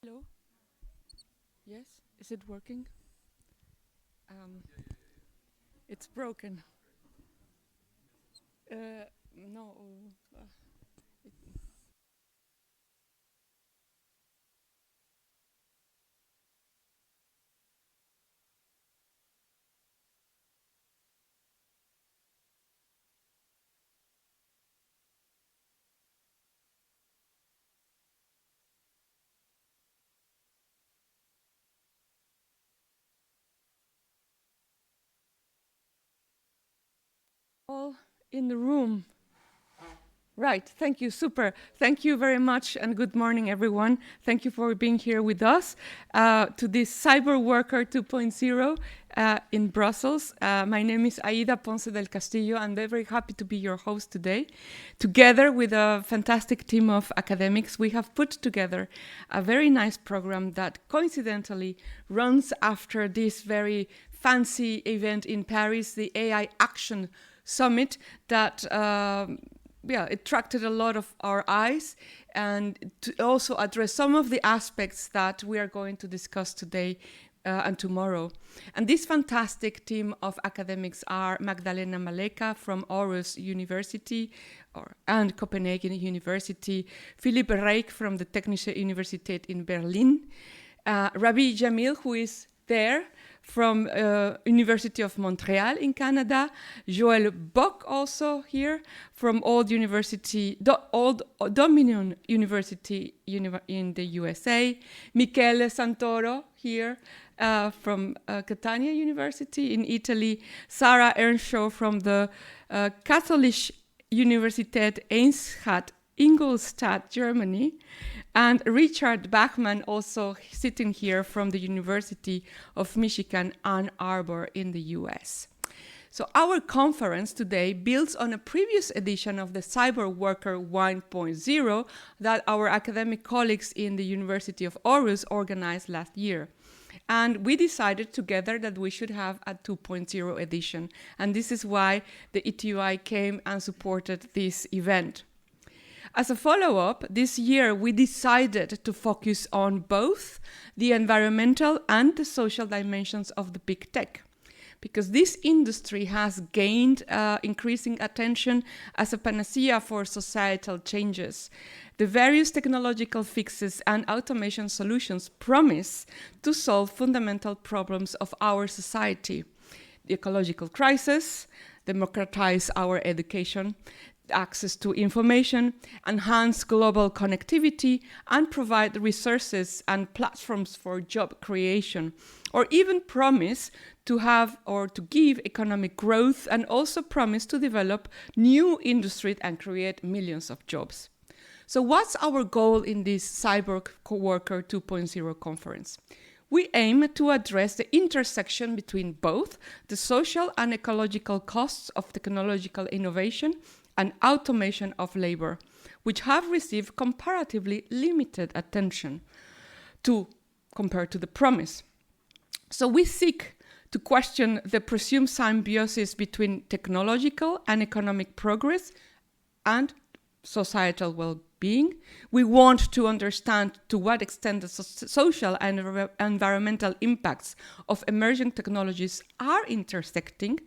Hello? Yes? Is it working? Um, it's broken. No. uh, it- all in the room. Right. Thank you. Super. Thank you very much. And good morning, everyone. Thank you for being here with us to this Cyber Worker 2.0 in Brussels. My name is Aida Ponce del Castillo. I'm very happy to be your host today. Together with a fantastic team of academics, we have put together a very nice program that coincidentally runs after this very fancy event in Paris, the AI Action Summit that it attracted a lot of our eyes, and to also address some of the aspects that we are going to discuss today and tomorrow. And this fantastic team of academics are Magdalena Maleka from Aarhus University and Copenhagen University, Philippe Reyk from the Technische Universität in Berlin, Rabi Jamil, who is there from University of Montreal in Canada, Joël Bock also here from Old Dominion University in the USA, Michele Santoro here from Catania University in Italy, Sarah Earnshaw from the Katholische Universität Ingolstadt, Germany, and Richard Bachman, also sitting here from the University of Michigan, Ann Arbor in the US. So our conference today builds on a previous edition of the Cyber Worker 1.0 that our academic colleagues in the University of Aarhus organized last year. And we decided together that we should have a 2.0 edition. And this is why the ETUI came and supported this event. As a follow-up, this year we decided to focus on both the environmental and the social dimensions of the big tech, because this industry has gained increasing attention as a panacea for societal changes. The various technological fixes and automation solutions promise to solve fundamental problems of our society: the ecological crisis, democratize our education, access to information, enhance global connectivity, and provide resources and platforms for job creation, or even promise to have or to give economic growth, and also promise to develop new industries and create millions of jobs. So what's our goal in this Cyborg Worker 2.0 conference? We aim to address the intersection between both the social and ecological costs of technological innovation and automation of labor, which have received comparatively limited attention compared to the promise. So we seek to question the presumed symbiosis between technological and economic progress and societal well-being. We want to understand to what extent the social and environmental impacts of emerging technologies are intersecting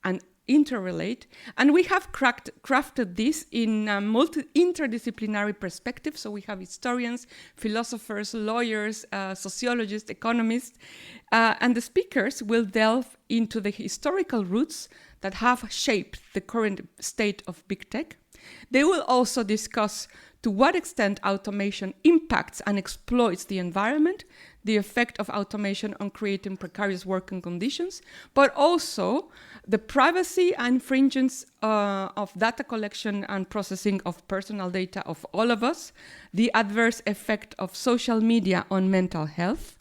and interrelate, and we have crafted this in a interdisciplinary perspective. So we have historians, philosophers, lawyers, sociologists, economists, and the speakers will delve into the historical roots that have shaped the current state of big tech. They will also discuss to what extent automation impacts and exploits the environment, the effect of automation on creating precarious working conditions, but also the privacy and infringements of data collection and processing of personal data of all of us, the adverse effect of social media on mental health,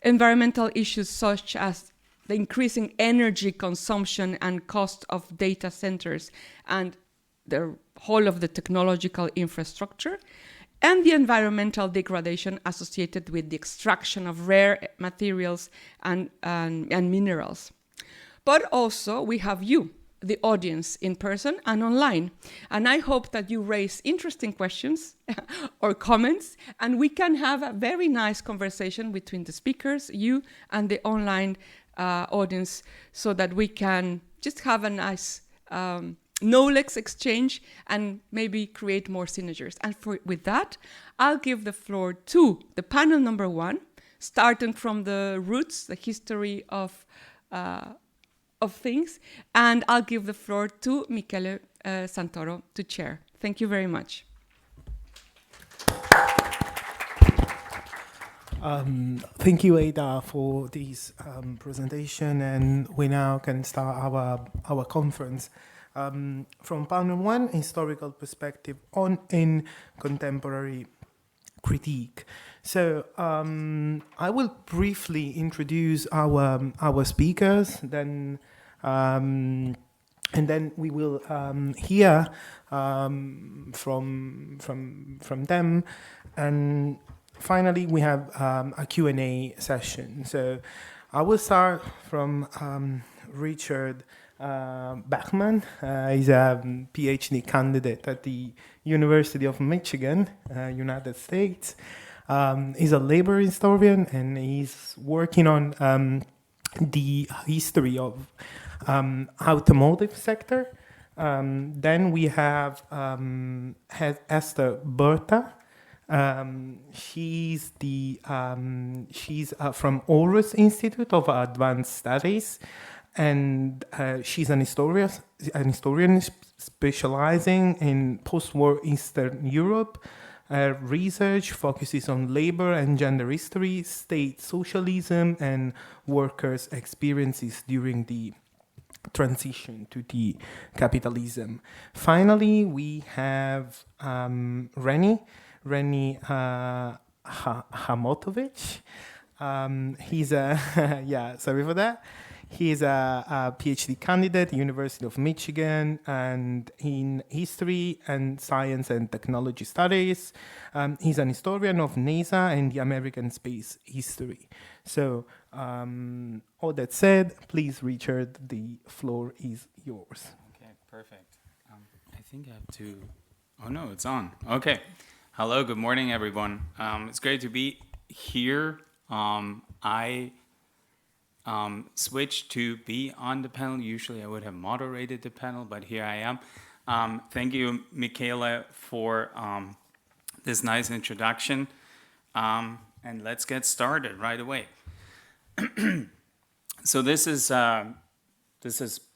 environmental issues such as the increasing energy consumption and cost of data centers and the whole of the technological infrastructure, and the environmental degradation associated with the extraction of rare materials and minerals. But also we have you, the audience in person and online. And I hope that you raise interesting questions or comments, and we can have a very nice conversation between the speakers, you, and the online audience, so that we can just have a nice knowledge exchange and maybe create more synergies. And with that, I'll give the floor to the panel number 1, starting from the roots, the history of things, and I'll give the floor to Michele Santoro to chair. Thank you very much. Thank you, Ada, for this presentation, and we now can start our conference. From panel 1, historical perspective in contemporary critique. So I will briefly introduce our speakers, then and then we will hear from them, and finally we have a Q&A session. So I will start from Richard Bachman. He's a PhD candidate at the University of Michigan, United States. He's a labor historian, and he's working on the history of automotive sector. Then we have Esther Berta. She's from Aarhus Institute of Advanced Studies, and she's an historian specializing in post-war Eastern Europe. Research focuses on labor and gender history, state socialism, and workers' experiences during the transition to the capitalism. Finally, we have Reni Hamotovich. He's a sorry for that. He's a PhD candidate, University of Michigan, and in history and science and technology studies. He's an historian of NASA and the American space history. So, all that said, please, Richard, the floor is yours. Okay, perfect. I think I have to. Oh no, it's on. Okay. Hello, good morning, everyone. It's great to be here. I switched to be on the panel. Usually I would have moderated the panel, but here I am. Thank you, Michele, for this nice introduction. And let's get started right away. So this is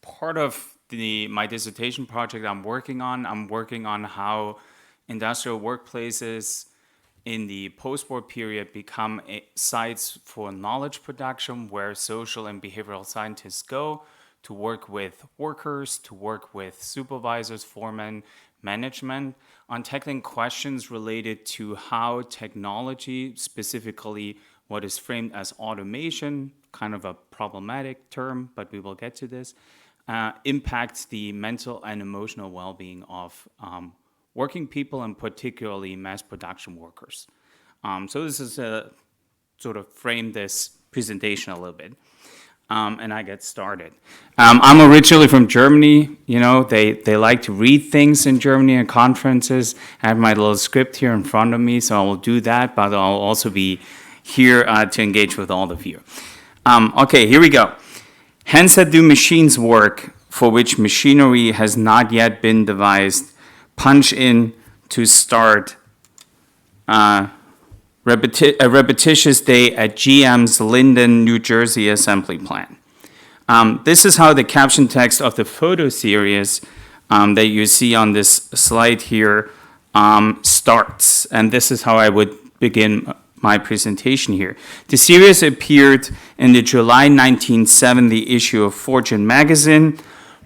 part of my dissertation project I'm working on. I'm working on how industrial workplaces in the post-war period become sites for knowledge production, where social and behavioral scientists go to work with workers, to work with supervisors, foremen, management, on tackling questions related to how technology, specifically what is framed as automation, kind of a problematic term, but we will get to this, impacts the mental and emotional well-being of working people, and particularly mass production workers. So this is sort of frame this presentation a little bit, and I get started. I'm originally from Germany. You know, they like to read things in Germany at conferences. I have my little script here in front of me, so I will do that, but I'll also be here to engage with all of you. Okay, here we go. Hence do machines work for which machinery has not yet been devised. Punch in to start a repetitious day at GM's Linden, New Jersey assembly plant. This is how the caption text of the photo series that you see on this slide here starts. And this is how I would begin my presentation here. The series appeared in the July 1970 issue of Fortune magazine,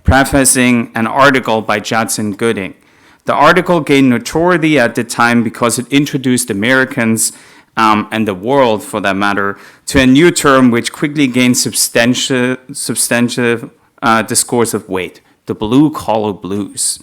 prefacing an article by Judson Gooding. The article gained notoriety at the time because it introduced Americans, and the world for that matter, to a new term which quickly gained substantive discursive weight, the blue-collar blues.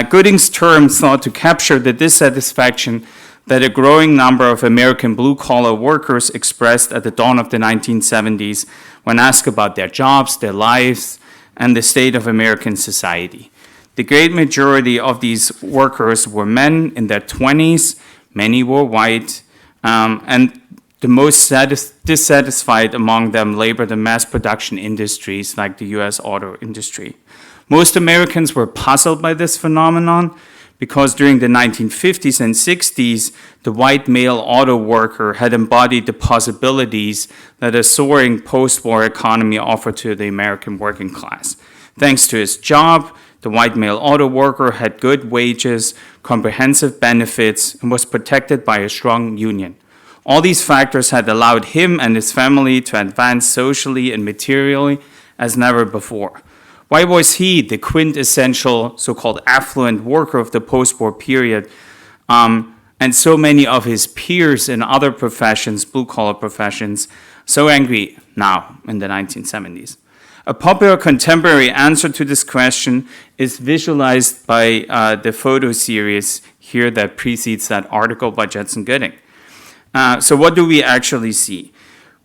Gooding's term sought to capture the dissatisfaction that a growing number of American blue-collar workers expressed at the dawn of the 1970s when asked about their jobs, their lives, and the state of American society. The great majority of these workers were men in their 20s, many were white, and the most dissatisfied among them labored in mass production industries like the US auto industry. Most Americans were puzzled by this phenomenon because during the 1950s and 60s, the white male auto worker had embodied the possibilities that a soaring post-war economy offered to the American working class. Thanks to his job, the white male auto worker had good wages, comprehensive benefits, and was protected by a strong union. All these factors had allowed him and his family to advance socially and materially as never before. Why was he the quintessential so-called affluent worker of the post-war period, and so many of his peers in other professions, blue-collar professions, so angry now in the 1970s? A popular contemporary answer to this question is visualized by the photo series here that precedes that article by Judson Gooding. So what do we actually see?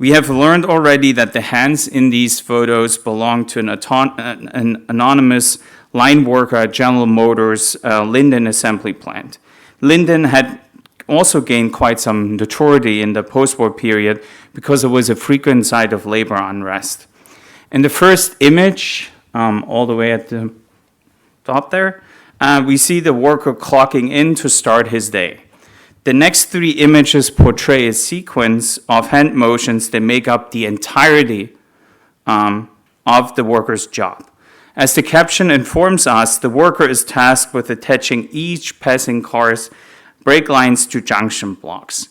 We have learned already that the hands in these photos belong to an anonymous line worker at General Motors' Linden assembly plant. Linden had also gained quite some notoriety in the post-war period because it was a frequent site of labor unrest. In the first image, all the way at the top there, we see the worker clocking in to start his day. The next three images portray a sequence of hand motions that make up the entirety of the worker's job. As the caption informs us, the worker is tasked with attaching each passing car's brake lines to junction blocks.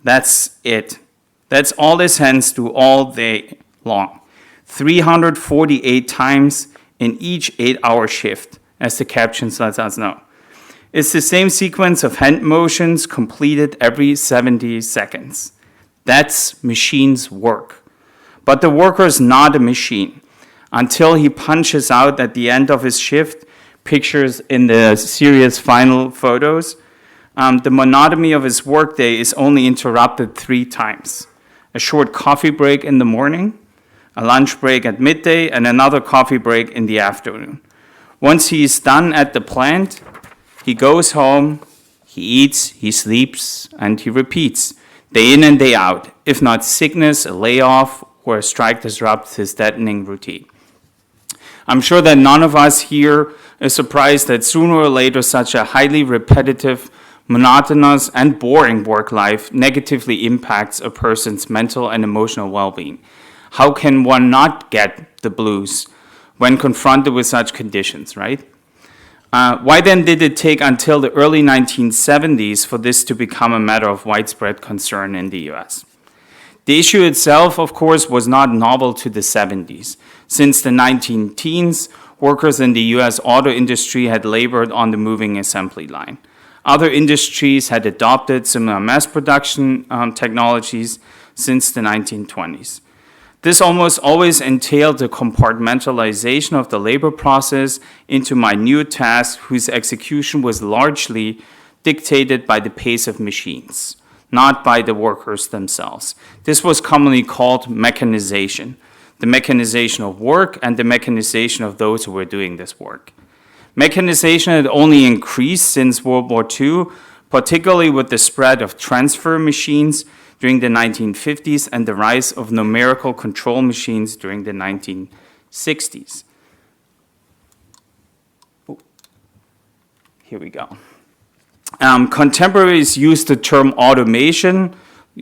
That's it. That's all his hands do all day long. 348 times in each 8-hour shift, as the caption lets us know. It's the same sequence of hand motions completed every 70 seconds. That's machine's work. But the worker is not a machine until he punches out at the end of his shift, pictures in the series final photos. The monotony of his workday is only interrupted 3 times. A short coffee break in the morning, a lunch break at midday, and another coffee break in the afternoon. Once he is done at the plant, he goes home, he eats, he sleeps, and he repeats, day in and day out. If not sickness, a layoff, or a strike disrupts his deadening routine. I'm sure that none of us here is surprised that sooner or later such a highly repetitive, monotonous, and boring work life negatively impacts a person's mental and emotional well-being. How can one not get the blues when confronted with such conditions, right? Why then did it take until the early 1970s for this to become a matter of widespread concern in the US? The issue itself, of course, was not novel to the 70s. Since the 19-teens, workers in the US auto industry had labored on the moving assembly line. Other industries had adopted similar mass production technologies since the 1920s. This almost always entailed the compartmentalization of the labor process into minute tasks whose execution was largely dictated by the pace of machines, not by the workers themselves. This was commonly called mechanization, the mechanization of work and the mechanization of those who were doing this work. Mechanization had only increased since World War II, particularly with the spread of transfer machines during the 1950s and the rise of numerical control machines during the 1960s. Here we go. Contemporaries use the term automation,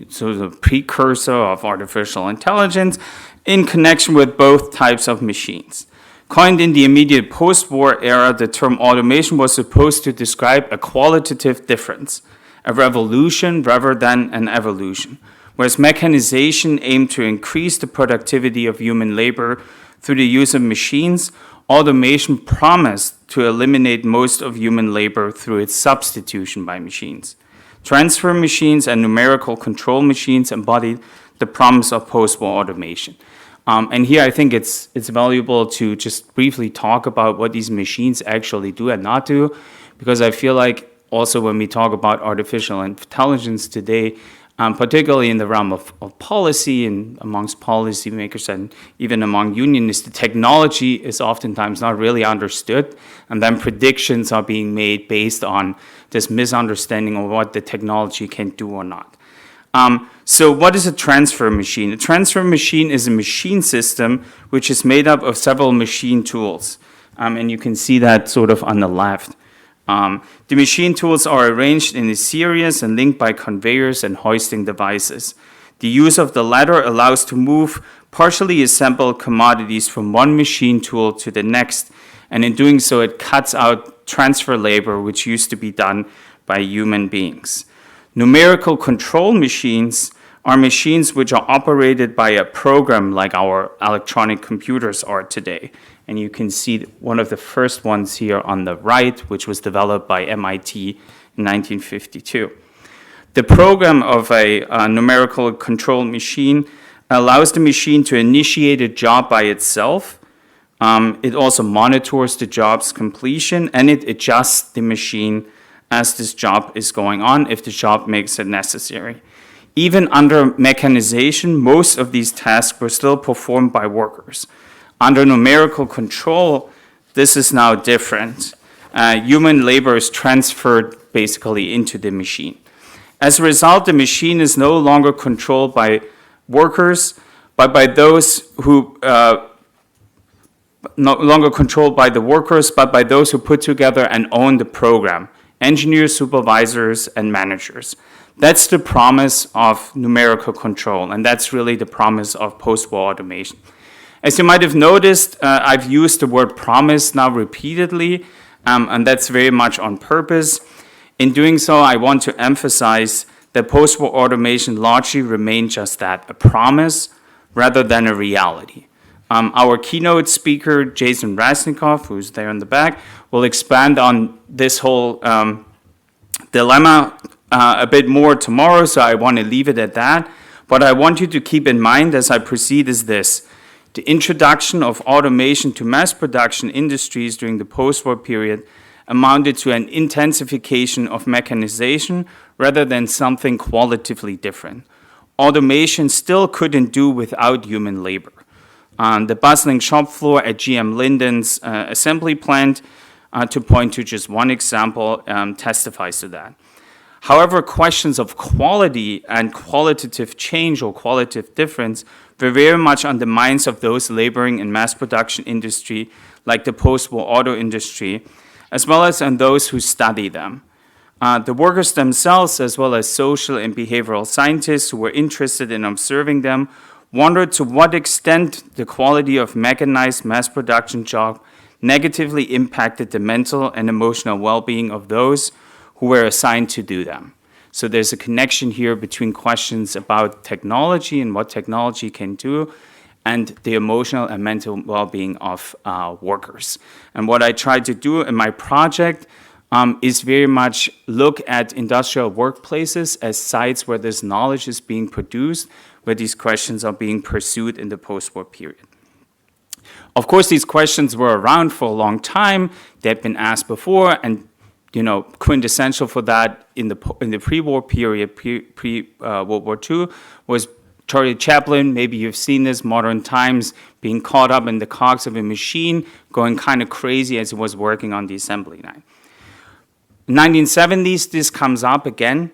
so the precursor of artificial intelligence, in connection with both types of machines. Coined in the immediate post-war era, the term automation was supposed to describe a qualitative difference, a revolution rather than an evolution, whereas mechanization aimed to increase the productivity of human labor through the use of machines, automation promised to eliminate most of human labor through its substitution by machines. Transfer machines and numerical control machines embodied the promise of post-war automation. And here I think it's valuable to just briefly talk about what these machines actually do and not do, because I feel like also when we talk about artificial intelligence today, particularly in the realm of policy and amongst policymakers and even among unionists, the technology is oftentimes not really understood, and then predictions are being made based on this misunderstanding of what the technology can do or not. So what is a transfer machine? A transfer machine is a machine system which is made up of several machine tools, and you can see that sort of on the left. The machine tools are arranged in a series and linked by conveyors and hoisting devices. The use of the latter allows to move partially assembled commodities from one machine tool to the next, and in doing so it cuts out transfer labor which used to be done by human beings. Numerical control machines are machines which are operated by a program like our electronic computers are today. And you can see one of the first ones here on the right, which was developed by MIT in 1952. The program of a numerical control machine allows the machine to initiate a job by itself. It also monitors the job's completion, and it adjusts the machine as this job is going on if the job makes it necessary. Even under mechanization, most of these tasks were still performed by workers. Under numerical control, this is now different. Human labor is transferred basically into the machine. As a result, the machine is no longer controlled by workers, but by those who no longer controlled by the workers, but by those who put together and own the program: engineers, supervisors, and managers. That's the promise of numerical control, and that's really the promise of post-war automation. As you might have noticed, I've used the word promise now repeatedly, and that's very much on purpose. In doing so, I want to emphasize that post-war automation largely remained just that, a promise rather than a reality. Our keynote speaker, Jason Rasnikoff, who's there in the back, will expand on this whole dilemma a bit more tomorrow, so I want to leave it at that. What I want you to keep in mind as I proceed is this: the introduction of automation to mass production industries during the post-war period amounted to an intensification of mechanization rather than something qualitatively different. Automation still couldn't do without human labor. The bustling shop floor at GM Linden's assembly plant, to point to just one example, testifies to that. However, questions of quality and qualitative change or qualitative difference were very much on the minds of those laboring in mass production industry, like the post-war auto industry, as well as on those who study them. The workers themselves, as well as social and behavioral scientists who were interested in observing them, wondered to what extent the quality of mechanized mass production job negatively impacted the mental and emotional well-being of those who were assigned to do them. So there's a connection here between questions about technology and what technology can do and the emotional and mental well-being of workers. And what I tried to do in my project is very much look at industrial workplaces as sites where this knowledge is being produced, where these questions are being pursued in the post-war period. Of course, these questions were around for a long time. They've been asked before, and quintessential for that in the pre-war period, pre-World War II, was Charlie Chaplin. Maybe you've seen this, Modern Times, being caught up in the cogs of a machine, going kind of crazy as he was working on the assembly line. In the 1970s, this comes up again,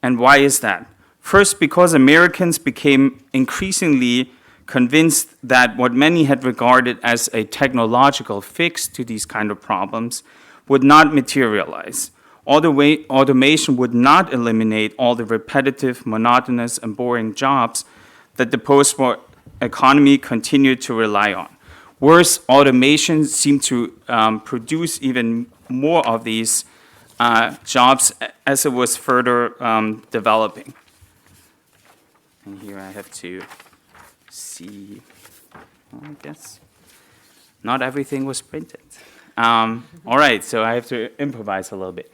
and why is that? First, because Americans became increasingly convinced that what many had regarded as a technological fix to these kind of problems would not materialize. Automation would not eliminate all the repetitive, monotonous, and boring jobs that the post-war economy continued to rely on. Worse, automation seemed to produce even more of these jobs as it was further developing. And here I have to see, well, I guess not everything was printed. All right, so I have to improvise a little bit.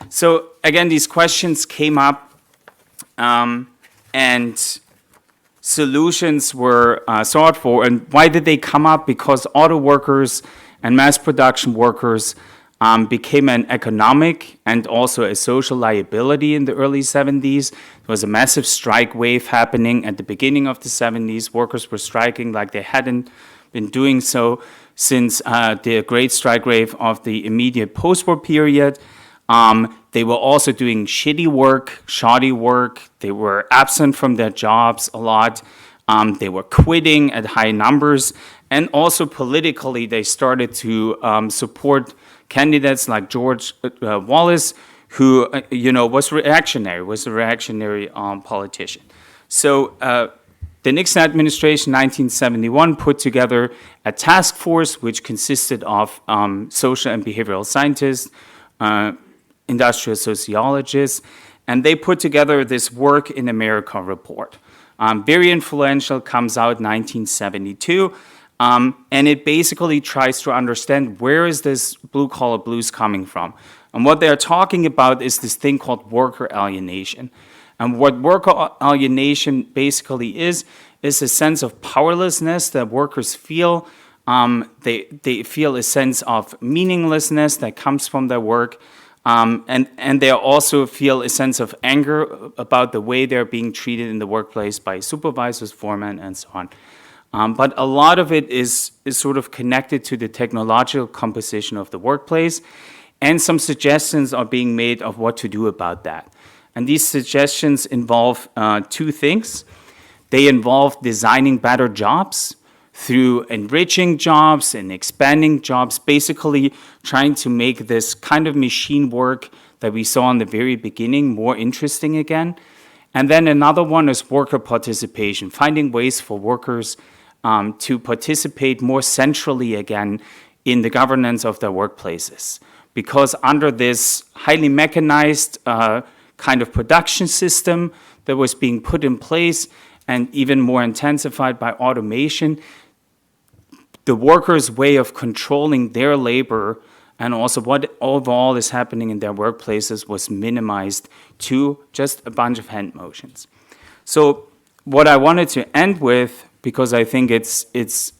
So again, these questions came up, and solutions were sought for. And why did they come up? Because auto workers and mass production workers became an economic and also a social liability in the early 70s. There was a massive strike wave happening at the beginning of the 70s. Workers were striking like they hadn't been doing so since the great strike wave of the immediate post-war period. They were also doing shitty work, shoddy work. They were absent from their jobs a lot. They were quitting at high numbers. And also politically, they started to support candidates like George Wallace, who was a reactionary politician. So the Nixon administration, 1971, put together a task force which consisted of social and behavioral scientists, industrial sociologists, and they put together this Work in America report. Very influential, comes out 1972, and it basically tries to understand where is this blue-collar blues coming from. And what they're talking about is this thing called worker alienation. And what worker alienation basically is a sense of powerlessness that workers feel. They feel a sense of meaninglessness that comes from their work. And they also feel a sense of anger about the way they're being treated in the workplace by supervisors, foremen, and so on. But a lot of it is sort of connected to the technological composition of the workplace, and some suggestions are being made of what to do about that. And these suggestions involve two things. They involve designing better jobs through enriching jobs and expanding jobs, basically trying to make this kind of machine work that we saw in the very beginning more interesting again. And then another one is worker participation, finding ways for workers to participate more centrally again in the governance of their workplaces. Because under this highly mechanized kind of production system that was being put in place and even more intensified by automation, the workers' way of controlling their labor and also what overall is happening in their workplaces was minimized to just a bunch of hand motions. So what I wanted to end with, because I think it's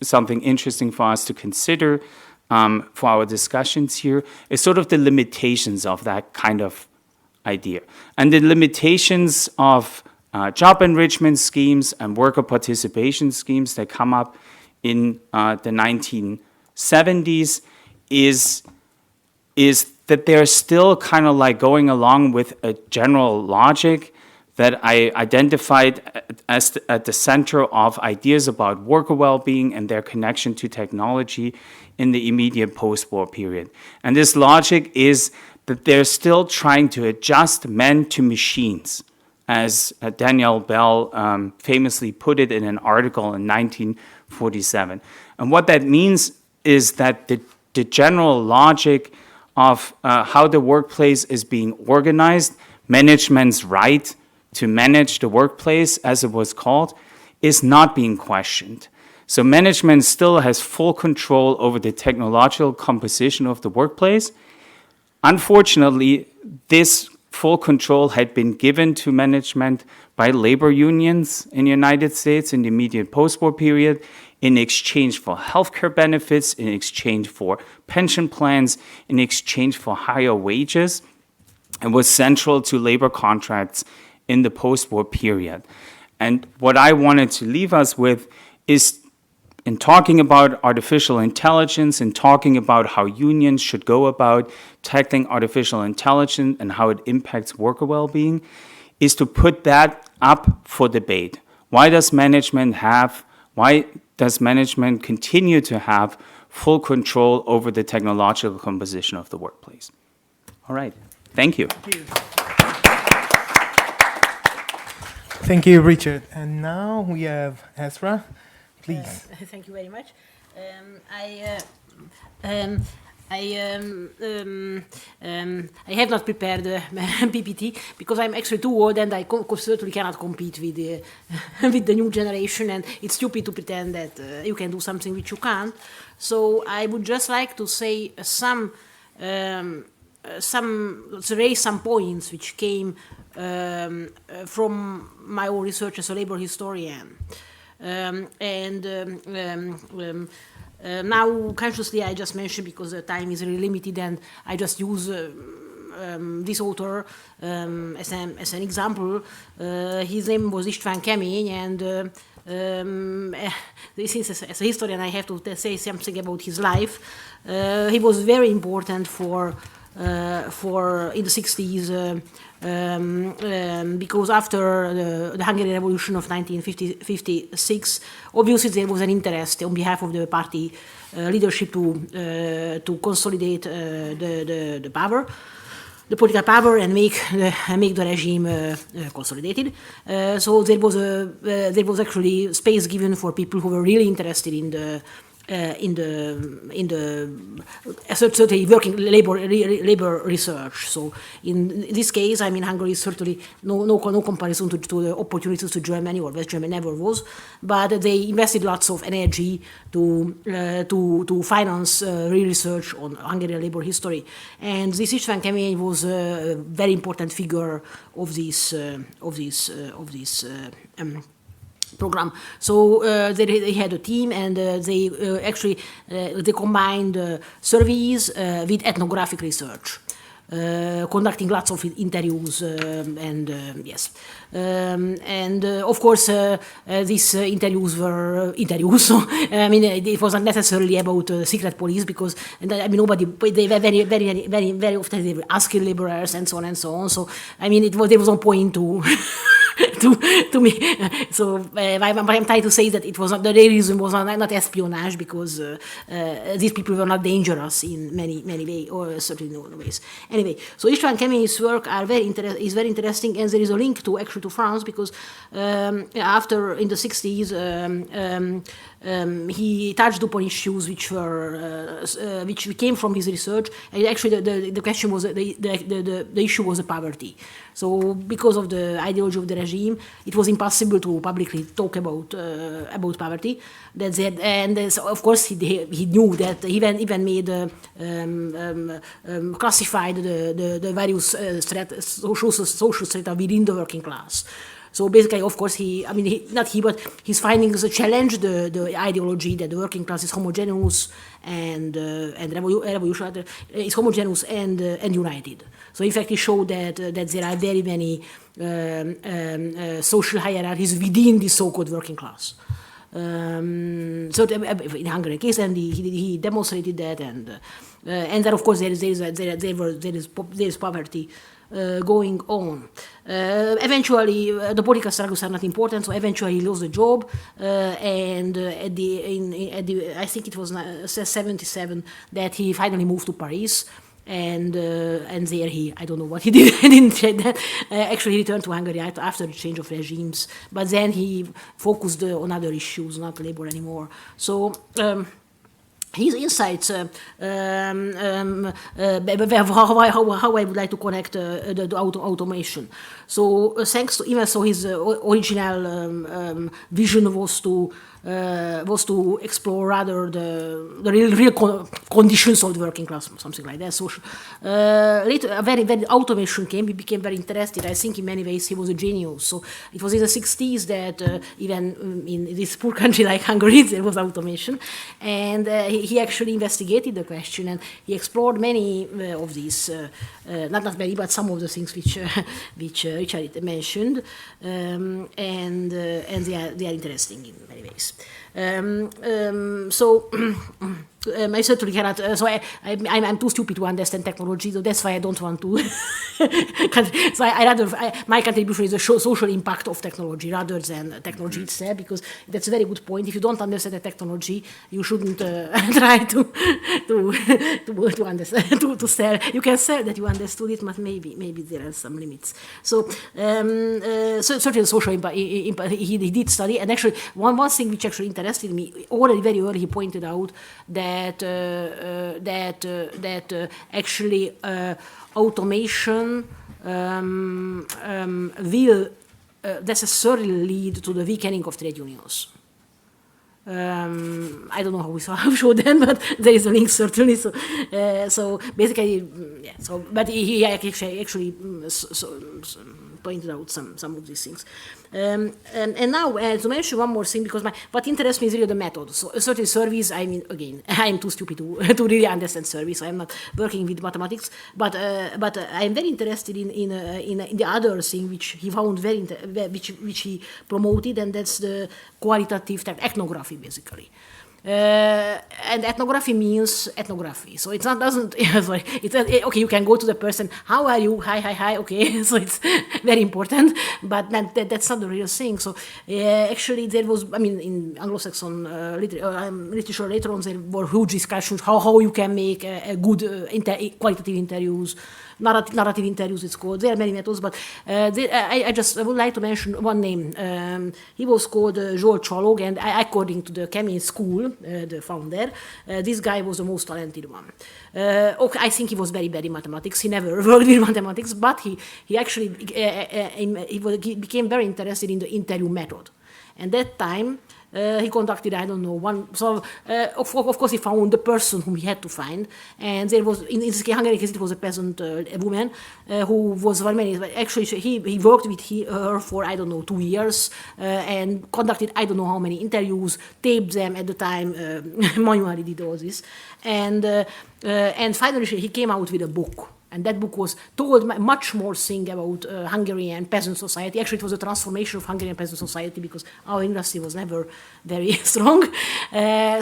something interesting for us to consider for our discussions here, is sort of the limitations of that kind of idea. And the limitations of job enrichment schemes and worker participation schemes that come up in the 1970s is that they're still kind of like going along with a general logic that I identified as at the center of ideas about worker well-being and their connection to technology in the immediate post-war period. And this logic is that they're still trying to adjust men to machines, as Daniel Bell famously put it in an article in 1947. And what that means is that the general logic of how the workplace is being organized, management's right to manage the workplace, as it was called, is not being questioned. So management still has full control over the technological composition of the workplace. Unfortunately, this full control had been given to management by labor unions in the United States in the immediate post-war period in exchange for healthcare benefits, in exchange for pension plans, in exchange for higher wages, and was central to labor contracts in the post-war period. And what I wanted to leave us with is, in talking about artificial intelligence, in talking about how unions should go about tackling artificial intelligence and how it impacts worker well-being, is to put that up for debate. Why does management continue to have full control over the technological composition of the workplace? All right, thank you. Thank you. Thank you, Richard. And now we have Ezra. Please. Thank you very much. I have not prepared my PPT because I'm actually too old and I certainly cannot compete with the new generation, and it's stupid to pretend that you can do something which you can't. So I would just like to say raise some points which came from my own Now, consciously, I just mentioned because the time is really limited, and I just use this author as an example. His name was István Kemény, and this is as a historian, I have to say something about his life. He was very important for in the 60s because after the Hungarian Revolution of 1956, obviously there was an interest on behalf of the party leadership to consolidate the power, the political power, and make the regime consolidated. So there was actually space given for people who were really interested in the certainly working labor research. So in this case, I mean, Hungary is certainly no comparison to the opportunities to Germany, or West Germany never was, but they invested lots of energy to finance research on Hungarian labor history. And this István Kemény was a very important figure of this program. So they had a team, and they actually they combined surveys with ethnographic research, conducting lots of interviews, and yes. Of course, these interviews were interviews. So I mean, it wasn't necessarily about secret police, because I mean, they were very often they were asking laborers and so on and so on. So I mean, there was no point to to me. So what I'm trying to say is that it was not, the reason was not espionage, because these people were not dangerous in many ways, or certainly no ways. Anyway, so István Kemény's work is very interesting, and there is a link to actually to France, because after in the 60s he touched upon issues which came from his research, and actually the question was the issue was the poverty. So because of the ideology of the regime, it was impossible to publicly talk about poverty. So of course he knew that, he even made classified the various social strata within the working class. So basically, of course, but his findings challenged the ideology that the working class is homogeneous and revolutionary, is homogeneous and united. So in fact, he showed that there are very many social hierarchies within the so-called working class. So in Hungarian case, and he demonstrated that, and then of course there is poverty going on. Eventually, the political struggles are not important, so eventually he lost the job, and I think it was 77 that he finally moved to Paris, and there I don't know what he did. I didn't check that. Actually, he returned to Hungary after the change of regimes, but then he focused on other issues, not labor anymore. So. His insights, how I would like to connect the automation. So thanks to even so his original vision was to explore rather the real conditions of the working class, something like that. So later, when automation came, he became very interested. I think in many ways he was a genius. So it was in the 60s that even in this poor country like Hungary, there was automation, and he actually investigated the question, and he explored many of these, not many, but some of the things which Richard mentioned, and they are interesting in many ways. I certainly cannot. I'm too stupid to understand technology, so that's why I don't want to. So my contribution is the social impact of technology rather than technology itself, because that's a very good point. If you don't understand the technology, you shouldn't try to understand to sell. You can sell that you understood it, but maybe there are some limits. So certainly social impact. He did study, and actually one thing which actually interested me already very early, he pointed out that actually automation will necessarily lead to the weakening of trade unions. I don't know how we show that, but there is a link certainly. So basically, yeah. So, but he actually pointed out some of these things. And now, to mention one more thing, because what interests me is really the method. So certain surveys, I mean, again, I'm too stupid to really understand surveys, so I'm not working with mathematics, but I'm very interested in the other thing which he found which he promoted, and that's the qualitative ethnography, basically. And ethnography means ethnography. So it's not sorry. Okay. You can go to the person. How are you? Hi. Okay. So it's very important, but that's not the real thing. So actually, there was. I mean, in Anglo-Saxon literature later on, there were huge discussions how you can make a good qualitative interviews. Narrative interviews, it's called. There are many methods, but I would like to mention one name. He was called George Chalog, and according to the Chemie School, the founder, this guy was the most talented one. Okay, I think he was very bad in mathematics. He never worked in mathematics, but he actually he became very interested in the interview method. And that time, he conducted, I don't know, one. So, of course, he found the person whom he had to find. And there was, in this Hungarian case, it was a peasant a woman who was very many. Actually, he worked with her for, I don't know, 2 years and conducted, I don't know how many interviews, taped them at the time, manually did all this. And finally, he came out with a book. And that book was told much more thing about Hungarian peasant society. Actually, it was a transformation of Hungarian peasant society because our industry was never very strong.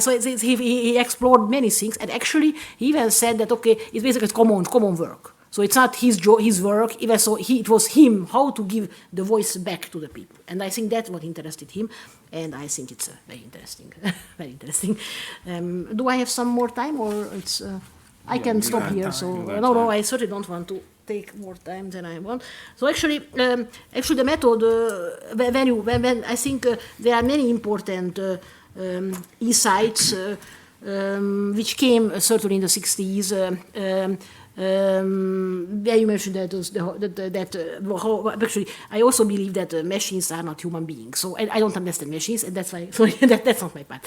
So he explored many things. And actually, he even said that, okay, it's basically common work. So it's not his work. Even so, it was him, how to give the voice back to the people. And I think that's what interested him. And I think it's very interesting. Very interesting. Do I have some more time or it's... I can stop here, so no, I certainly don't want to take more time than I want. So actually, the method, when I think there are many important insights which came certainly in the 60s. Yeah, you mentioned that actually, I also believe that machines are not human beings. So I don't understand machines, and that's why. Sorry, that's not my part.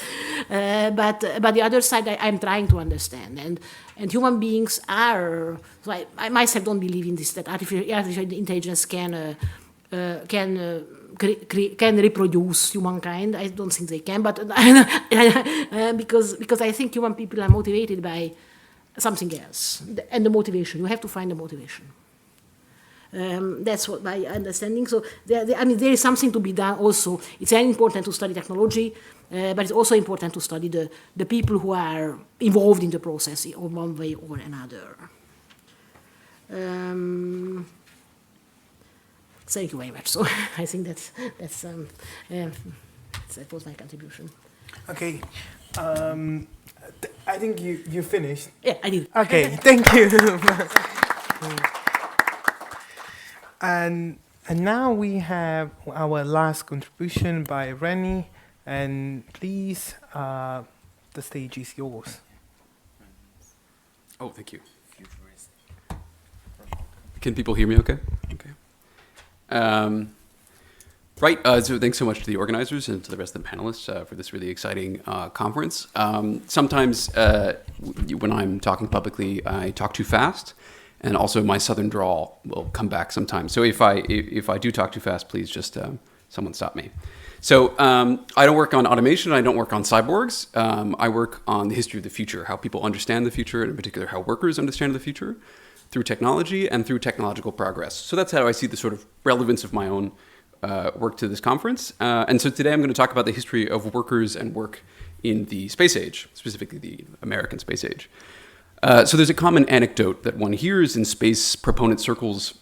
But the other side, I'm trying to understand, and human beings are. So I myself don't believe in this that artificial intelligence can reproduce humankind. I don't think they can, but because I think human people are motivated by something else, and the motivation. You have to find the motivation. That's what my understanding. So there is something to be done also. It's very important to study technology, but it's also important to study the people who are involved in the process in one way or another. Thank you very much. So I think that was my contribution. Okay. I think you finished. Yeah, I did. Okay, thank you. And now we have our last contribution by Rennie, and please, the stage is yours. Oh, thank you. Can people hear me okay? Okay. Right, so thanks so much to the organizers and to the rest of the panelists for this really exciting conference. Sometimes when I'm talking publicly, I talk too fast, and also my southern drawl will come back sometimes. So if I do talk too fast, please just someone stop me. So I don't work on automation, I don't work on cyborgs. I work on the history of the future, how people understand the future, and in particular how workers understand the future through technology and through technological progress. So that's how I see the sort of relevance of my own work to this conference. And so today I'm going to talk about the history of workers and work in the space age, specifically the American space age. So there's a common anecdote that one hears in space proponent circles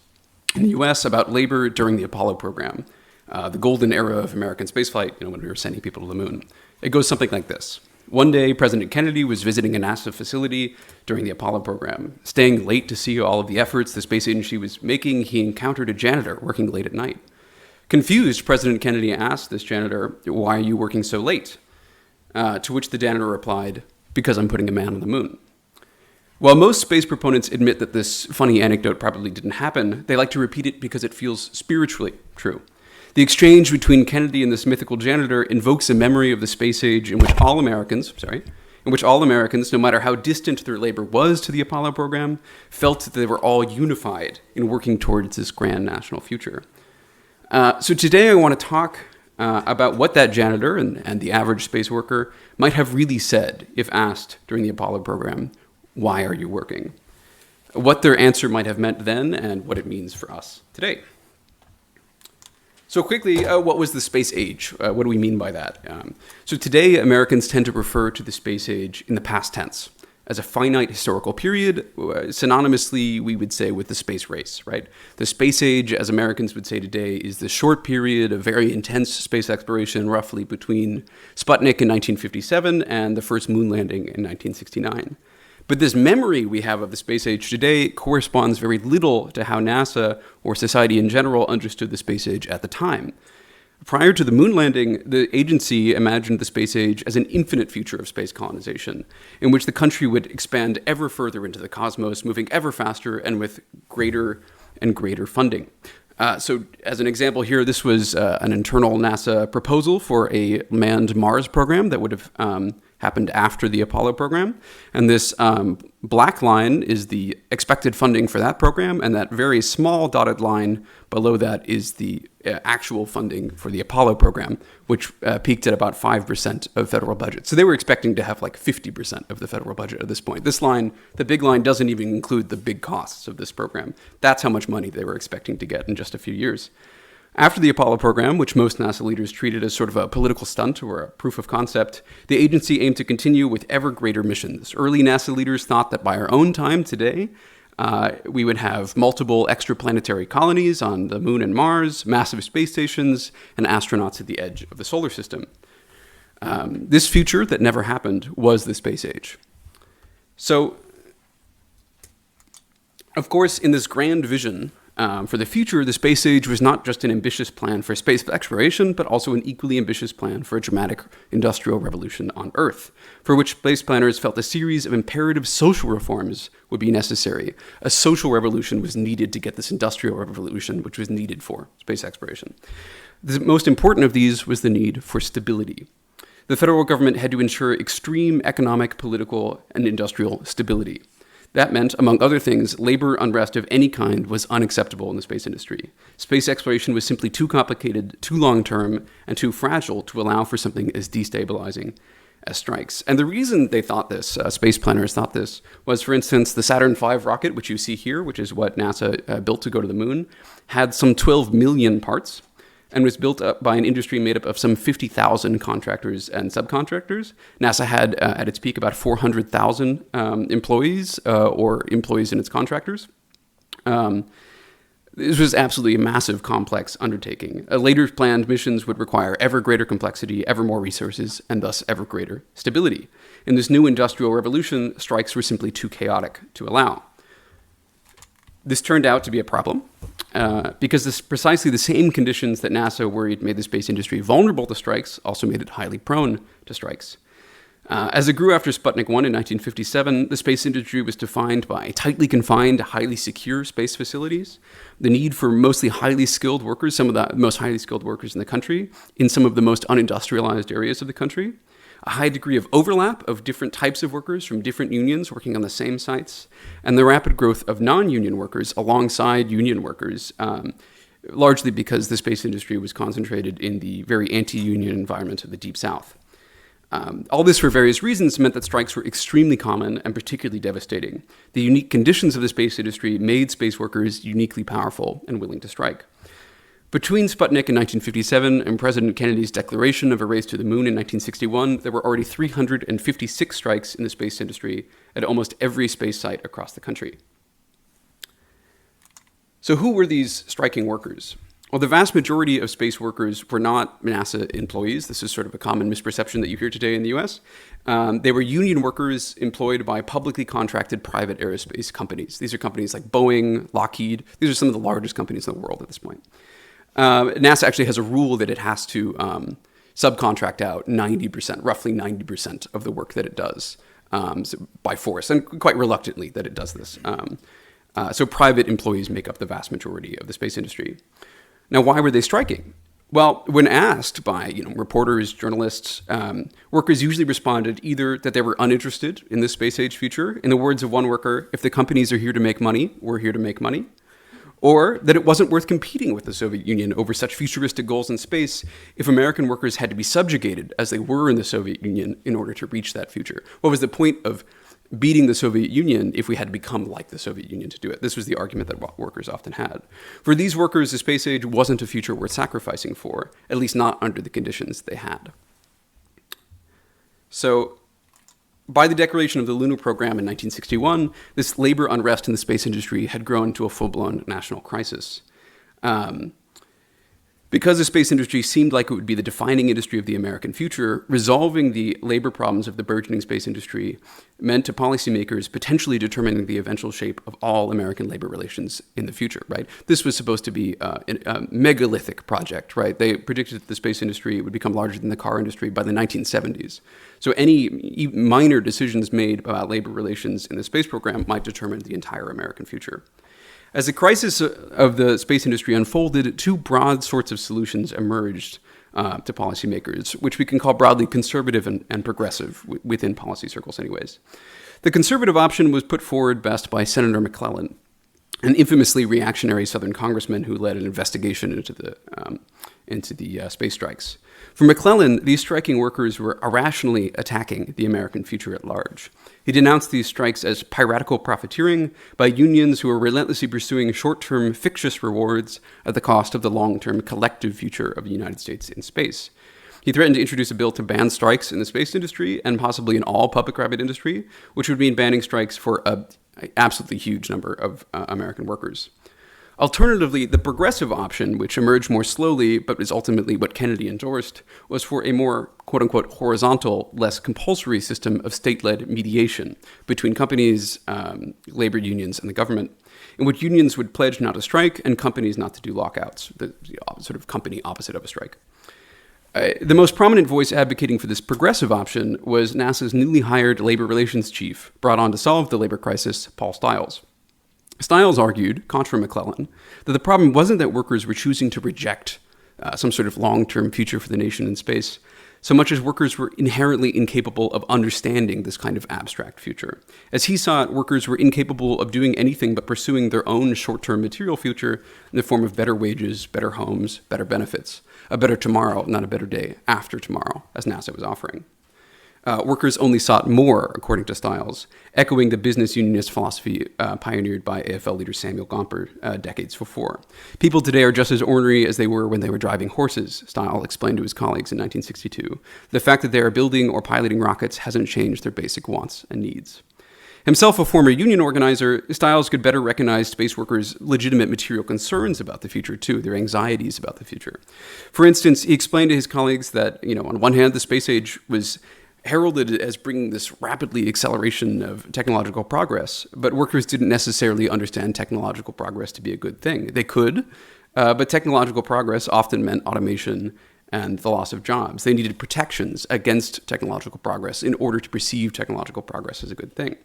in the US about labor during the Apollo program, the golden era of American spaceflight, when we were sending people to the moon. It goes something like this. One day, President Kennedy was visiting a NASA facility during the Apollo program. Staying late to see all of the efforts the space agency was making, he encountered a janitor working late at night. Confused, President Kennedy asked this janitor, "Why are you working so late?" To which the janitor replied, "Because I'm putting a man on the moon." While most space proponents admit that this funny anecdote probably didn't happen, they like to repeat it because it feels spiritually true. The exchange between Kennedy and this mythical janitor invokes a memory of the space age in which all Americans, no matter how distant their labor was to the Apollo program, felt that they were all unified in working towards this grand national future. So today I want to talk about what that janitor and the average space worker might have really said if asked during the Apollo program, why are you working? What their answer might have meant then and what it means for us today. So quickly, what was the space age? What do we mean by that? So today, Americans tend to refer to the space age in the past tense as a finite historical period, synonymously, we would say, with the space race, right? The space age, as Americans would say today, is the short period of very intense space exploration, roughly between Sputnik in 1957 and the first moon landing in 1969. But this memory we have of the space age today corresponds very little to how NASA or society in general understood the space age at the time. Prior to the moon landing, the agency imagined the space age as an infinite future of space colonization, in which the country would expand ever further into the cosmos, moving ever faster and with greater and greater funding. So as an example here, this was an internal NASA proposal for a manned Mars program that would have happened after the Apollo program. And this black line is the expected funding for that program, and that very small dotted line below that is the actual funding for the Apollo program, which peaked at about 5% of federal budget. So they were expecting to have like 50% of the federal budget at this point. This line, the big line, doesn't even include the big costs of this program. That's how much money they were expecting to get in just a few years. After the Apollo program, which most NASA leaders treated as sort of a political stunt or a proof of concept, the agency aimed to continue with ever greater missions. Early NASA leaders thought that by our own time today, we would have multiple extraplanetary colonies on the moon and Mars, massive space stations, and astronauts at the edge of the solar system. This future that never happened was the space age. So, of course, in this grand vision, for the future, the space age was not just an ambitious plan for space exploration, but also an equally ambitious plan for a dramatic industrial revolution on Earth, for which space planners felt a series of imperative social reforms would be necessary. A social revolution was needed to get this industrial revolution, which was needed for space exploration. The most important of these was the need for stability. The federal government had to ensure extreme economic, political, and industrial stability. That meant, among other things, labor unrest of any kind was unacceptable in the space industry. Space exploration was simply too complicated, too long-term, and too fragile to allow for something as destabilizing as strikes. And the reason they thought this, space planners thought this, was, for instance, the Saturn V rocket, which you see here, which is what NASA built to go to the moon, had some 12 million parts, and was built up by an industry made up of some 50,000 contractors and subcontractors. NASA had, at its peak, about 400,000 employees or employees and its contractors. This was absolutely a massive, complex undertaking. Later planned missions would require ever greater complexity, ever more resources, and thus ever greater stability. In this new industrial revolution, strikes were simply too chaotic to allow. This turned out to be a problem because precisely the same conditions that NASA worried made the space industry vulnerable to strikes also made it highly prone to strikes. As it grew after Sputnik 1 in 1957, the space industry was defined by tightly confined, highly secure space facilities, the need for mostly highly skilled workers, some of the most highly skilled workers in the country, in some of the most unindustrialized areas of the country, a high degree of overlap of different types of workers from different unions working on the same sites, and the rapid growth of non-union workers alongside union workers, largely because the space industry was concentrated in the very anti-union environment of the Deep South. All this, for various reasons, meant that strikes were extremely common and particularly devastating. The unique conditions of the space industry made space workers uniquely powerful and willing to strike. Between Sputnik in 1957 and President Kennedy's declaration of a race to the moon in 1961, there were already 356 strikes in the space industry at almost every space site across the country. So who were these striking workers? Well, the vast majority of space workers were not NASA employees. This is sort of a common misperception that you hear today in the US. They were union workers employed by publicly contracted private aerospace companies. These are companies like Boeing, Lockheed. These are some of the largest companies in the world at this point. NASA actually has a rule that it has to subcontract out 90%, roughly 90% of the work that it does by force, and quite reluctantly that it does this. So private employees make up the vast majority of the space industry. Now, why were they striking? Well, when asked by reporters, journalists, workers usually responded either that they were uninterested in this space age future. In the words of one worker, if the companies are here to make money, we're here to make money. or that it wasn't worth competing with the Soviet Union over such futuristic goals in space if American workers had to be subjugated as they were in the Soviet Union in order to reach that future. What was the point of beating the Soviet Union if we had to become like the Soviet Union to do it? This was the argument that workers often had. For these workers, the space age wasn't a future worth sacrificing for, at least not under the conditions they had. So, by the declaration of the lunar program in 1961, this labor unrest in the space industry had grown to a full-blown national crisis. Because the space industry seemed like it would be the defining industry of the American future, resolving the labor problems of the burgeoning space industry meant to policymakers potentially determining the eventual shape of all American labor relations in the future, right? This was supposed to be a megalithic project, right? They predicted that the space industry would become larger than the car industry by the 1970s. So any minor decisions made about labor relations in the space program might determine the entire American future. As the crisis of the space industry unfolded, two broad sorts of solutions emerged to policymakers, which we can call broadly conservative and progressive within policy circles anyways. The conservative option was put forward best by Senator McClellan, an infamously reactionary Southern congressman who led an investigation into the space strikes. For McClellan, these striking workers were irrationally attacking the American future at large. He denounced these strikes as piratical profiteering by unions who were relentlessly pursuing short-term fictitious rewards at the cost of the long-term collective future of the United States in space. He threatened to introduce a bill to ban strikes in the space industry and possibly in all public-private industry, which would mean banning strikes for an absolutely huge number of American workers. Alternatively, the progressive option, which emerged more slowly but is ultimately what Kennedy endorsed, was for a more quote-unquote horizontal, less compulsory system of state-led mediation between companies, labor unions, and the government, in which unions would pledge not to strike and companies not to do lockouts, the sort of company opposite of a strike. The most prominent voice advocating for this progressive option was NASA's newly hired labor relations chief, brought on to solve the labor crisis, Paul Stiles. Stiles argued, contra McClellan, that the problem wasn't that workers were choosing to reject some sort of long-term future for the nation in space, so much as workers were inherently incapable of understanding this kind of abstract future. As he saw it, workers were incapable of doing anything but pursuing their own short-term material future in the form of better wages, better homes, better benefits, a better tomorrow, not a better day after tomorrow, as NASA was offering. Workers only sought more, according to Stiles, echoing the business unionist philosophy pioneered by AFL leader Samuel Gomper decades before. People today are just as ornery as they were when they were driving horses, Stiles explained to his colleagues in 1962. The fact that they are building or piloting rockets hasn't changed their basic wants and needs. Himself a former union organizer, Stiles could better recognize space workers' legitimate material concerns about the future, too, their anxieties about the future. For instance, he explained to his colleagues that, on one hand, the space age was heralded as bringing this rapidly acceleration of technological progress, but workers didn't necessarily understand technological progress to be a good thing. They could, but technological progress often meant automation and the loss of jobs. They needed protections against technological progress in order to perceive technological progress as a good thing.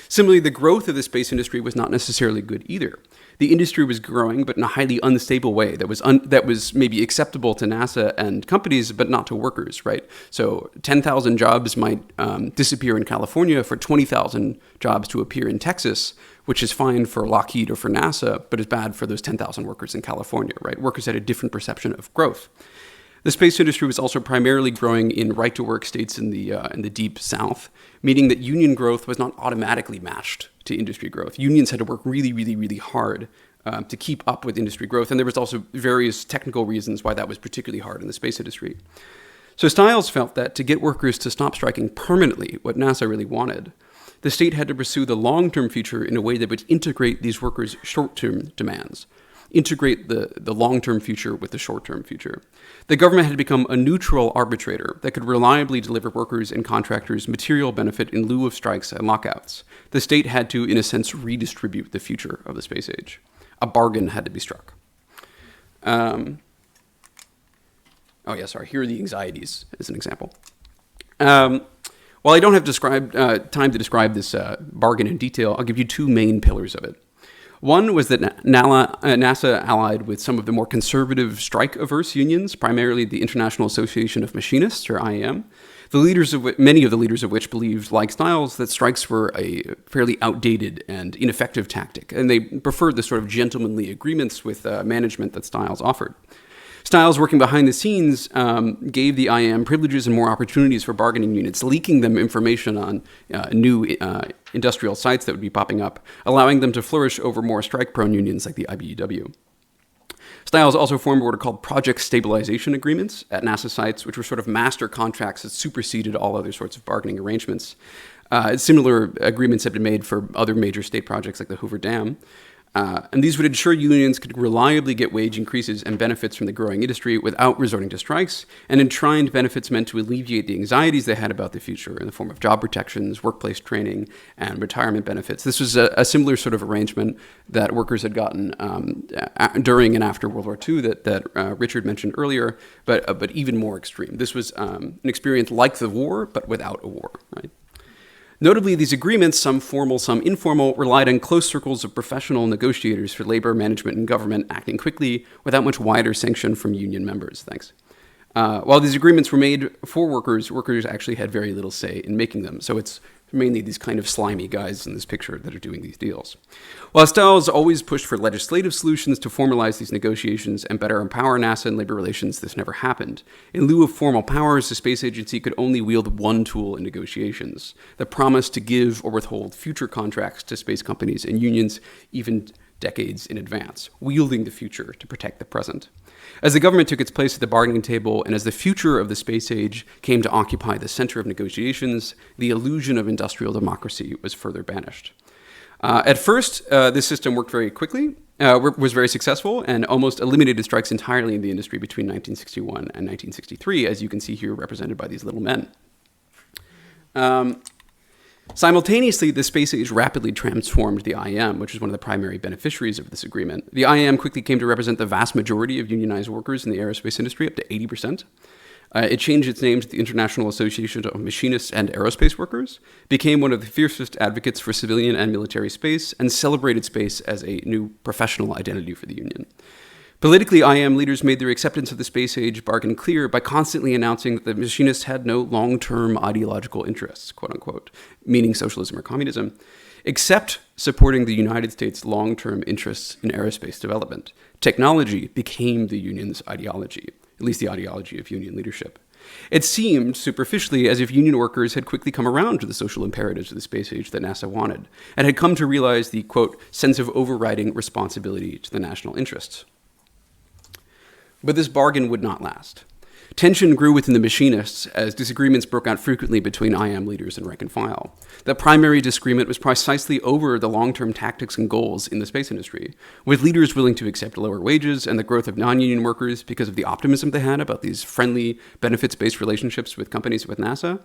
Similarly, the growth of the space industry was not necessarily good either. The industry was growing, but in a highly unstable way that was maybe acceptable to NASA and companies, but not to workers, right? So 10,000 jobs might disappear in California for 20,000 jobs to appear in Texas, which is fine for Lockheed or for NASA, but is bad for those 10,000 workers in California, right? Workers had a different perception of growth. The space industry was also primarily growing in right-to-work states in the deep South, meaning that union growth was not automatically matched to industry growth. Unions had to work really, really, really hard to keep up with industry growth, and there was also various technical reasons why that was particularly hard in the space industry. So Stiles felt that to get workers to stop striking permanently, what NASA really wanted, the state had to pursue the long-term future in a way that would integrate these workers' short-term demands. Integrate the long-term future with the short-term future. The government had to become a neutral arbitrator that could reliably deliver workers and contractors material benefit in lieu of strikes and lockouts. The state had to, in a sense, redistribute the future of the space age. A bargain had to be struck. Here are the anxieties as an example. While I don't have time to describe this bargain in detail, I'll give you two main pillars of it. One was that NASA allied with some of the more conservative strike-averse unions, primarily the International Association of Machinists, or IAM. Many of the leaders of which believed, like Stiles, that strikes were a fairly outdated and ineffective tactic, and they preferred the sort of gentlemanly agreements with management that Stiles offered. Stiles, working behind the scenes, gave the IAM privileges and more opportunities for bargaining units, leaking them information on new industrial sites that would be popping up, allowing them to flourish over more strike-prone unions like the IBEW. Stiles also formed what are called project stabilization agreements at NASA sites, which were sort of master contracts that superseded all other sorts of bargaining arrangements. Similar agreements have been made for other major state projects like the Hoover Dam. And these would ensure unions could reliably get wage increases and benefits from the growing industry without resorting to strikes, and enshrined benefits meant to alleviate the anxieties they had about the future in the form of job protections, workplace training, and retirement benefits. This was a similar sort of arrangement that workers had gotten during and after World War II that Richard mentioned earlier, but even more extreme. This was an experience like the war, but without a war, right? Notably, these agreements, some formal, some informal, relied on close circles of professional negotiators for labor, management, and government acting quickly without much wider sanction from union members. Thanks. While these agreements were made for workers actually had very little say in making them. So it's mainly these kind of slimy guys in this picture that are doing these deals. While Stiles always pushed for legislative solutions to formalize these negotiations and better empower NASA and labor relations, this never happened. In lieu of formal powers, the space agency could only wield one tool in negotiations: the promise to give or withhold future contracts to space companies and unions, even decades in advance, wielding the future to protect the present. As the government took its place at the bargaining table, and as the future of the space age came to occupy the center of negotiations, the illusion of industrial democracy was further banished. At first, this system worked very quickly, was very successful, and almost eliminated strikes entirely in the industry between 1961 and 1963, as you can see here represented by these little men. Simultaneously, the space age rapidly transformed the IAM, which is one of the primary beneficiaries of this agreement. The IAM quickly came to represent the vast majority of unionized workers in the aerospace industry, up to 80%. It changed its name to the International Association of Machinists and Aerospace Workers, became one of the fiercest advocates for civilian and military space, and celebrated space as a new professional identity for the union. Politically, IAM leaders made their acceptance of the space age bargain clear by constantly announcing that the machinists had no long-term ideological interests, quote unquote, meaning socialism or communism, except supporting the United States' long-term interests in aerospace development. Technology became the union's ideology, at least the ideology of union leadership. It seemed, superficially, as if union workers had quickly come around to the social imperatives of the space age that NASA wanted, and had come to realize the, quote, sense of overriding responsibility to the national interests. But this bargain would not last. Tension grew within the machinists as disagreements broke out frequently between IAM leaders and rank and file. The primary disagreement was precisely over the long-term tactics and goals in the space industry, with leaders willing to accept lower wages and the growth of non-union workers because of the optimism they had about these friendly, benefits-based relationships with companies with NASA,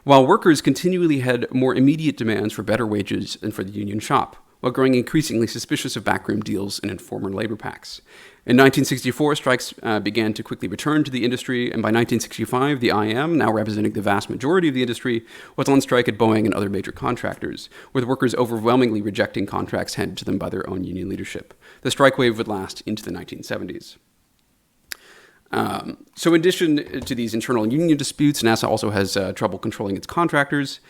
while workers continually had more immediate demands for better wages than for the union shop, while growing increasingly suspicious of backroom deals and informal labor pacts. In 1964, strikes began to quickly return to the industry, and by 1965, the IAM, now representing the vast majority of the industry, was on strike at Boeing and other major contractors, with workers overwhelmingly rejecting contracts handed to them by their own union leadership. The strike wave would last into the 1970s. So in addition to these internal union disputes, NASA also has trouble controlling its contractors,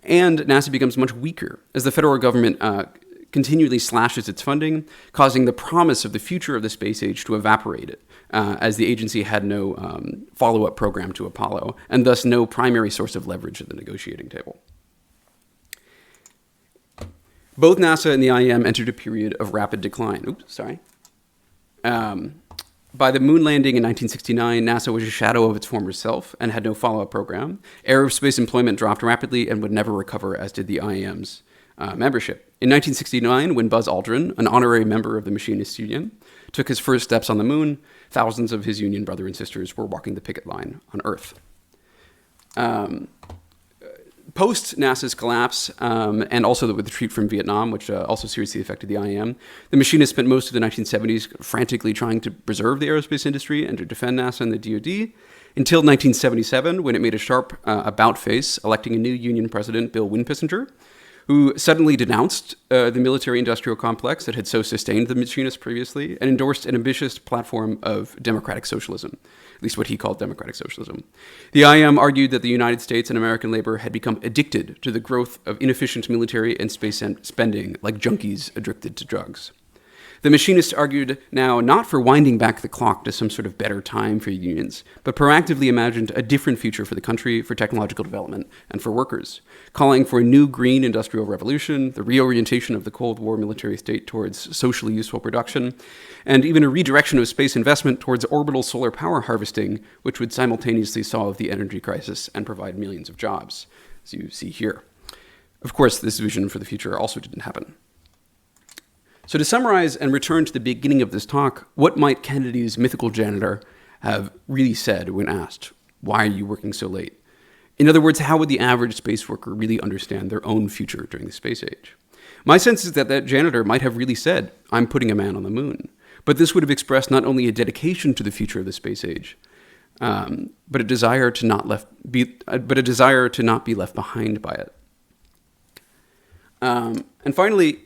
and NASA becomes much weaker as the federal government continually slashes its funding, causing the promise of the future of the space age to evaporate as the agency had no follow-up program to Apollo, and thus no primary source of leverage at the negotiating table. Both NASA and the IAM entered a period of rapid decline. By the moon landing in 1969, NASA was a shadow of its former self and had no follow-up program. Aerospace employment dropped rapidly and would never recover, as did the IAM's membership. In 1969, when Buzz Aldrin, an honorary member of the Machinists Union, took his first steps on the moon, thousands of his union brother and sisters were walking the picket line on Earth. Post NASA's collapse, and also the retreat from Vietnam, which also seriously affected the IAM, the machinists spent most of the 1970s frantically trying to preserve the aerospace industry and to defend NASA and the DoD, until 1977, when it made a sharp about-face, electing a new union president, Bill Winpissinger, who suddenly denounced the military-industrial complex that had so sustained the machinists previously and endorsed an ambitious platform of democratic socialism, at least what he called democratic socialism. The IM argued that the United States and American labor had become addicted to the growth of inefficient military and space spending, like junkies addicted to drugs. The machinists argued now not for winding back the clock to some sort of better time for unions, but proactively imagined a different future for the country, for technological development, and for workers, calling for a new green industrial revolution, the reorientation of the Cold War military state towards socially useful production, and even a redirection of space investment towards orbital solar power harvesting, which would simultaneously solve the energy crisis and provide millions of jobs, as you see here. Of course, this vision for the future also didn't happen. So to summarize and return to the beginning of this talk, what might Kennedy's mythical janitor have really said when asked, why are you working so late? In other words, how would the average space worker really understand their own future during the space age? My sense is that that janitor might have really said, I'm putting a man on the moon. But this would have expressed not only a dedication to the future of the space age, but a desire to not be left behind by it. And finally,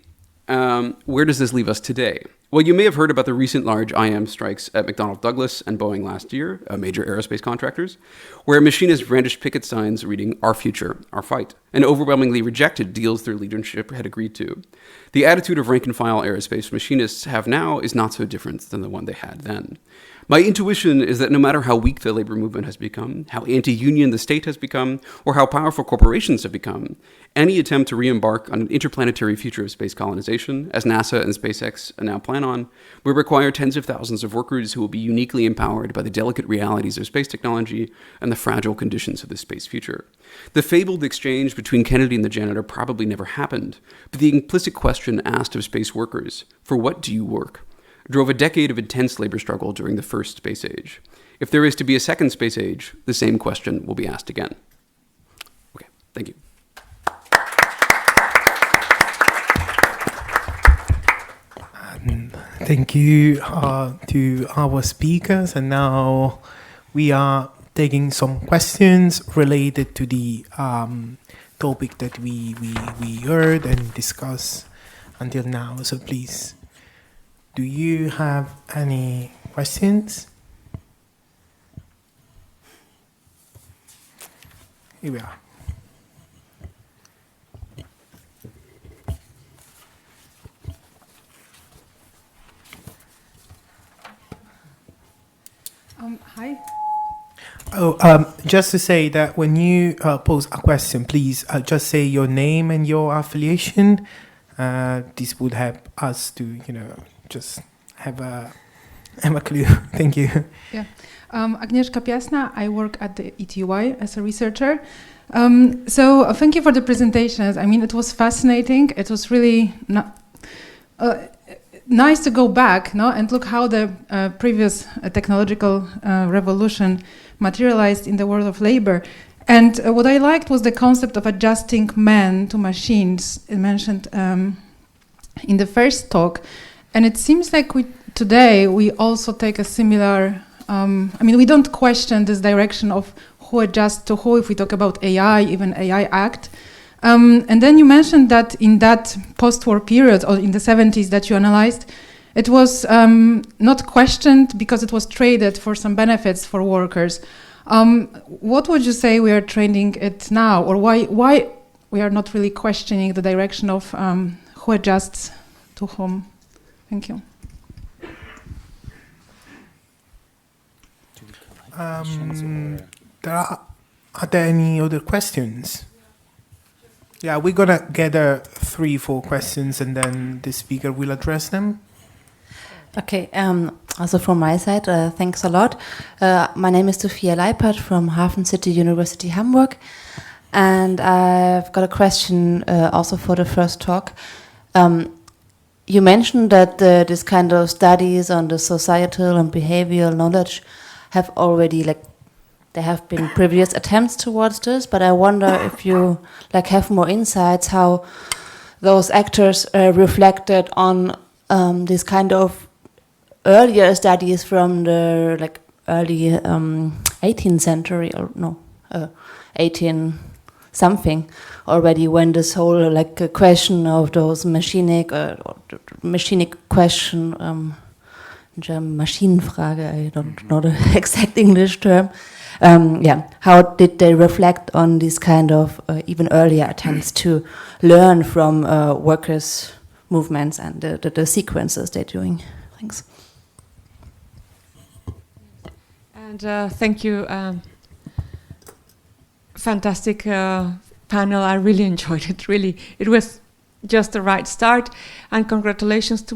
where does this leave us today? Well, you may have heard about the recent large IM strikes at McDonnell Douglas and Boeing last year, major aerospace contractors, where machinists brandished picket signs reading, "Our future, our fight," and overwhelmingly rejected deals their leadership had agreed to. The attitude of rank-and-file aerospace machinists have now is not so different than the one they had then. My intuition is that no matter how weak the labor movement has become, how anti-union the state has become, or how powerful corporations have become, any attempt to re-embark on an interplanetary future of space colonization, as NASA and SpaceX now plan on, will require tens of thousands of workers who will be uniquely empowered by the delicate realities of space technology and the fragile conditions of the space future. The fabled exchange between Kennedy and the janitor probably never happened, but the implicit question asked of space workers, "For what do you work?" drove a decade of intense labor struggle during the first space age. If there is to be a second space age, the same question will be asked again. Okay, thank you. Thank you to our speakers, and now we are taking some questions related to the topic that we heard and discussed until now. So please, do you have any questions? Here we are. Hi. Just to say that when you pose a question, please just say your name and your affiliation. This would help us to, just have a clue. Thank you. Yeah. Agnieszka Piasna, I work at the ETY as a researcher. So thank you for the presentations. I mean, it was fascinating. It was really nice to go back and look how the previous technological revolution materialized in the world of labor. And what I liked was the concept of adjusting man to machines mentioned in the first talk. And it seems like today we also take a similar, we don't question this direction of who adjusts to who if we talk about AI, even AI Act. And then you mentioned that in that post-war period, or in the 70s that you analyzed, it was not questioned because it was traded for some benefits for workers. What would you say we are trading it now, or why we are not really questioning the direction of who adjusts to whom? Thank you. Are there any other questions? Yeah, we're gonna gather 3-4 questions and then the speaker will address them. Okay, also from my side, thanks a lot. My name is Sophia Leipert from Hafen City University Hamburg, and I've got a question also for the first talk. You mentioned that this kind of studies on the societal and behavioral knowledge have already, there have been previous attempts towards this, but I wonder if you have more insights how those actors reflected on this kind of earlier studies from the early 18th century, or no, 18 something already when this whole question of those machinic question, German Maschinenfrage, I don't know the exact English term. How did they reflect on these kind of even earlier attempts to learn from workers' movements and the sequences they're doing? Thanks. And thank you. Fantastic panel. I really enjoyed it. Really, it was just the right start. And congratulations to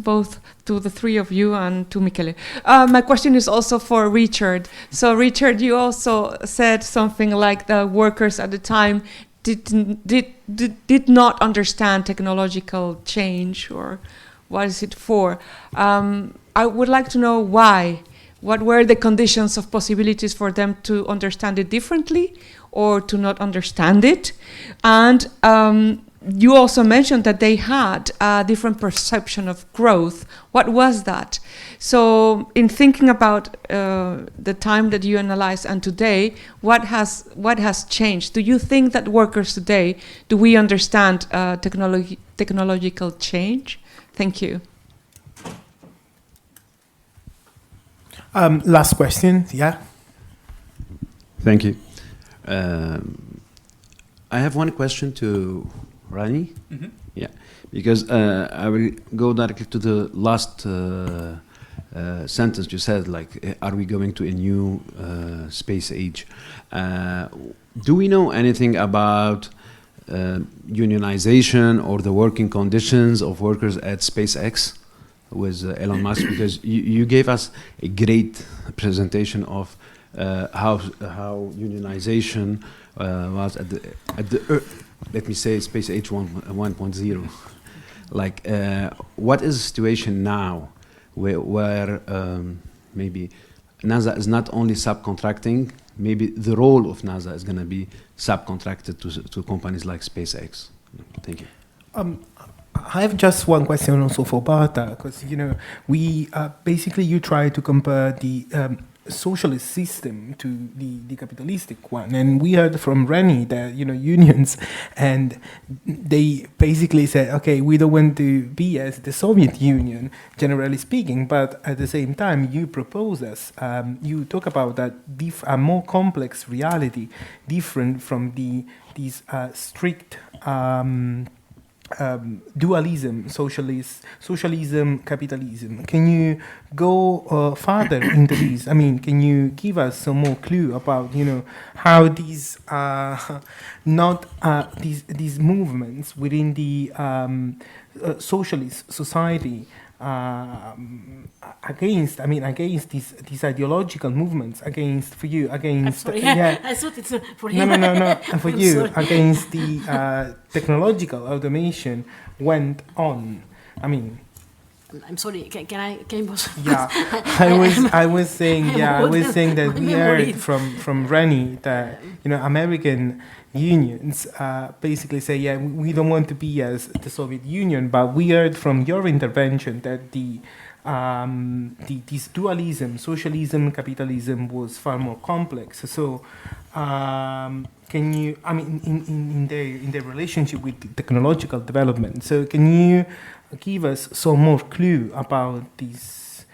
the three of you and to Michele. My question is also for Richard. So Richard, you also said something like the workers at the time did not understand technological change, or what is it for? I would like to know why. What were the conditions of possibilities for them to understand it differently or to not understand it? And you also mentioned that they had a different perception of growth. What was that? So in thinking about the time that you analyzed and today, what has changed? Do you think that workers today, do we understand technological change? Thank you. Last question, yeah. Thank you. I have one question to Rani. Mm-hmm. Yeah, because I will go directly to the last sentence you said, like, are we going to a new space age? Do we know anything about unionization or the working conditions of workers at SpaceX with Elon Musk? Because you gave us a great presentation of how unionization was at the let me say space age 1.0. Like, what is the situation now where maybe NASA is not only subcontracting, maybe the role of NASA is going to be subcontracted to companies like SpaceX? Thank you. I have just one question also for Barta, because we basically you try to compare the socialist system to the capitalistic one, and we heard from Rennie that unions, and they basically said, okay, we don't want to be as the Soviet Union, generally speaking, but at the same time you propose us, you talk about that a more complex reality, different from these strict dualism, socialism, capitalism. Can you go further into this? I mean, can you give us some more clue about how these not these movements within the socialist society against these ideological movements against I'm sorry, yeah. I thought it's for you. No, for I'm you sorry. against the technological automation went on. I mean, I'm sorry. Can you pause? yeah, I was saying that we heard from Rennie that American unions basically say, yeah, we don't want to be as the Soviet Union, but we heard from your intervention that this dualism, socialism, capitalism was far more complex. So can you, in their relationship with technological development, so can you give us some more clue about these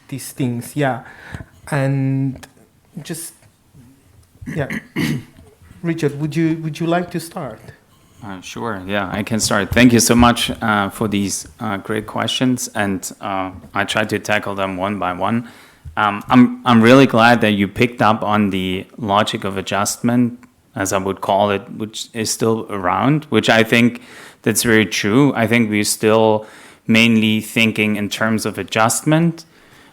things? Yeah, and just yeah. Richard, would you like to start? Sure, yeah, I can start. Thank you so much for these great questions, and I tried to tackle them one by one. I'm really glad that you picked up on the logic of adjustment, as I would call it, which is still around, which I think that's very true. I think we're still mainly thinking in terms of adjustment,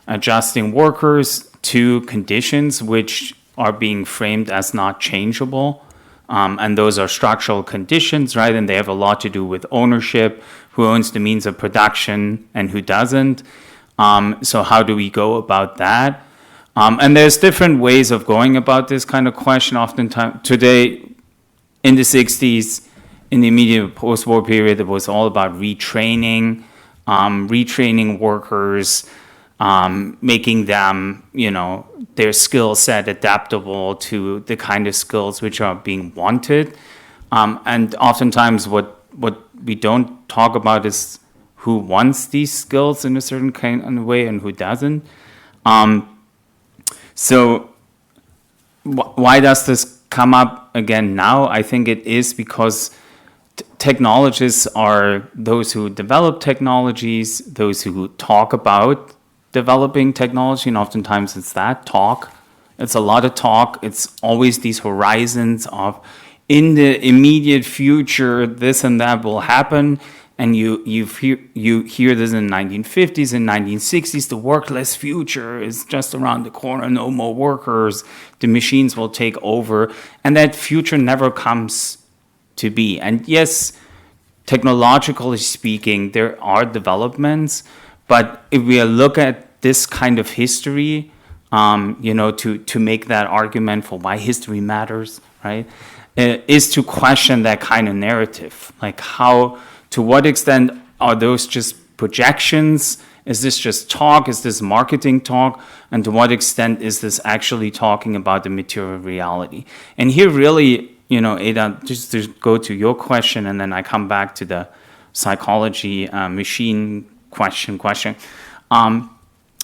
adjusting workers to conditions which are being framed as not changeable. And those are structural conditions, right? And they have a lot to do with ownership, who owns the means of production and who doesn't. So how do we go about that? And there's different ways of going about this kind of question. Oftentimes today, in the 60s, in the immediate post-war period, it was all about retraining workers, making them, their skill set adaptable to the kind of skills which are being wanted. And oftentimes what we don't talk about is who wants these skills in a certain kind of way and who doesn't. So why does this come up again now? I think it is because technologists are those who develop technologies, those who talk about developing technology, and oftentimes it's that talk. It's a lot of talk. It's always these horizons of, in the immediate future, this and that will happen. And you hear this in the 1950s and 1960s, the workless future is just around the corner, no more workers, the machines will take over. And that future never comes to be. And yes, technologically speaking, there are developments, but if we look at this kind of history, to make that argument for why history matters, right, is to question that kind of narrative. Like to what extent are those just projections? Is this just talk? Is this marketing talk? And to what extent is this actually talking about the material reality? And here really, Ada, just to go to your question, and then I come back to the psychology machine question.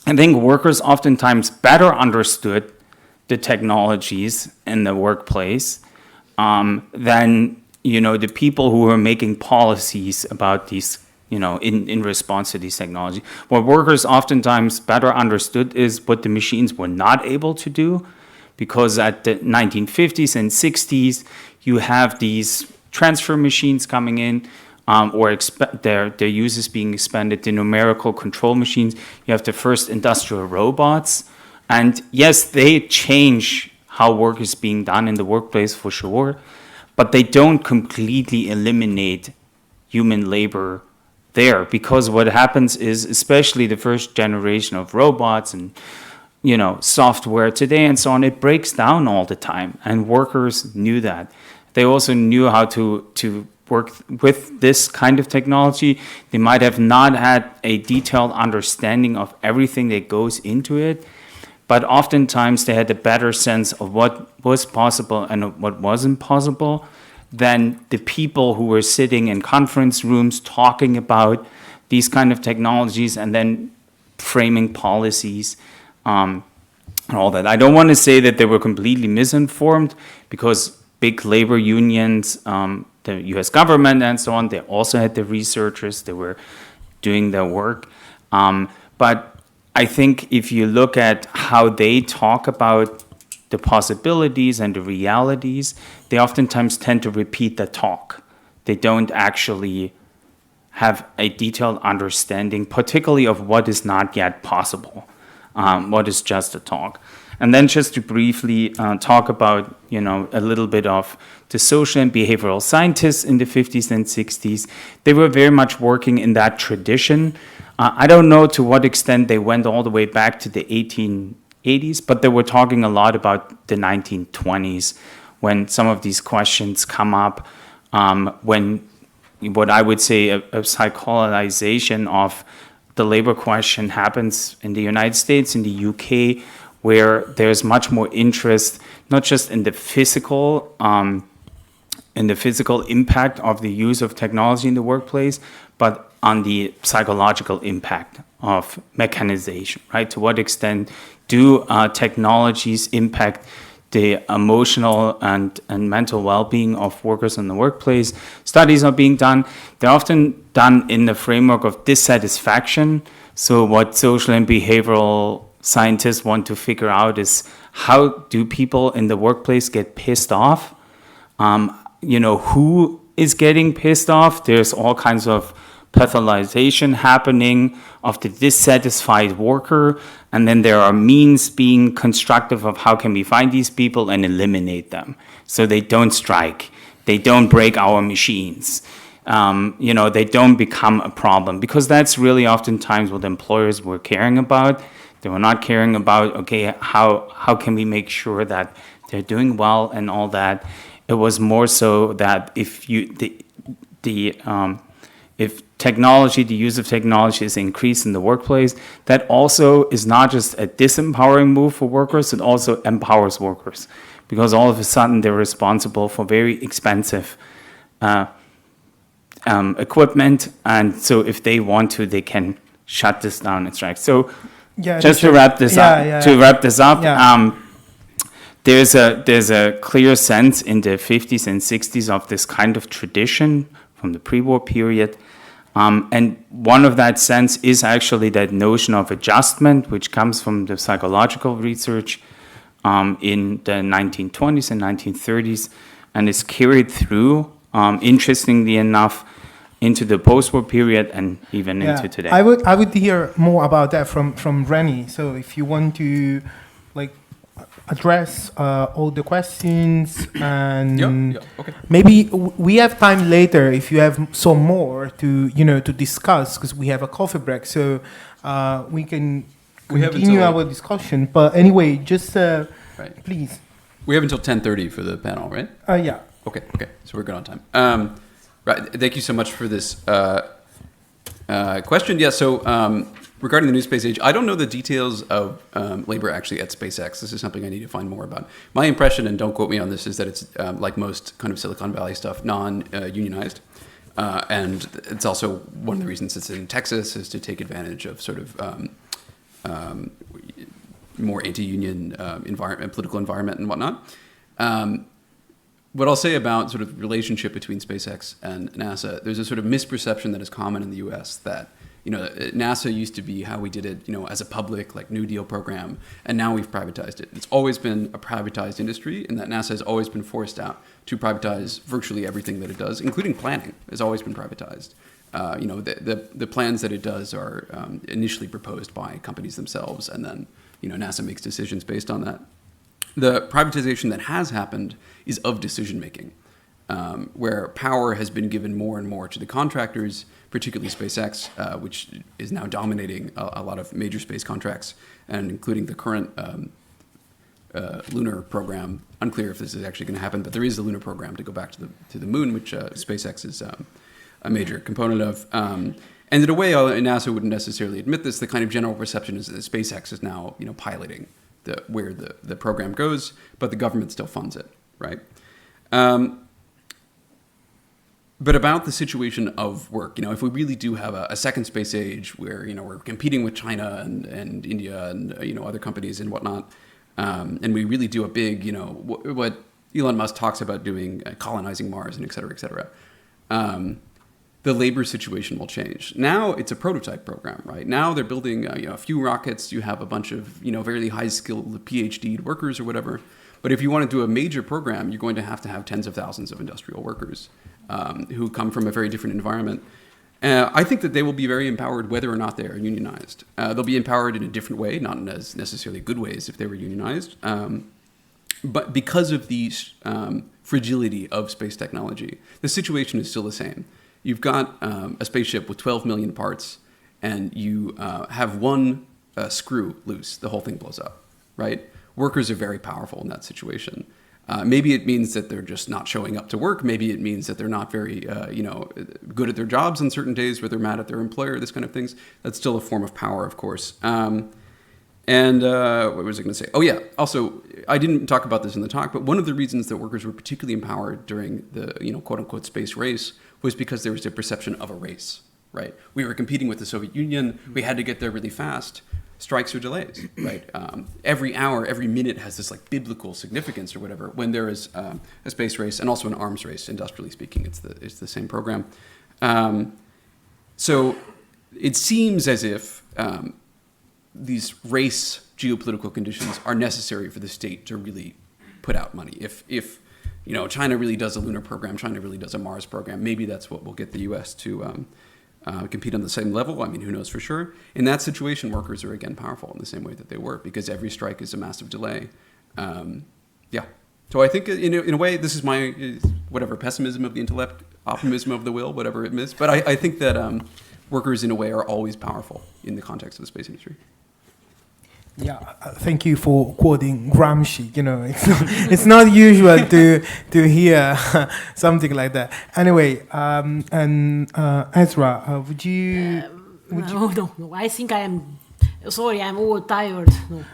I think workers oftentimes better understood the technologies in the workplace than the people who were making policies about these, in response to these technology. What workers oftentimes better understood is what the machines were not able to do, because at the 1950s and 60s, you have these transfer machines coming in, or their use is being expanded, the numerical control machines. You have the first industrial robots. And yes, they change how work is being done in the workplace for sure, but they don't completely eliminate human labor there, because what happens is, especially the first generation of robots and software today and so on, it breaks down all the time, and workers knew that. They also knew how to work with this kind of technology. They might have not had a detailed understanding of everything that goes into it, but oftentimes they had a better sense of what was possible and what wasn't possible than the people who were sitting in conference rooms talking about these kind of technologies and then framing policies and all that. I don't want to say that they were completely misinformed, because big labor unions, the US government and so on, they also had the researchers, they were doing their work. But I think if you look at how they talk about the possibilities and the realities, they oftentimes tend to repeat the talk. They don't actually have a detailed understanding, particularly of what is not yet possible, what is just a talk. And then just to briefly talk about, a little bit of the social and behavioral scientists in the 50s and 60s. They were very much working in that tradition. I don't know to what extent they went all the way back to the 1880s, but they were talking a lot about the 1920s, when some of these questions come up, when what I would say a psychologization of the labor question happens in the United States, in the UK, where there's much more interest, not just in the physical impact of the use of technology in the workplace, but on the psychological impact of mechanization, right? To what extent do technologies impact the emotional and mental well-being of workers in the workplace? Studies are being done. They're often done in the framework of dissatisfaction. So what social and behavioral scientists want to figure out is, how do people in the workplace get pissed off? Who is getting pissed off? There's all kinds of pathologization happening of the dissatisfied worker, and then there are means being constructive of how can we find these people and eliminate them so they don't strike, they don't break our machines, they don't become a problem, because that's really oftentimes what employers were caring about. They were not caring about, okay, how can we make sure that they're doing well and all that. It was more so that if technology, the use of technology is increased in the workplace. That also is not just a disempowering move for workers, it also empowers workers, because all of a sudden they're responsible for very expensive equipment, and so if they want to, they can shut this down and strike. So just to wrap this up, there's a clear sense in the 50s and 60s of this kind of tradition from the pre-war period. And one of that sense is actually that notion of adjustment, which comes from the psychological research in the 1920s and 1930s, and is carried through, interestingly enough, into the post-war period and even into today. I would hear more about that from Rennie. So if you want to address all the questions, and okay. maybe we have time later if you have some more to discuss, because we have a coffee break, so we can continue our discussion. But anyway, just please. We have until 10:30 for the panel, right? Yeah. Okay, so we're good on time. Right, thank you so much for this question. Yeah, so regarding the new space age, I don't know the details of labor actually at SpaceX. This is something I need to find more about. My impression, and don't quote me on this, is that it's like most kind of Silicon Valley stuff, non-unionized. And it's also one of the reasons it's in Texas is to take advantage of sort of more anti-union political environment and whatnot. What I'll say about sort of relationship between SpaceX and NASA, there's a sort of misperception that is common in the U.S. that NASA used to be how we did it, as a public New Deal program, and now we've privatized it. It's always been a privatized industry, and that NASA has always been forced out to privatize virtually everything that it does, including planning. Has always been privatized. The plans that it does are initially proposed by companies themselves, and then NASA makes decisions based on that. The privatization that has happened is of decision making, where power has been given more and more to the contractors, particularly SpaceX, which is now dominating a lot of major space contracts, and including the current lunar program. Unclear if this is actually going to happen, but there is a lunar program to go back to the moon, which SpaceX is a major component of. And in a way, NASA wouldn't necessarily admit this. The kind of general perception is that SpaceX is now piloting where the program goes, but the government still funds it, right? But about the situation of work, if we really do have a second space age where we're competing with China and India and other companies and whatnot, and we really do a big what Elon Musk talks about doing, colonizing Mars and et cetera, the labor situation will change. Now it's a prototype program, right? Now they're building a few rockets. You have a bunch of very high-skilled PhD workers or whatever. But if you want to do a major program, you're going to have tens of thousands of industrial workers who come from a very different environment. I think that they will be very empowered whether or not they are unionized. They'll be empowered in a different way, not in as necessarily good ways if they were unionized. But because of the fragility of space technology, the situation is still the same. You've got a spaceship with 12 million parts, and you have one screw loose, the whole thing blows up, right? Workers are very powerful in that situation. Maybe it means that they're just not showing up to work. Maybe it means that they're not very, good at their jobs on certain days where they're mad at their employer, this kind of things. That's still a form of power, of course. And what was I going to say? Oh, yeah. Also, I didn't talk about this in the talk, but one of the reasons that workers were particularly empowered during the, quote-unquote space race was because there was a perception of a race, right? We were competing with the Soviet Union. We had to get there really fast. Strikes or delays, right? Every hour, every minute has this biblical significance or whatever. When there is a space race and also an arms race, industrially speaking, it's the same program. So it seems as if these race geopolitical conditions are necessary for the state to really put out money. If China really does a lunar program, China really does a Mars program, maybe that's what will get the U.S. to compete on the same level. I mean, who knows for sure? In that situation, workers are again powerful in the same way that they were, because every strike is a massive delay. So I think in a way, this is my pessimism of the intellect, optimism of the will, whatever it is. But I think that workers in a way are always powerful in the context of the space industry. Yeah, thank you for quoting Gramsci. You know, it's not usual to hear something like that. Anyway, and Ezra, would you? No. I think I am. Sorry, I'm all tired. No.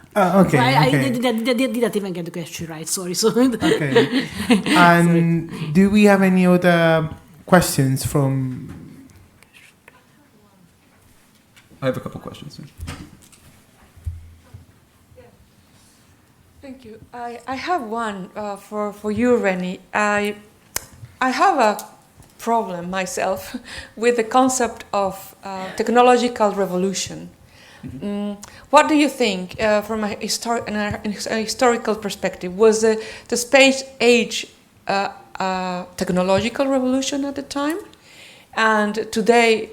Okay. I Okay. didn't even get the question right. Sorry. So. Okay. And do we have any other questions from? I have a couple questions. Thank you. I have one for you, Rennie. I have a problem myself with the concept of technological revolution. What do you think, from a historical perspective, was the space age a technological revolution at the time? And today,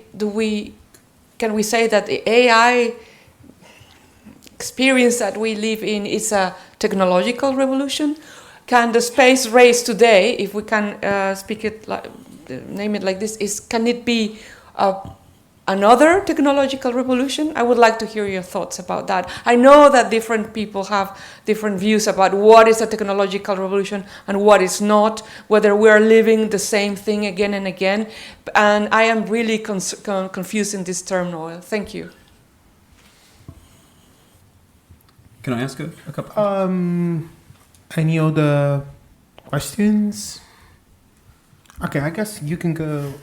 can we say that the AI experience that we live in is a technological revolution? Can the space race today, if we can name it like this, can it be another technological revolution? I would like to hear your thoughts about that. I know that different people have different views about what is a technological revolution and what is not, whether we are living the same thing again and again. And I am really confused in this turmoil. Thank you. Can I ask a couple? Any other questions? Okay, I guess you can go.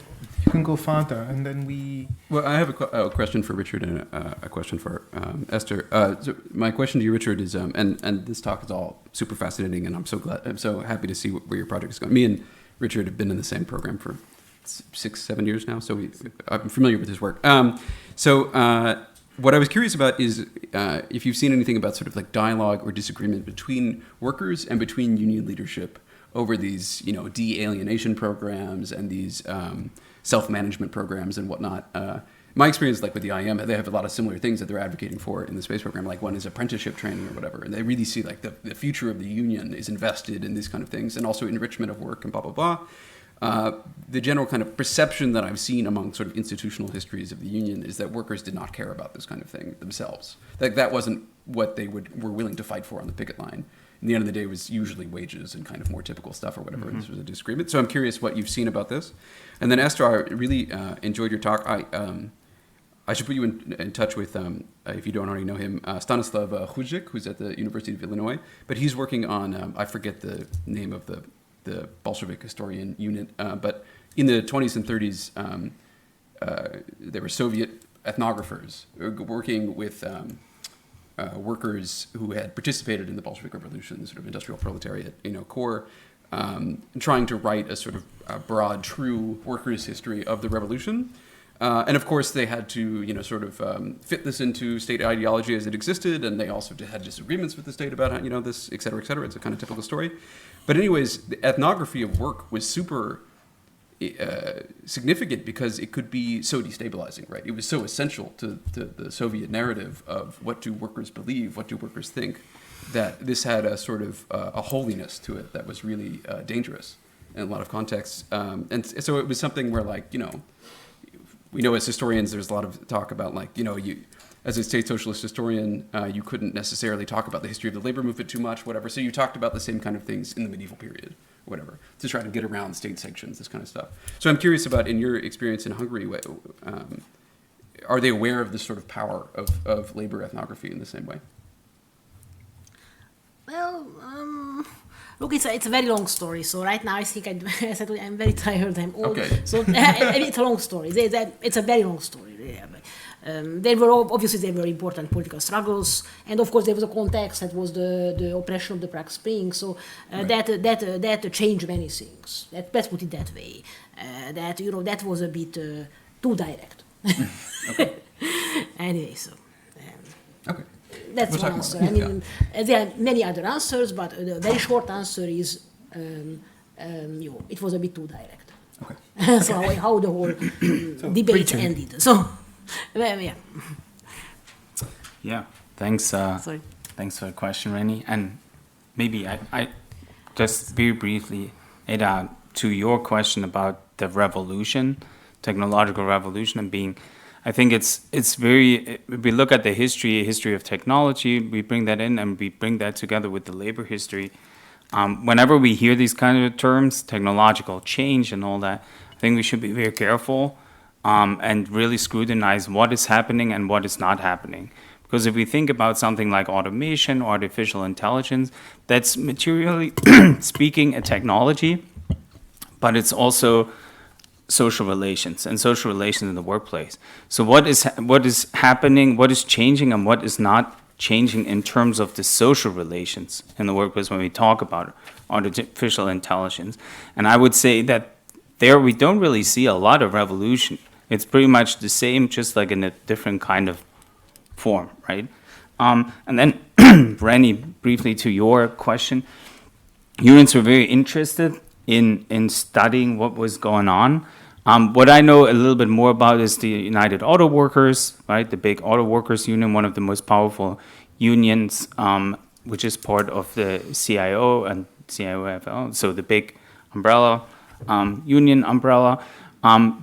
You can go further, and then we. Well, I have a question for Richard and a question for Esther. So my question to you, Richard, is and this talk is all super fascinating, and I'm so happy to see where your project is going. Me and Richard have been in the same program for 6-7 years now, so I'm familiar with his work. What I was curious about is if you've seen anything about sort of like dialogue or disagreement between workers and between union leadership over these, de-alienation programs and these self-management programs and whatnot. My experience, like with the IM, they have a lot of similar things that they're advocating for in the space program. Like one is apprenticeship training or whatever, and they really see like the future of the union is invested in these kind of things, and also enrichment of work and blah blah blah. The general kind of perception that I've seen among sort of institutional histories of the union is that workers did not care about this kind of thing themselves. That wasn't what they were willing to fight for on the picket line. In the end of the day, it was usually wages and kind of more typical stuff or whatever. Mm-hmm. This was a disagreement. So I'm curious what you've seen about this. And then Esther, I really enjoyed your talk. I should put you in touch with, if you don't already know him, Stanislav Huzik, who's at the University of Illinois. But he's working on, I forget the name of the Bolshevik historian unit, but in the 20s and 30s, there were Soviet ethnographers working with workers who had participated in the Bolshevik Revolution, the sort of industrial proletariat, core, trying to write a sort of broad, true workers' history of the revolution. And of course, they had to, sort of fit this into state ideology as it existed, and they also had disagreements with the state about, how, this, et cetera, et cetera. It's a kind of typical story. But anyways, the ethnography of work was super significant because it could be so destabilizing, right? It was so essential to the Soviet narrative of what do workers believe, what do workers think, that this had a sort of a holiness to it that was really dangerous in a lot of contexts. And so it was something where, like, we know as historians, there's a lot of talk about, like, you, as a state socialist historian, you couldn't necessarily talk about the history of the labor movement too much, whatever. So you talked about the same kind of things in the medieval period, whatever, to try to get around state sanctions, this kind of stuff. So I'm curious about, in your experience in Hungary, are they aware of this sort of power of labor ethnography in the same way? Well, look, it's a very long story. So right now, I think I'm very tired. I'm old. Okay. So it's a long story. It's a very long story. There were important political struggles, and of course there was a context that was the oppression of the Prague Spring. So right. that changed many things. Let's put it that way. That was a bit too direct. Okay. Anyway, so. Okay. That's one answer. I mean, there are many other answers, but the very short answer is it was a bit too direct. Okay. So how the whole debate ended. So, yeah. Yeah. Thanks. Sorry. Thanks for the question, Rennie. And maybe I just very briefly add to your question about the revolution, technological revolution, and being I think it's very, if we look at the history of technology, we bring that in and we bring that together with the labor history. Whenever we hear these kind of terms, technological change and all that, I think we should be very careful and really scrutinize what is happening and what is not happening. Because if we think about something like automation, artificial intelligence, that's materially speaking a technology, but it's also social relations and social relations in the workplace. So what is happening, what is changing, and what is not changing in terms of the social relations in the workplace when we talk about artificial intelligence? And I would say that there we don't really see a lot of revolution. It's pretty much the same, just like in a different kind of form, right? And then, Rennie, briefly to your question, humans were very interested in studying what was going on. What I know a little bit more about is the United Auto Workers, right? The big auto workers union, one of the most powerful unions, which is part of the CIO and CIOFL, so the big umbrella, union umbrella.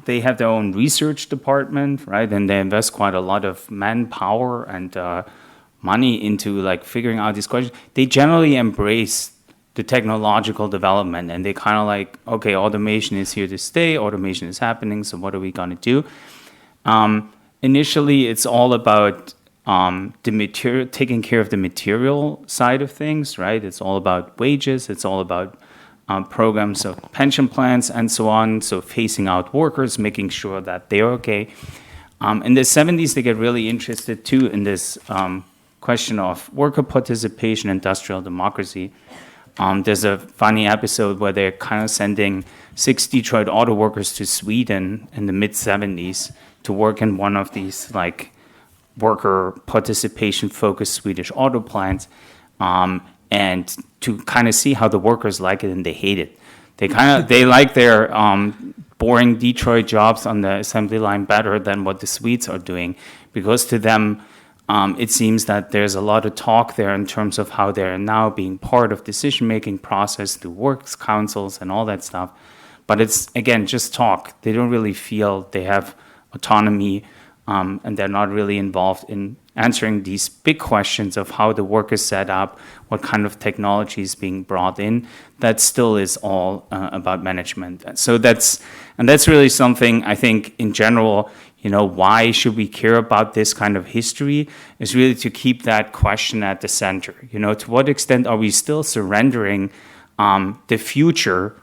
They have their own research department, right? And they invest quite a lot of manpower and money into like figuring out these questions. They generally embrace the technological development, and they kind of like, okay, automation is here to stay, automation is happening, so what are we gonna do? Initially, it's all about the material, taking care of the material side of things, right? It's all about wages, it's all about programs of pension plans and so on, so phasing out workers, making sure that they're okay. In the 70s, they get really interested too in this question of worker participation, industrial democracy. There's a funny episode where they're kind of sending 6 Detroit auto workers to Sweden in the mid-70s to work in one of these like worker participation focused Swedish auto plants, and to kind of see how the workers like it and they hate it. They like their boring Detroit jobs on the assembly line better than what the Swedes are doing, because to them, it seems that there's a lot of talk there in terms of how they're now being part of decision-making process through works councils and all that stuff. But it's, again, just talk. They don't really feel they have autonomy, and they're not really involved in answering these big questions of how the work is set up, what kind of technology is being brought in. That still is all about management. So that's really something I think in general, why should we care about this kind of history is really to keep that question at the center. To what extent are we still surrendering the future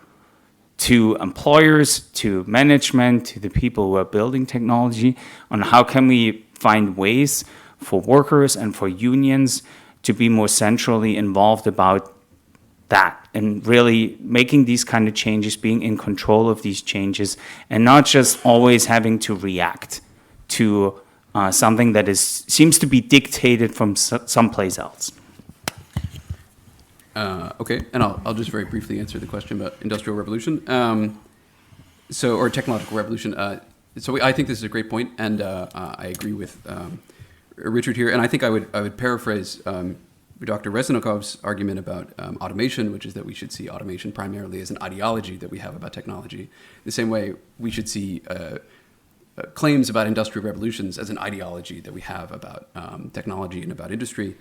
to employers, to management, to the people who are building technology, on how can we find ways for workers and for unions to be more centrally involved about that and really making these kind of changes, being in control of these changes, and not just always having to react to something that seems to be dictated from someplace else. Okay, and I'll just very briefly answer the question about industrial revolution, or technological revolution. So I think this is a great point, and I agree with Richard here, and I think I would paraphrase Dr. Reznikov's argument about automation, which is that we should see automation primarily as an ideology that we have about technology. The same way we should see claims about industrial revolutions as an ideology that we have about technology and about industry.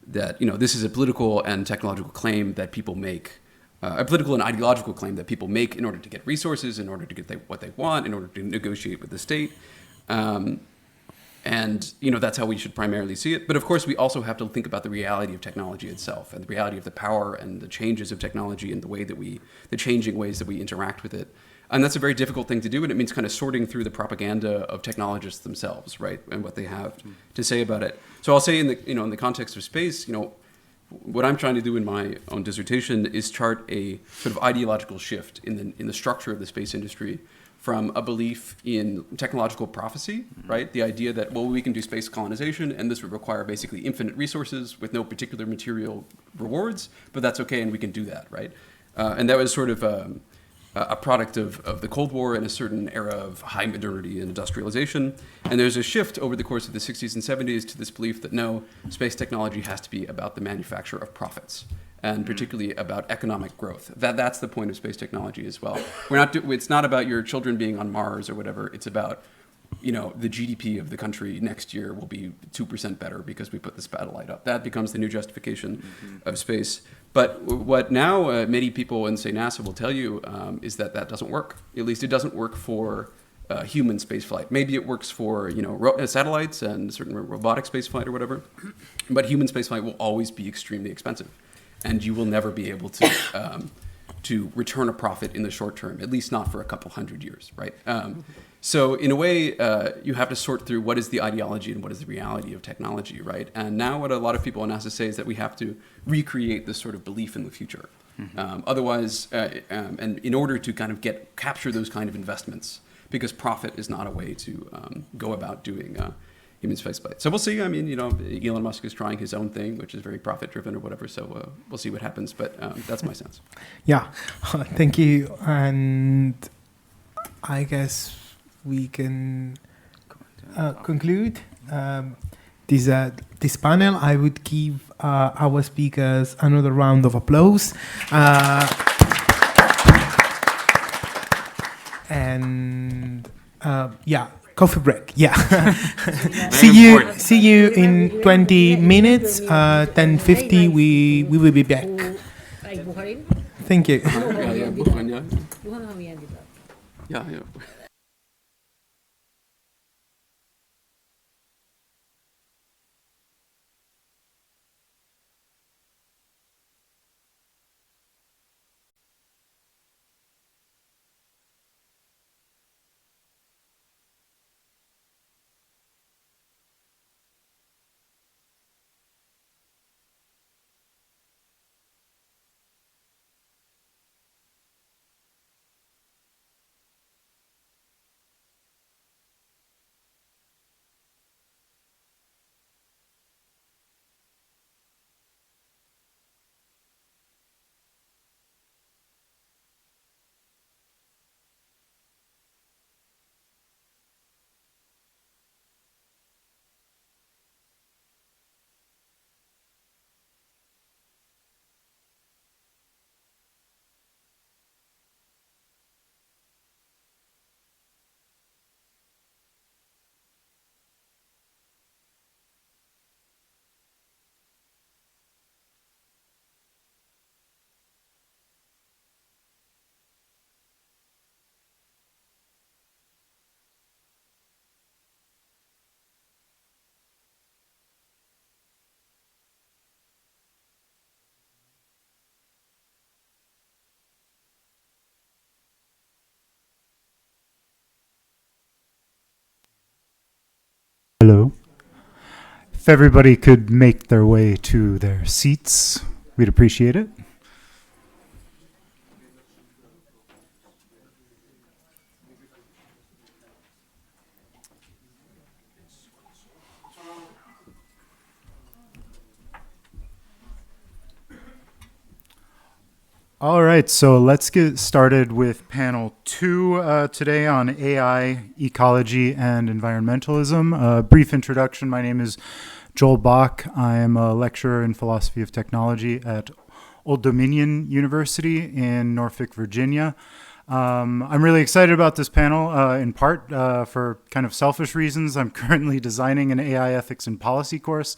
That this is a political and technological claim that people make, a political and ideological claim that people make in order to get resources, in order to get what they want, in order to negotiate with the state. And that's how we should primarily see it. But of course, we also have to think about the reality of technology itself and the reality of the power and the changes of technology and the changing ways that we interact with it. And that's a very difficult thing to do, and it means kind of sorting through the propaganda of technologists themselves, right, and what they have to say about it. So I'll say in the context of space, what I'm trying to do in my own dissertation is chart a sort of ideological shift in the structure of the space industry from a belief in technological prophecy, right? The idea that, we can do space colonization and this would require basically infinite resources with no particular material rewards, but that's okay and we can do that, right? And that was sort of a product of the Cold War and a certain era of high modernity and industrialization. And there's a shift over the course of the 60s and 70s to this belief that no, space technology has to be about the manufacture of profits, and particularly about economic growth. That's the point of space technology as well. It's not about your children being on Mars or whatever. It's about the GDP of the country next year will be 2% better because we put the satellite up. That becomes the new justification of space. But what now many people in, say, NASA will tell you is that that doesn't work. At least it doesn't work for human spaceflight. Maybe it works for satellites and certain robotic spaceflight or whatever. But human spaceflight will always be extremely expensive, and you will never be able to return a profit in the short term, at least not for a couple hundred years, right? So in a way, you have to sort through what is the ideology and what is the reality of technology, right? And now what a lot of people in NASA say is that we have to recreate this sort of belief in the future. Otherwise, and in order to kind of capture those kind of investments, because profit is not a way to go about doing human spaceflight. So we'll see. I mean, Elon Musk is trying his own thing, which is very profit-driven or whatever. So we'll see what happens. But that's my sense. Yeah, thank you. And I guess we can conclude this panel. I would give our speakers another round of applause. And coffee break. Yeah. see you in 20 minutes. 10:50. We will be back. Thank you. Yeah. Hello. If everybody could make their way to their seats, we'd appreciate it. All right, so let's get started with panel 2 today on AI, ecology, and environmentalism. A brief introduction. My name is Joel Bach. I am a lecturer in philosophy of technology at Old Dominion University in Norfolk, Virginia. I'm really excited about this panel, in part for kind of selfish reasons. I'm currently designing an AI ethics and policy course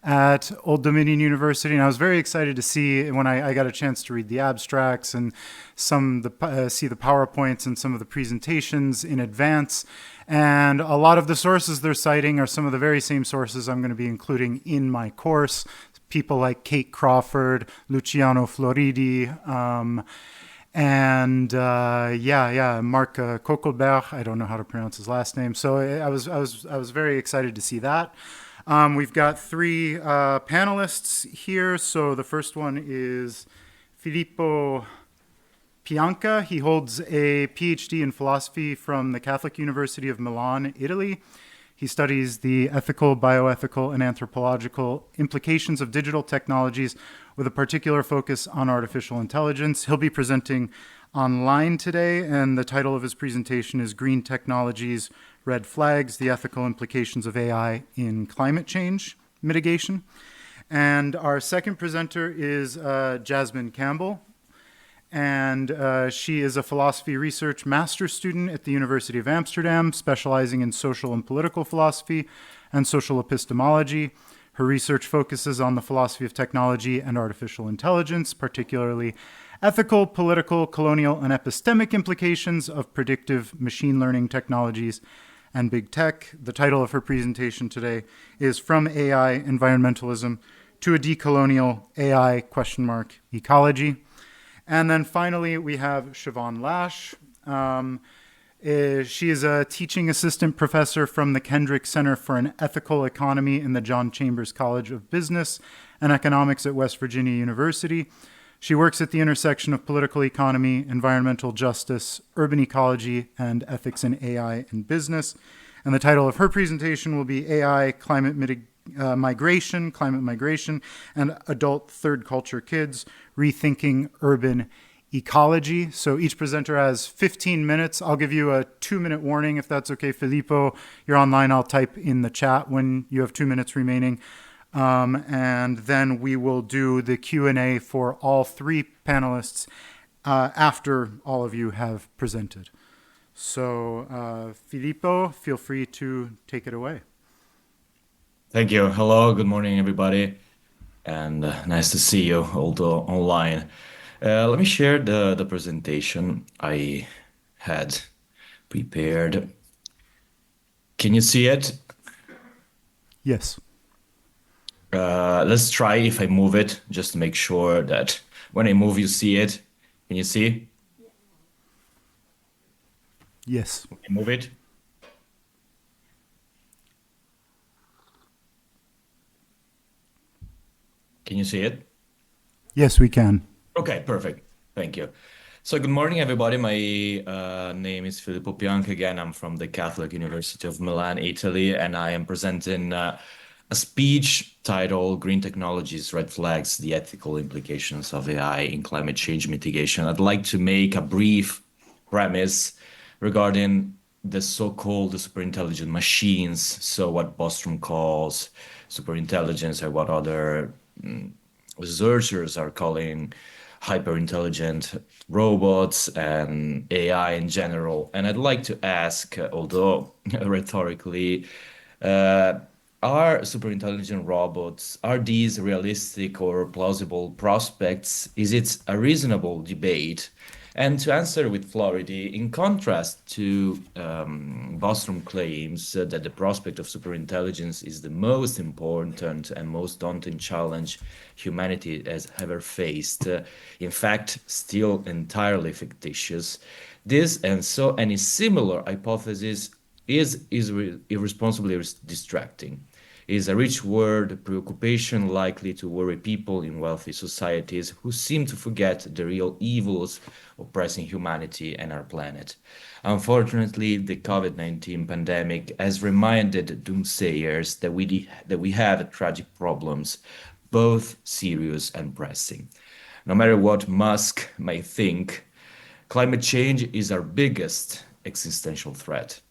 at Old Dominion University, and I was very excited to see when I got a chance to read the abstracts and see the PowerPoints and some of the presentations in advance. And a lot of the sources they're citing are some of the very same sources I'm going to be including in my course. People like Kate Crawford, Luciano Floridi, and Marc Kokelberg. I don't know how to pronounce his last name. So I was very excited to see that. We've got 3 panelists here. So the first one is Filippo Pianca. He holds a PhD in philosophy from the Catholic University of Milan, Italy. He studies the ethical, bioethical, and anthropological implications of digital technologies with a particular focus on artificial intelligence. He'll be presenting online today, and the title of his presentation is Green Technologies, Red Flags, the Ethical Implications of AI in Climate Change Mitigation. And our second presenter is Jasmine Campbell. And she is a philosophy research master's student at the University of Amsterdam, specializing in social and political philosophy and social epistemology. Her research focuses on the philosophy of technology and artificial intelligence, particularly ethical, political, colonial, and epistemic implications of predictive machine learning technologies and big tech. The title of her presentation today is From AI Environmentalism to a Decolonial AI Ecology. And then finally, we have Siobhan Lash. She is a teaching assistant professor from the Kendrick Center for an Ethical Economy in the John Chambers College of Business and Economics at West Virginia University. She works at the intersection of political economy, environmental justice, urban ecology, and ethics in AI and business. And the title of her presentation will be AI, Migration, and Adult Third Culture Kids, Rethinking Urban Ecology. So each presenter has 15 minutes. I'll give you a 2-minute warning if that's okay. Filippo, you're online. I'll type in the chat when you have 2 minutes remaining. And then we will do the Q&A for all three panelists after all of you have presented. So Filippo, feel free to take it away. Thank you. Hello, good morning, everybody. And nice to see you, although online. Let me share the presentation I had prepared. Can you see it? Yes. Let's try if I move it, just to make sure that when I move, you see it. Can you see? Yes. I move it. Can you see it? Yes, we can. Okay, perfect. Thank you. So good morning, everybody. My name is Filippo Bianchi. Again, I'm from the Catholic University of Milan, Italy, and I am presenting a speech titled Green Technologies, Red Flags, the Ethical Implications of AI in Climate Change Mitigation. I'd like to make a brief premise regarding the so-called superintelligent machines. So what Bostrom calls superintelligence, or what other researchers are calling hyper-intelligent robots and AI in general. And I'd like to ask, although rhetorically, are superintelligent robots, are these realistic or plausible prospects? Is it a reasonable debate? And to answer with Florida, in contrast to Bostrom claims that the prospect of superintelligence is the most important and most daunting challenge humanity has ever faced, in fact, still entirely fictitious, this and so any similar hypothesis is irresponsibly distracting. Is a rich word preoccupation likely to worry people in wealthy societies who seem to forget the real evils oppressing humanity and our planet. Unfortunately, the COVID-19 pandemic has reminded doomsayers that we have tragic problems, both serious and pressing. No matter what Musk may think, climate change is our biggest existential threat.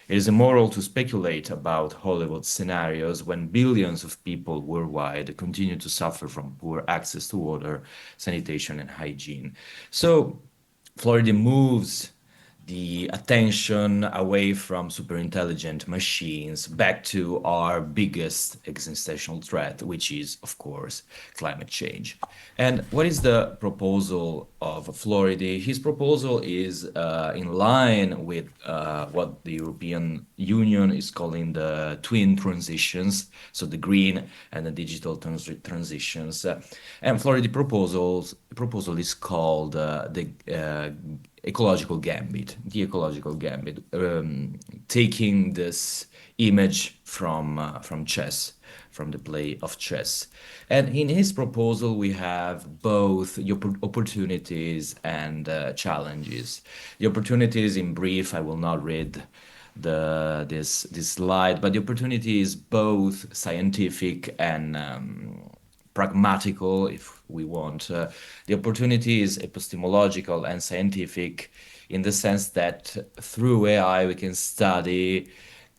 It is immoral to speculate about Hollywood scenarios when billions of people worldwide continue to suffer from poor access to water, sanitation, and hygiene. So, Florida moves the attention away from superintelligent machines back to our biggest existential threat, which is, of course, climate change. And what is the proposal of Florida? His proposal is in line with what the European Union is calling the twin transitions, so the green and the digital transitions. And Florida proposal is called the ecological gambit, the ecological gambit, taking this image from chess, from the play of chess. And in his proposal, we have both the opportunities and challenges. The opportunities, in brief, I will not read this slide, but the opportunity is both scientific and pragmatical, if we want. The opportunity is epistemological and scientific in the sense that through AI we can study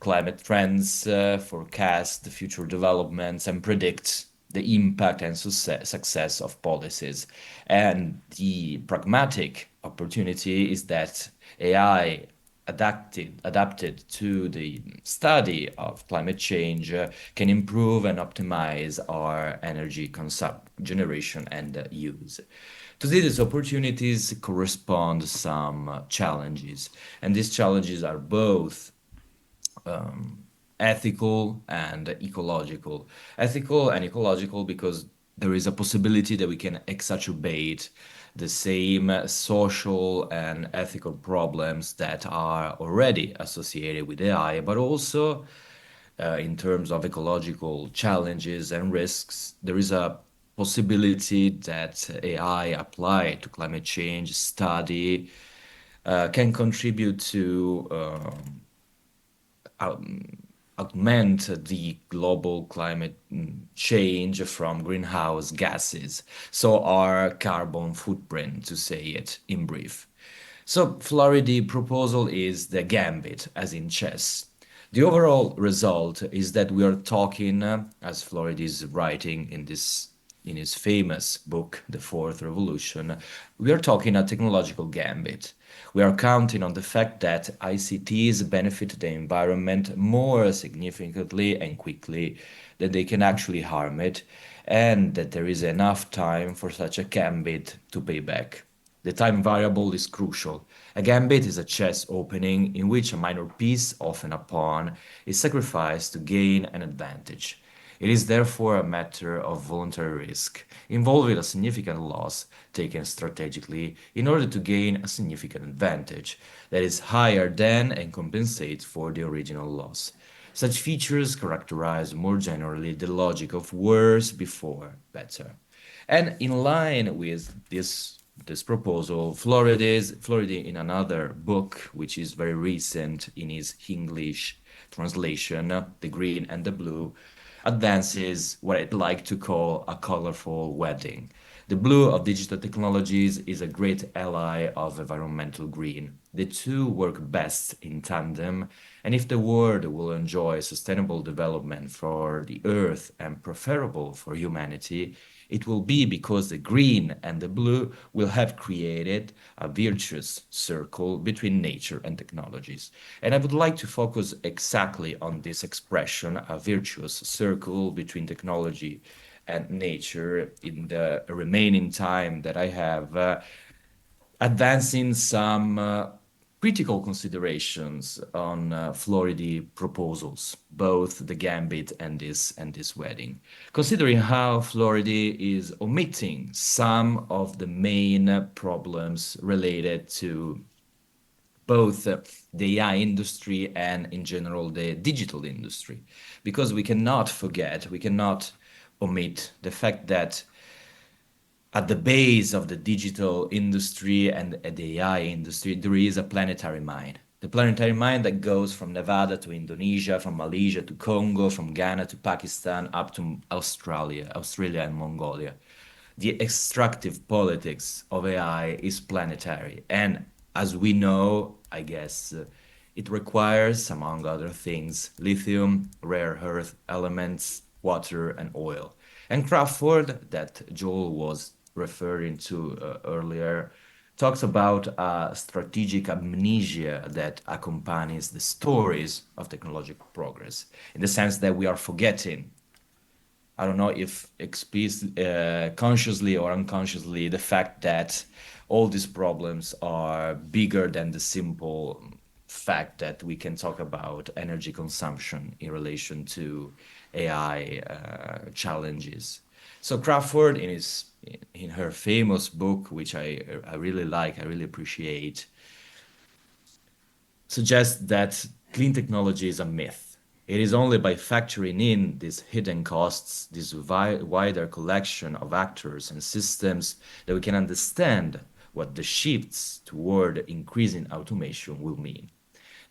climate trends, forecast the future developments, and predict the impact and success of policies. And the pragmatic opportunity is that AI adapted to the study of climate change can improve and optimize our energy generation and use. To these opportunities correspond some challenges, and these challenges are both ethical and ecological. Ethical and ecological because there is a possibility that we can exacerbate the same social and ethical problems that are already associated with AI, but also in terms of ecological challenges and risks, there is a possibility that AI applied to climate change study can contribute to augment the global climate change from greenhouse gases, so our carbon footprint, to say it in brief. So Floridi's proposal is the gambit, as in chess. The overall result is that we are talking, as Floridi is writing in his famous book, The Fourth Revolution, we are talking a technological gambit. We are counting on the fact that ICTs benefit the environment more significantly and quickly than they can actually harm it, and that there is enough time for such a gambit to pay back. The time variable is crucial. A gambit is a chess opening in which a minor piece, often a pawn, is sacrificed to gain an advantage. It is therefore a matter of voluntary risk, involving a significant loss taken strategically in order to gain a significant advantage that is higher than and compensates for the original loss. Such features characterize more generally the logic of worse before better. And in line with this proposal, Floridi in another book, which is very recent in his English translation, The Green and the Blue, advances what I'd like to call a colorful wedding. The blue of digital technologies is a great ally of environmental green. The two work best in tandem, and if the world will enjoy sustainable development for the earth and preferable for humanity, it will be because the green and the blue will have created a virtuous circle between nature and technologies. And I would like to focus exactly on this expression, a virtuous circle between technology and nature, in the remaining time that I have, advancing some critical considerations on Floridi proposals, both the gambit and this wedding. Considering how Floridi is omitting some of the main problems related to both the AI industry and in general the digital industry, because we cannot omit the fact that at the base of the digital industry and the AI industry, there is a planetary mind. The planetary mind that goes from Nevada to Indonesia, from Malaysia to Congo, from Ghana to Pakistan, up to Australia and Mongolia. The extractive politics of AI is planetary. And as we know, I guess, it requires, among other things, lithium, rare earth elements, water, and oil. And Crawford, that Joel was referring to earlier, talks about a strategic amnesia that accompanies the stories of technological progress, in the sense that we are forgetting, I don't know if consciously or unconsciously, the fact that all these problems are bigger than the simple fact that we can talk about energy consumption in relation to AI challenges. So Crawford, in her famous book, which I really like, I really appreciate, suggests that clean technology is a myth. It is only by factoring in these hidden costs, this wider collection of actors and systems, that we can understand what the shifts toward increasing automation will mean.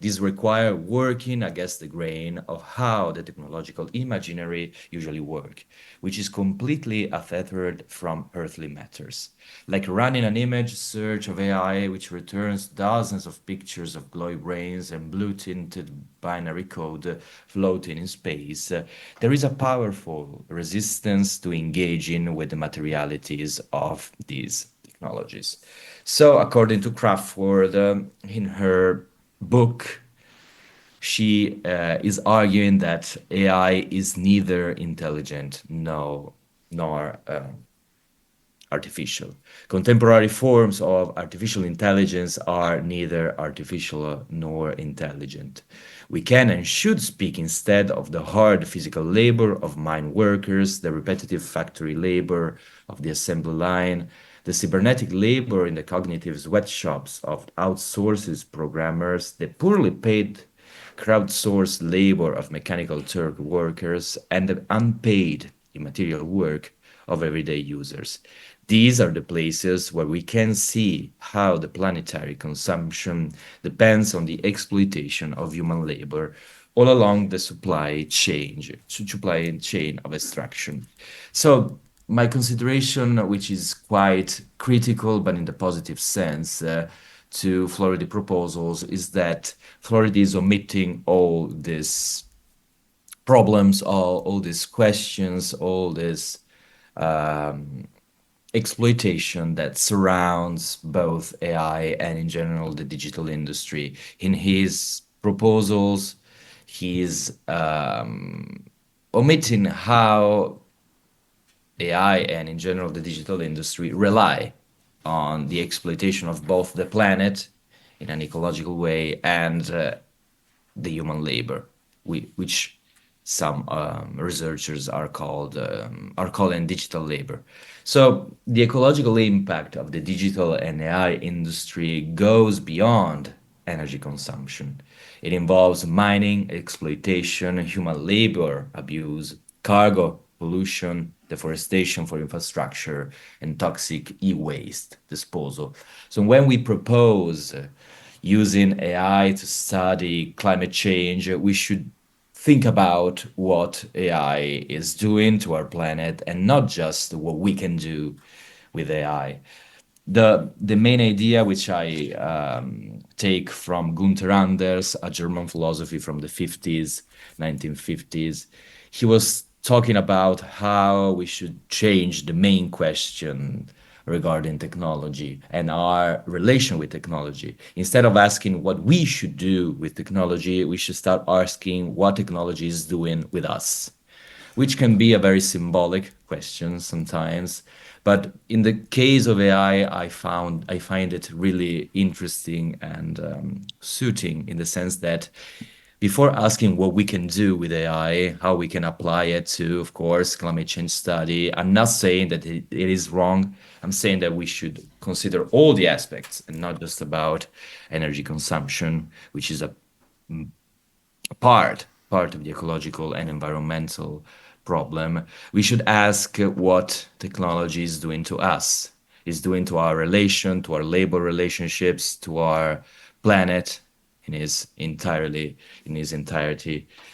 These require working against the grain of how the technological imaginary usually work, which is completely untethered from earthly matters. Like running an image search of AI, which returns dozens of pictures of glowy brains and blue-tinted binary code floating in space, there is a powerful resistance to engaging with the materialities of these technologies. So, according to Crawford, in her book, she is arguing that AI is neither intelligent nor artificial. Contemporary forms of artificial intelligence are neither artificial nor intelligent. We can and should speak instead of the hard physical labor of mine workers, the repetitive factory labor of the assembly line, the cybernetic labor in the cognitive sweatshops of outsourced programmers, the poorly paid crowdsourced labor of mechanical Turk workers, and the unpaid immaterial work of everyday users. These are the places where we can see how the planetary consumption depends on the exploitation of human labor all along the supply chain of extraction. So my consideration, which is quite critical, but in the positive sense, to Florida proposals is that Florida is omitting all these problems, all these questions, all this exploitation that surrounds both AI and in general the digital industry. In his proposals, he is omitting how AI and in general the digital industry rely on the exploitation of both the planet in an ecological way and the human labor, which some researchers are calling digital labor. So the ecological impact of the digital and AI industry goes beyond energy consumption. It involves mining, exploitation, human labor abuse, cargo pollution, deforestation for infrastructure, and toxic e-waste disposal. So when we propose using AI to study climate change, we should think about what AI is doing to our planet and not just what we can do with AI. The main idea, which I take from Gunther Anders, a German philosopher from the 1950s, he was talking about how we should change the main question regarding technology and our relation with technology. Instead of asking what we should do with technology, we should start asking what technology is doing with us, which can be a very symbolic question sometimes. But in the case of AI, I find it really interesting and suiting in the sense that before asking what we can do with AI, how we can apply it to, of course, climate change study, I'm not saying that it is wrong. I'm saying that we should consider all the aspects and not just about energy consumption, which is a part of the ecological and environmental problem. We should ask what technology is doing to us, is doing to our relation, to our labor relationships, to our planet in its entirety.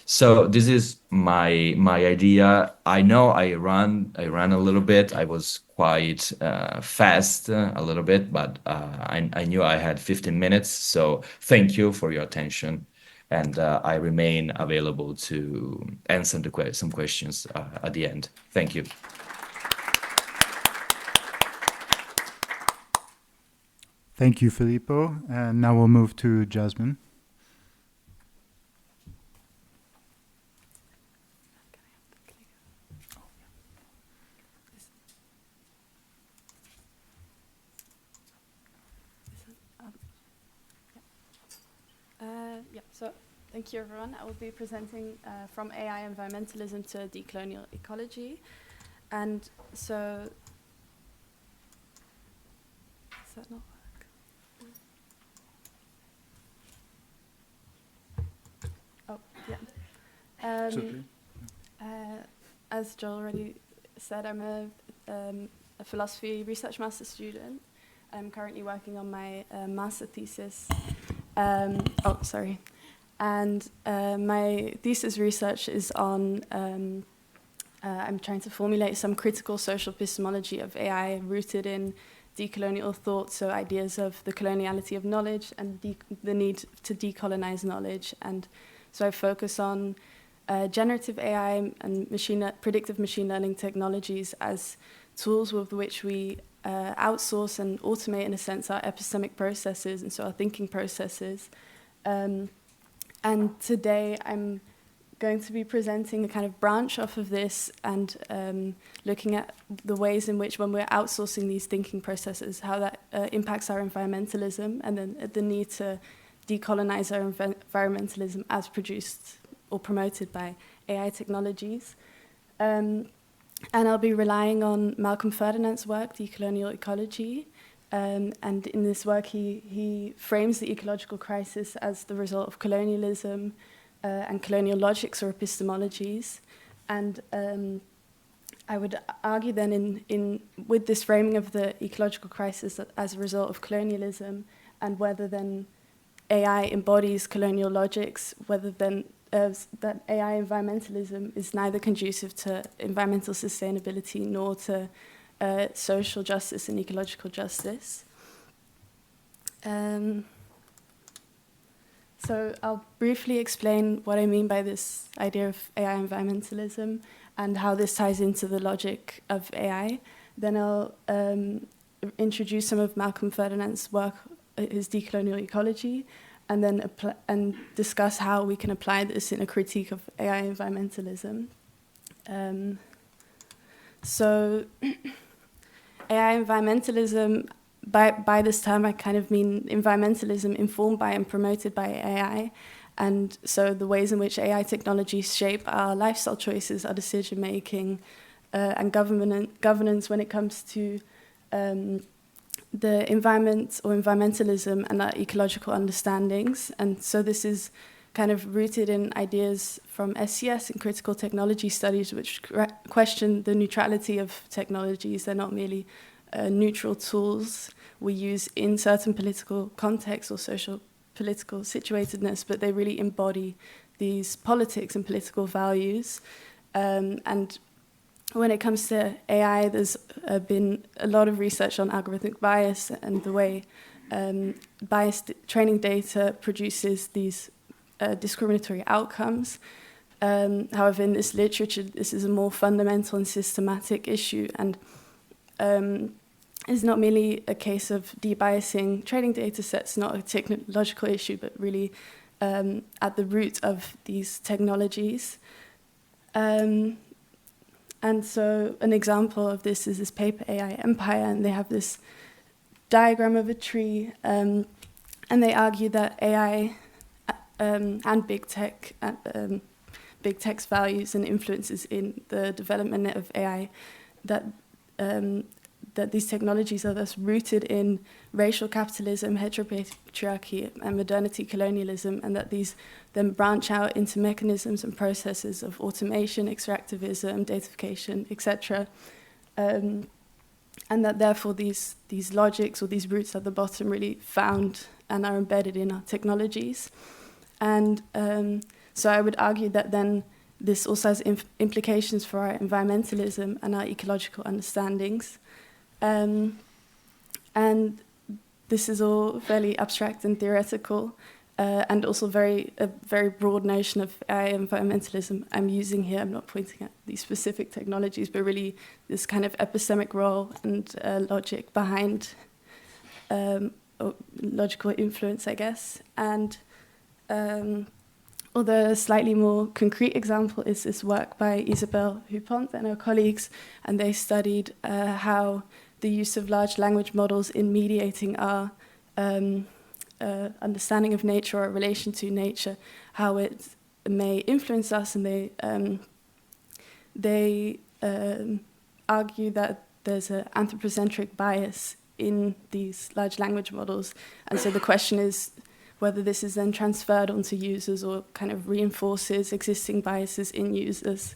So this is my idea. I know I ran a little bit. I was quite fast a little bit, but I knew I had 15 minutes. So thank you for your attention. And I remain available to answer some questions at the end. Thank you. Thank you, Filippo. And now we'll move to Jasmine. So thank you, everyone. I will be presenting from AI environmentalism to decolonial ecology. And so, does that not work? Oh, yeah. As Joel already said, I'm a philosophy research master's student. I'm currently working on my master thesis. And my thesis research is on, I'm trying to formulate some critical social epistemology of AI rooted in decolonial thought, so ideas of the coloniality of knowledge and the need to decolonize knowledge. And so I focus on generative AI and predictive machine learning technologies as tools with which we outsource and automate, in a sense, our epistemic processes, and so our thinking processes. And today I'm going to be presenting a kind of branch off of this and looking at the ways in which, when we're outsourcing these thinking processes, how that impacts our environmentalism, and then the need to decolonize our environmentalism as produced or promoted by AI technologies. And I'll be relying on Malcolm Ferdinand's work, Decolonial Ecology. And in this work, he frames the ecological crisis as the result of colonialism and colonial logics or epistemologies. And I would argue then with this framing of the ecological crisis as a result of colonialism, and whether then AI embodies colonial logics, whether then that AI environmentalism is neither conducive to environmental sustainability nor to social justice and ecological justice. So I'll briefly explain what I mean by this idea of AI environmentalism and how this ties into the logic of AI. Then I'll introduce some of Malcolm Ferdinand's work, his Decolonial Ecology, and then discuss how we can apply this in a critique of AI environmentalism. So AI environmentalism, by this term, I kind of mean environmentalism informed by and promoted by AI. And so the ways in which AI technologies shape our lifestyle choices, our decision-making, and governance when it comes to the environment or environmentalism and our ecological understandings. And so this is kind of rooted in ideas from SCS and critical technology studies, which question the neutrality of technologies. They're not merely neutral tools we use in certain political contexts or social political situatedness, but they really embody these politics and political values. And when it comes to AI, there's been a lot of research on algorithmic bias and the way biased training data produces these discriminatory outcomes. However, in this literature, this is a more fundamental and systematic issue, and is not merely a case of debiasing training data sets, not a technological issue, but really at the root of these technologies. And so an example of this is this paper, AI Empire, and they have this diagram of a tree, and they argue that AI and big tech's values and influences in the development of AI, that these technologies are thus rooted in racial capitalism, heteropatriarchy, and modernity colonialism, and that these then branch out into mechanisms and processes of automation, extractivism, datafication, etc. And that therefore these logics or these roots at the bottom really found and are embedded in our technologies. And so I would argue that then this also has implications for our environmentalism and our ecological understandings. And this is all fairly abstract and theoretical, and also a very broad notion of AI environmentalism I'm using here. I'm not pointing at these specific technologies, but really this kind of epistemic role and logic behind logical influence, I guess. And although a slightly more concrete example is this work by Isabelle Hupont and her colleagues, and they studied how the use of large language models in mediating our understanding of nature or relation to nature, how it may influence us, and they argue that there's an anthropocentric bias in these large language models, and so the question is whether this is then transferred onto users or kind of reinforces existing biases in users.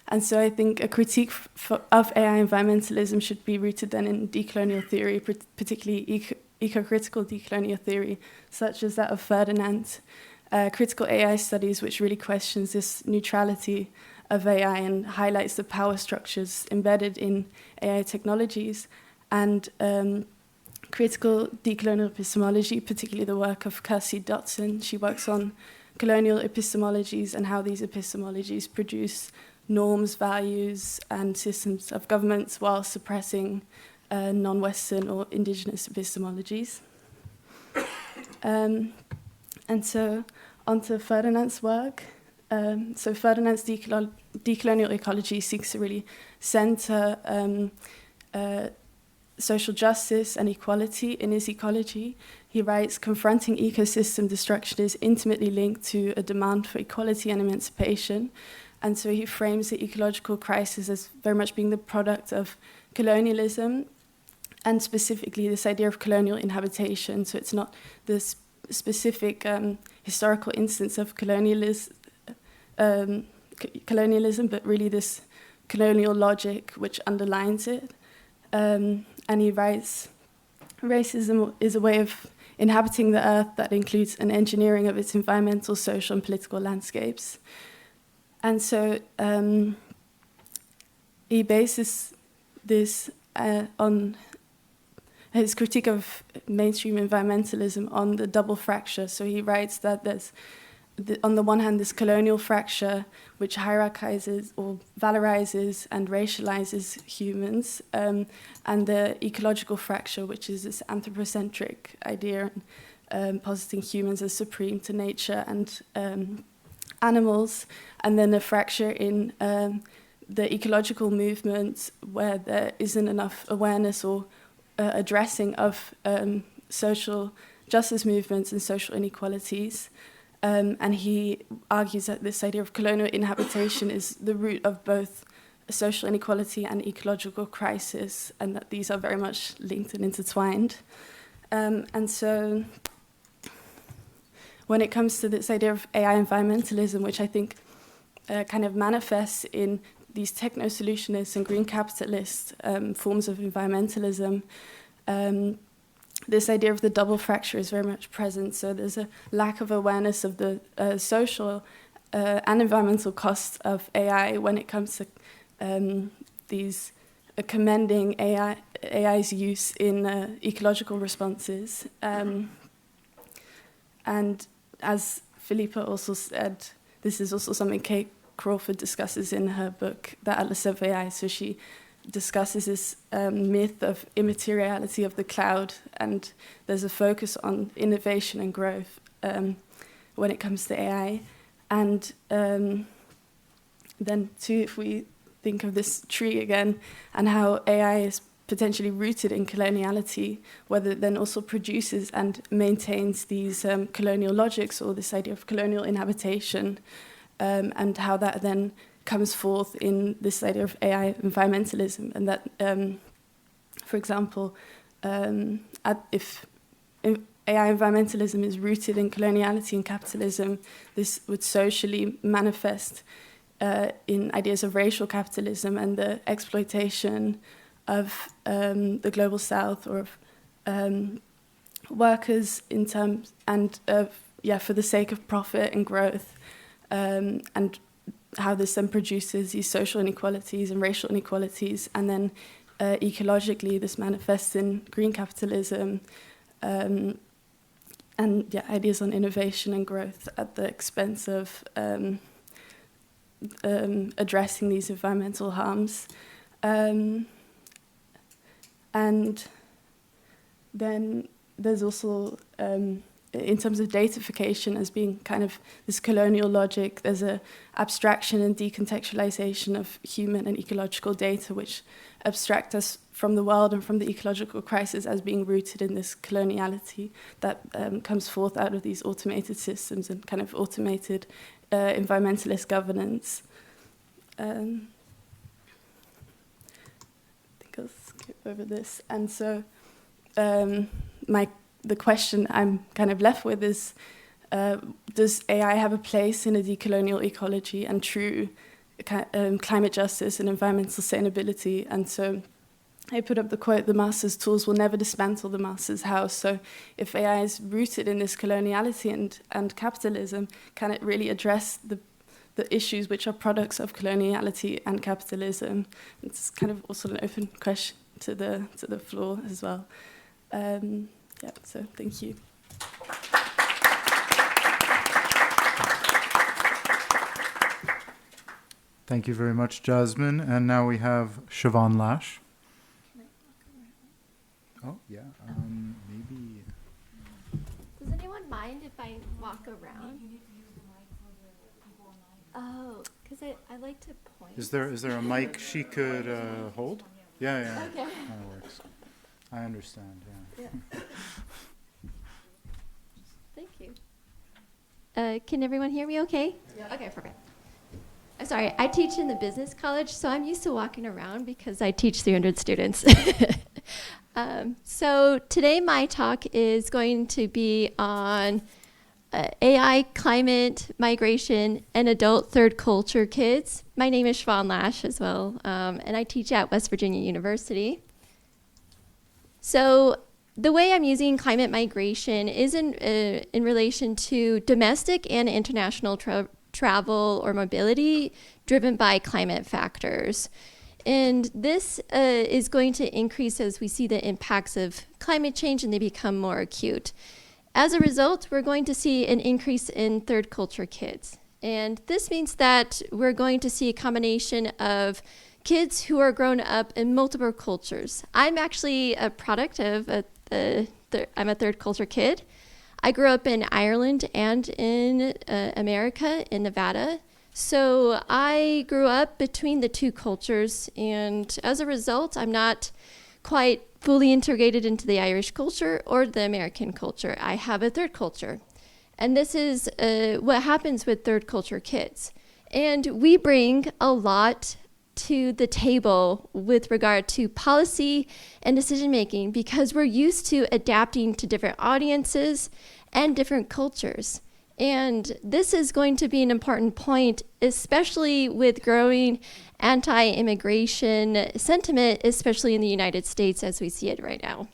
And so I think a critique of AI environmentalism should be rooted then in decolonial theory, particularly eco-critical decolonial theory, such as that of Ferdinand, critical AI studies, which really questions this neutrality of AI and highlights the power structures embedded in AI technologies, and critical decolonial epistemology, particularly the work of Kirsty Dotson. She works on colonial epistemologies and how these epistemologies produce norms, values, and systems of governments while suppressing non-Western or indigenous epistemologies. And so onto Ferdinand's work. So Ferdinand's decolonial ecology seeks to really center social justice and equality in his ecology. He writes, confronting ecosystem destruction is intimately linked to a demand for equality and emancipation. And so he frames the ecological crisis as very much being the product of colonialism, and specifically this idea of colonial inhabitation. So it's not this specific historical instance of colonialism, but really this colonial logic which underlines it. And he writes, racism is a way of inhabiting the earth that includes an engineering of its environmental, social, and political landscapes. And so he bases this on his critique of mainstream environmentalism on the double fracture. So he writes that there's, on the one hand, this colonial fracture, which hierarchizes or valorizes and racializes humans, and the ecological fracture, which is this anthropocentric idea, positing humans as supreme to nature and animals, and then a fracture in the ecological movement where there isn't enough awareness or addressing of social justice movements and social inequalities. And he argues that this idea of colonial inhabitation is the root of both social inequality and ecological crisis, and that these are very much linked and intertwined. And so when it comes to this idea of AI environmentalism, which I think kind of manifests in these techno-solutionist and green capitalist forms of environmentalism, this idea of the double fracture is very much present. So there's a lack of awareness of the social and environmental costs of AI when it comes to these commending AI's use in ecological responses. And as Philippa also said, this is also something Kate Crawford discusses in her book, The Atlas of AI. So she discusses this myth of immateriality of the cloud, and there's a focus on innovation and growth when it comes to AI. And then too, if we think of this tree again, and how AI is potentially rooted in coloniality, whether it then also produces and maintains these colonial logics or this idea of colonial inhabitation, and how that then comes forth in this idea of AI environmentalism, and that, for example, if AI environmentalism is rooted in coloniality and capitalism, this would socially manifest in ideas of racial capitalism and the exploitation of the global south, or of workers in terms, and for the sake of profit and growth, and how this then produces these social inequalities and racial inequalities, and then ecologically this manifests in green capitalism, and ideas on innovation and growth at the expense of addressing these environmental harms. And then there's also, in terms of datafication as being kind of this colonial logic, there's a abstraction and decontextualization of human and ecological data, which abstract us from the world and from the ecological crisis as being rooted in this coloniality that comes forth out of these automated systems and kind of automated environmentalist governance. I think I'll skip over this. And so the question I'm kind of left with is, does AI have a place in a decolonial ecology and true climate justice and environmental sustainability? And so I put up the quote, "The master's tools will never dismantle the master's house." So if AI is rooted in this coloniality and capitalism, can it really address the issues which are products of coloniality and capitalism? It's kind of also an open question to the floor as well. Yeah, so thank you. Thank you very much, Jasmine. And now we have Siobhan Lash. Oh, yeah, maybe. Does anyone mind if I walk around? Oh, because I like to point. Is there a mic she could hold? Yeah. Okay. That works. I understand, yeah. Thank you. Can everyone hear me okay? Yeah. Okay, perfect. Sorry, I teach in the business college, so I'm used to walking around because I teach 300 students. So today my talk is going to be on AI, climate, migration, and adult third culture kids. My name is Siobhan Lash as well, and I teach at West Virginia University. So the way I'm using climate migration is in relation to domestic and international travel or mobility driven by climate factors. And this is going to increase as we see the impacts of climate change and they become more acute. As a result, we're going to see an increase in third culture kids. And this means that we're going to see a combination of kids who are grown up in multiple cultures. I'm actually a product of I'm a third culture kid. I grew up in Ireland and in America, in Nevada. So I grew up between the two cultures, and as a result, I'm not quite fully integrated into the Irish culture or the American culture. I have a third culture. And this is what happens with third culture kids. And we bring a lot to the table with regard to policy and decision making because we're used to adapting to different audiences and different cultures. And this is going to be an important point, especially with growing anti-immigration sentiment, especially in the United States as we see it right now.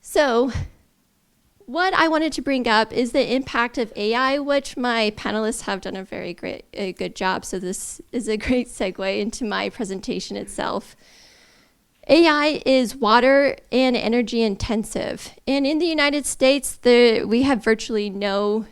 So what I wanted to bring up is the impact of AI, which my panelists have done a good job. So this is a great segue into my presentation itself. AI is water and energy intensive. And in the United States, we have virtually no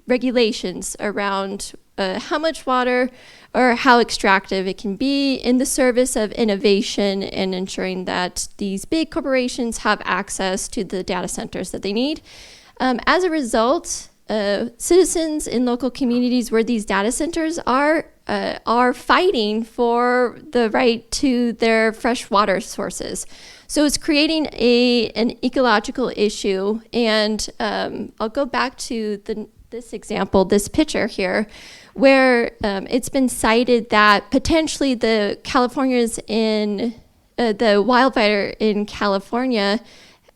regulations around how much water or how extractive it can be in the service of innovation and ensuring that these big corporations have access to the data centers that they need. As a result, citizens in local communities where these data centers are fighting for the right to their fresh water sources. So it's creating an ecological issue. And I'll go back to this example, this picture here, where it's been cited that potentially the wildfire in California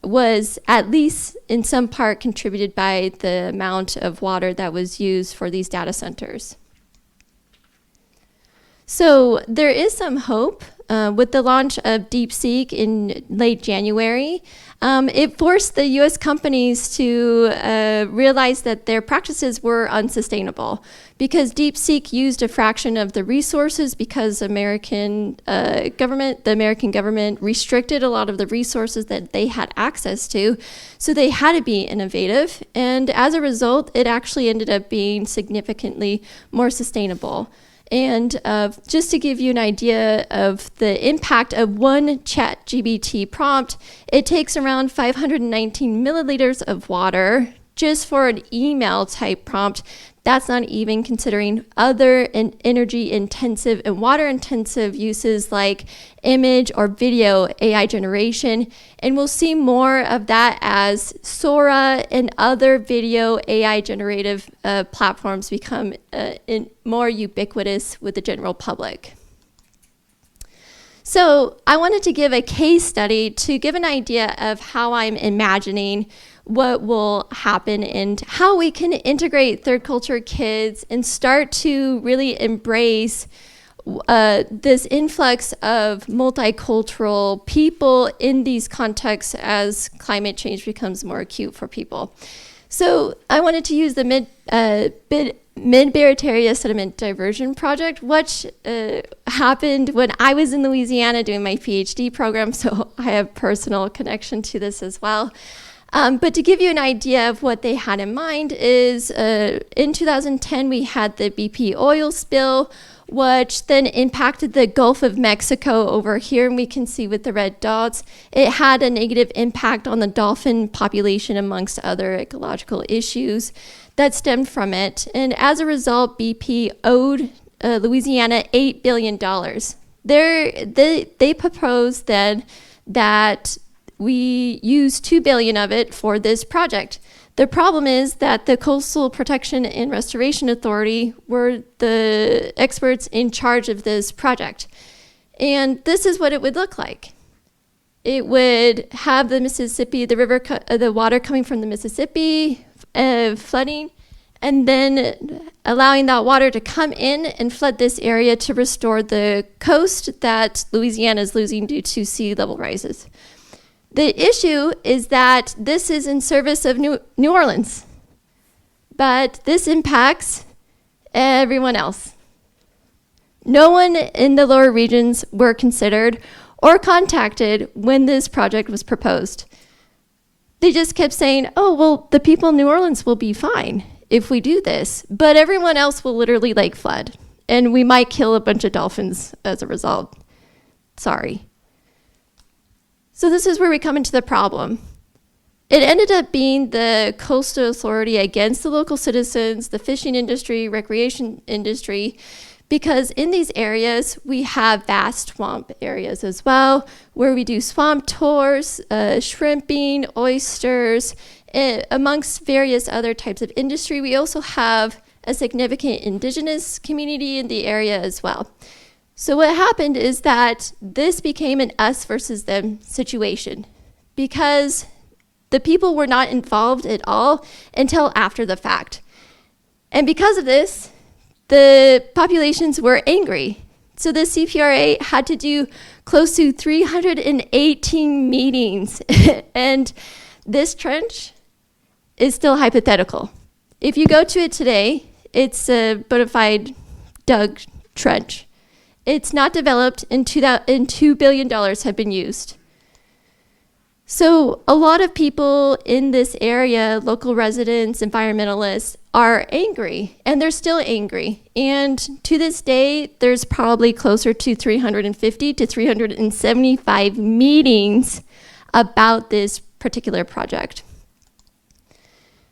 was at least in some part contributed by the amount of water that was used for these data centers. So there is some hope with the launch of DeepSeek in late January. It forced the US companies to realize that their practices were unsustainable because DeepSeek used a fraction of the resources because the American government restricted a lot of the resources that they had access to. So they had to be innovative. And as a result, it actually ended up being significantly more sustainable. And just to give you an idea of the impact of one ChatGPT prompt, it takes around 519 milliliters of water just for an email type prompt. That's not even considering other energy intensive and water intensive uses like image or video AI generation. And we'll see more of that as Sora and other video AI generative platforms become more ubiquitous with the general public. So I wanted to give a case study to give an idea of how I'm imagining what will happen and how we can integrate third culture kids and start to really embrace this influx of multicultural people in these contexts as climate change becomes more acute for people. So I wanted to use the Mid-Barataria Sediment Diversion Project, which happened when I was in Louisiana doing my PhD program, so I have personal connection to this as well. But to give you an idea of what they had in mind is in 2010, we had the BP oil spill, which then impacted the Gulf of Mexico over here, and we can see with the red dots, it had a negative impact on the dolphin population amongst other ecological issues that stemmed from it. And as a result, BP owed Louisiana $8 billion. They proposed then that we use $2 billion of it for this project. The problem is that the Coastal Protection and Restoration Authority were the experts in charge of this project. And this is what it would look like. It would have the Mississippi, the river, the water coming from the Mississippi, flooding, and then allowing that water to come in and flood this area to restore the coast that Louisiana is losing due to sea level rises. The issue is that this is in service of New Orleans, but this impacts everyone else. No one in the lower regions were considered or contacted when this project was proposed. They just kept saying, oh, well, the people in New Orleans will be fine if we do this, but everyone else will literally lake flood, and we might kill a bunch of dolphins as a result. Sorry. So this is where we come into the problem. It ended up being the coastal authority against the local citizens, the fishing industry, recreation industry, because in these areas, we have vast swamp areas as well, where we do swamp tours, shrimping, oysters, amongst various other types of industry. We also have a significant indigenous community in the area as well. So what happened is that this became an us versus them situation because the people were not involved at all until after the fact. And because of this, the populations were angry. So the CPRA had to do close to 318 meetings. And this trench is still hypothetical. If you go to it today, it's a bona fide dug trench. It's not developed, and $2 billion have been used. So a lot of people in this area, local residents, environmentalists, are angry, and they're still angry. And to this day, there's probably closer to 350 to 375 meetings about this particular project.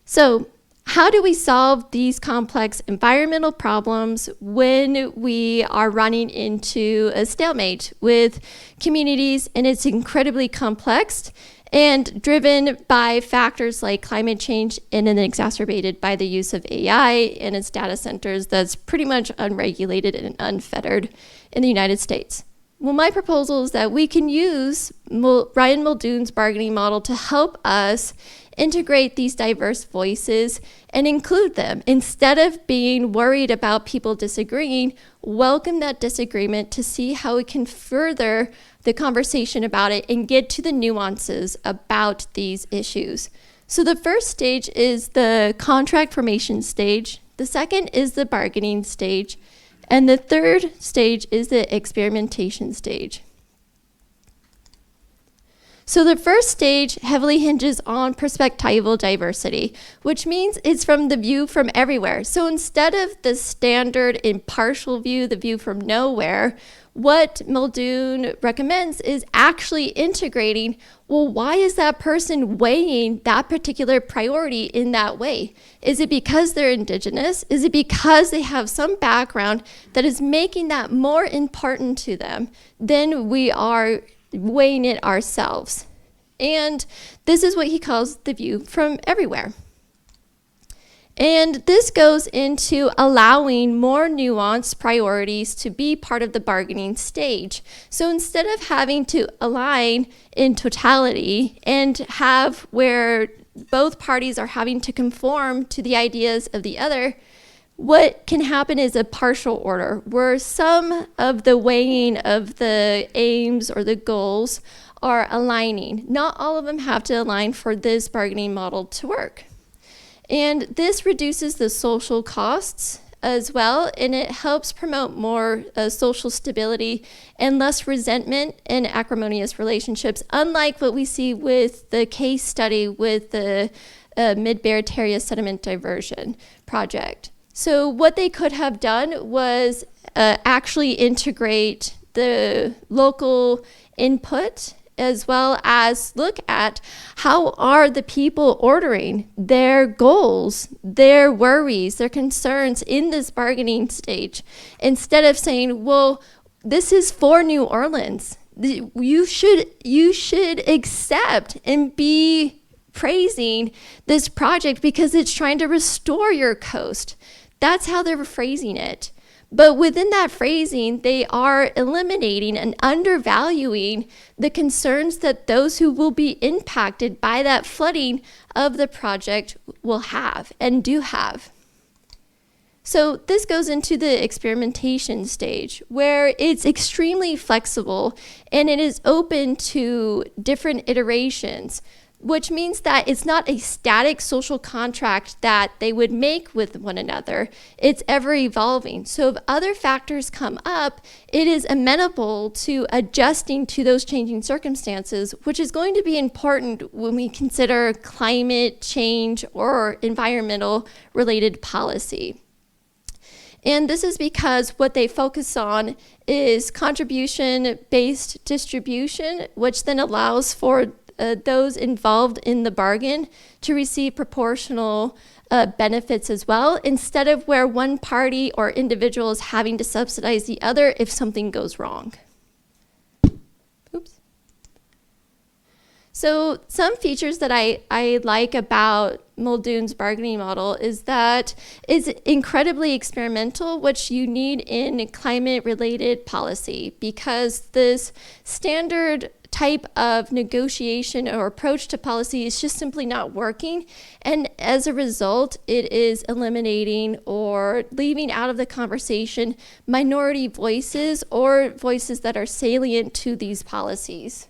So how do we solve these complex environmental problems when we are running into a stalemate with communities and it's incredibly complex and driven by factors like climate change and then exacerbated by the use of AI and its data centers that's pretty much unregulated and unfettered in the United States? Well, my proposal is that we can use Ryan Muldoon's bargaining model to help us integrate these diverse voices and include them. Instead of being worried about people disagreeing, welcome that disagreement to see how we can further the conversation about it and get to the nuances about these issues. So the first stage is the contract formation stage. The second is the bargaining stage. And the third stage is the experimentation stage. So the first stage heavily hinges on perspectival diversity, which means it's from the view from everywhere. So instead of the standard impartial view, the view from nowhere, what Muldoon recommends is actually integrating, well, why is that person weighing that particular priority in that way? Is it because they're indigenous? Is it because they have some background that is making that more important to them than we are weighing it ourselves? And this is what he calls the view from everywhere. And this goes into allowing more nuanced priorities to be part of the bargaining stage. So instead of having to align in totality and have where both parties are having to conform to the ideas of the other, what can happen is a partial order, where some of the weighing of the aims or the goals are aligning. Not all of them have to align for this bargaining model to work. And this reduces the social costs as well, and it helps promote more social stability and less resentment and acrimonious relationships, unlike what we see with the case study with the Mid-Barataria Sediment Diversion project. So what they could have done was actually integrate the local input, as well as look at how are the people ordering their goals, their worries, their concerns in this bargaining stage, instead of saying, well, this is for New Orleans. You should accept and be praising this project because it's trying to restore your coast. That's how they're phrasing it. But within that phrasing, they are eliminating and undervaluing the concerns that those who will be impacted by that flooding of the project will have and do have. So this goes into the experimentation stage, where it's extremely flexible and it is open to different iterations, which means that it's not a static social contract that they would make with one another. It's ever evolving. So if other factors come up, it is amenable to adjusting to those changing circumstances, which is going to be important when we consider climate change or environmental related policy. And this is because what they focus on is contribution-based distribution, which then allows for those involved in the bargain to receive proportional benefits as well, instead of where one party or individual is having to subsidize the other if something goes wrong. Oops. So some features that I like about Muldoon's bargaining model is that it's incredibly experimental, which you need in climate-related policy, because this standard type of negotiation or approach to policy is just simply not working. And as a result, it is eliminating or leaving out of the conversation minority voices or voices that are salient to these policies.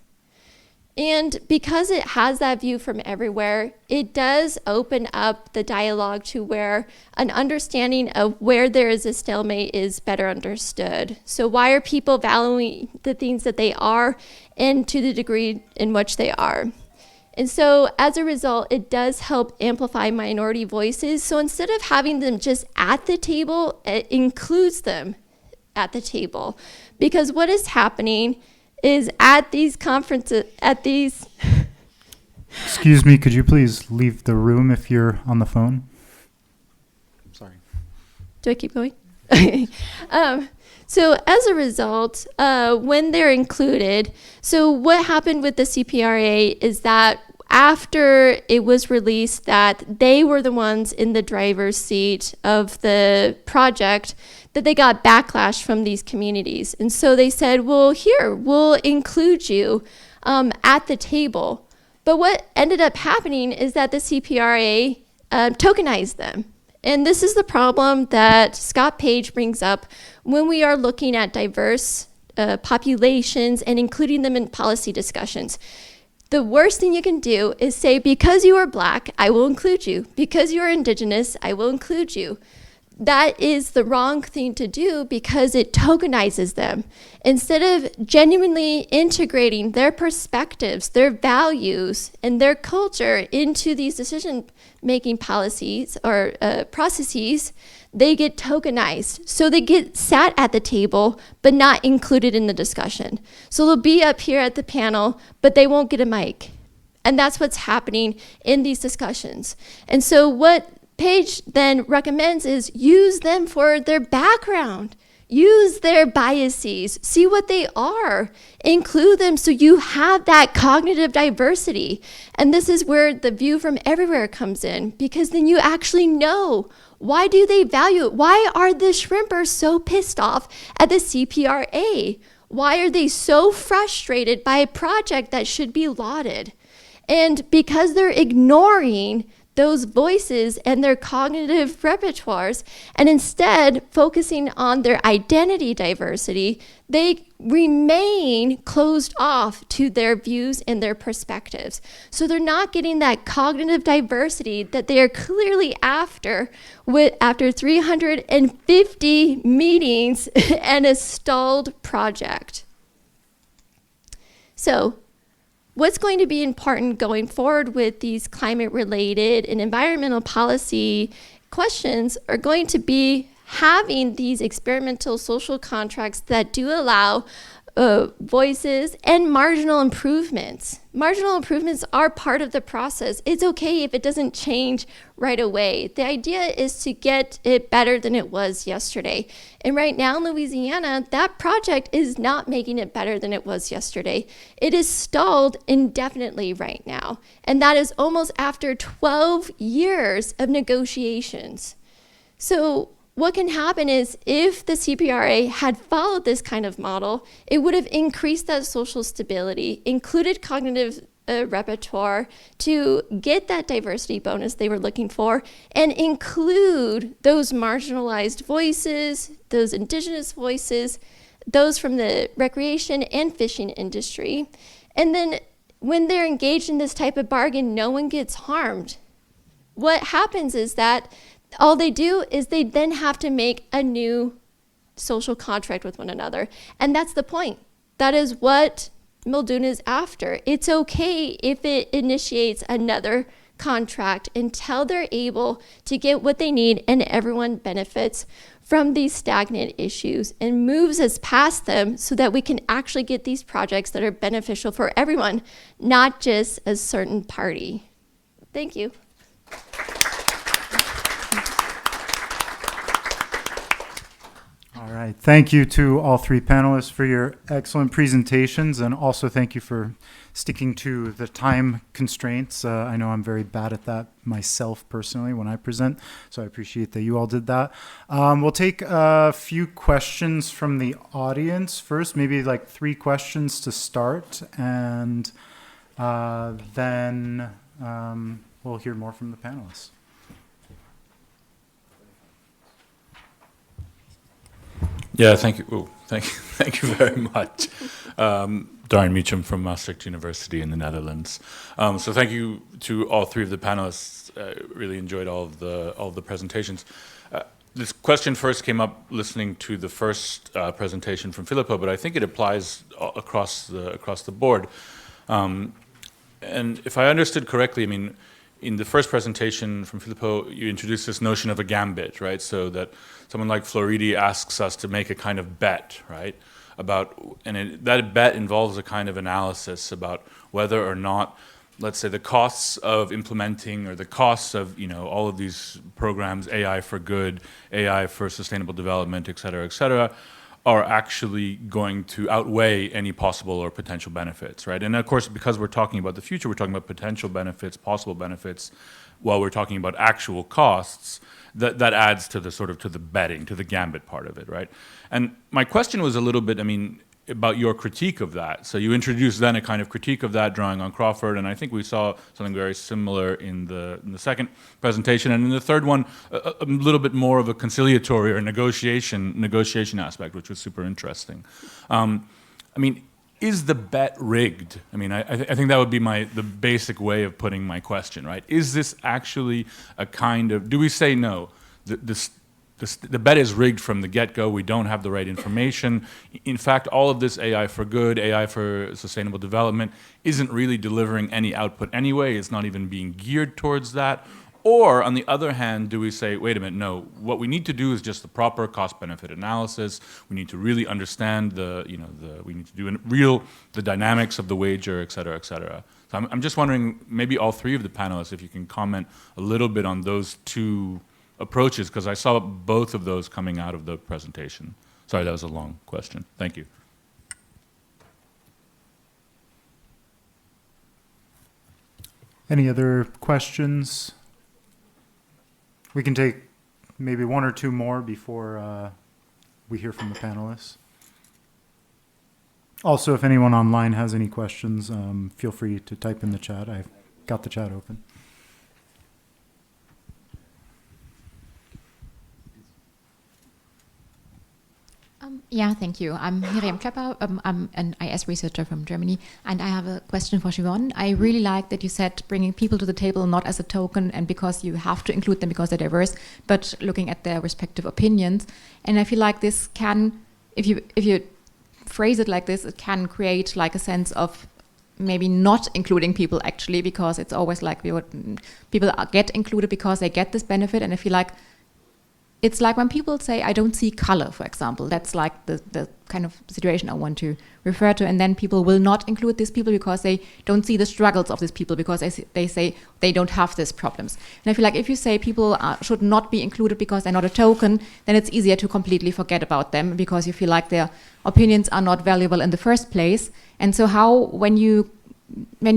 And because it has that view from everywhere, it does open up the dialogue to where an understanding of where there is a stalemate is better understood. So why are people valuing the things that they are and to the degree in which they are? And so as a result, it does help amplify minority voices. So instead of having them just at the table, it includes them at the table. Because what is happening is at these conferences, Excuse me, could you please leave the room if you're on the phone? Sorry. Do I keep going? So as a result, when they're included, so what happened with the CPRA is that after it was released that they were the ones in the driver's seat of the project, that they got backlash from these communities. And so they said, well, here, we'll include you at the table. But what ended up happening is that the CPRA tokenized them. And this is the problem that Scott Page brings up when we are looking at diverse populations and including them in policy discussions. The worst thing you can do is say, because you are Black, I will include you. Because you are Indigenous, I will include you. That is the wrong thing to do because it tokenizes them. Instead of genuinely integrating their perspectives, their values, and their culture into these decision-making policies or processes, they get tokenized. So they get sat at the table, but not included in the discussion. So they'll be up here at the panel, but they won't get a mic. And that's what's happening in these discussions. And so what Page then recommends is use them for their background, use their biases, see what they are, include them so you have that cognitive diversity. And this is where the view from everywhere comes in, because then you actually know, why do they value it? Why are the shrimpers so pissed off at the CPRA? Why are they so frustrated by a project that should be lauded? And because they're ignoring those voices and their cognitive repertoires, and instead focusing on their identity diversity, they remain closed off to their views and their perspectives. So they're not getting that cognitive diversity that they are clearly after after 350 meetings and a stalled project. So what's going to be important going forward with these climate-related and environmental policy questions are going to be having these experimental social contracts that do allow voices and marginal improvements. Marginal improvements are part of the process. It's okay if it doesn't change right away. The idea is to get it better than it was yesterday. And right now in Louisiana, that project is not making it better than it was yesterday. It is stalled indefinitely right now. And that is almost after 12 years of negotiations. So what can happen is if the CPRA had followed this kind of model, it would have increased that social stability, included cognitive repertoire to get that diversity bonus they were looking for, and include those marginalized voices, those indigenous voices, those from the recreation and fishing industry. And then when they're engaged in this type of bargain, no one gets harmed. What happens is that all they do is they then have to make a new social contract with one another. And that's the point. That is what Muldoon is after. It's okay if it initiates another contract until they're able to get what they need and everyone benefits from these stagnant issues and moves us past them so that we can actually get these projects that are beneficial for everyone, not just a certain party. Thank you. All right. Thank you to all three panelists for your excellent presentations, and also thank you for sticking to the time constraints. I know I'm very bad at that myself personally when I present, so I appreciate that you all did that. We'll take a few questions from the audience first, maybe like 3 questions to start, and then we'll hear more from the panelists. Yeah, thank you. Oh, thank you very much. Darren Meacham from Maastricht University in the Netherlands. So thank you to all 3 of the panelists. Really enjoyed all of the presentations. This question first came up listening to the first presentation from Filippo, but I think it applies across the board. And if I understood correctly, I mean, in the first presentation from Filippo, you introduced this notion of a gambit, right? So that someone like Floridi asks us to make a kind of bet, right? That bet involves a kind of analysis about whether or not, let's say, the costs of implementing or the costs of, all of these programs, AI for good, AI for sustainable development, et cetera, are actually going to outweigh any possible or potential benefits, right? And of course, because we're talking about the future, we're talking about potential benefits, possible benefits, while we're talking about actual costs, that adds to the betting, to the gambit part of it, right? And my question was a little bit, about your critique of that. So you introduced then a kind of critique of that, drawing on Crawford, and I think we saw something very similar in the second presentation, and in the third one, a little bit more of a conciliatory or negotiation aspect, which was super interesting. Is the bet rigged? I think that would be the basic way of putting my question, right? Is this actually a kind of, do we say no? The bet is rigged from the get-go. We don't have the right information. In fact, all of this AI for good, AI for sustainable development isn't really delivering any output anyway. It's not even being geared towards that. Or, on the other hand, do we say, wait a minute, no, what we need to do is just the proper cost-benefit analysis. We need to really understand we need to do the dynamics of the wager, et cetera, et cetera. So I'm just wondering, maybe all 3 of the panelists, if you can comment a little bit on those 2 approaches, because I saw both of those coming out of the presentation. Sorry, that was a long question. Thank you. Any other questions? We can take maybe 1 or 2 more before we hear from the panelists. Also, if anyone online has any questions, feel free to type in the chat. I've got the chat open. Yeah, thank you. I'm Miriam Klepper. I'm an IS researcher from Germany, and I have a question for Siobhan. I really like that you said bringing people to the table not as a token and because you have to include them because they're diverse, but looking at their respective opinions. And I feel like this can, if you phrase it like this, it can create like a sense of maybe not including people actually, because it's always like people get included because they get this benefit. And I feel like it's like when people say, I don't see color, for example, that's like the kind of situation I want to refer to. And then people will not include these people because they don't see the struggles of these people because they say they don't have these problems. And I feel like if you say people should not be included because they're not a token, then it's easier to completely forget about them because you feel like their opinions are not valuable in the first place. And so how, when you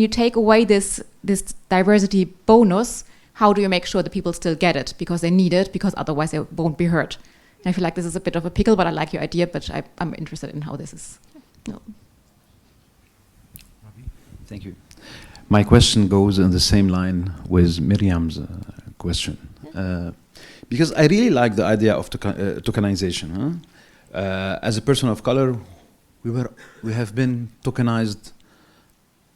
take away this diversity bonus, how do you make sure that people still get it because they need it, because otherwise they won't be heard? And I feel like this is a bit of a pickle, but I like your idea, but I'm interested in how this is. No. Thank you. My question goes in the same line with Miriam's question. Because I really like the idea of tokenization. As a person of color, we have been tokenized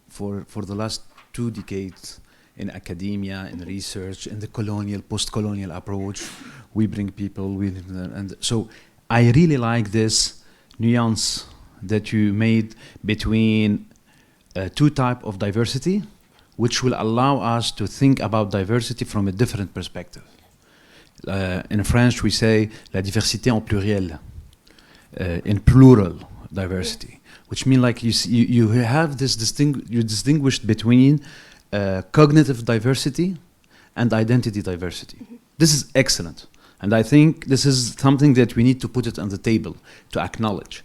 for the last 2 decades. In academia, in research, in the colonial, post-colonial approach, we bring people with, and so I really like this nuance that you made between 2 types of diversity, which will allow us to think about diversity from a different perspective. In French, we say la diversité en pluriel, in plural diversity, which means like you have this you distinguished between cognitive diversity and identity diversity. This is excellent. And I think this is something that we need to put it on the table to acknowledge.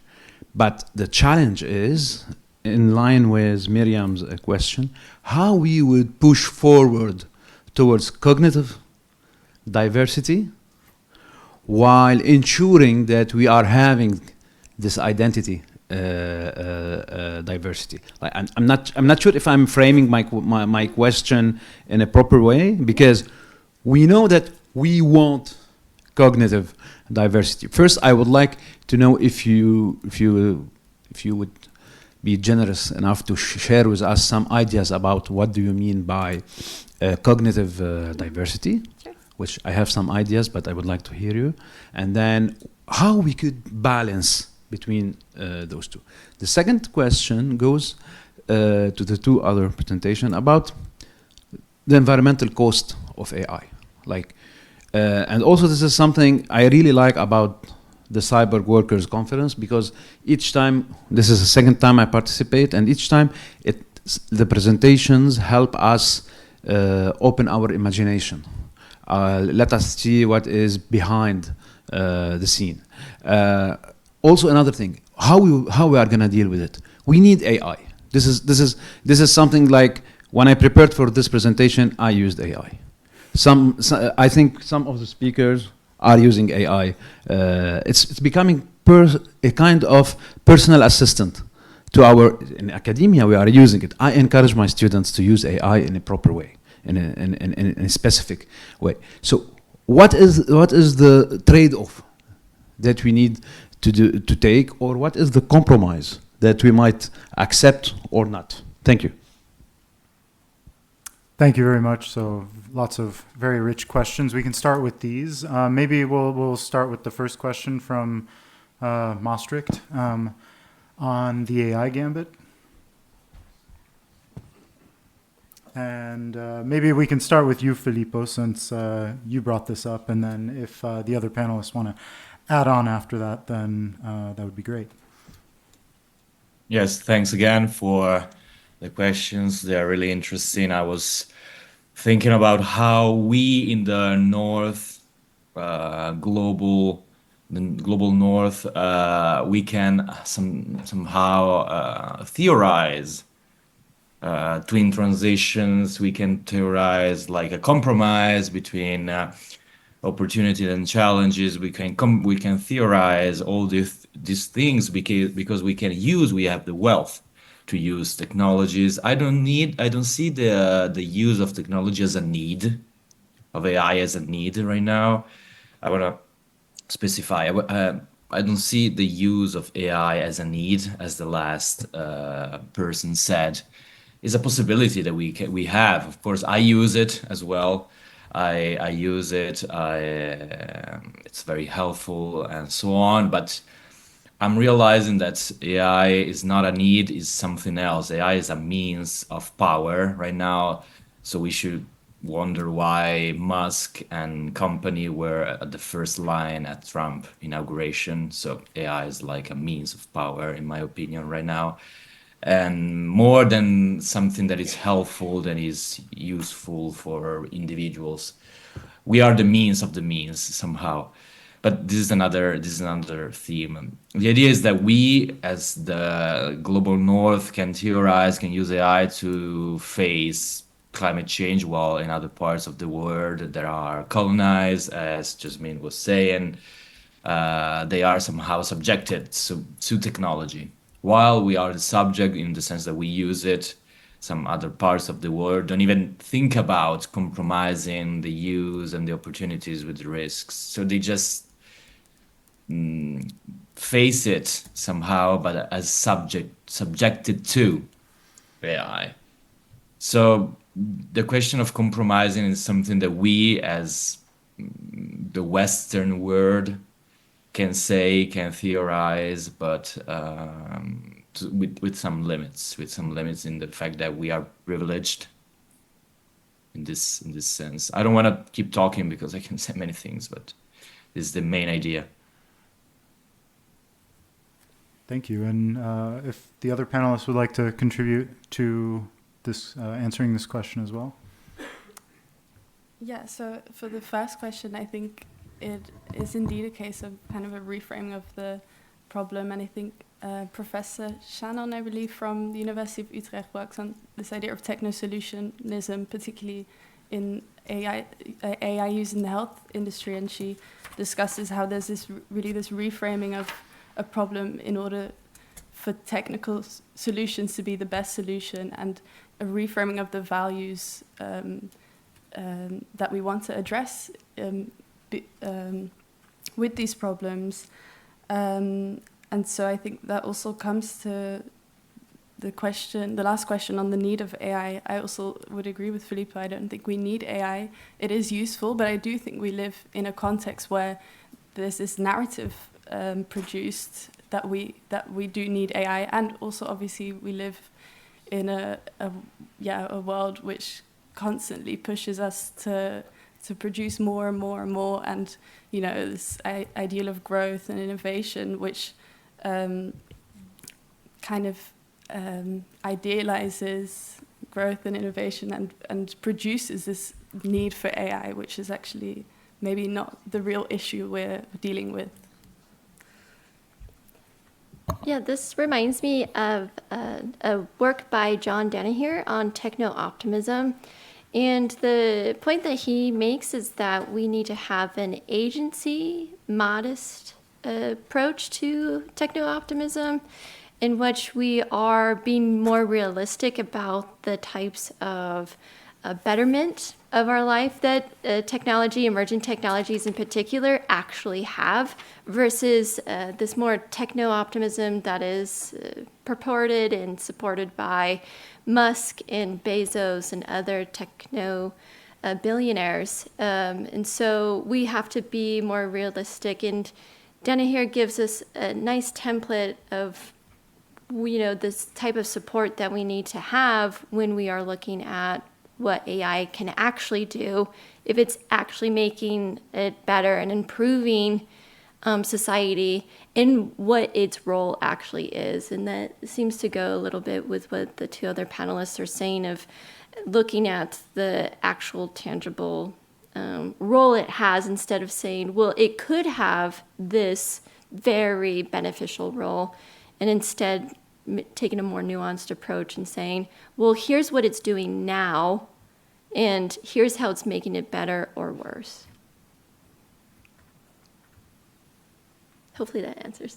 But the challenge is, in line with Miriam's question, how we would push forward towards cognitive diversity while ensuring that we are having this identity diversity. I'm not sure if I'm framing my question in a proper way, because we know that we want cognitive diversity. First, I would like to know if you would be generous enough to share with us some ideas about what do you mean by cognitive diversity, sure. Which I have some ideas, but I would like to hear you, and then how we could balance between those 2. The second question goes to the 2 other presentations about the environmental cost of AI. And also this is something I really like about the Cyborg Workers Conference, because each time, this is the second time I participate, and each time the presentations help us open our imagination. Let us see what is behind the scene. Also, another thing, how we are going to deal with it. We need AI. This is something like when I prepared for this presentation, I used AI. I think some of the speakers are using AI. It's becoming a kind of personal assistant to in academia. We are using it. I encourage my students to use AI in a proper way, in a specific way. So, what is the trade-off that we need to take, or what is the compromise that we might accept or not? Thank you. Thank you very much. So lots of very rich questions. We can start with these. Maybe we'll start with the first question from Maastricht on the AI gambit. And maybe we can start with you, Filippo, since you brought this up, and then if the other panelists want to add on after that, then that would be great. Yes, thanks again for the questions. They're really interesting. I was thinking about how we in the North, global North, we can somehow theorize twin transitions. We can theorize like a compromise between opportunity and challenges. We can theorize all these things because we have the wealth to use technologies. I don't see the use of technology as a need, of AI as a need right now. I want to specify. I don't see the use of AI as a need, as the last person said. It's a possibility that we have. Of course, I use it as well. I use it. It's very helpful and so on. But I'm realizing that AI is not a need; is something else. AI is a means of power right now. So we should wonder why Musk and company were at the first line at Trump inauguration. So AI is like a means of power, in my opinion, right now, and more than something that is helpful, that is useful for individuals. We are the means of the means somehow. But this is another theme. The idea is that we, as the global north, can theorize, can use AI to face climate change, while in other parts of the world that are colonized, as Jasmine was saying, they are somehow subjected to technology. While we are the subject in the sense that we use it, some other parts of the world don't even think about compromising the use and the opportunities with the risks. So they just face it somehow, but as subjected to AI. So the question of compromising is something that we, as the Western world, can say, can theorize, but with some limits in the fact that we are privileged in this sense. I don't want to keep talking because I can say many things, but this is the main idea. Thank you. And if the other panelists would like to contribute to this, answering this question as well. Yeah, so for the first question, I think it is indeed a case of kind of a reframing of the problem. And I think Professor Shannon, I believe, from the University of Utrecht works on this idea of techno-solutionism, particularly in AI use in the health industry. And she discusses how there's this reframing of a problem in order for technical solutions to be the best solution, and a reframing of the values that we want to address with these problems. And so I think that also comes to the last question on the need of AI. I also would agree with Filippo. I don't think we need AI. It is useful, but I do think we live in a context where there's this narrative produced that we do need AI, and also obviously we live in a world which constantly pushes us to produce more and more and more, and this ideal of growth and innovation, which kind of idealizes growth and innovation and produces this need for AI, which is actually maybe not the real issue we're dealing with. Yeah, this reminds me of a work by John Danaher on techno-optimism. And the point that he makes is that we need to have an agency, modest approach to techno-optimism, in which we are being more realistic about the types of betterment of our life that technology, emerging technologies in particular, actually have, versus this more techno-optimism that is purported and supported by Musk and Bezos and other techno billionaires. And so we have to be more realistic. And Danaher gives us a nice template of this type of support that we need to have when we are looking at what AI can actually do, if it's actually making it better and improving society, and what its role actually is. And that seems to go a little bit with what the two other panelists are saying, of looking at the actual tangible role it has, instead of saying, well, it could have this very beneficial role, and instead taking a more nuanced approach and saying, well, here's what it's doing now, and here's how it's making it better or worse. Hopefully that answers.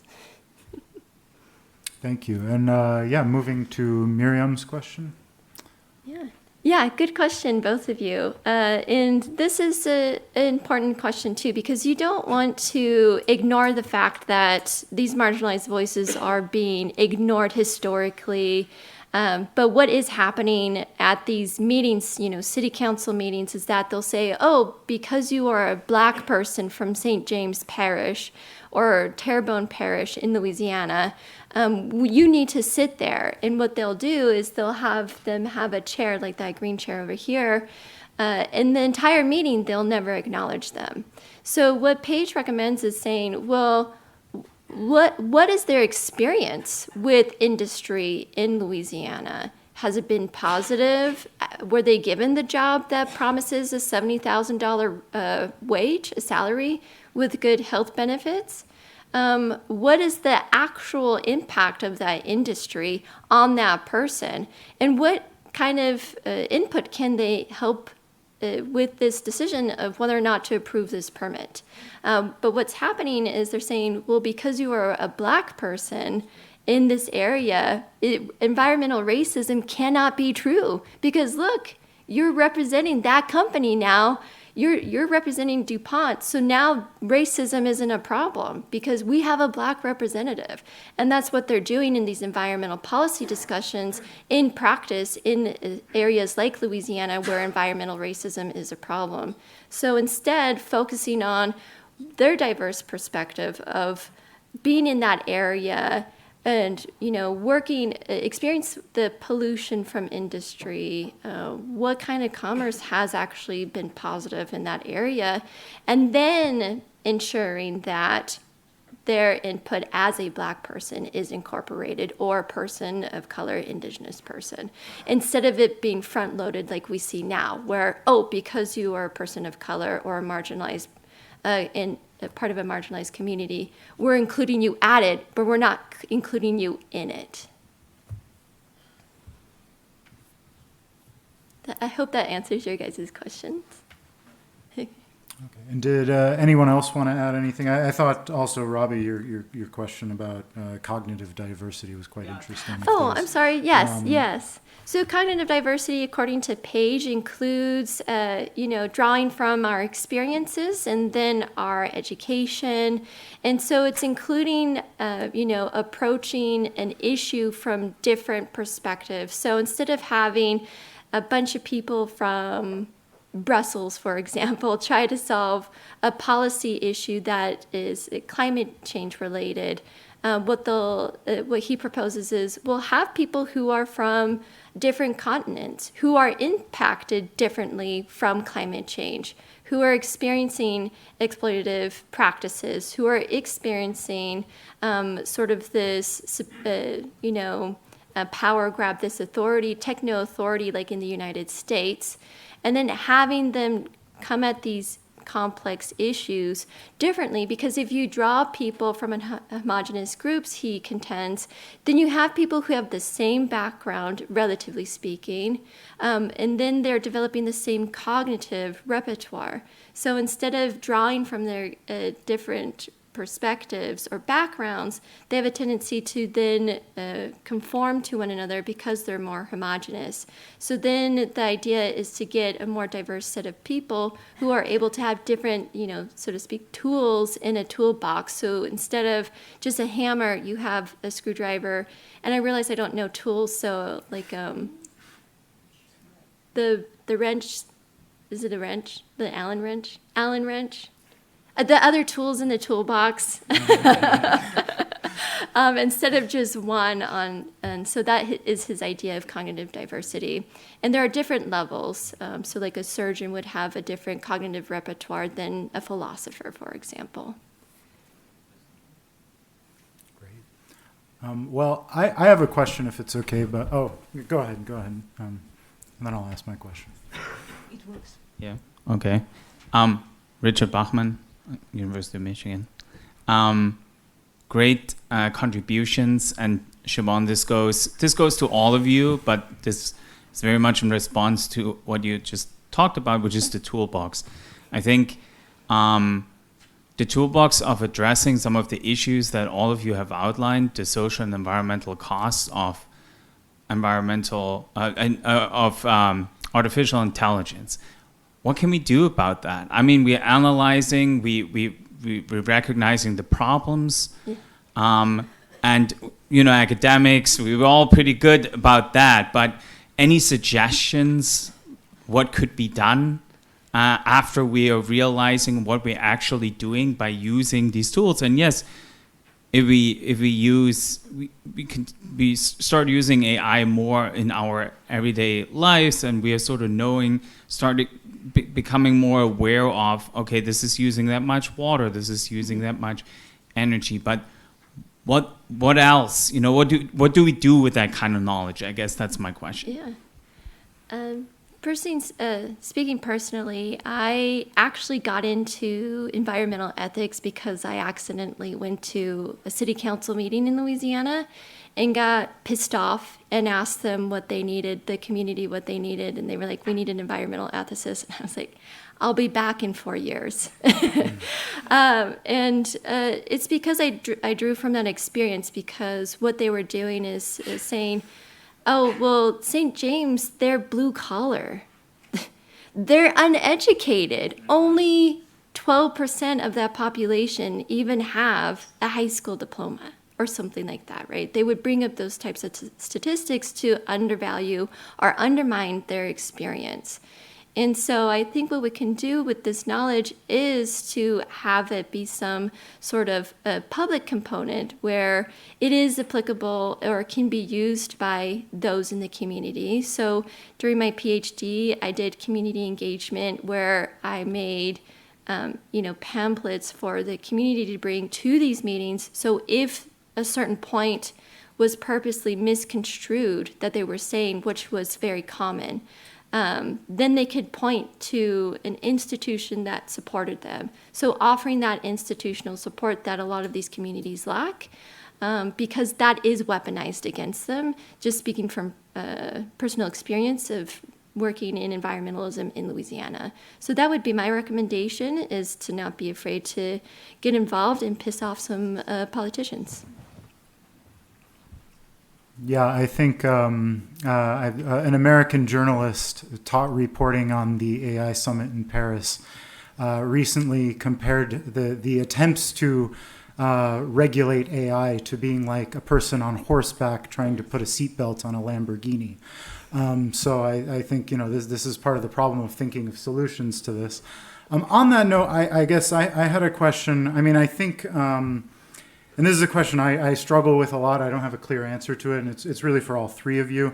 Thank you. And moving to Miriam's question. Yeah, good question, both of you. And this is an important question too, because you don't want to ignore the fact that these marginalized voices are being ignored historically. But what is happening at these meetings, you know, city council meetings, is that they'll say, oh, because you are a Black person from St. James Parish or Terrebonne Parish in Louisiana, you need to sit there. And what they'll do is they'll have them have a chair like that green chair over here. In the entire meeting, they'll never acknowledge them. So what Paige recommends is saying, well, what is their experience with industry in Louisiana? Has it been positive? Were they given the job that promises a $70,000 wage, a salary with good health benefits? What is the actual impact of that industry on that person? And what kind of input can they help with this decision of whether or not to approve this permit? But what's happening is they're saying, well, because you are a Black person in this area, environmental racism cannot be true. Because look, you're representing that company now. You're representing DuPont. So now racism isn't a problem because we have a Black representative. And that's what they're doing in these environmental policy discussions in practice in areas like Louisiana where environmental racism is a problem. So instead, focusing on their diverse perspective of being in that area and, you know, experience the pollution from industry, what kind of commerce has actually been positive in that area, and then ensuring that their input as a Black person is incorporated, or a person of color, Indigenous person, instead of it being front-loaded like we see now, where, oh, because you are a person of color or a marginalized in part of a marginalized community, we're including you at it, but we're not including you in it. I hope that answers your guys' questions. Okay. And did anyone else want to add anything? I thought also, Robbie, your question about cognitive diversity was quite interesting. Oh, I'm sorry. Yes, yes. So cognitive diversity, according to Paige, includes, drawing from our experiences and then our education. And so it's including, approaching an issue from different perspectives. So instead of having a bunch of people from Brussels, for example, try to solve a policy issue that is climate change related, what he proposes is we'll have people who are from different continents, who are impacted differently from climate change, who are experiencing exploitative practices, who are experiencing sort of this, power grab, this authority, techno authority like in the United States, and then having them come at these complex issues differently, because if you draw people from homogenous groups, he contends, then you have people who have the same background, relatively speaking, and then they're developing the same cognitive repertoire. So instead of drawing from their different perspectives or backgrounds, they have a tendency to then conform to one another because they're more homogenous. So then the idea is to get a more diverse set of people who are able to have different, so to speak, tools in a toolbox. So instead of just a hammer, you have a screwdriver. And I realize I don't know tools, so like the wrench, is it a wrench? The Allen wrench? Allen wrench? The other tools in the toolbox, instead of just one and so that is his idea of cognitive diversity. And there are different levels. So like a surgeon would have a different cognitive repertoire than a philosopher, for example. Great. Well, I have a question if it's okay, but, go ahead. And then I'll ask my question. It works. Yeah, okay. Richard Bachman, University of Michigan. Great contributions, and Siobhan, this goes to all of you, but this is very much in response to what you just talked about, which is the toolbox. I think the toolbox of addressing some of the issues that all of you have outlined, the social and environmental costs of artificial intelligence. What can we do about that? I mean, we're analyzing, we're recognizing the problems, and academics, we were all pretty good about that. But any suggestions, what could be done after we are realizing what we're actually doing by using these tools? And yes, if we start using AI more in our everyday lives, and we are sort of becoming more aware of, okay, this is using that much water, this is using that much energy, but what else? What do we do with that kind of knowledge? I guess that's my question. Yeah. Speaking personally, I actually got into environmental ethics because I accidentally went to a city council meeting in Louisiana and got pissed off and asked them what they needed, the community what they needed, and they were like, we need an environmental ethicist. And I was like, I'll be back in 4 years. It's because I drew from that experience, because what they were doing is saying, oh, well, St. James, they're blue collar. They're uneducated. Only 12% of that population even have a high school diploma or something like that, right? They would bring up those types of statistics to undervalue or undermine their experience. And so I think what we can do with this knowledge is to have it be some sort of a public component where it is applicable or can be used by those in the community. So during my PhD, I did community engagement where I made pamphlets for the community to bring to these meetings. So if a certain point was purposely misconstrued that they were saying, which was very common, then they could point to an institution that supported them. So offering that institutional support that a lot of these communities lack, because that is weaponized against them, just speaking from personal experience of working in environmentalism in Louisiana. So that would be my recommendation, is to not be afraid to get involved and piss off some politicians. Yeah, I think an American journalist taught reporting on the AI summit in Paris recently compared the attempts to regulate AI to being like a person on horseback trying to put a seatbelt on a Lamborghini. So I think this is part of the problem of thinking of solutions to this. On that note, I guess I had a question. I mean, I think. And this is a question I struggle with a lot. I don't have a clear answer to it, and it's really for all three of you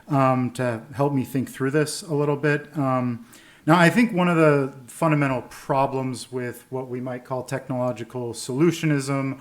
to help me think through this a little bit. Now, I think one of the fundamental problems with what we might call technological solutionism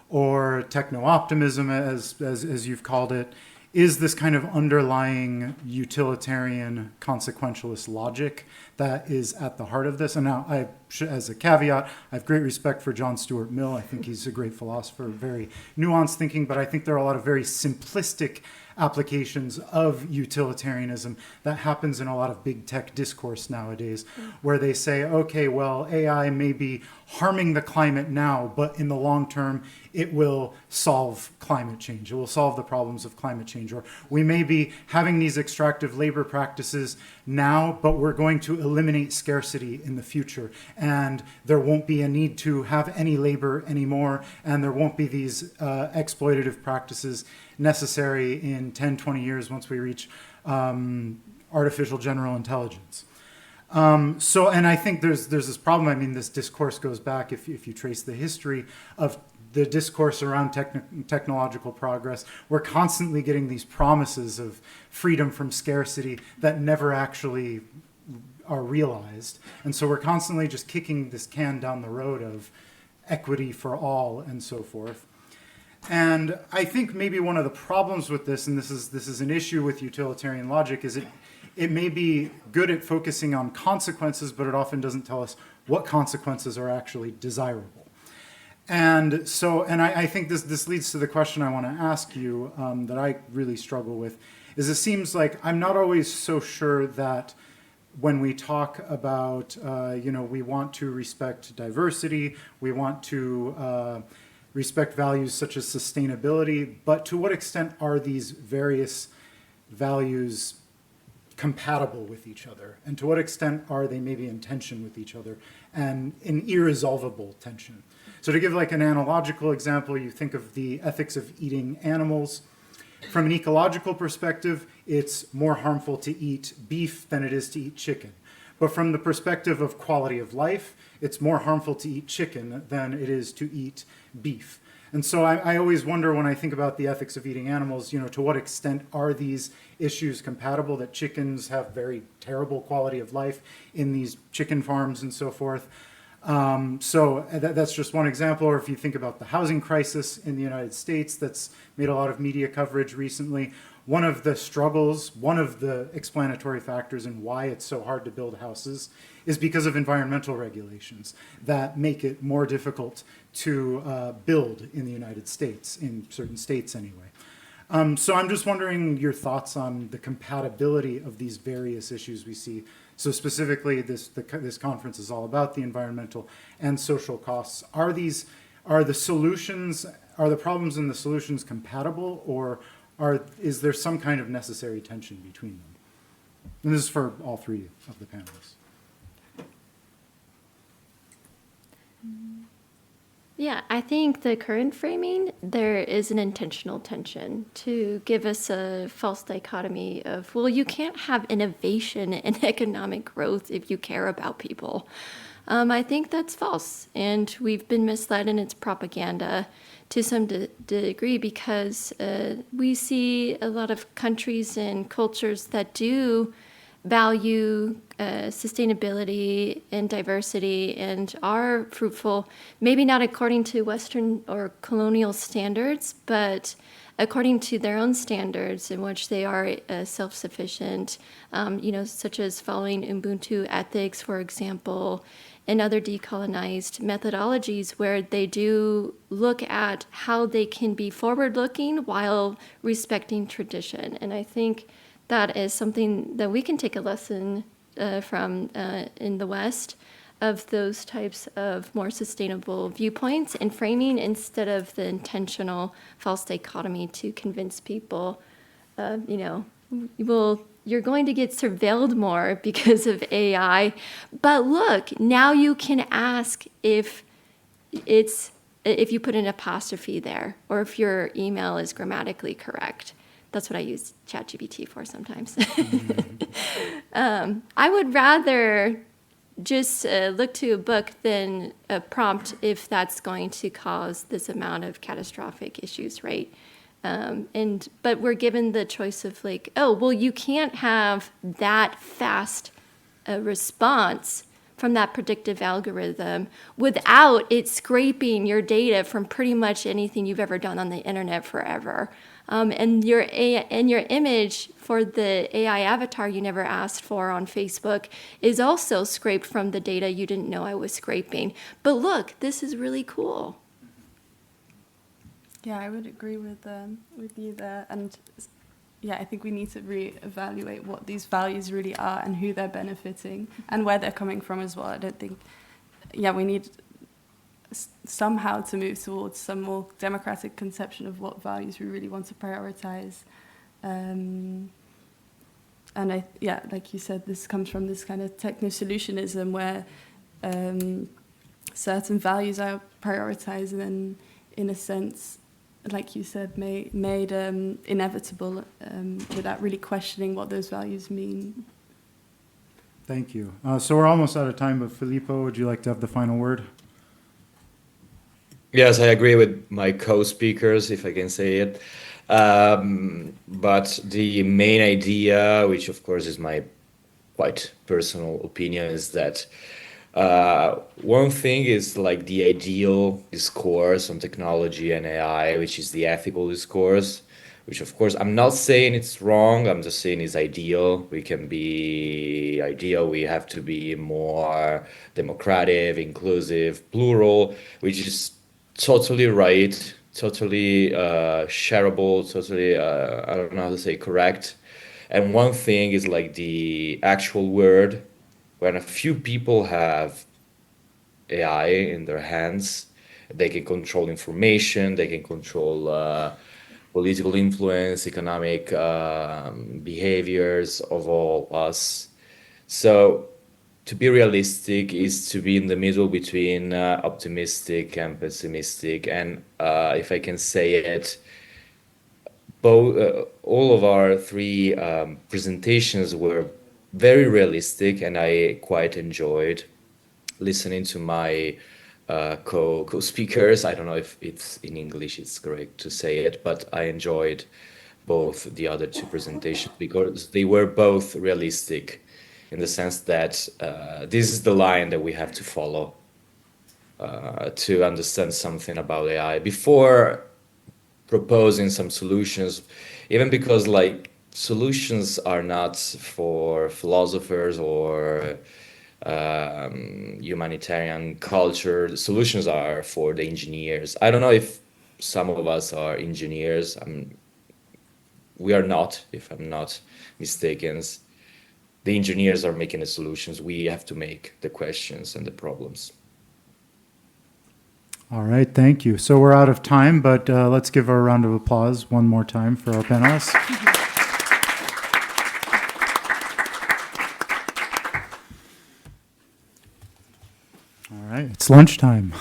or techno-optimism, as you've called it, is this kind of underlying utilitarian consequentialist logic that is at the heart of this. And now, as a caveat, I have great respect for John Stuart Mill. I think he's a great philosopher, very nuanced thinking, but I think there are a lot of very simplistic applications of utilitarianism that happens in a lot of big tech discourse nowadays, where they say, okay, well, AI may be harming the climate now, but in the long term, it will solve climate change. It will solve the problems of climate change. Or we may be having these extractive labor practices now, but we're going to eliminate scarcity in the future. And there won't be a need to have any labor anymore, and there won't be these exploitative practices necessary in 10, 20 years once we reach artificial general intelligence. And I think there's this problem. I mean, this discourse goes back, if you trace the history of the discourse around technological progress, we're constantly getting these promises of freedom from scarcity that never actually are realized. And so we're constantly just kicking this can down the road of equity for all and so forth. And I think maybe one of the problems with this, and this is an issue with utilitarian logic, is it may be good at focusing on consequences, but it often doesn't tell us what consequences are actually desirable. And so, I think this leads to the question I want to ask you that I really struggle with, is it seems like I'm not always so sure that when we talk about, we want to respect diversity, we want to respect values such as sustainability, but to what extent are these various values compatible with each other, and to what extent are they maybe in tension with each other and in irresolvable tension. So to give like an analogical example, you think of the ethics of eating animals. From an ecological perspective, it's more harmful to eat beef than it is to eat chicken. But from the perspective of quality of life, it's more harmful to eat chicken than it is to eat beef. And so I always wonder when I think about the ethics of eating animals, you know, to what extent are these issues compatible, that chickens have very terrible quality of life in these chicken farms and so forth. So that's just one example. Or if you think about the housing crisis in the United States that's made a lot of media coverage recently, one of the struggles, one of the explanatory factors in why it's so hard to build houses is because of environmental regulations that make it more difficult to build in the United States, in certain states anyway. So I'm just wondering your thoughts on the compatibility of these various issues we see. So specifically, this conference is all about the environmental and social costs. Are the problems and the solutions compatible, or is there some kind of necessary tension between them? And this is for all three of the panelists. Yeah, I think the current framing, there is an intentional tension to give us a false dichotomy of, well, you can't have innovation and economic growth if you care about people. I think that's false, and we've been misled in its propaganda to some degree, because we see a lot of countries and cultures that do value sustainability and diversity and are fruitful, maybe not according to Western or colonial standards, but according to their own standards in which they are self-sufficient, such as following Ubuntu ethics, for example, and other decolonized methodologies where they do look at how they can be forward-looking while respecting tradition. And I think that is something that we can take a lesson from in the West, of those types of more sustainable viewpoints and framing, instead of the intentional false dichotomy to convince people, you're going to get surveilled more because of AI. But look, now you can ask if you put an apostrophe there, or if your email is grammatically correct. That's what I use ChatGPT for sometimes. I would rather just look to a book than a prompt if that's going to cause this amount of catastrophic issues, right? But we're given the choice of like, oh, well, you can't have that fast a response from that predictive algorithm without it scraping your data from pretty much anything you've ever done on the internet forever. And your image for the AI avatar you never asked for on Facebook is also scraped from the data you didn't know I was scraping. But look, this is really cool. Yeah, I would agree with you there. And yeah, I think we need to reevaluate what these values really are and who they're benefiting and where they're coming from as well. I don't think, we need somehow to move towards some more democratic conception of what values we really want to prioritize. And like you said, this comes from this kind of techno-solutionism where certain values are prioritized and then, in a sense, like you said, made inevitable without really questioning what those values mean. Thank you. So we're almost out of time, but Filippo, would you like to have the final word? Yes, I agree with my co-speakers, if I can say it. But the main idea, which of course is my quite personal opinion, is that one thing is like the ideal discourse on technology and AI, which is the ethical discourse, which of course I'm not saying it's wrong, I'm just saying it's ideal. We can be ideal, we have to be more democratic, inclusive, plural, which is totally right, totally shareable, totally, I don't know how to say, correct. And one thing is like the actual word, when a few people have AI in their hands, they can control information, they can control political influence, economic behaviors of all us. So to be realistic is to be in the middle between optimistic and pessimistic. And if I can say it, all of our three presentations were very realistic, and I quite enjoyed listening to my co-speakers. I don't know if it's in English it's correct to say it, but I enjoyed both the other two presentations because they were both realistic in the sense that this is the line that we have to follow to understand something about AI before proposing some solutions, even because like solutions are not for philosophers or humanitarian culture. The solutions are for the engineers. I don't know if some of us are engineers. We are not, if I'm not mistaken. The engineers are making the solutions. We have to make the questions and the problems. All right, thank you. So we're out of time, but let's give our round of applause one more time for our panelists. All right, it's lunchtime.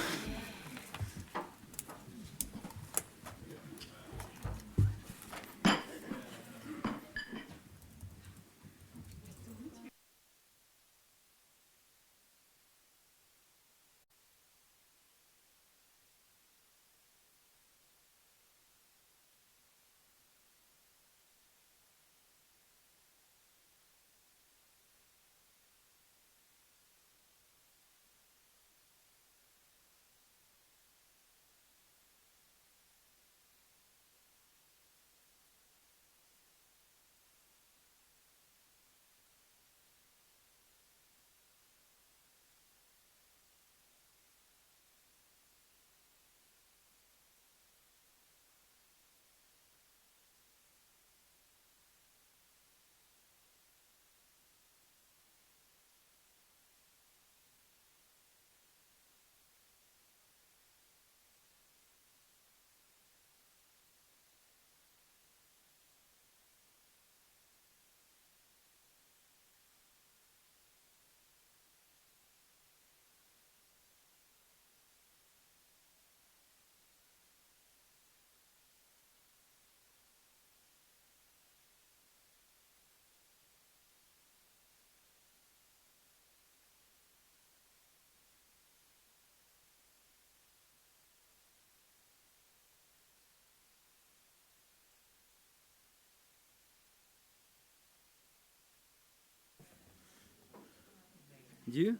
You?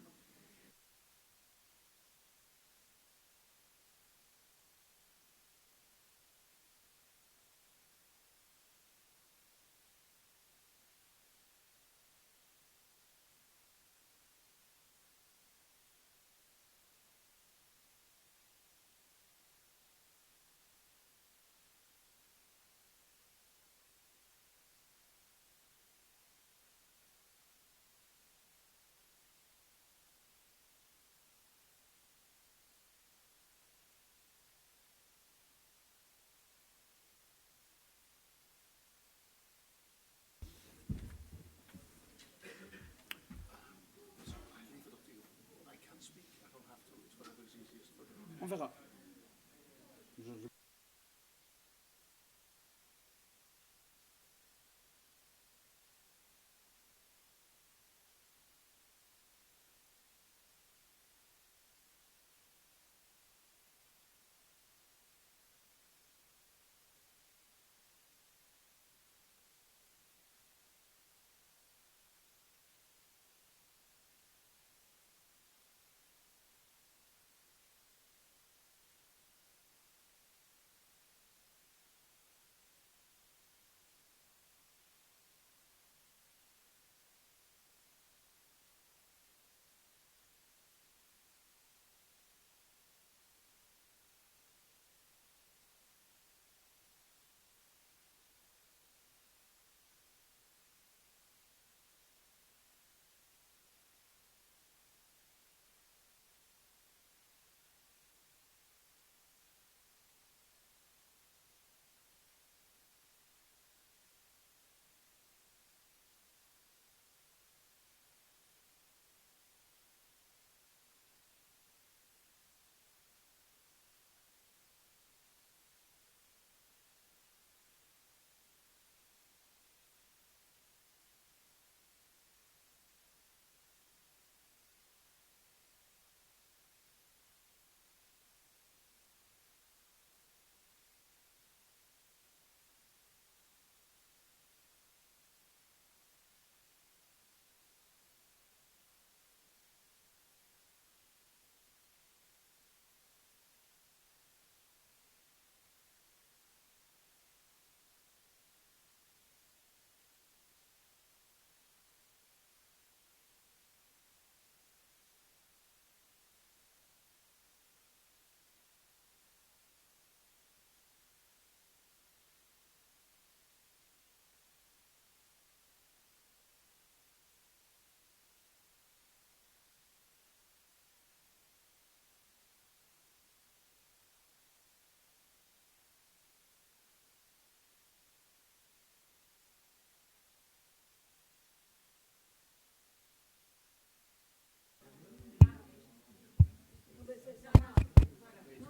On verra.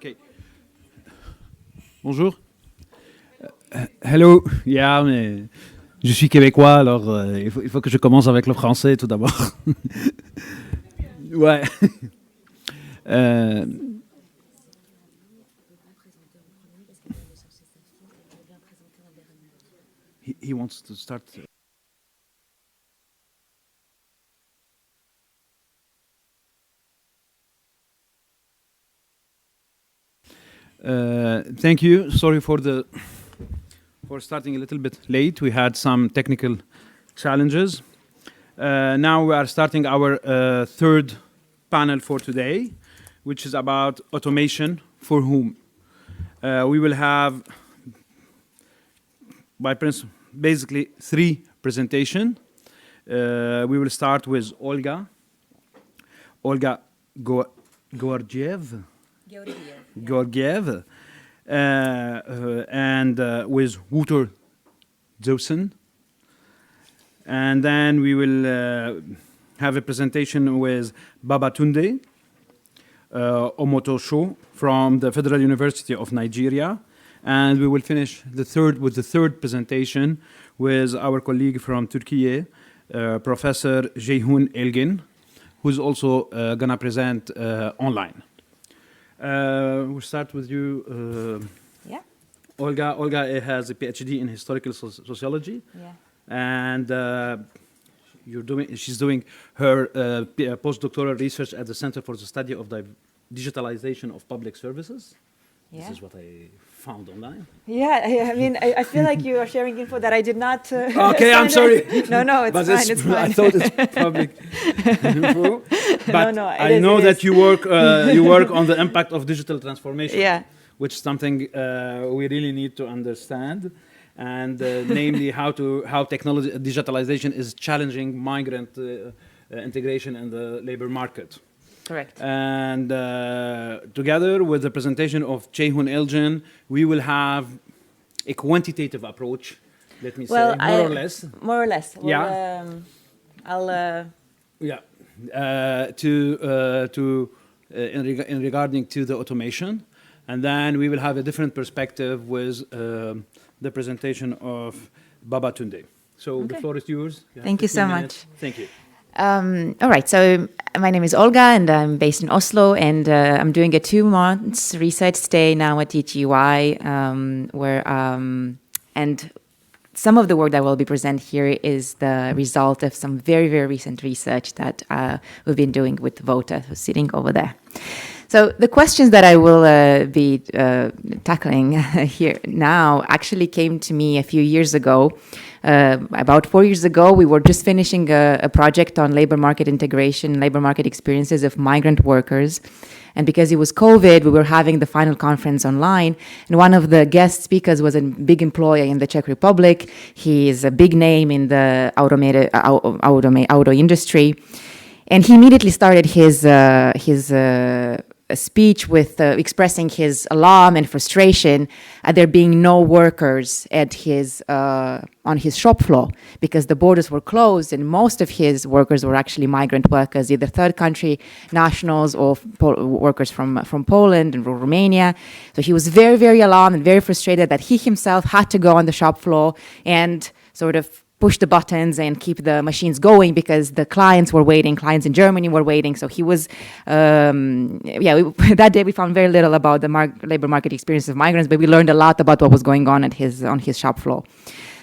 Okay. Bonjour. Hello. Yeah, mais je suis québécois, alors il faut que je commence avec le français tout d'abord. Ouais. He wants to start. Thank you. Sorry for starting a little bit late. We had some technical challenges. Now we are starting our third panel for today, which is about automation for whom. We will have, basically 3 presentations. We will start with Olga Georgiev, and with Wouter Dawson. And then we will have a presentation with Babatunde Omotosho from the Federal University of Nigeria. And we will finish the third presentation with our colleague from Turkey, Professor Ceyhun Elgin, who's also going to present online. We'll start with you, yeah. Olga has a PhD in historical sociology, yeah. And she's doing her postdoctoral research at the Center for the Study of the Digitalization of Public Services. Yeah. This is what I found online. Yeah, I mean, I feel like you are sharing info that I did not. Okay, I'm sorry. No, it's fine. It's fine. I thought it's public info. But no, I know that you work on the impact of digital transformation. Yeah. Which is something we really need to understand, and namely how technology digitalization is challenging migrant integration in the labor market. Correct. And together with the presentation of Ceyhun Elgin, we will have a quantitative approach, let me say, more or less. More or less. Well, yeah. I'll... Yeah. In regarding to the automation. And then we will have a different perspective with the presentation of Babatunde. So okay. The floor is yours. Thank you so much. Thank you. All right, so my name is Olga, and I'm based in Oslo, and I'm doing a 2 months research stay now at DGY, and some of the work that will be presented here is the result of some very, very recent research that we've been doing with Vota, who's sitting over there. So the questions that I will be tackling here now actually came to me a few years ago. About 4 years ago, we were just finishing a project on labor market integration, labor market experiences of migrant workers. And because it was COVID, we were having the final conference online. And one of the guest speakers was a big employer in the Czech Republic. He is a big name in the auto industry. And he immediately started his speech with expressing his alarm and frustration at there being no workers at on his shop floor because the borders were closed and most of his workers were actually migrant workers, either third country nationals or workers from Poland and Romania. So he was very, very alarmed and very frustrated that he himself had to go on the shop floor and sort of push the buttons and keep the machines going because the clients were waiting, clients in Germany were waiting. So he was, that day we found very little about the labor market experience of migrants, but we learned a lot about what was going on at his shop floor.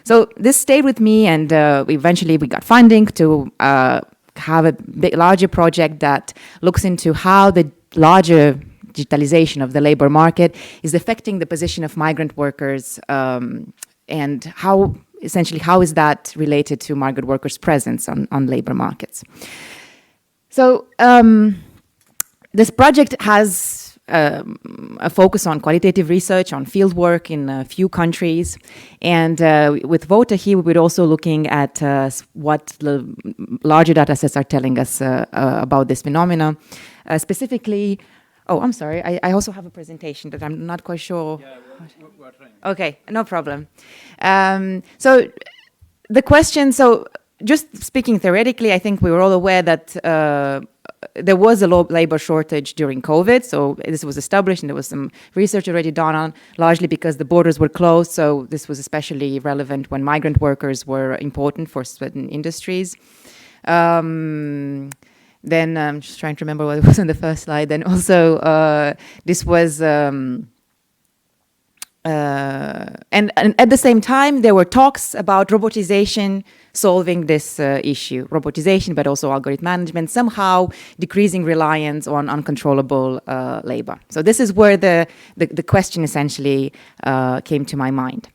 So this stayed with me, and eventually we got funding to have a larger project that looks into how the larger digitalization of the labor market is affecting the position of migrant workers and how is that related to migrant workers' presence on labor markets. So this project has a focus on qualitative research, on field work in a few countries. And with Vota here, we were also looking at what the larger data sets are telling us about this phenomena. Specifically, I'm sorry, I also have a presentation that I'm not quite sure. Yeah, we're trying. Okay, no problem. So the question, just speaking theoretically, I think we were all aware that there was a low labor shortage during COVID, so this was established, and there was some research already done on, largely because the borders were closed, so this was especially relevant when migrant workers were important for certain industries. Then I'm just trying to remember what was on the first slide. Then also this was, and at the same time there were talks about robotization solving this issue, robotization, but also algorithm management, somehow decreasing reliance on uncontrollable labor. So this is where the question essentially came to my mind.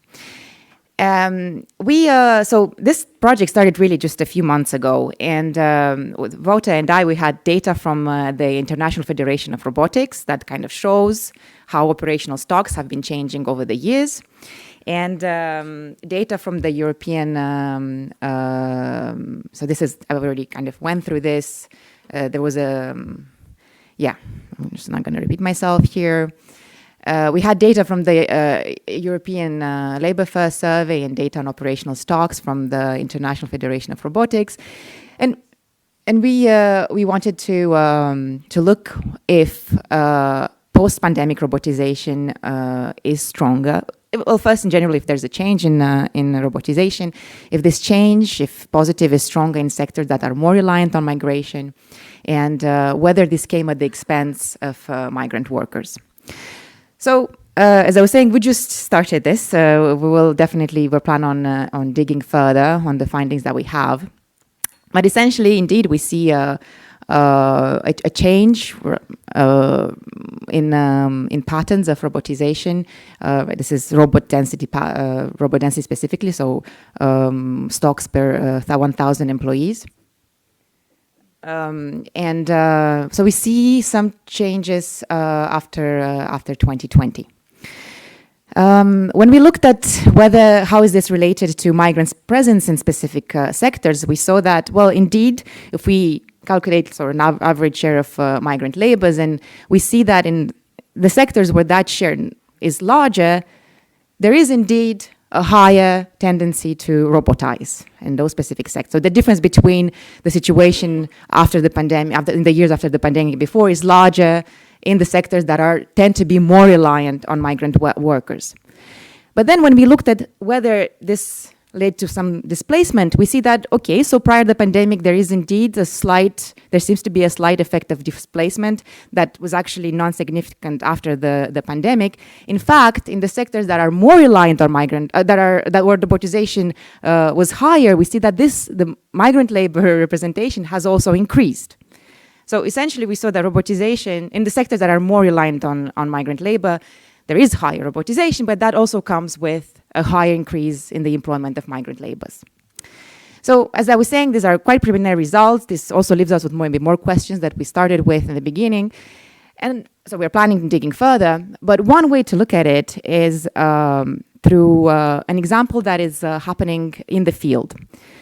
So this project started really just a few months ago, and Wouter and I, we had data from the International Federation of Robotics that kind of shows how operational stocks have been changing over the years, and data from the European, so this is, I already kind of went through this. There was I'm just not going to repeat myself here. We had data from the European Labour First Survey and data on operational stocks from the International Federation of Robotics, and we wanted to look if post-pandemic robotization is stronger. Well, first, in general, if there's a change in robotization, if this change, if positive, is stronger in sectors that are more reliant on migration, and whether this came at the expense of migrant workers. So, as I was saying, we just started this. We're plan on digging further on the findings that we have. But essentially, indeed, we see a change in patterns of robotization. This is robot density specifically, so stocks per 1,000 employees. So we see some changes after 2020. When we looked at how is this related to migrants' presence in specific sectors, we saw that, well, indeed, if we calculate sort of an average share of migrant labors, and we see that in the sectors where that share is larger, there is indeed a higher tendency to robotize in those specific sectors. So the difference between the situation after the pandemic, in the years after the pandemic before, is larger in the sectors that tend to be more reliant on migrant workers. But then when we looked at whether this led to some displacement, we see that, okay, so prior to the pandemic, there seems to be a slight effect of displacement that was actually non-significant after the pandemic. In fact, in the sectors that are more reliant on migrant, where robotization was higher, we see that the migrant labor representation has also increased. So essentially, we saw that robotization in the sectors that are more reliant on migrant labor, there is higher robotization, but that also comes with a higher increase in the employment of migrant laborers. So as I was saying, these are quite preliminary results. This also leaves us with maybe more questions that we started with in the beginning. And so we're planning on digging further. But one way to look at it is through an example that is happening in the field.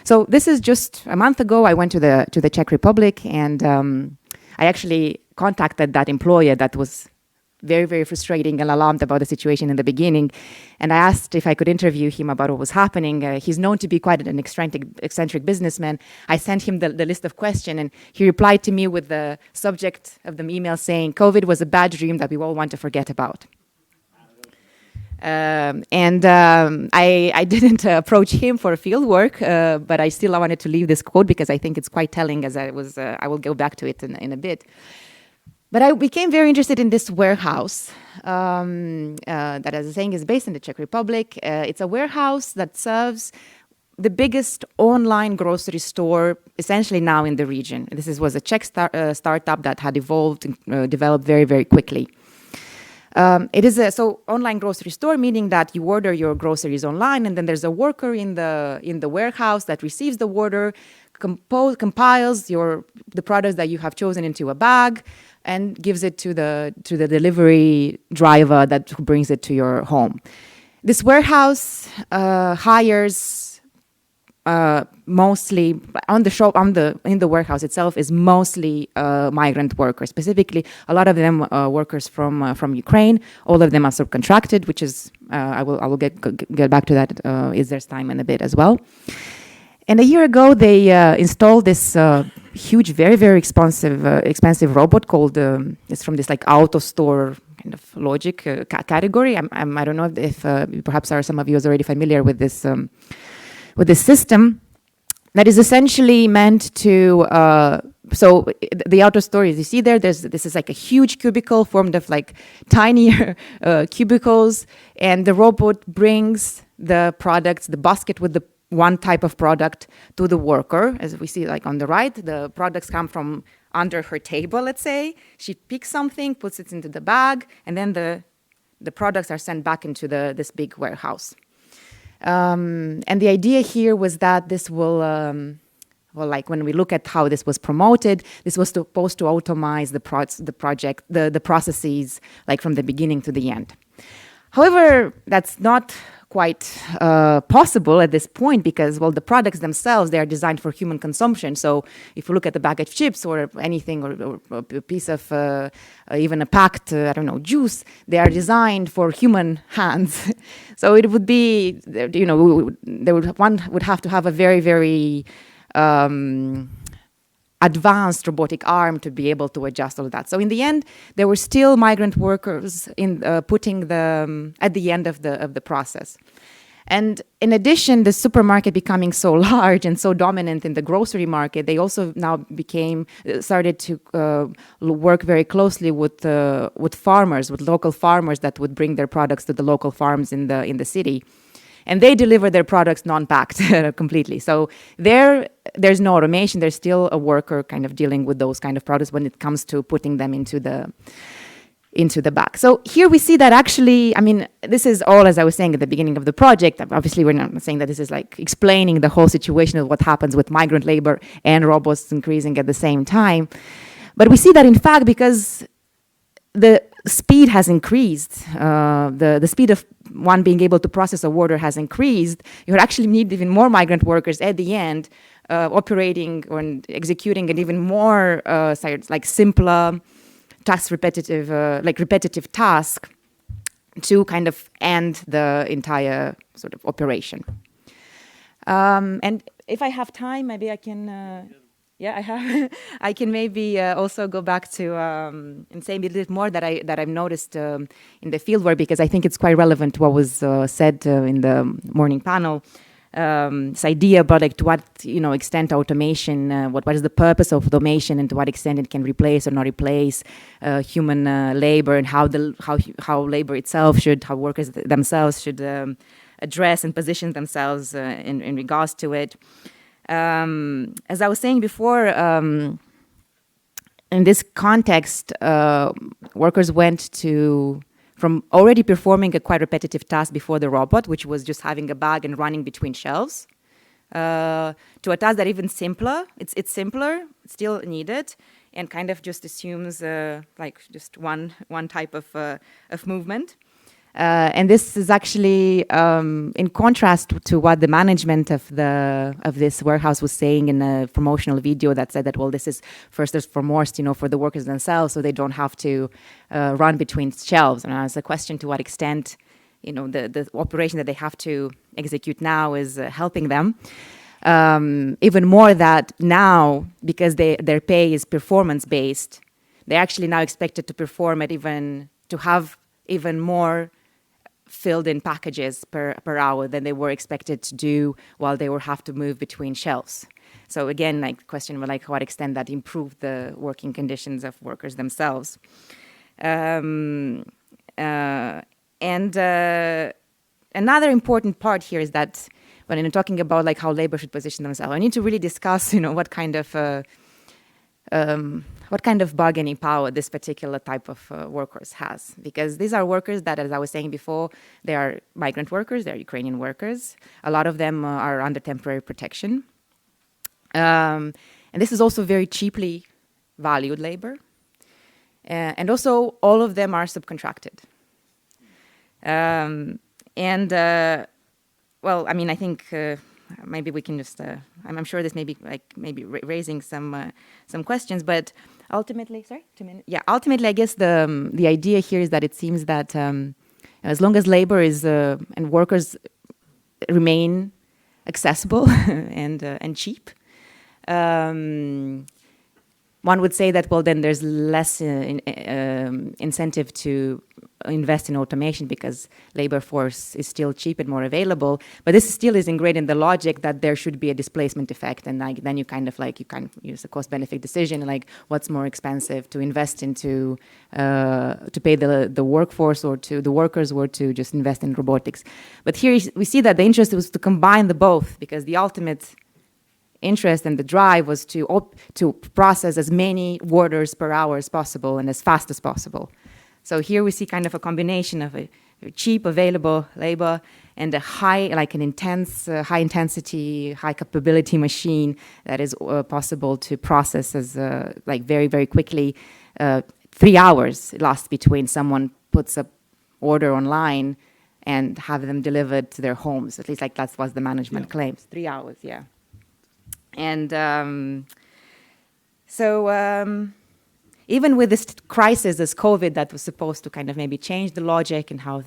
So this is just a month ago, I went to the Czech Republic, and I actually contacted that employer that was very, very frustrating and alarmed about the situation in the beginning. And I asked if I could interview him about what was happening. He's known to be quite an eccentric businessman. I sent him the list of questions, and he replied to me with the subject of the email saying, "COVID was a bad dream that we all want to forget about." I didn't approach him for field work, but I still wanted to leave this quote because I think it's quite telling, as I will go back to it in a bit. But I became very interested in this warehouse that, as I was saying, is based in the Czech Republic. It's a warehouse that serves the biggest online grocery store essentially now in the region. This was a Czech startup that had evolved and developed very, very quickly. It is so online grocery store, meaning that you order your groceries online, and then there's a worker in the warehouse that receives the order, compiles the products that you have chosen into a bag, and gives it to the delivery driver that brings it to your home. This warehouse hires mostly in the warehouse itself is mostly migrant workers. Specifically, a lot of them workers from Ukraine. All of them are subcontracted, which is I will get back to that is there's time in a bit as well. And a year ago, they installed this huge, very, very expensive robot called, it's from this like auto store kind of logic category. I don't know if perhaps some of you are already familiar with this system that is essentially meant to, so the outer stories you see there, this is like a huge cubicle formed of like tinier cubicles, and the robot brings the products, the basket with the one type of product to the worker. As we see like on the right, the products come from under her table, let's say. She picks something, puts it into the bag, and then the products are sent back into this big warehouse. And the idea here was that this will, well, like when we look at how this was promoted, this was supposed to automate the processes, like from the beginning to the end. However, that's not quite possible at this point because, well, the products themselves, they are designed for human consumption. So if you look at the bag of chips or anything, or a piece of, even a packed, I don't know, juice, they are designed for human hands. So it would be, you know, one would have to have a very, very advanced robotic arm to be able to adjust all of that. So in the end, there were still migrant workers in putting at the end of the process. And in addition, the supermarket becoming so large and so dominant in the grocery market, they also now started to work very closely with farmers, with local farmers that would bring their products to the local farms in the city. And they deliver their products non-packed completely. So there's no automation. There's still a worker kind of dealing with those kind of products when it comes to putting them into the bag. So here we see that actually, I mean, this is all, as I was saying at the beginning of the project. Obviously, we're not saying that this is like explaining the whole situation of what happens with migrant labor and robots increasing at the same time. But we see that, in fact, because the speed has increased, the speed of one being able to process a order has increased, you actually need even more migrant workers at the end operating or executing an even more like simpler repetitive task to kind of end the entire sort of operation. And if I have time, maybe I can... I have. I can maybe also go back to and say a little bit more that I've noticed in the fieldwork, because I think it's quite relevant to what was said in the morning panel. This idea about like to what extent automation, what is the purpose of automation, and to what extent it can replace or not replace human labor, and how labor itself how workers themselves should address and position themselves in regards to it. As I was saying before, in this context, workers went from already performing a quite repetitive task before the robot, which was just having a bag and running between shelves, to a task that even simpler. It's simpler, it's still needed, and kind of just assumes like just one type of movement. And this is actually in contrast to what the management of this warehouse was saying in a promotional video that said that, well, this is first and foremost, for the workers themselves, so they don't have to run between shelves. And it's a question to what extent, the operation that they have to execute now is helping them. Even more that now, because their pay is performance-based, they're actually now expected to perform to have even more filled-in packages per hour than they were expected to do while they have to move between shelves. So again, like the question of like what extent that improved the working conditions of workers themselves. And another important part here is that when I'm talking about like how labor should position themselves, I need to really discuss, what kind of bargaining power this particular type of workers has. Because these are workers that, as I was saying before, they are migrant workers, they're Ukrainian workers. A lot of them are under temporary protection. And this is also very cheaply valued labor. And also, all of them are subcontracted. Well, I mean, I think... maybe we can just, I'm sure this may be like maybe raising some questions, but ultimately, sorry, 2 minutes. Yeah, ultimately, I guess the idea here is that it seems that as long as labor and workers remain accessible and cheap, one would say that, well, then there's less incentive to invest in automation because labor force is still cheap and more available. But this still is ingrained in the logic that there should be a displacement effect, and like, then you kind of use a cost-benefit decision, like what's more expensive to invest into to pay the workforce or to the workers, or to just invest in robotics. But here we see that the interest was to combine the both, because the ultimate interest and the drive was to process as many orders per hour as possible and as fast as possible. So here we see kind of a combination of a cheap available labor and a high, like an intense, high intensity, high capability machine that is possible to process as like very, very quickly. 3 hours lasts between someone puts a order online and have them delivered to their homes. At least like that's what the management claims. 3 hours, yeah. And even with this crisis, this COVID that was supposed to kind of maybe change the logic and how,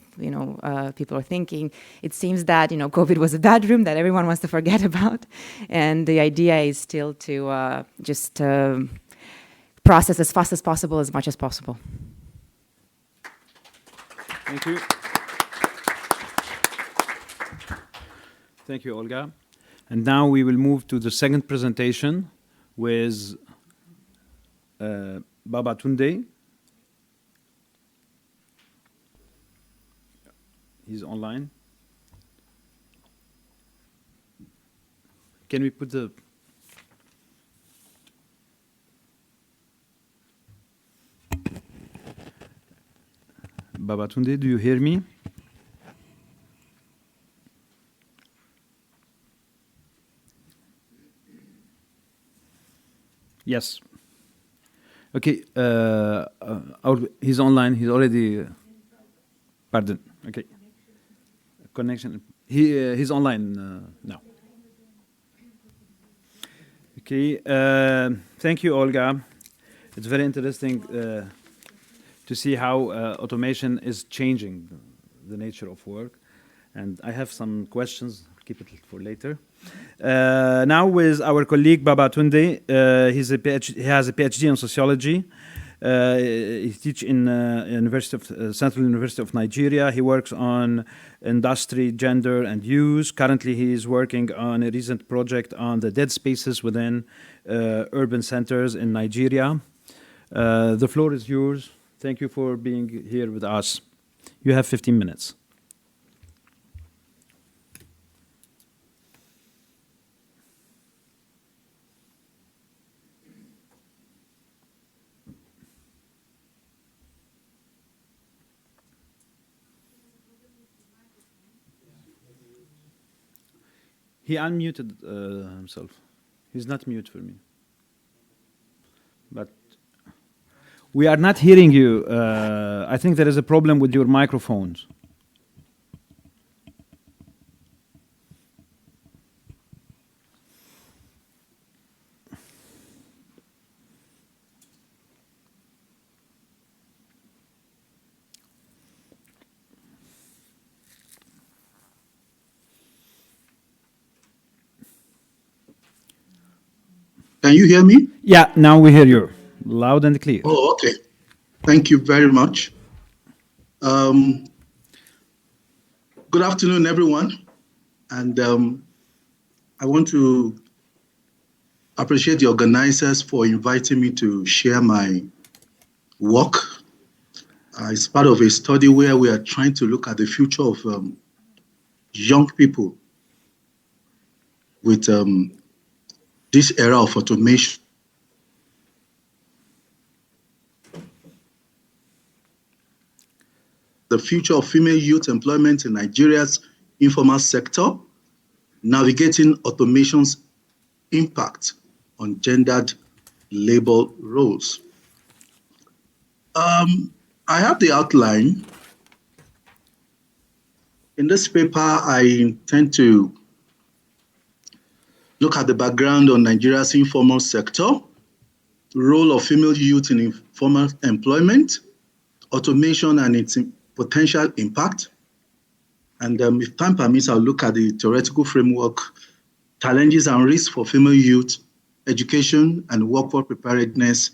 people are thinking, it seems that, COVID was a bad dream that everyone wants to forget about. And the idea is still to just process as fast as possible, as much as possible. Thank you. Thank you, Olga. And now we will move to the second presentation with Babatunde. He's online. Can we put the... Babatunde, do you hear me? Yes. Okay. He's online. He's already. Pardon. Okay. Connection. He's online now. Okay. Thank you, Olga. It's very interesting to see how automation is changing the nature of work, and I have some questions. Keep it for later. Now with our colleague Babatunde, he has a PhD in sociology. He teaches in Central University of Nigeria. He works on industry, gender, and use. Currently, he is working on a recent project on the dead spaces within urban centers in Nigeria. The floor is yours. Thank you for being here with us. You have 15 minutes. He unmuted himself. He's not mute for me. But we are not hearing you. I think there is a problem with your microphones. Can you hear me? Yeah, now we hear you loud and clear. Oh, okay. Thank you very much. Good afternoon, everyone. And I want to appreciate the organizers for inviting me to share my work. It's part of a study where we are trying to look at the future of young people with this era of automation. The future of female youth employment in Nigeria's informal sector, navigating automation's impact on gendered labor roles. I have the outline. In this paper, I intend to look at the background on Nigeria's informal sector, role of female youth in informal employment, automation and its potential impact. And if time permits, I'll look at the theoretical framework, challenges and risks for female youth education and workforce preparedness,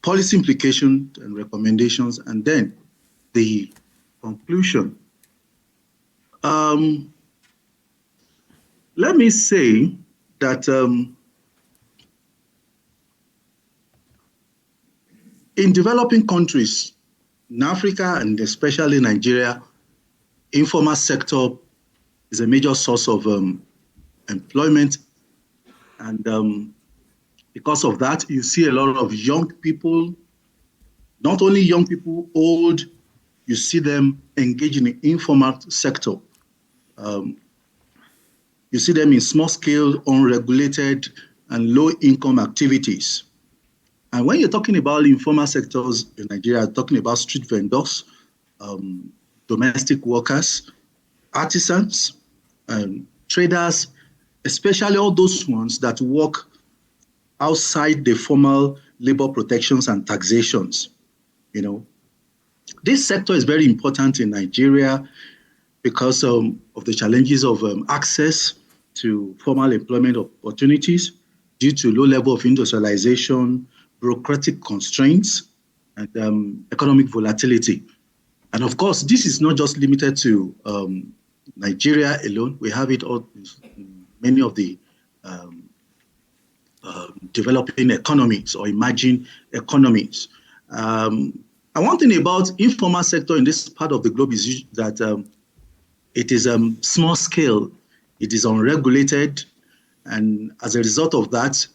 policy implications and recommendations, and then the conclusion. Let me say that in developing countries, in Africa and especially Nigeria, informal sector is a major source of employment. And because of that, you see a lot of young people, not only young people, old, you see them engage in the informal sector. You see them in small-scale, unregulated, and low-income activities. And when you're talking about informal sectors in Nigeria, you're talking about street vendors, domestic workers, artisans, traders, especially all those ones that work outside the formal labor protections and taxations. You know, this sector is very important in Nigeria because of the challenges of access to formal employment opportunities due to low level of industrialization, bureaucratic constraints, and economic volatility. And of course, this is not just limited to Nigeria alone. We have it all in many of the developing economies or emerging economies. And one thing about informal sector in this part of the globe is that it is small scale, it is unregulated, and as a result of that,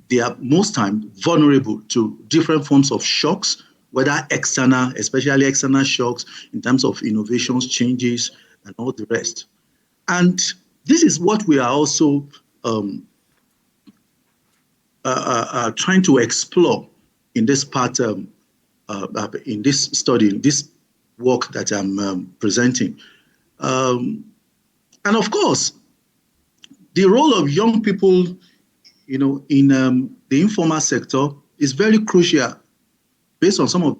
they are most times vulnerable to different forms of shocks, whether external, especially external shocks in terms of innovations, changes, and all the rest. And this is what we are also trying to explore in this part, in this study, in this work that I'm presenting. And of course, the role of young people, you know, in the informal sector is very crucial based on some of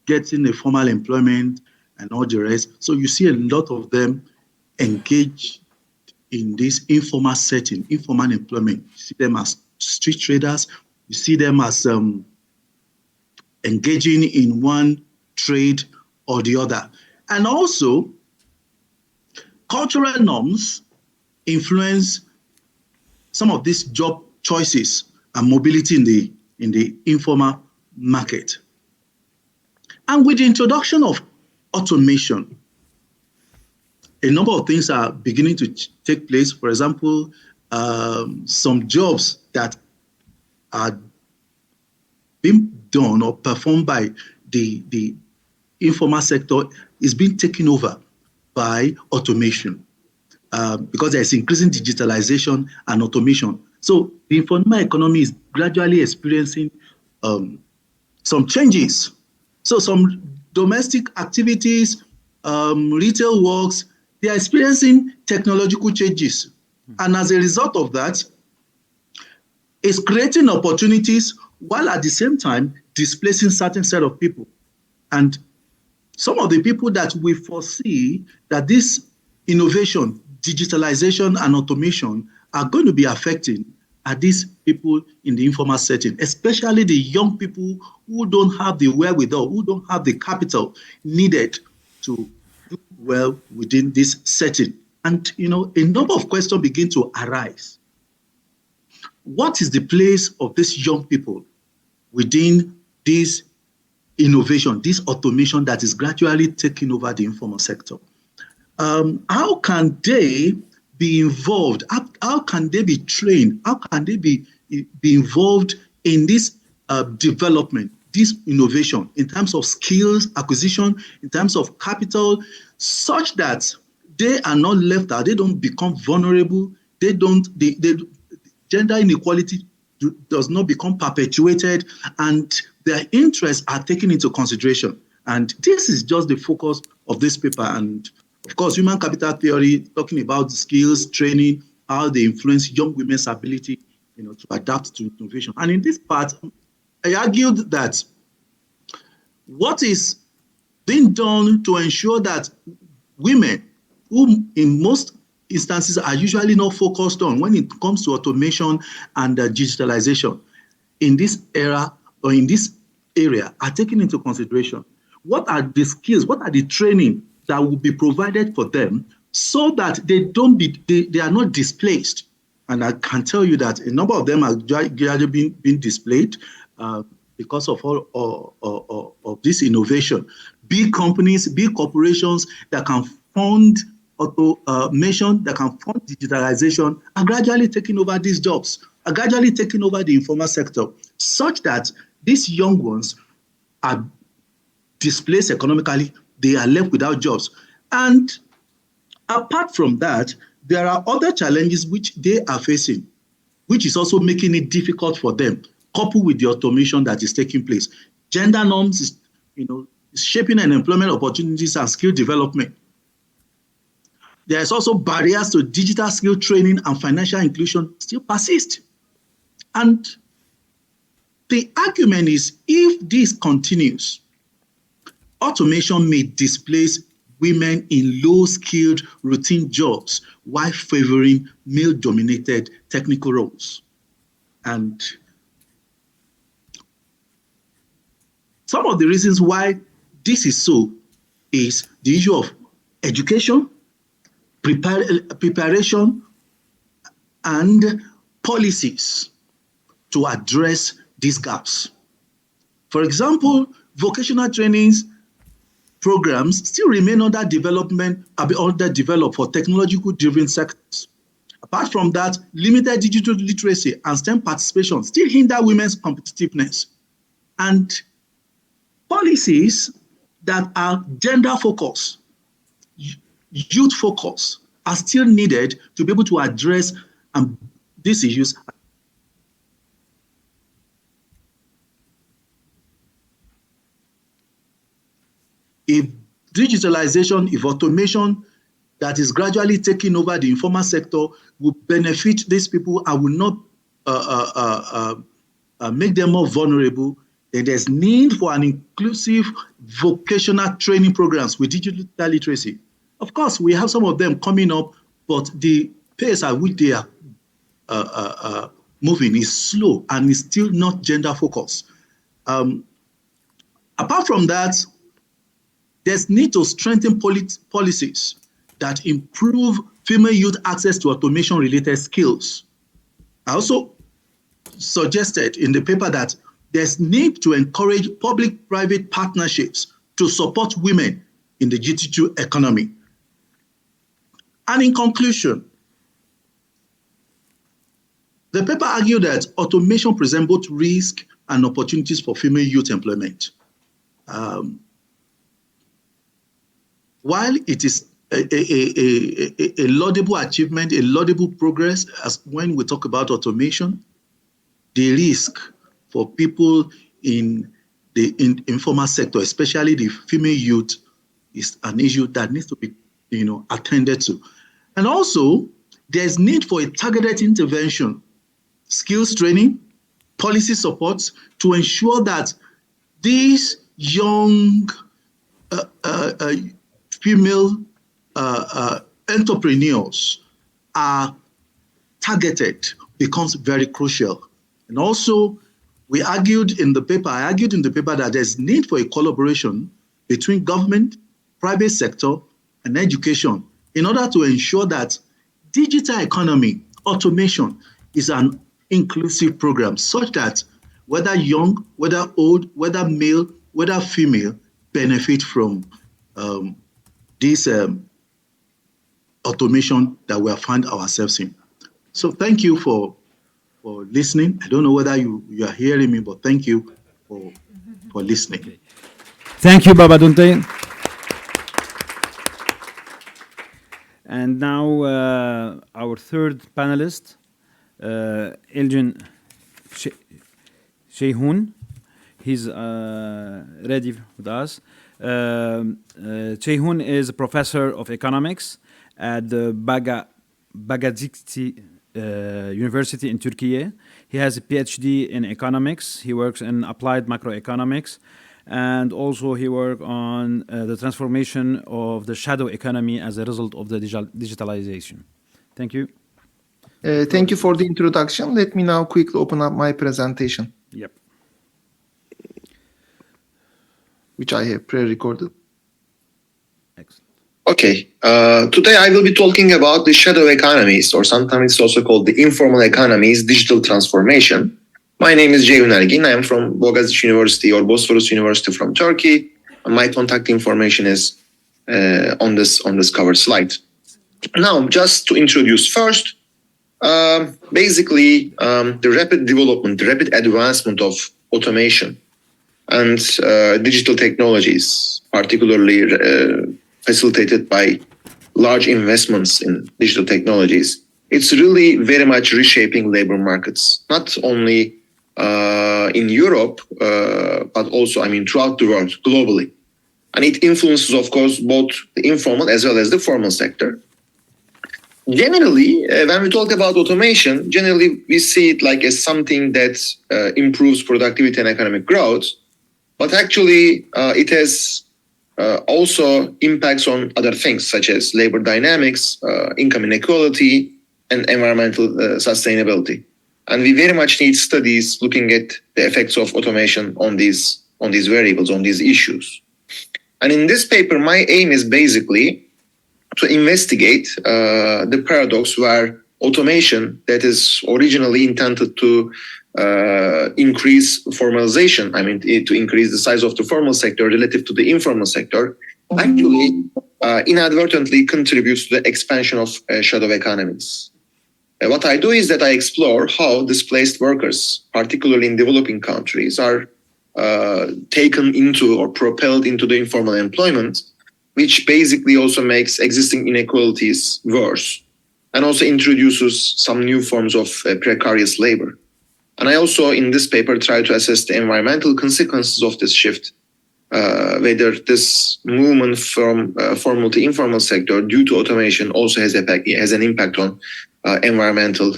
getting a formal employment and all the rest. So you see a lot of them engage in this informal setting, informal employment. You see them as street traders. You see them as engaging in one trade or the other. And also, cultural norms influence some of these job choices and mobility in the informal market. And with the introduction of automation, a number of things are beginning to take place. For example, some jobs that are being done or performed by the informal sector is being taken over by automation because there is increasing digitalization and automation. So the informal economy is gradually experiencing some changes. So some domestic activities, retail works, they are experiencing technological changes. And as a result of that, it's creating opportunities while at the same time displacing certain set of people. And some of the people that we foresee that this innovation, digitalization, and automation are going to be affecting are these people in the informal setting, especially the young people who don't have the wherewithal, who don't have the capital needed to do well within this setting. And, you know, a number of questions begin to arise. What is the place of these young people within this innovation, this automation that is gradually taking over the informal sector? How can they be involved? How can they be trained? How can they be involved in this development, this innovation, in terms of skills acquisition, in terms of capital, such that they are not left out, they don't become vulnerable, gender inequality does not become perpetuated, and their interests are taken into consideration. And this is just the focus of this paper. And of course, human capital theory, talking about skills, training, how they influence young women's ability, you know, to adapt to innovation. And in this part, I argued that what is being done to ensure that women, who in most instances are usually not focused on when it comes to automation and digitalization, in this era or in this area, are taken into consideration. What are the skills, what are the training that will be provided for them so that they are not displaced? And I can tell you that a number of them are gradually being displaced because of all of this innovation. Big companies, big corporations that can fund automation, that can fund digitalization, are gradually taking over these jobs, are gradually taking over the informal sector, such that these young ones are displaced economically, they are left without jobs. And apart from that, there are other challenges which they are facing, which is also making it difficult for them, coupled with the automation that is taking place. Gender norms is, shaping employment opportunities and skill development. There is also barriers to digital skill training and financial inclusion still persist. And the argument is, if this continues, automation may displace women in low-skilled routine jobs while favoring male-dominated technical roles. And some of the reasons why this is so is the issue of education, preparation, and policies to address these gaps. For example, vocational trainings programs still remain underdeveloped for technological-driven sectors. Apart from that, limited digital literacy and STEM participation still hinder women's competitiveness. And policies that are gender-focused, youth-focused, are still needed to be able to address these issues. If digitalization, if automation that is gradually taking over the informal sector will benefit these people and will not make them more vulnerable, then there's need for an inclusive vocational training programs with digital literacy. Of course, we have some of them coming up, but the pace at which they are moving is slow and is still not gender focused. Apart from that, there's need to strengthen policies that improve female youth access to automation-related skills. I also suggested in the paper that there's need to encourage public-private partnerships to support women in the GT2 economy. And in conclusion, the paper argued that automation presents both risk and opportunities for female youth employment. While it is a laudable achievement, a laudable progress, as when we talk about automation, the risk for people in the informal sector, especially the female youth, is an issue that needs to be, attended to. And also, there's need for a targeted intervention, skills training, policy support to ensure that these young female entrepreneurs are targeted becomes very crucial. And also, I argued in the paper that there's need for a collaboration between government, private sector, and education in order to ensure that digital economy, automation, is an inclusive program such that whether young, whether old, whether male, whether female, benefit from this automation that we have found ourselves in. So thank you for listening. I don't know whether you are hearing me, but thank you for listening. Okay. Thank you, Babadunte. And now our third panelist, Elgin Ceyhun. He's ready with us. Ceyhun is a professor of economics at the Bagazikti University in Turkey. He has a PhD in economics. He works in applied macroeconomics and also he worked on the transformation of the shadow economy as a result of the digitalization. Thank you. Thank you for the introduction. Let me now quickly open up my presentation. Yep. Which I have pre-recorded. Excellent. Okay, today I will be talking about the shadow economies, or sometimes it's also called the informal economies, digital transformation. My name is Ceyhun Ergin. I am from Boğaziçi University or Bosphorus University from Turkey. My contact information is on this cover slide. Now, just to introduce first, basically the rapid development, the rapid advancement of automation and digital technologies, particularly facilitated by large investments in digital technologies, it's really very much reshaping labor markets, not only in Europe, but also, throughout the world, globally. And it influences, of course, both the informal as well as the formal sector. Generally, when we talk about automation, generally we see it like as something that improves productivity and economic growth, but actually it has also impacts on other things such as labor dynamics, income inequality, and environmental sustainability. And we very much need studies looking at the effects of automation on these variables, on these issues. And in this paper, my aim is basically to investigate the paradox where automation that is originally intended to increase formalization, to increase the size of the formal sector relative to the informal sector, actually inadvertently contributes to the expansion of shadow economies. What I do is that I explore how displaced workers, particularly in developing countries, are taken into or propelled into the informal employment, which basically also makes existing inequalities worse and also introduces some new forms of precarious labor. And I also, in this paper, try to assess the environmental consequences of this shift, whether this movement from formal to informal sector due to automation also has an impact on environmental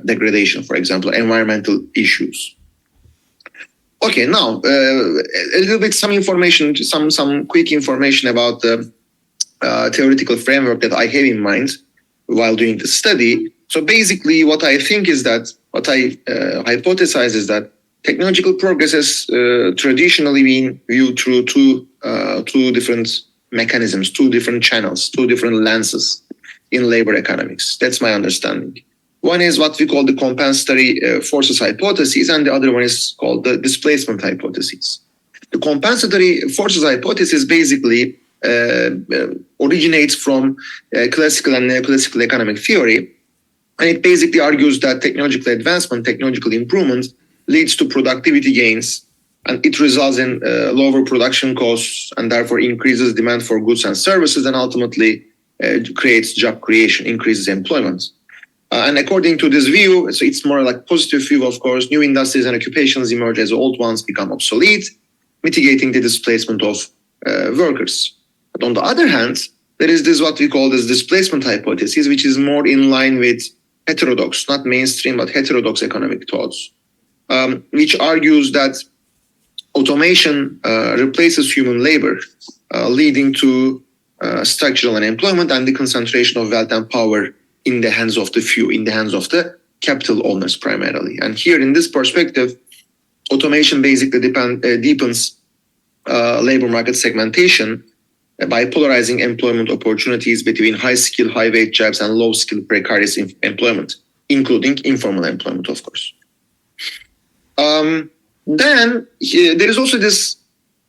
degradation, for example, environmental issues. Okay, now a little bit some information, some quick information about the theoretical framework that I have in mind while doing the study. So basically, what I hypothesize is that technological progress has traditionally been viewed through two different mechanisms, two different channels, two different lenses in labor economics. That's my understanding. One is what we call the compensatory forces hypothesis, and the other one is called the displacement hypothesis. The compensatory forces hypothesis basically originates from classical and neoclassical economic theory, and it basically argues that technological advancement, technological improvement leads to productivity gains, and it results in lower production costs and therefore increases demand for goods and services, and ultimately creates job creation, increases employment. And according to this view, so it's more like positive view, of course, new industries and occupations emerge as old ones become obsolete, mitigating the displacement of workers. But on the other hand, there is this what we call this displacement hypothesis, which is more in line with heterodox, not mainstream, but heterodox economic thoughts, which argues that automation replaces human labor, leading to structural unemployment and the concentration of wealth and power in the hands of the few, in the hands of the capital owners primarily. And here in this perspective, automation basically deepens labor market segmentation by polarizing employment opportunities between high-skill, high-wage jobs and low-skill, precarious employment, including informal employment, of course. Then there is also this,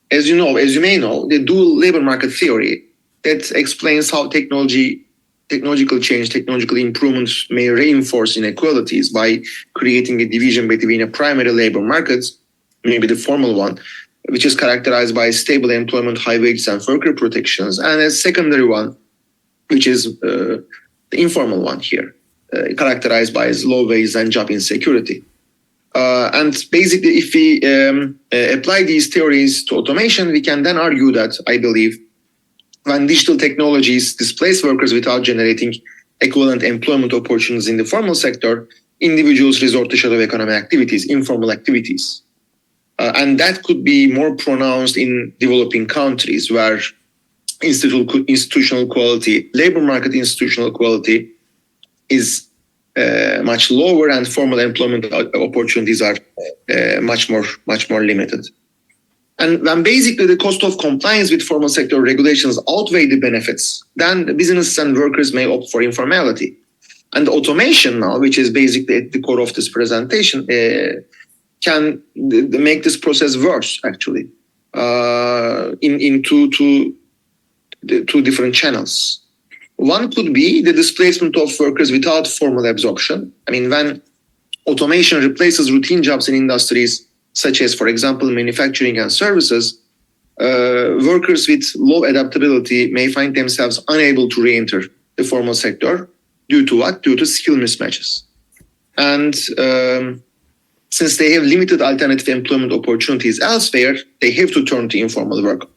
as you may know, the dual labor market theory that explains how technological change, technological improvements may reinforce inequalities by creating a division between a primary labor market, maybe the formal one, which is characterized by stable employment, high wages and worker protections, and a secondary one, which is the informal one here, characterized by low wages and job insecurity. And basically, if we apply these theories to automation, we can then argue that, I believe, when digital technologies displace workers without generating equivalent employment opportunities in the formal sector, individuals resort to shadow economic activities, informal activities. And that could be more pronounced in developing countries where institutional quality, labor market institutional quality is much lower, and formal employment opportunities are much more limited. And when basically the cost of compliance with formal sector regulations outweigh the benefits, then the businesses and workers may opt for informality. And automation now, which is basically at the core of this presentation, can make this process worse, actually, in two different channels. One could be the displacement of workers without formal absorption. I mean, when automation replaces routine jobs in industries such as, for example, manufacturing and services, workers with low adaptability may find themselves unable to re-enter the formal sector due to what? Due to skill mismatches. And since they have limited alternative employment opportunities elsewhere, they have to turn to informal work.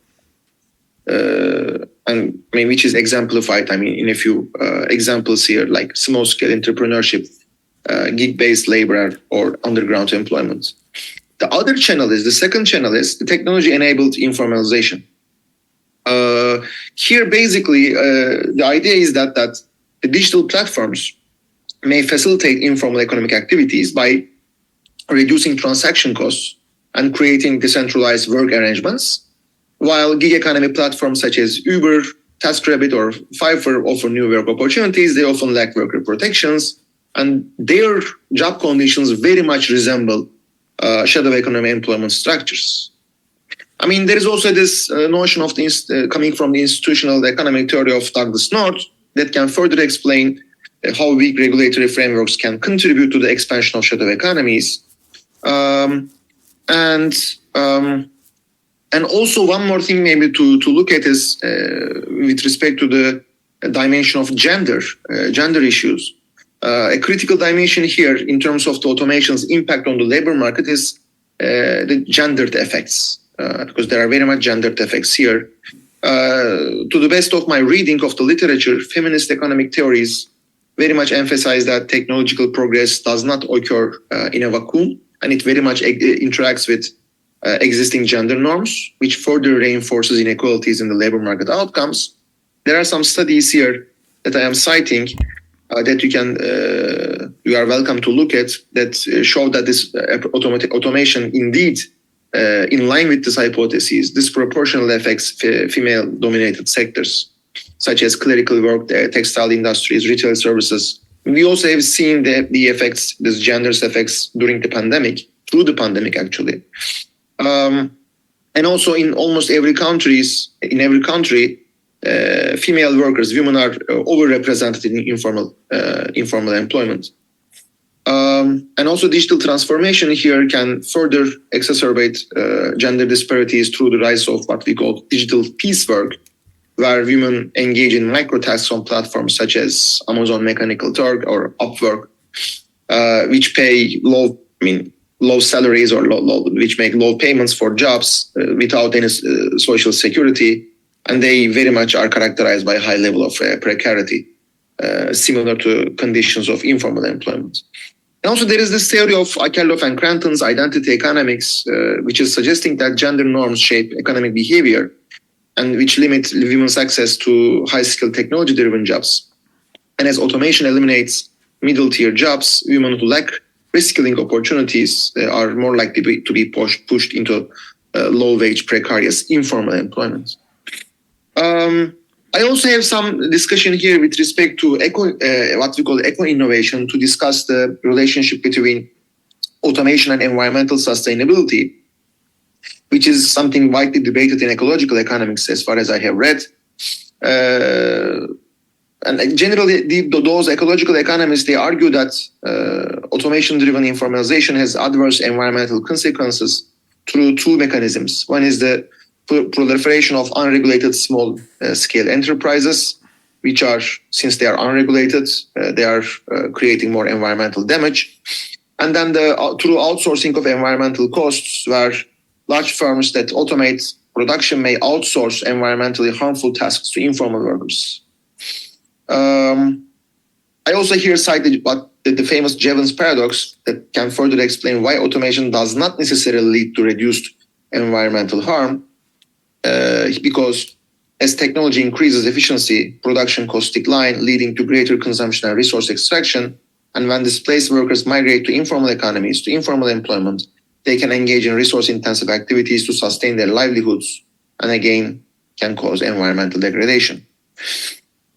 And I mean, which is exemplified, I mean, in a few examples here, like small-scale entrepreneurship, gig-based labor, or underground employment. The second channel is the technology-enabled informalization. Here, basically, the idea is that the digital platforms may facilitate informal economic activities by reducing transaction costs and creating decentralized work arrangements, while gig economy platforms such as Uber, TaskRabbit, or Fiverr offer new work opportunities. They often lack worker protections, and their job conditions very much resemble shadow economy employment structures. I mean, there is also this notion of coming from the institutional economic theory of Douglas North that can further explain how weak regulatory frameworks can contribute to the expansion of shadow economies. And also one more thing maybe to look at is with respect to the dimension of gender issues. A critical dimension here in terms of the automation's impact on the labor market is the gendered effects, because there are very much gendered effects here. To the best of my reading of the literature, feminist economic theories very much emphasize that technological progress does not occur in a vacuum, and it very much interacts with existing gender norms, which further reinforces inequalities in the labor market outcomes. There are some studies here that I am citing that you are welcome to look at, that show that this automation indeed, in line with this hypothesis, disproportionately affects female-dominated sectors, such as clerical work, textile industries, retail services. We also have seen the effects, these gender effects through the pandemic actually. And also in almost every country, female workers, women are overrepresented in informal employment. And also digital transformation here can further exacerbate gender disparities through the rise of what we call digital piecework, where women engage in microtasks on platforms such as Amazon Mechanical Turk or Upwork, which pay low salaries or which make low payments for jobs without any social security, and they very much are characterized by a high level of precarity, similar to conditions of informal employment. And also there is this theory of Akerlof and Cranton's identity economics, which is suggesting that gender norms shape economic behavior and which limit women's access to high-skilled technology-driven jobs. And as automation eliminates middle-tier jobs, women who lack reskilling opportunities are more likely to be pushed into low-wage, precarious, informal employment. I also have some discussion here with respect to what we call eco-innovation, to discuss the relationship between automation and environmental sustainability, which is something widely debated in ecological economics as far as I have read. And generally, those ecological economists, they argue that automation-driven informalization has adverse environmental consequences through two mechanisms. One is the proliferation of unregulated small-scale enterprises, which are, since they are unregulated, they are creating more environmental damage. And then through outsourcing of environmental costs, where large firms that automate production may outsource environmentally harmful tasks to informal workers. I also here cited what the famous Jevons paradox that can further explain why automation does not necessarily lead to reduced environmental harm, because as technology increases efficiency, production costs decline, leading to greater consumption and resource extraction. And when displaced workers migrate to informal economies, to informal employment, they can engage in resource-intensive activities to sustain their livelihoods, and again, can cause environmental degradation.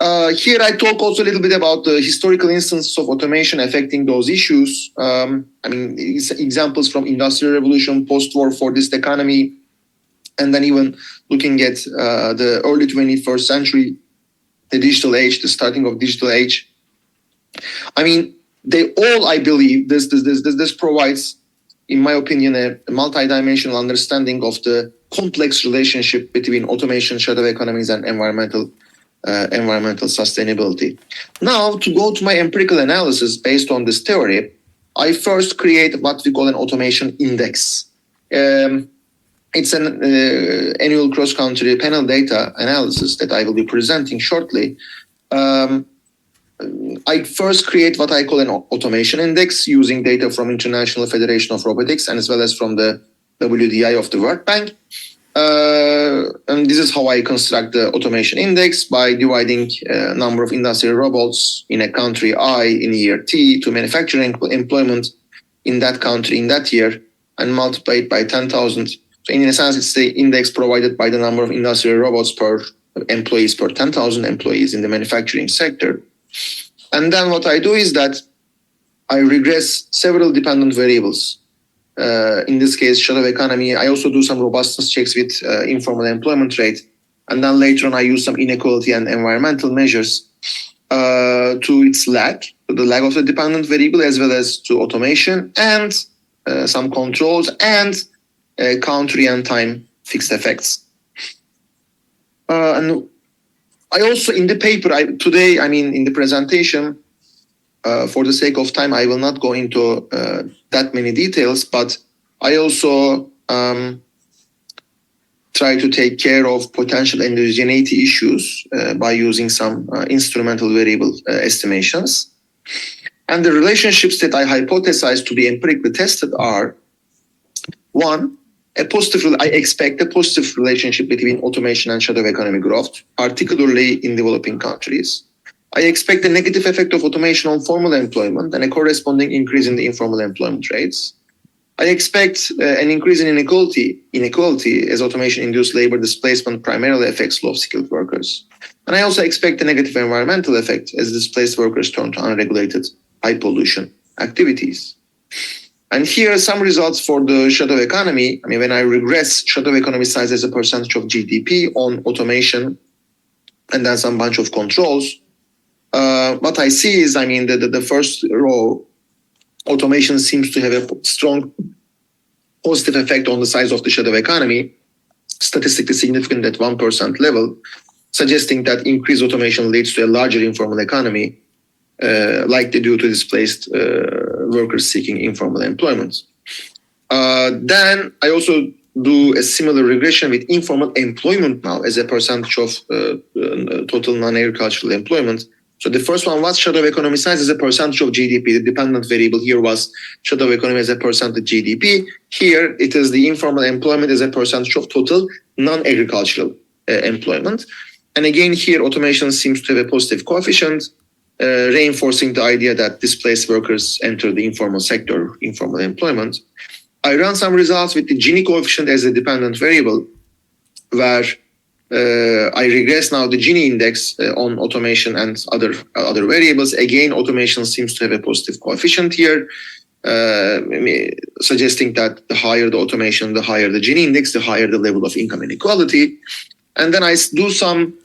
Here I talk also a little bit about the historical instances of automation affecting those issues. Examples from Industrial Revolution, post-war Fordist economy, and then even looking at the early 21st century, the digital age, the starting of digital age. They all, I believe, this provides, in my opinion, a multidimensional understanding of the complex relationship between automation, shadow economies, and environmental sustainability. Now, to go to my empirical analysis based on this theory, I first create what we call an automation index. It's an annual cross-country panel data analysis that I will be presenting shortly. I first create what I call an automation index using data from International Federation of Robotics and as well as from the WDI of the World Bank. And this is how I construct the automation index by dividing number of industrial robots in a country I in year T to manufacturing employment in that country in that year and multiply it by 10,000. So in a sense, it's the index provided by the number of industrial robots per employees per 10,000 employees in the manufacturing sector. And then what I do is that I regress several dependent variables. In this case, shadow economy. I also do some robustness checks with informal employment rate. And then later on, I use some inequality and environmental measures to its lag, to the lag of the dependent variable, as well as to automation and some controls and country and time fixed effects. And I also, in the paper, today, in the presentation, for the sake of time, I will not go into that many details, but I also try to take care of potential endogeneity issues by using some instrumental variable estimations. And the relationships that I hypothesize to be empirically tested are, one, I expect a positive relationship between automation and shadow economy growth, particularly in developing countries. I expect a negative effect of automation on formal employment and a corresponding increase in the informal employment rates. I expect an increase in inequality as automation-induced labor displacement primarily affects low-skilled workers. And I also expect a negative environmental effect as displaced workers turn to unregulated, high-pollution activities. And here are some results for the shadow economy. When I regress shadow economy size as a percentage of GDP on automation and then some bunch of controls, what I see is, the first row, automation seems to have a strong positive effect on the size of the shadow economy, statistically significant at 1% level, suggesting that increased automation leads to a larger informal economy, likely due to displaced workers seeking informal employment. Then I also do a similar regression with informal employment now as a percentage of total non-agricultural employment. So the first one was shadow economy size as a percentage of GDP. The dependent variable here was shadow economy as a percentage GDP. Here it is the informal employment as a percentage of total non-agricultural employment. And again, here automation seems to have a positive coefficient, reinforcing the idea that displaced workers enter the informal sector, informal employment. I ran some results with the Gini coefficient as a dependent variable, where I regress now the Gini index on automation and other variables. Again, automation seems to have a positive coefficient here, suggesting that the higher the automation, the higher the Gini index, the higher the level of income inequality. And then I do some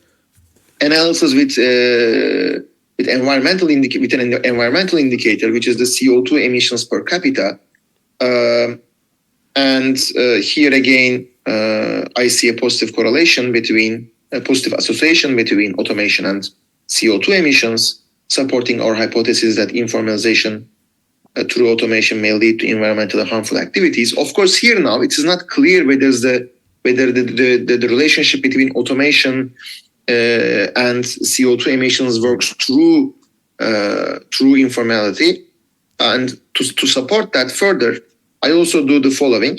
analysis with an environmental indicator, which is the CO2 emissions per capita. And here again, I see a positive correlation a positive association between automation and CO2 emissions, supporting our hypothesis that informalization through automation may lead to environmentally harmful activities. Of course, here now it is not clear whether the relationship between automation and CO2 emissions works through informality. And to support that further, I also do the following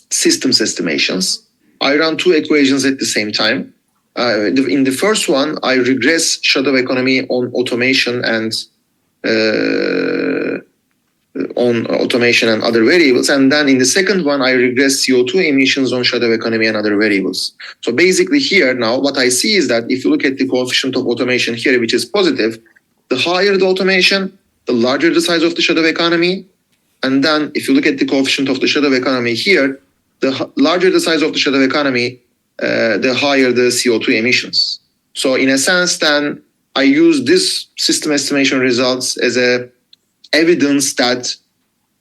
systems estimations. I run two equations at the same time. In the first one, I regress shadow economy on automation and other variables. And then in the second one, I regress CO2 emissions on shadow economy and other variables. So basically here now, what I see is that if you look at the coefficient of automation here, which is positive, the higher the automation, the larger the size of the shadow economy. And then if you look at the coefficient of the shadow economy here, the larger the size of the shadow economy, the higher the CO2 emissions. So in a sense, then I use this system estimation results as a evidence that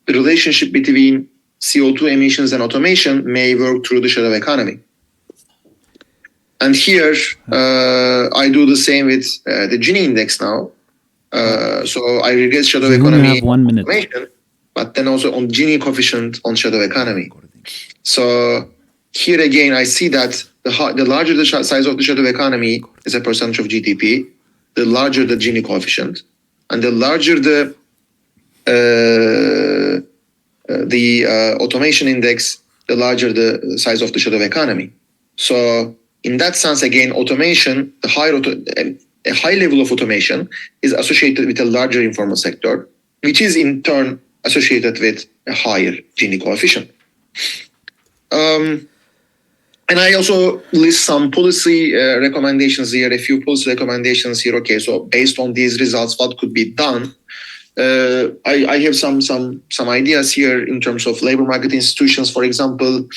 the relationship between CO2 emissions and automation may work through the shadow economy. And here, I do the same with the Gini index now. So I regress shadow economy have 1 minute. automation, but then also on Gini coefficient on shadow economy. So here again, I see that the larger the size of the shadow economy as a percentage of GDP, the larger the Gini coefficient, and the larger the automation index, the larger the size of the shadow economy. So in that sense, again, automation, a high level of automation is associated with a larger informal sector, which is in turn associated with a higher Gini coefficient. And I also list some policy recommendations here, a few policy recommendations here. Okay, so based on these results, what could be done? I have some ideas here in terms of labor market institutions. For example,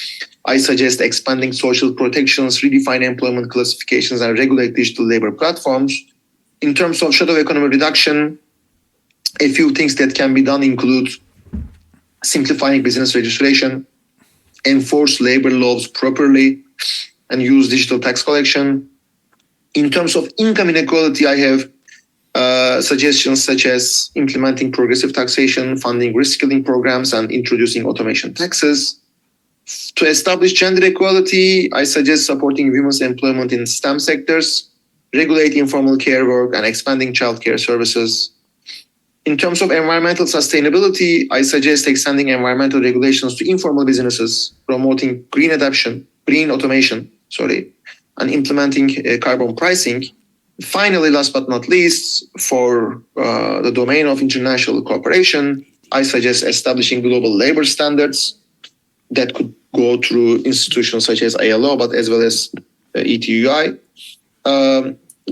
I suggest expanding social protections, redefine employment classifications, and regulate digital labor platforms. In terms of shadow economy reduction, a few things that can be done include simplifying business registration, enforce labor laws properly, and use digital tax collection. In terms of income inequality, I have suggestions such as implementing progressive taxation, funding reskilling programs, and introducing automation taxes. To establish gender equality, I suggest supporting women's employment in STEM sectors, regulate informal care work, and expanding childcare services. In terms of environmental sustainability, I suggest extending environmental regulations to informal businesses, promoting green automation, and implementing carbon pricing. Finally, last but not least, for the domain of international cooperation, I suggest establishing global labor standards that could go through institutions such as ILO, but as well as ETUI,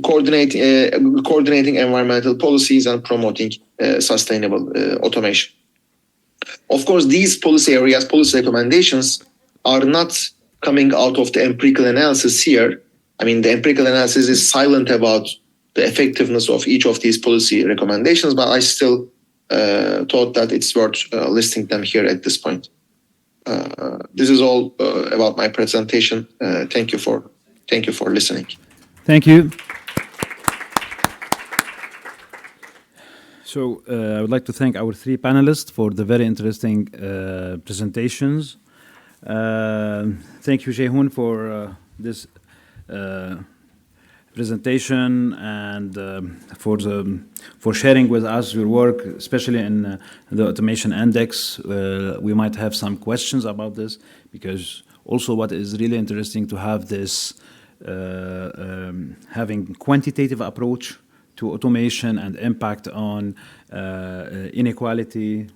coordinating environmental policies and promoting sustainable automation. Of course, these policy areas, policy recommendations are not coming out of the empirical analysis here. I mean, the empirical analysis is silent about the effectiveness of each of these policy recommendations, but I still thought that it's worth listing them here at this point. This is all about my presentation. Thank you for listening. Thank you. So I would like to thank our three panelists for the very interesting presentations. Thank you, Ceyhun, for this presentation and for sharing with us your work, especially in the automation index. We might have some questions about this, because also what is really interesting to have this having quantitative approach to automation and impact on inequality,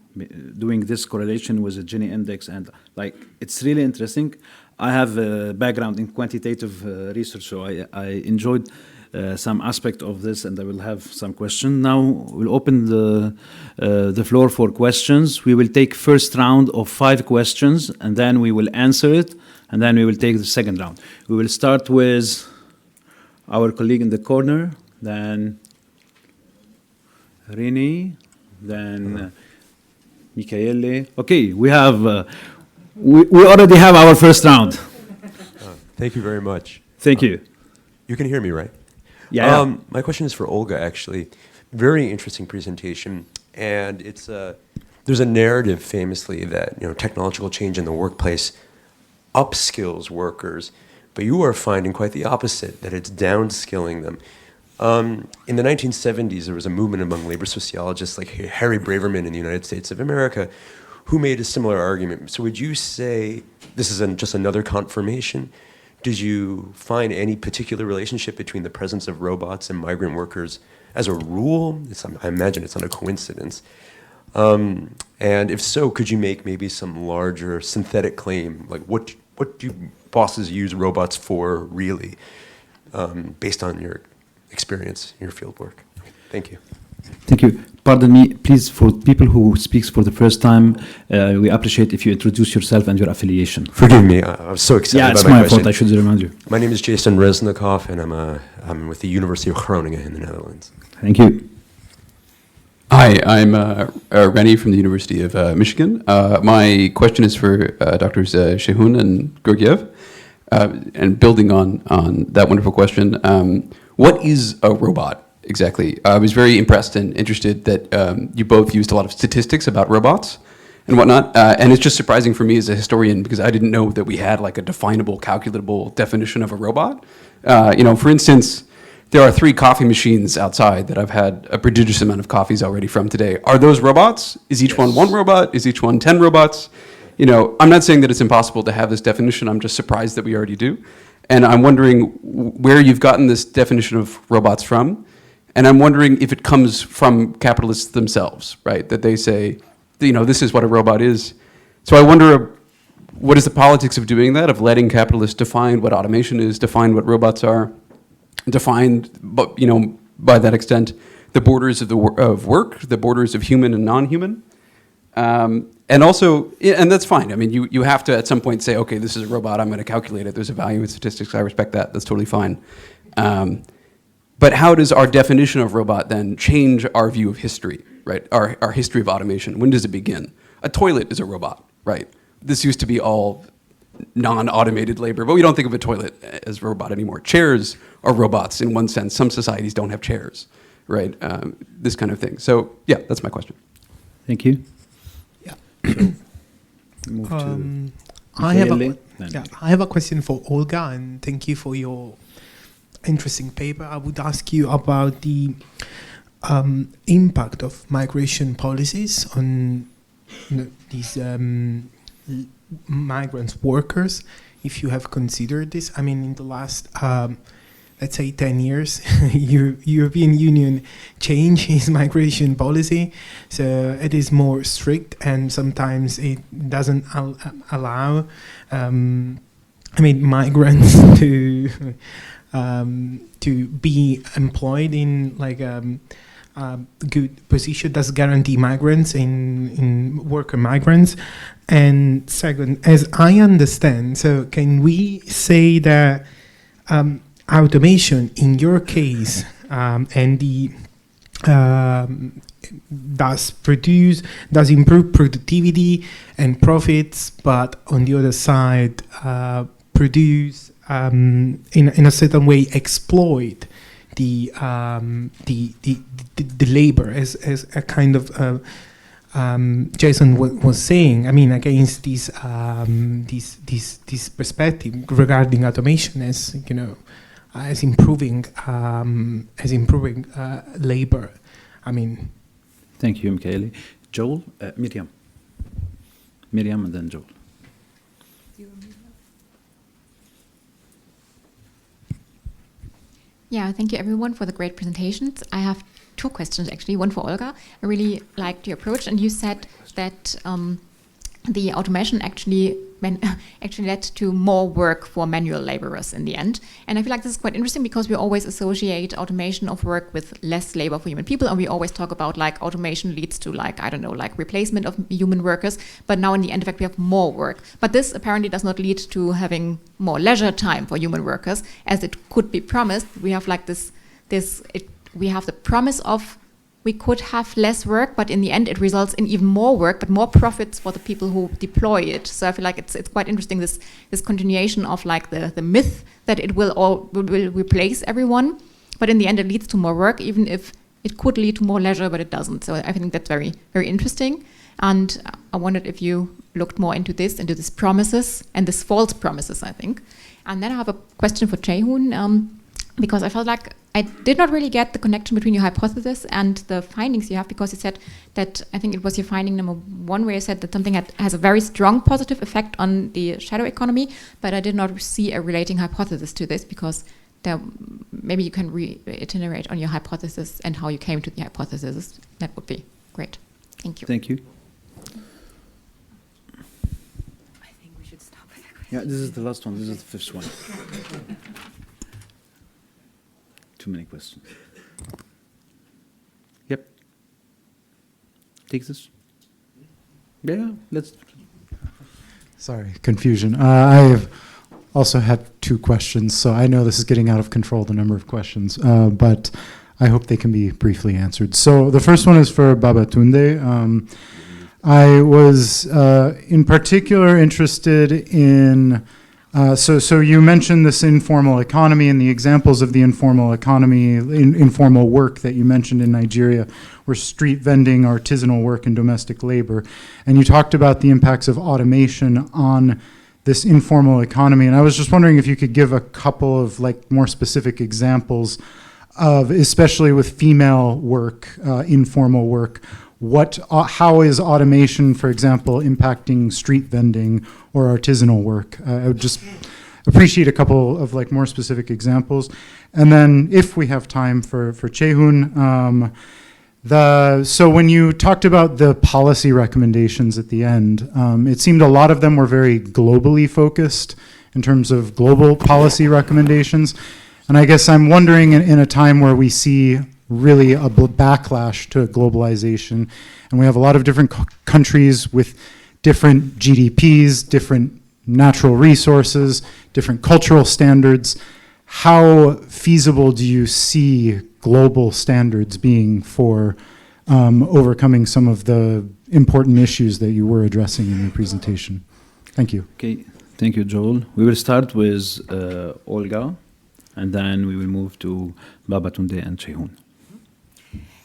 doing this correlation with the Gini index, and it's really interesting. I have a background in quantitative research, so I enjoyed some aspect of this, and I will have some questions. Now we'll open the floor for questions. We will take first round of 5 questions, and then we will answer it, and then we will take the second round. We will start with our colleague in the corner, then Rini, then Michele. Okay, we have we already have our first round. Thank you very much. Thank you. You can hear me, right? Yeah. My question is for Olga, actually. Very interesting presentation, and it's there's a narrative famously that technological change in the workplace upskills workers, but you are finding quite the opposite, that it's downskilling them. In the 1970s, there was a movement among labor sociologists like Harry Braverman in the United States of America who made a similar argument. So would you say this is just another confirmation? Did you find any particular relationship between the presence of robots and migrant workers as a rule? I imagine it's not a coincidence. And if so, could you make maybe some larger synthetic claim? Like what do bosses use robots for really, based on your experience, your field work? Thank you. Thank you. Pardon me, please, for people who speaks for the first time, we appreciate if you introduce yourself and your affiliation. Forgive me, I was so excited yeah, by it's my my question. fault, I should remind you. My name is Jason Resnikov, and I'm with the University of Groningen in the Netherlands. Thank you. Hi, I'm Rennie from the University of Michigan. My question is for Drs. Shehun and Georgiev. And building on that wonderful question, what is a robot exactly? I was very impressed and interested that you both used a lot of statistics about robots and whatnot. And it's just surprising for me as a historian because I didn't know that we had like a definable, calculable definition of a robot. For instance, there are 3 coffee machines outside that I've had a prodigious amount of coffees already from today. Are those robots? Is each one robot? Is each one 10 robots? I'm not saying that it's impossible to have this definition. I'm just surprised that we already do. And I'm wondering where you've gotten this definition of robots from. And I'm wondering if it comes from capitalists themselves, right? That they say, this is what a robot is. So I wonder, what is the politics of doing that, of letting capitalists define what automation is, define what robots are, define, but by that extent, the borders of work, the borders of human and non-human. And also, and that's fine. I mean, you have to at some point say, okay, this is a robot, I'm going to calculate it. There's a value in statistics, I respect that. That's totally fine. But how does our definition of robot then change our view of history, right? Our history of automation. When does it begin? A toilet is a robot, right? This used to be all non-automated labor, but we don't think of a toilet as a robot anymore. Chairs are robots in one sense. Some societies don't have chairs, right? This kind of thing. So yeah, that's my question. Thank you. Yeah. I have a question for Olga, and thank you for your interesting paper. I would ask you about the impact of migration policies on these migrant workers, if you have considered this. I mean, in the last, let's say 10 years, European Union changed its migration policy. So it is more strict, and sometimes it doesn't allow, migrants to be employed in like good position. Does guarantee migrants in worker migrants. And second, as I understand, so can we say that automation in your case and the does improve productivity and profits, but on the other side produce in a certain way exploit the labor as a kind of Jason was saying. I mean, against this perspective regarding automation as as improving labor. I mean. Thank you, Michele. Joel, Miriam, and then Joel. Yeah, thank you everyone for the great presentations. I have 2 questions actually, one for Olga. I really liked your approach, and you said that the automation actually led to more work for manual laborers in the end. And I feel like this is quite interesting because we always associate automation of work with less labor for human people, and we always talk about like automation leads to like replacement of human workers, but now in the end, in fact, we have more work. But this apparently does not lead to having more leisure time for human workers, as it could be promised. We have like we have the promise of we could have less work, but in the end it results in even more work, but more profits for the people who deploy it. So I feel like it's quite interesting, this continuation of like the myth that it will replace everyone, but in the end it leads to more work, even if it could lead to more leisure, but it doesn't. So I think that's very, very interesting. And I wondered if you looked more into these promises and these false promises, I think. And then I have a question for Jae-hoon. because I felt like I did not really get the connection between your hypothesis and the findings you have, because you said that, I think it was your finding number 1, where you said that something has a very strong positive effect on the shadow economy, but I did not see a relating hypothesis to this, because maybe you can reiterate on your hypothesis and how you came to the hypothesis. That would be great. Thank you. Thank you. Yeah, this is the last one. This is the fifth one. Too many questions. Yep. Take this. Yeah, let's. Sorry, confusion. I have also had 2 questions, so I know this is getting out of control, the number of questions, but I hope they can be briefly answered. So the first one is for Babatunde. I was in particular interested in, so you mentioned this informal economy, and the examples of the informal economy, informal work that you mentioned in Nigeria were street vending, artisanal work, and domestic labor. And you talked about the impacts of automation on this informal economy. And I was just wondering if you could give a couple of more specific examples of, especially with female work, informal work, how is automation, for example, impacting street vending or artisanal work? I would just appreciate a couple of more specific examples. And then if we have time for Chae-hoon, so when you talked about the policy recommendations at the end, it seemed a lot of them were very globally focused in terms of global policy recommendations. And I guess I'm wondering, in a time where we see really a backlash to globalization, and we have a lot of different countries with different GDPs, different natural resources, different cultural standards, how feasible do you see global standards being for overcoming some of the important issues that you were addressing in your presentation? Thank you. Okay, thank you, Joel. We will start with Olga, and then we will move to Babatunde and Chae-hoon.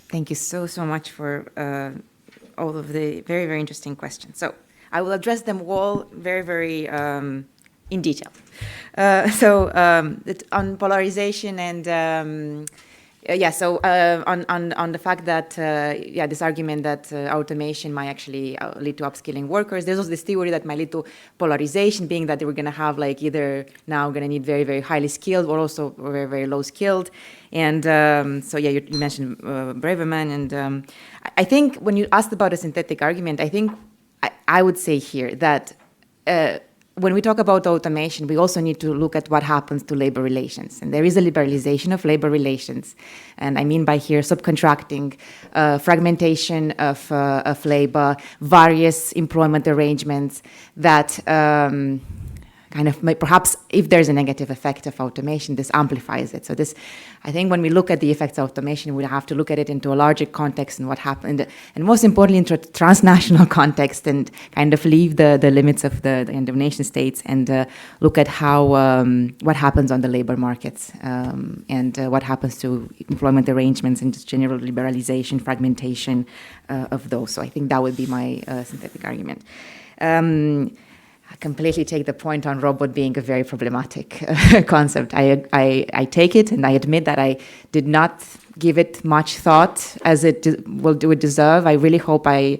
Thank you so much for all of the very, very interesting questions. So I will address them all very, very in detail. On polarization and on the fact that this argument that automation might actually lead to upskilling workers. There's also this theory that might lead to polarization, being that they were going to have either now going to need very, very highly skilled or also very, very low skilled. And you mentioned Braverman, and I think when you asked about a synthetic argument, I think I would say here that when we talk about automation, we also need to look at what happens to labor relations. And there is a liberalization of labor relations. And I mean by here subcontracting, fragmentation of labor, various employment arrangements that perhaps if there's a negative effect of automation, this amplifies it. So this, I think when we look at the effects of automation, we have to look at it into a larger context and what happened, and most importantly, into a transnational context, and kind of leave the limits of the end of nation states and look at how, what happens on the labor markets and what happens to employment arrangements and just general liberalization, fragmentation of those. So I think that would be my synthetic argument. I completely take the point on robot being a very problematic concept. I take it, and I admit that I did not give it much thought as it will deserve. I really hope I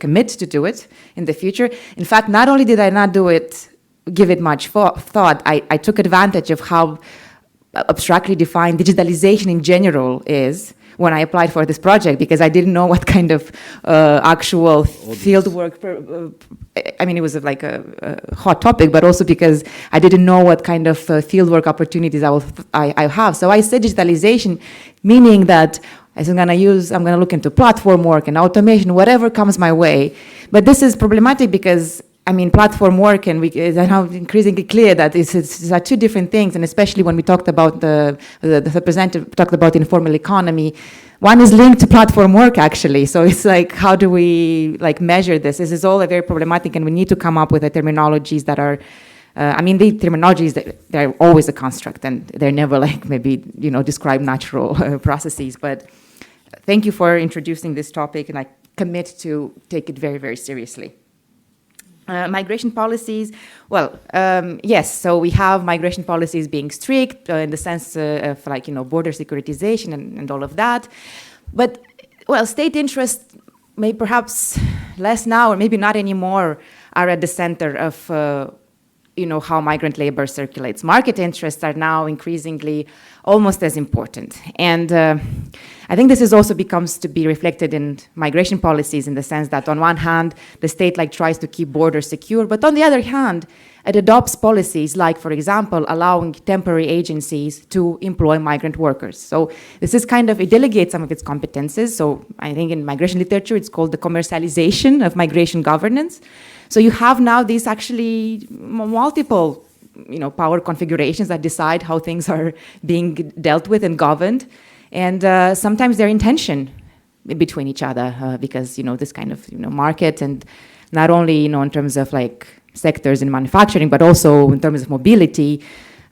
commit to do it in the future. In fact, not only did I not give it much thought, I took advantage of how abstractly defined digitalization in general is when I applied for this project, because I didn't know what kind of actual field work, it was like a hot topic, but also because I didn't know what kind of field work opportunities I have. So I said digitalization, meaning that I'm going to look into platform work and automation, whatever comes my way. But this is problematic because platform work, and it's now increasingly clear that these are two different things, and especially when we talked about the representative talked about informal economy, one is linked to platform work actually. So it's how do we measure this? This is all very problematic, and we need to come up with the terminologies that are. The terminologies they're always a construct, and they're never describe natural processes. But thank you for introducing this topic, and I commit to take it very, very seriously. Migration policies, well, yes, so we have migration policies being strict in the sense of like, border securitization and all of that. But, well, state interests may perhaps less now or maybe not anymore are at the center of how migrant labor circulates. Market interests are now increasingly almost as important. And I think this is also becomes to be reflected in migration policies in the sense that on one hand, the state tries to keep borders secure, but on the other hand, it adopts policies like, for example, allowing temporary agencies to employ migrant workers. So this is it delegates some of its competences. So I think in migration literature, it's called the commercialization of migration governance. So you have now these actually multiple, power configurations that decide how things are being dealt with and governed. And sometimes they're in tension between each other because, this kind of, market, and not only, in terms of sectors in manufacturing, but also in terms of mobility,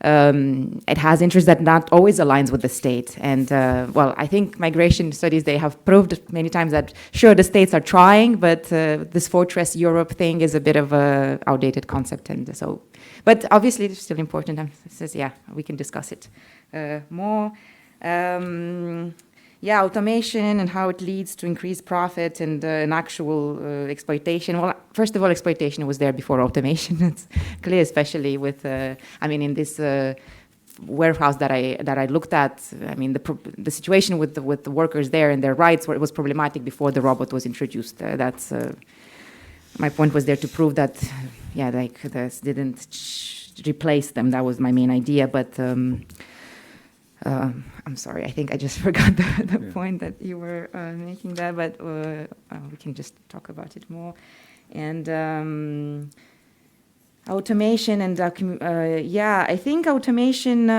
it has interests that not always aligns with the state. And I think migration studies, they have proved many times that sure, the states are trying, but this fortress Europe thing is a bit of a outdated concept. And so, but obviously it's still important. We can discuss it more. Automation and how it leads to increased profit and an actual exploitation. Well, first of all, exploitation was there before automation. It's clear, especially with, in this warehouse that I looked at. The situation with the workers there and their rights was problematic before the robot was introduced. That's my point was there to prove that, this didn't replace them. That was my main idea, but. I'm sorry, I think I just forgot the point that you were making there, but we can just talk about it more. And automation and I think automation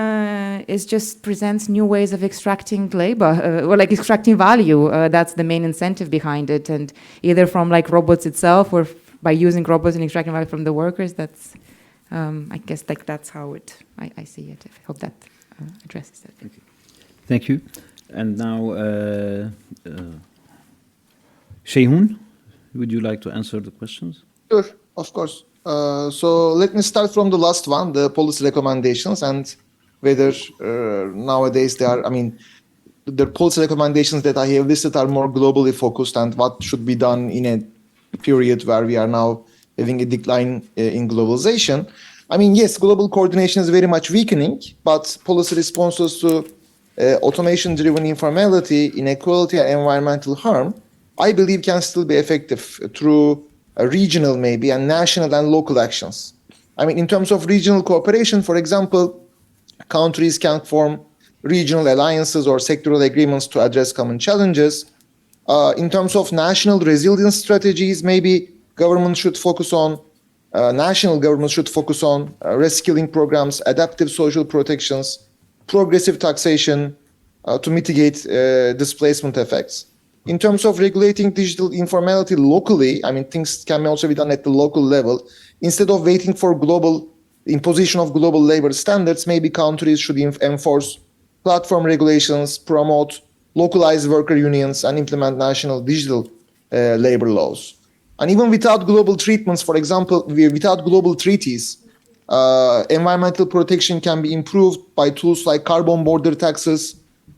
is just presents new ways of extracting labor or extracting value. That's the main incentive behind it, and either from robots itself or by using robots and extracting value from the workers. That's I guess that's how I see it. I hope that addresses that. Okay. Thank you. And now, Shehun, would you like to answer the questions? Sure, of course. So let me start from the last one, the policy recommendations, and whether nowadays the policy recommendations that I have listed are more globally focused and what should be done in a period where we are now having a decline in globalization. Yes, global coordination is very much weakening, but policy responses to automation-driven informality, inequality, and environmental harm, I believe can still be effective through regional maybe and national and local actions. In terms of regional cooperation, for example, countries can form regional alliances or sectoral agreements to address common challenges. In terms of national resilience strategies, maybe national governments should focus on reskilling programs, adaptive social protections, progressive taxation to mitigate displacement effects. In terms of regulating digital informality locally, things can also be done at the local level. Instead of waiting for imposition of global labor standards, maybe countries should enforce platform regulations, promote localized worker unions, and implement national digital labor laws. And even without global treatments, for example, without global treaties, environmental protection can be improved by tools like carbon border taxes,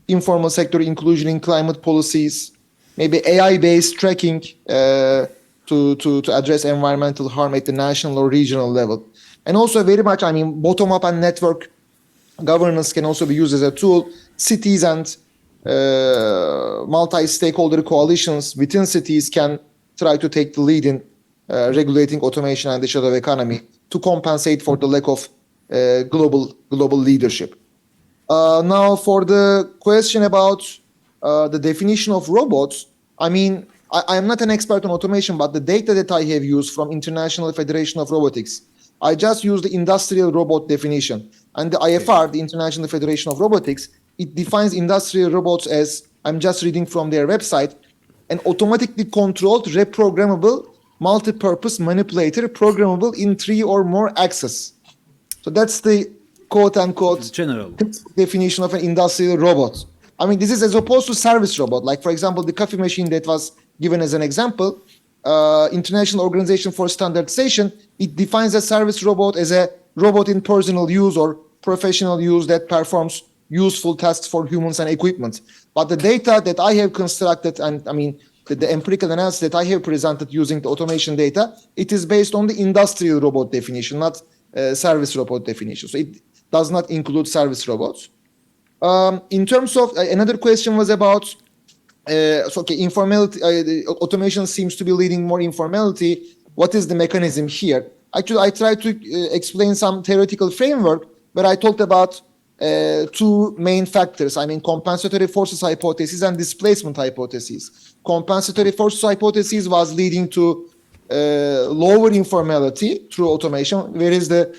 informal sector inclusion in climate policies, maybe AI-based tracking to address environmental harm at the national or regional level. And also very much, bottom-up and network governance can also be used as a tool. Cities and multi-stakeholder coalitions within cities can try to take the lead in regulating automation and the shadow economy to compensate for the lack of global leadership. Now, for the question about the definition of robots, I am not an expert on automation, but the data that I have used from International Federation of Robotics, I just used the industrial robot definition. And the IFR, the International Federation of Robotics, it defines industrial robots as, I'm just reading from their website, an automatically controlled, reprogrammable, multi-purpose manipulator programmable in 3 or more axes. So that's the quote-unquote general definition of an industrial robot. This is as opposed to service robot. Like, for example, the coffee machine that was given as an example, International Organization for Standardization, it defines a service robot as a robot in personal use or professional use that performs useful tasks for humans and equipment. But the data that I have constructed, and I mean, the empirical analysis that I have presented using the automation data, it is based on the industrial robot definition, not service robot definition. So it does not include service robots. In terms of, another question was about, informality, automation seems to be leading more informality. What is the mechanism here? Actually, I tried to explain some theoretical framework, but I talked about two main factors. I mean, compensatory forces hypothesis and displacement hypothesis. Compensatory forces hypothesis was leading to lower informality through automation, whereas the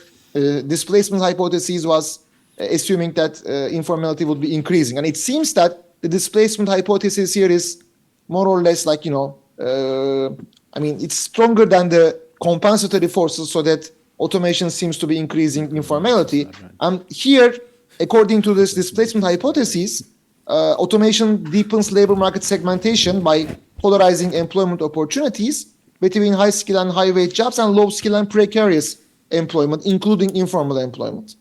displacement hypothesis was assuming that informality would be increasing. And it seems that the displacement hypothesis here is more or less like, I mean, it's stronger than the compensatory forces, so that automation seems to be increasing informality. And here, according to this displacement hypothesis, automation deepens labor market segmentation by polarizing employment opportunities between high skill and high wage jobs and low skill and precarious employment, including informal employment.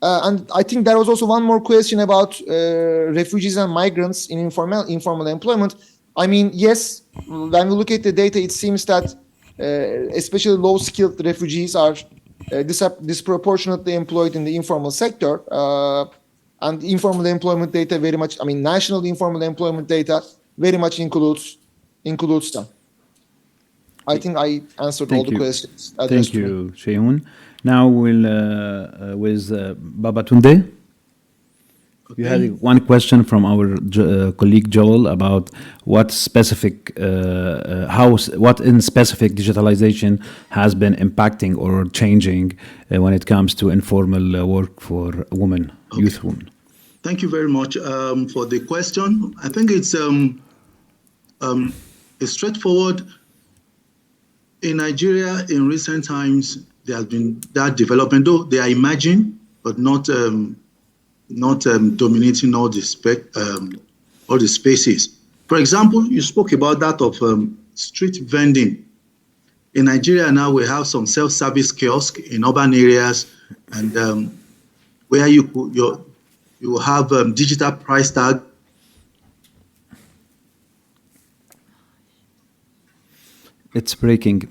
And I think there was also one more question about refugees and migrants in informal employment. I mean, yes, when we look at the data, it seems that especially low-skilled refugees are disproportionately employed in the informal sector. And informal employment data very much, I mean, national informal employment data very much includes them. I think I answered all the questions. Thank you, Sheyoun. Now we'll with Babatunde. Okay. You had one question from our colleague Joel about what specific, what in specific digitalization has been impacting or changing when it comes to informal work for women, okay. Youth women. Thank you very much for the question. I think it's straightforward. In Nigeria, in recent times, there has been that development, though they are emerging, but not dominating all the spaces. For example, you spoke about that of street vending. In Nigeria now, we have some self-service kiosks in urban areas, and where you have digital price tag. It's breaking.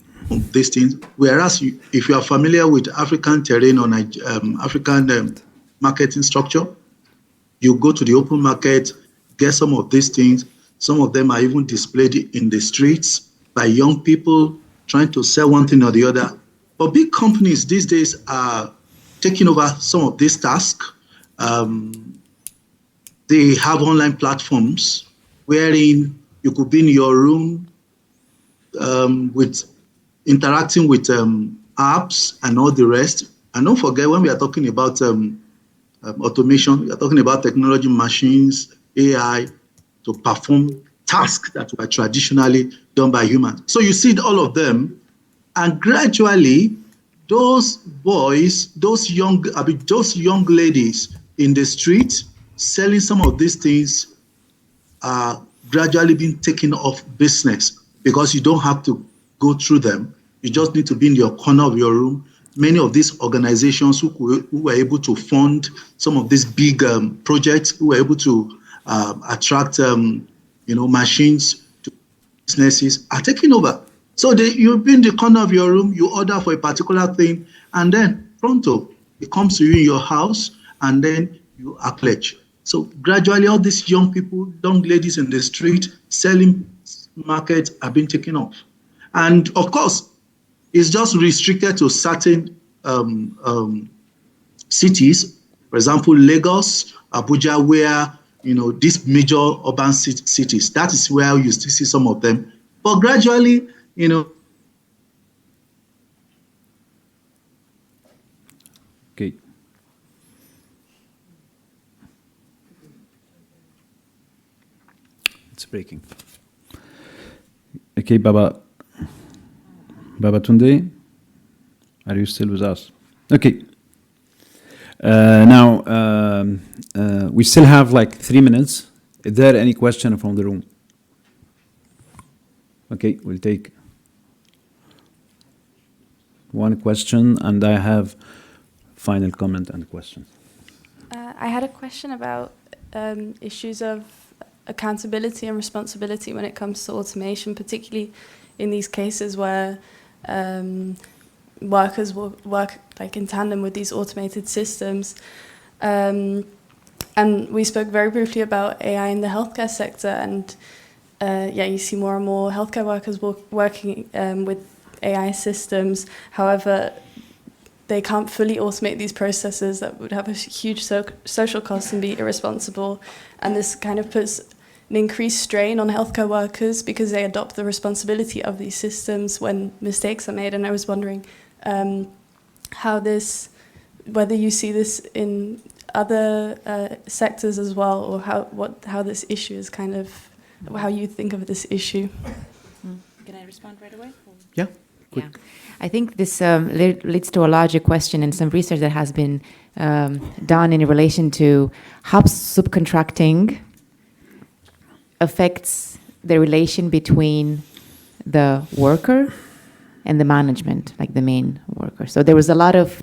These things. Whereas if you are familiar with African terrain or African marketing structure, you go to the open market, get some of these things. Some of them are even displayed in the streets by young people trying to sell one thing or the other. But big companies these days are taking over some of these tasks. They have online platforms wherein you could be in your room interacting with apps and all the rest. And don't forget, when we are talking about automation, we are talking about technology, machines, AI to perform tasks that were traditionally done by humans. So you see all of them, and gradually, those boys, those young ladies in the street selling some of these things are gradually being taken off business because you don't have to go through them. You just need to be in your corner of your room. Many of these organizations who were able to fund some of these big projects, who were able to attract machines to businesses, are taking over. So you'll be in the corner of your room, you order for a particular thing, and then pronto, it comes to you in your house, and then you are pledged. So gradually, all these young people, young ladies in the street selling markets are being taken off. And of course, it's just restricted to certain cities. For example, Lagos, Abuja, where, these major urban cities, that is where you still see some of them. But gradually, Okay. It's breaking. Okay, Babatunde, are you still with us? Okay. Now, we still have like 3 minutes. Is there any question from the room? Okay, we'll take one question, and I have final comment and question. I had a question about issues of accountability and responsibility when it comes to automation, particularly in these cases where workers will work like in tandem with these automated systems. And we spoke very briefly about AI in the healthcare sector, and you see more and more healthcare workers working with AI systems. However, they can't fully automate these processes. That would have a huge social cost and be irresponsible. And this kind of puts an increased strain on healthcare workers because they adopt the responsibility of these systems when mistakes are made. And I was wondering whether you see this in other sectors as well, or how this issue is kind of, how you think of this issue. Can I respond right away? Yeah. Yeah. I think this leads to a larger question and some research that has been done in relation to how subcontracting affects the relation between the worker and the management, like the main worker. So there was a lot of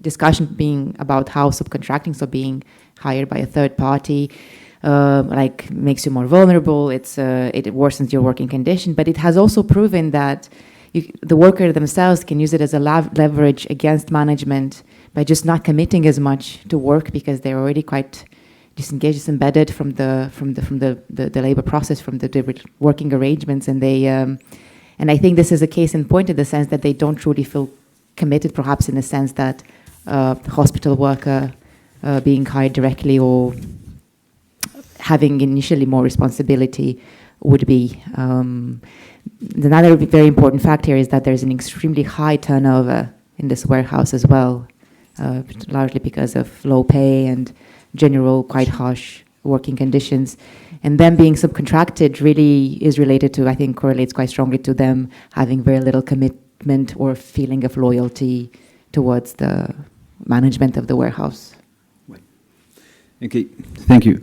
discussion being about how subcontracting, so being hired by a third party, like makes you more vulnerable. It worsens your working condition, but it has also proven that the worker themselves can use it as a leverage against management by just not committing as much to work because they're already quite disengaged, disembedded from the labor process, from the working arrangements, and they and I think this is a case in point in the sense that they don't truly feel committed, perhaps in the sense that hospital worker being hired directly or having initially more responsibility would be. Another very important fact here is that there's an extremely high turnover in this warehouse as well, largely because of low pay and general quite harsh working conditions. And them being subcontracted really is related to, I think, correlates quite strongly to them having very little commitment or feeling of loyalty towards the management of the warehouse. Okay, thank you.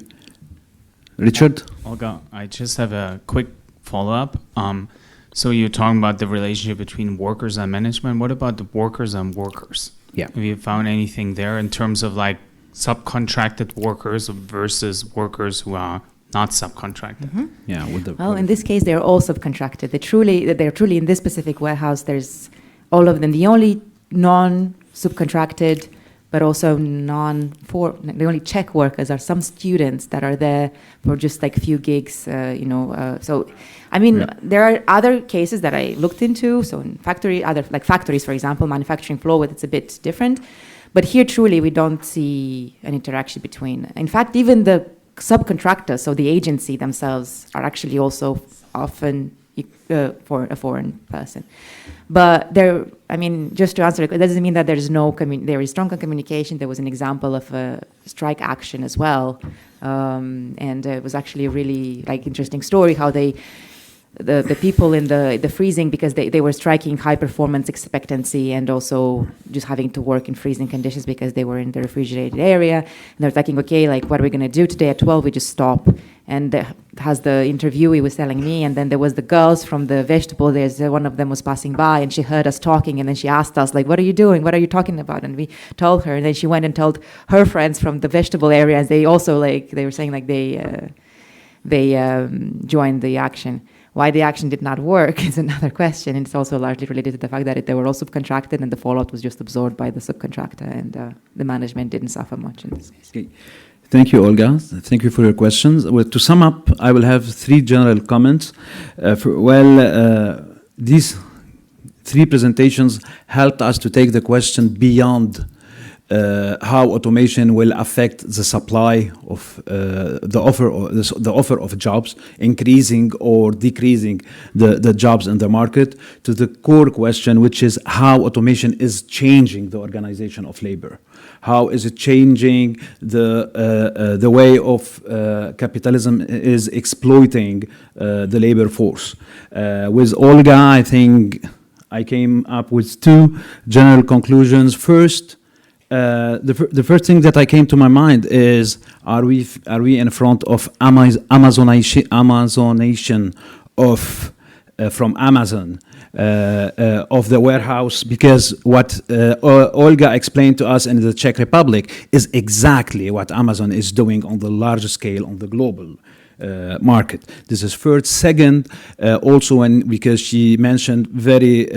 Richard? Olga, I just have a quick follow-up. So you're talking about the relationship between workers and management. What about the workers and workers? Yeah. Have you found anything there in terms of like subcontracted workers versus workers who are not subcontracted? Mm-hmm. Yeah. Well, in this case, they're all subcontracted. They're truly in this specific warehouse. There's all of them. The only non-subcontracted, but also the only Czech workers are some students that are there for just like few gigs, So, I mean, there are other cases that I looked into. So in factories, for example, manufacturing floor, it's a bit different. But here, truly, we don't see an interaction between. In fact, even the subcontractors, so the agency themselves, are actually also often for a foreign person. But just to answer it doesn't mean that there is stronger communication. There was an example of a strike action as well, and it was actually a really interesting story how the people in the freezing, because they were striking high performance expectancy and also just having to work in freezing conditions because they were in the refrigerated area, and they're thinking, okay, what are we going to do today at 12? We just stop. And as the interviewee was telling me, and then there was the girls from the vegetable, one of them was passing by and she heard us talking, and then she asked us, what are you doing? What are you talking about? And we told her, and then she went and told her friends from the vegetable area, and they also they were saying they joined the action. Why the action did not work is another question. And it's also largely related to the fact that they were all subcontracted and the fallout was just absorbed by the subcontractor, and the management didn't suffer much in this case. Okay. Thank you, Olga. Thank you for your questions. Well, to sum up, I will have three general comments. These three presentations helped us to take the question beyond how automation will affect the supply of the offer of jobs, increasing or decreasing the jobs in the market, to the core question, which is how automation is changing the organization of labor. How is it changing the way of capitalism is exploiting the labor force? With Olga, I think I came up with two general conclusions. First, the first thing that I came to my mind is: are we in front of Amazonization of from Amazon of the warehouse, because what Olga explained to us in the Czech Republic is exactly what Amazon is doing on the larger scale on the global market. This is first. Second, also because she mentioned very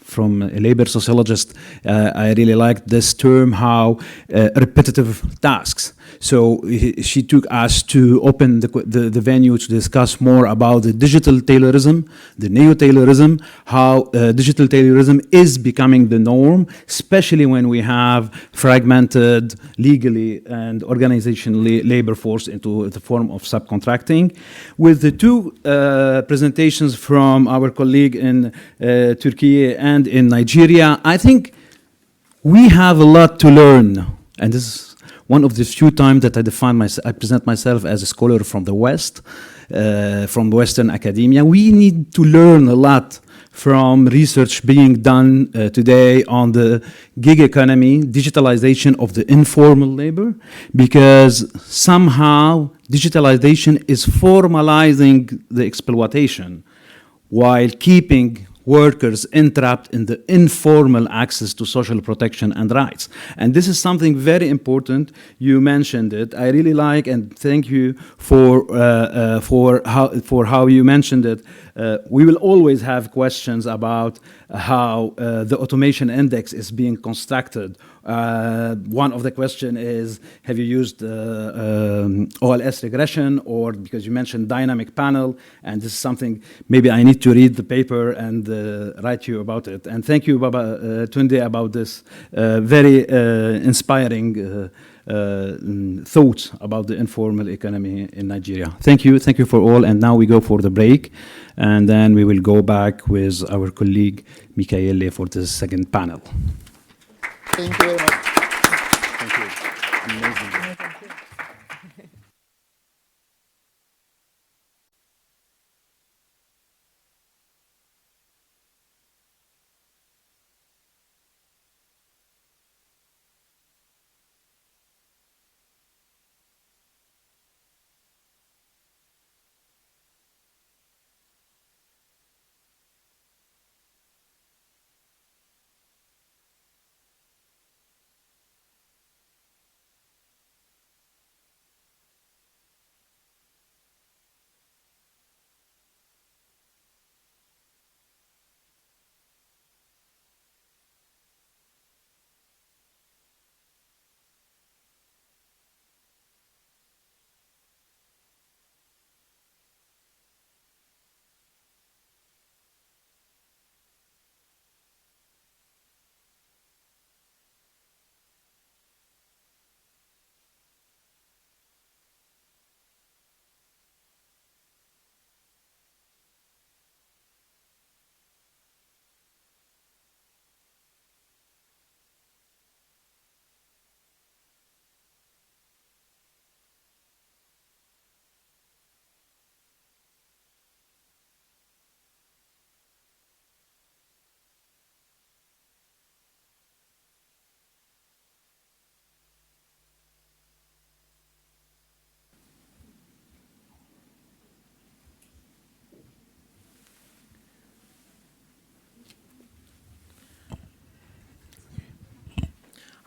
from a labor sociologist, I really liked this term, how repetitive tasks. So she took us to open the venue to discuss more about the digital Taylorism, the neo-Taylorism, how digital Taylorism is becoming the norm, especially when we have fragmented legally and organizationally labor force into the form of subcontracting. With the two presentations from our colleague in Turkey and in Nigeria, I think we have a lot to learn. And this is one of the few times that I present myself as a scholar from the West, from Western academia. We need to learn a lot from research being done today on the gig economy, digitalization of the informal labor, because somehow digitalization is formalizing the exploitation while keeping workers entrapped in the informal access to social protection and rights. And this is something very important. You mentioned it. I really like, and thank you for how you mentioned it. We will always have questions about how the automation index is being constructed. One of the question is, have you used OLS regression, or because you mentioned dynamic panel, and this is something maybe I need to read the paper and write to you about it. And thank you, Baba Tunde, about this very inspiring thoughts about the informal economy in Nigeria. Thank you for all, and now we go for the break, and then we will go back with our colleague Michaele for the second panel. Thank you very much. Thank you. Amazing.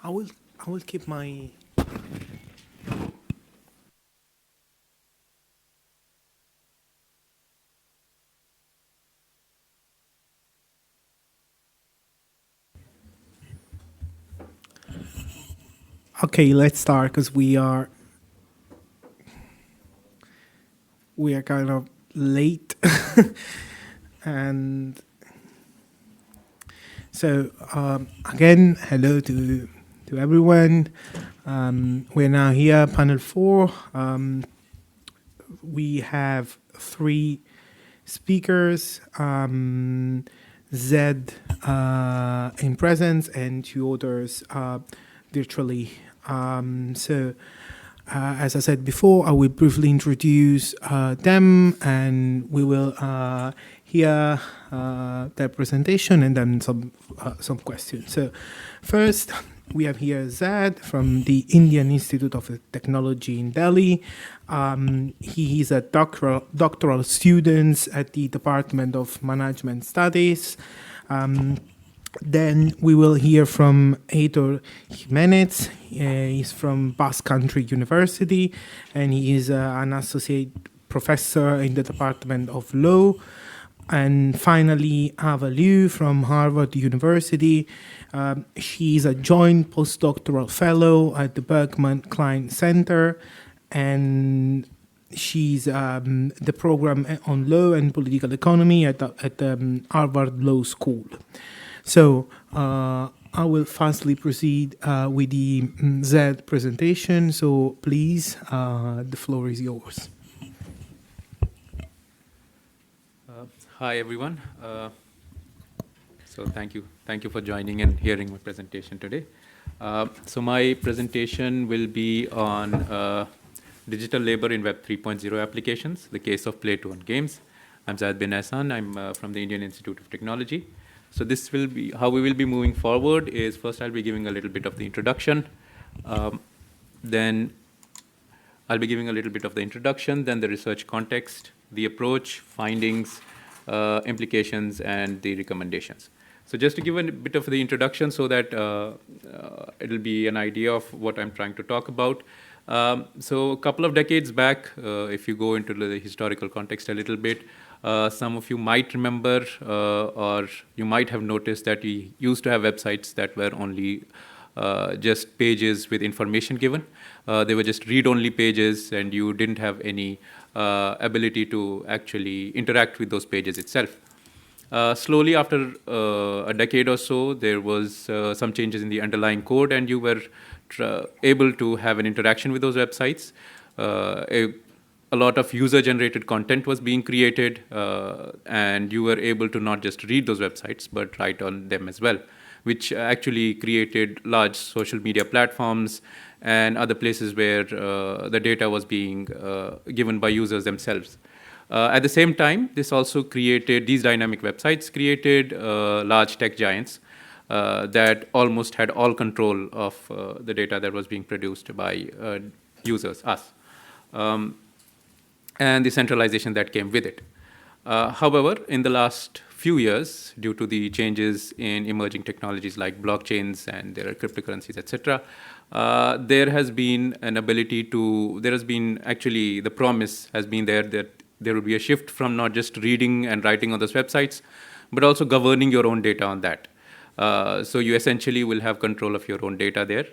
I will keep my. Okay, let's start because we are kind of late, and so again, hello to everyone. We're now here, panel 4. We have 3 speakers, Zed in presence and 2 others virtually. As I said before, I will briefly introduce them, and we will hear their presentation and then some questions. So first, We have here Zad from the Indian Institute of Technology in Delhi. He is a doctoral student at the Department of Management Studies. Then we will hear from Heitor Jimenez. He's from Basque Country University, and he is an associate professor in the Department of Law. And finally, Ava Liu from Harvard University. She is a joint postdoctoral fellow at the Berkman Klein Center, and she's the program on law and political economy at the Harvard Law School. So I will fastly proceed with the Z presentation. So please, the floor is yours. Hi, everyone. So thank you for joining and hearing my presentation today. So my presentation will be on digital labor in Web 3.0 applications, the case of play-to-earn games. I'm Zaid bin Ehsan. I'm from the Indian Institute of Technology. So this will be how we will be moving forward. Is first I'll be giving a little bit of the introduction, then I'll be giving a little bit of the introduction, then the research context, the approach, findings, implications, and the recommendations. So just to give a bit of the introduction so that it'll be an idea of what I'm trying to talk about. So a couple of decades back, if you go into the historical context a little bit, some of you might remember or you might have noticed that we used to have websites that were only just pages with information given. They were just read-only pages, and you didn't have any ability to actually interact with those pages itself. Slowly, after a decade or so, there was some changes in the underlying code, and you were able to have an interaction with those websites. A lot of user-generated content was being created, and you were able to not just read those websites, but write on them as well, which actually created large social media platforms and other places where the data was being given by users themselves. At the same time, this also created, these dynamic websites created large tech giants that almost had all control of the data that was being produced by users, us, and the centralization that came with it. However, in the last few years, due to the changes in emerging technologies like blockchains and there are cryptocurrencies, etc., there has been an ability to, there has been actually, the promise has been there that there will be a shift from not just reading and writing on those websites, but also governing your own data on that. So you essentially will have control of your own data there.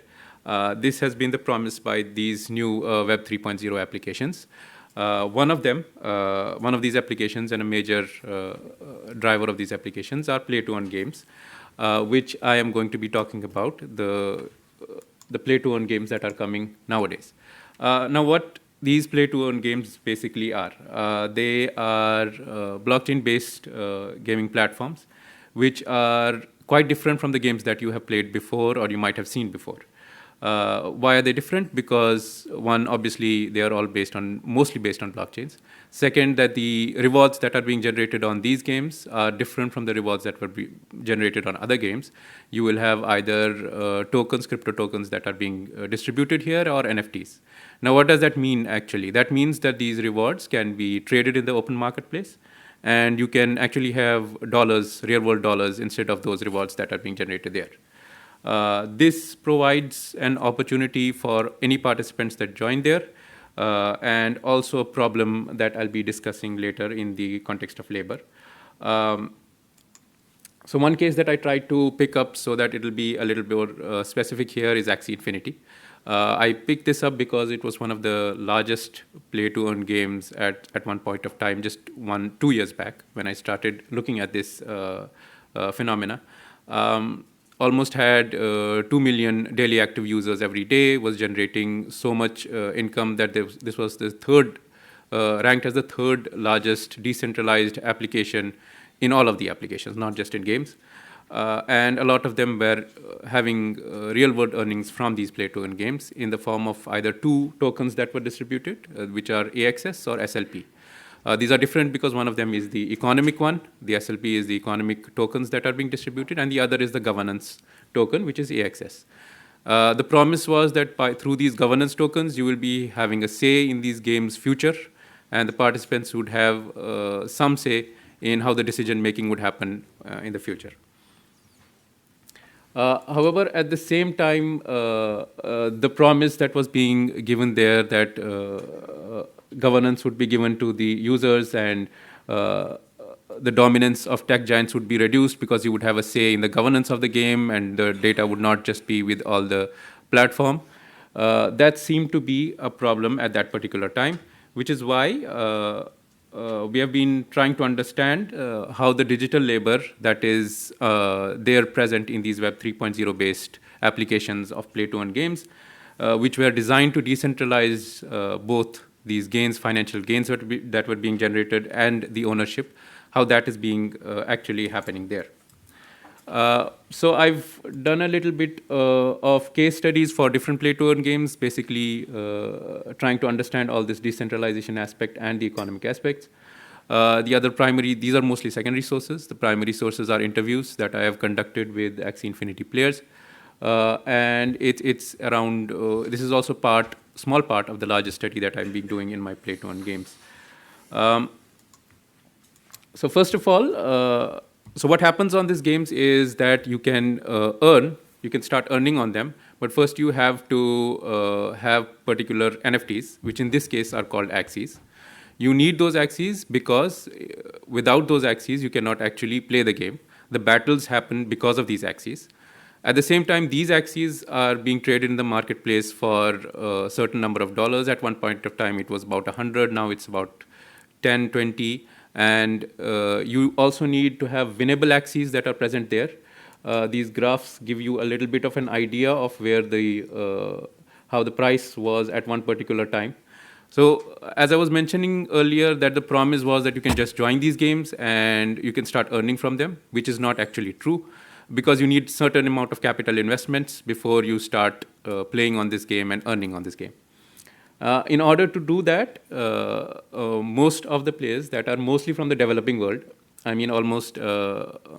This has been the promise by these new Web 3.0 applications. One of these applications and a major driver of these applications are play-to-earn games, which I am going to be talking about, the play-to-earn games that are coming nowadays. Now, what these play-to-earn games basically are, they are blockchain-based gaming platforms, which are quite different from the games that you have played before or you might have seen before. Why are they different? Because one, obviously, they are all mostly based on blockchains. Second, that the rewards that are being generated on these games are different from the rewards that were generated on other games. You will have either tokens, crypto tokens that are being distributed here, or NFTs. Now, what does that mean, actually? That means that these rewards can be traded in the open marketplace, and you can actually have dollars, real-world dollars, instead of those rewards that are being generated there. This provides an opportunity for any participants that join there, and also a problem that I'll be discussing later in the context of labor. So one case that I tried to pick up so that it'll be a little more specific here is Axie Infinity. I picked this up because it was one of the largest play-to-earn games at one point of time, just 2 years back when I started looking at this phenomena. Almost had 2 million daily active users every day, was generating so much income that this was the ranked as the third largest decentralized application in all of the applications, not just in games. And a lot of them were having real-world earnings from these play-to-earn games in the form of either two tokens that were distributed, which are AXS or SLP. These are different because one of them is the economic one, the SLP is the economic tokens that are being distributed, and the other is the governance token, which is AXS. The promise was that through these governance tokens, you will be having a say in these games' future, and the participants would have some say in how the decision making would happen in the future. However, at the same time, the promise that was being given there that governance would be given to the users and the dominance of tech giants would be reduced because you would have a say in the governance of the game and the data would not just be with all the platform. That seemed to be a problem at that particular time, which is why we have been trying to understand how the digital labor that is there present in these Web 3.0 based applications of play-to-earn games, which were designed to decentralize both these gains, financial gains that were being generated, and the ownership, how that is being actually happening there. So I've done a little bit of case studies for different play-to-earn games, basically trying to understand all this decentralization aspect and the economic aspects. The other primary, these are mostly secondary sources. The primary sources are interviews that I have conducted with Axie Infinity players. And it's around, this is also small part of the larger study that I've been doing in my play-to-earn games. So first of all, so what happens on these games is that you can you can start earning on them, but first you have to have particular NFTs, which in this case are called Axies. You need those Axies because without those Axies, you cannot actually play the game. The battles happen because of these Axies. At the same time, these Axies are being traded in the marketplace for a certain number of dollars. At one point of time, it was about 100. Now it's about 10, 20. And you also need to have winnable Axies that are present there. These graphs give you a little bit of an idea of where how the price was at one particular time. So as I was mentioning earlier, that the promise was that you can just join these games and you can start earning from them, which is not actually true, because you need certain amount of capital investments before you start playing on this game and earning on this game. In order to do that, most of the players that are mostly from the developing world, I mean almost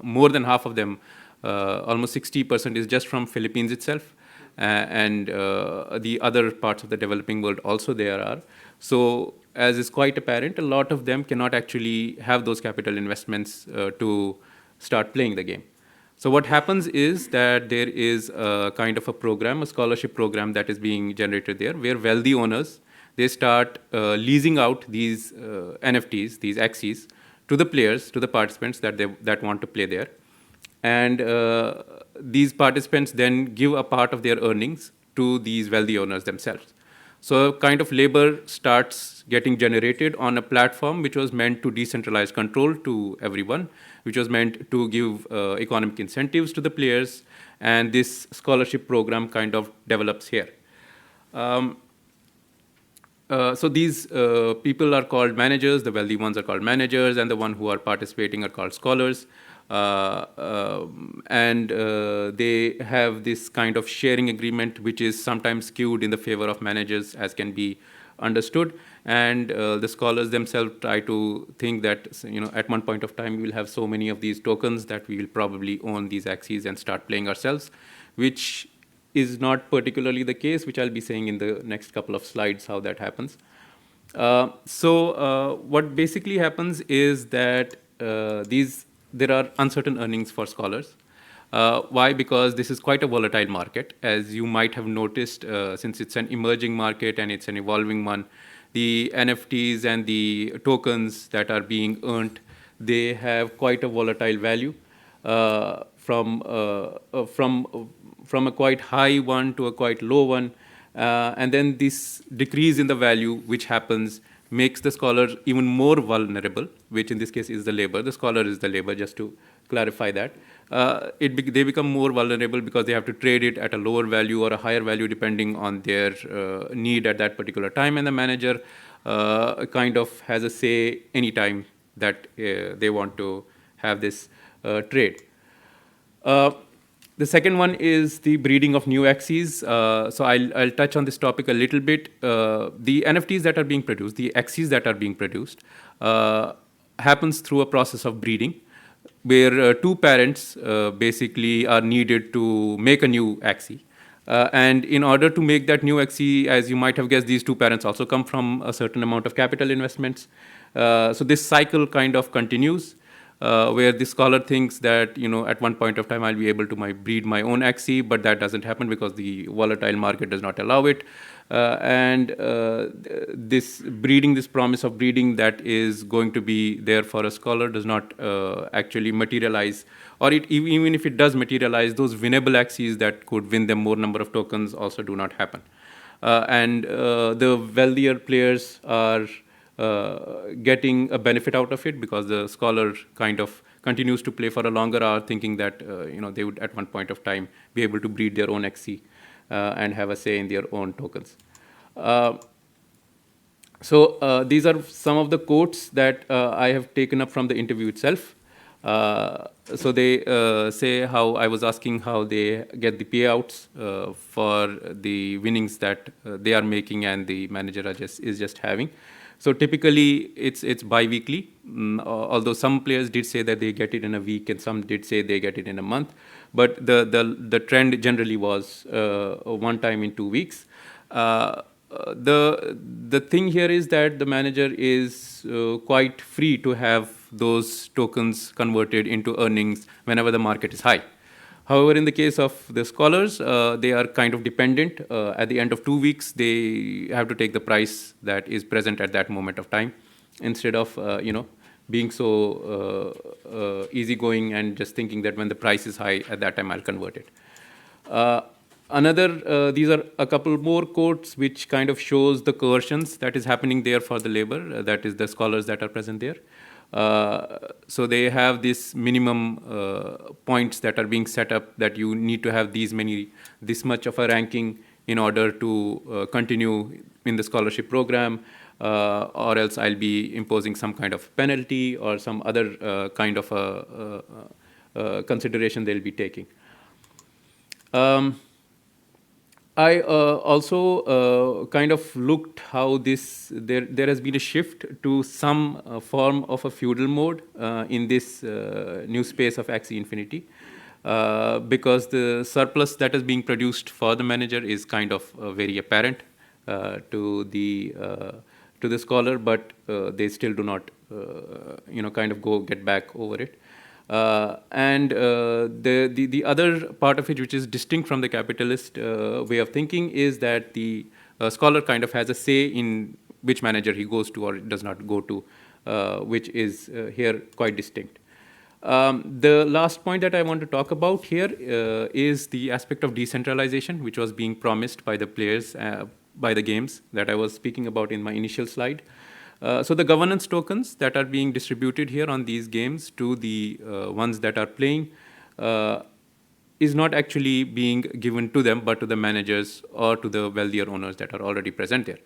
more than half of them, almost 60% is just from Philippines itself, and the other parts of the developing world also there are. So as is quite apparent, a lot of them cannot actually have those capital investments to start playing the game. So what happens is that there is a kind of a program, a scholarship program that is being generated there, where wealthy owners, they start leasing out these NFTs, these Axies, to the players, to the participants that want to play there. And these participants then give a part of their earnings to these wealthy owners themselves. So kind of labor starts getting generated on a platform which was meant to decentralize control to everyone, which was meant to give economic incentives to the players, and this scholarship program kind of develops here. So these people are called managers, the wealthy ones are called managers, and the ones who are participating are called scholars. And they have this kind of sharing agreement, which is sometimes skewed in the favor of managers, as can be understood. And the scholars themselves try to think that, at one point of time, we will have so many of these tokens that we will probably own these Axies and start playing ourselves, which is not particularly the case, which I'll be saying in the next couple of slides how that happens. So what basically happens is that there are uncertain earnings for scholars. Why? Because this is quite a volatile market. As you might have noticed, since it's an emerging market and it's an evolving one, the NFTs and the tokens that are being earned, they have quite a volatile value, from a quite high one to a quite low one. And then this decrease in the value which happens makes the scholar even more vulnerable, which in this case is the labor. The scholar is the labor, just to clarify that. They become more vulnerable because they have to trade it at a lower value or a higher value depending on their need at that particular time. And the manager kind of has a say anytime that they want to have this trade. The second one is the breeding of new Axies. So I'll touch on this topic a little bit. The NFTs that are being produced, the Axies that are being produced, happens through a process of breeding, where two parents basically are needed to make a new Axie. And in order to make that new XE, as you might have guessed, these two parents also come from a certain amount of capital investments. So this cycle kind of continues, where the scholar thinks that, at one point of time I'll be able to breed my own XE, but that doesn't happen because the volatile market does not allow it. This promise of breeding that is going to be there for a scholar does not actually materialize, or even if it does materialize, those winnable XEs that could win them more number of tokens also do not happen. The wealthier players are getting a benefit out of it because the scholar kind of continues to play for a longer hour, thinking that they would at one point of time be able to breed their own XE and have a say in their own tokens. These are some of the quotes that I have taken up from the interview itself. So they say how I was asking how they get the payouts for the winnings that they are making and the manager is just having. So typically it's bi-weekly, although some players did say that they get it in a week and some did say they get it in a month. But the trend generally was one time in 2 weeks. The thing here is that the manager is quite free to have those tokens converted into earnings whenever the market is high. However, in the case of the scholars, they are kind of dependent. At the end of 2 weeks, they have to take the price that is present at that moment of time, instead of being so easygoing and just thinking that when the price is high, at that time I'll convert it. These are a couple more quotes which kind of shows the coercions that is happening there for the labor, that is the scholars that are present there. So they have this minimum points that are being set up, that you need to have this much of a ranking in order to continue in the scholarship program, or else I'll be imposing some kind of penalty or some other kind of a consideration they'll be taking. I also kind of looked how there has been a shift to some form of a feudal mode in this new space of Axie Infinity, because the surplus that is being produced for the manager is kind of very apparent to the scholar, but they still do not kind of get back over it. The other part of it, which is distinct from the capitalist way of thinking, is that the scholar kind of has a say in which manager he goes to or does not go to, which is here quite distinct. The last point that I want to talk about here is the aspect of decentralization, which was being promised by the players, by the games that I was speaking about in my initial slide. So the governance tokens that are being distributed here on these games to the ones that are playing is not actually being given to them, but to the managers or to the wealthier owners that are already present there.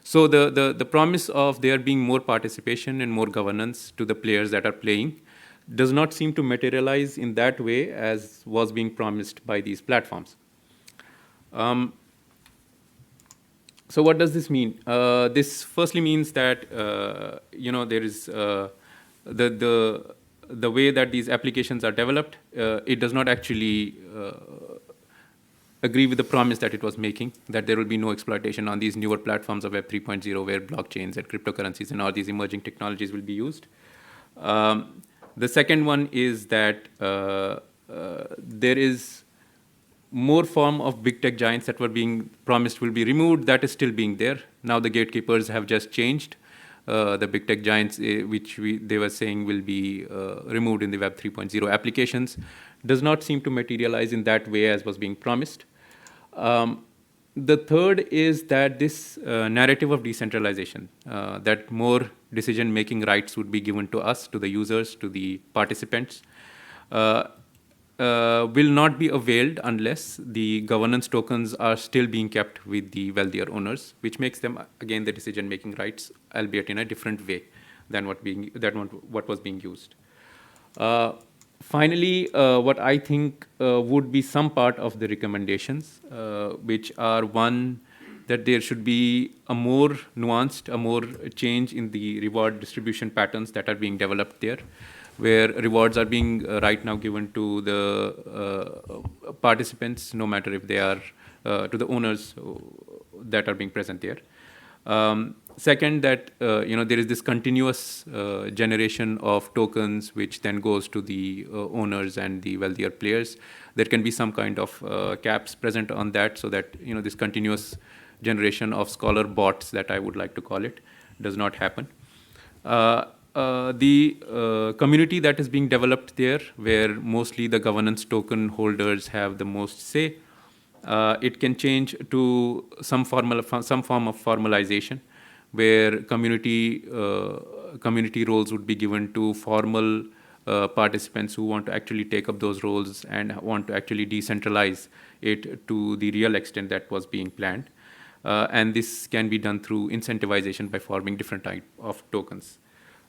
So the promise of there being more participation and more governance to the players that are playing does not seem to materialize in that way as was being promised by these platforms. So what does this mean? This firstly means that there is the way that these applications are developed. It does not actually agree with the promise that it was making, that there will be no exploitation on these newer platforms of Web 3.0, where blockchains and cryptocurrencies and all these emerging technologies will be used. The second one is that there is more form of big tech giants that were being promised will be removed. That is still being there. Now the gatekeepers have just changed. The big tech giants, which they were saying will be removed in the Web 3.0 applications, does not seem to materialize in that way as was being promised. The third is that this narrative of decentralization, that more decision-making rights would be given to us, to the users, to the participants, will not be availed unless the governance tokens are still being kept with the wealthier owners, which makes them, again, the decision-making rights, albeit in a different way than what was being used. Finally, what I think would be some part of the recommendations, which are one, that there should be a more nuanced, a more change in the reward distribution patterns that are being developed there, where rewards are being right now given to the participants, no matter if they are to the owners that are being present there. Second, that there is this continuous generation of tokens, which then goes to the owners and the wealthier players. There can be some kind of caps present on that, so that this continuous generation of scholar bots, that I would like to call it, does not happen. The community that is being developed there, where mostly the governance token holders have the most say, it can change to some form of formalization, where community roles would be given to formal participants who want to actually take up those roles and want to actually decentralize it to the real extent that was being planned. And this can be done through incentivization by forming different type of tokens.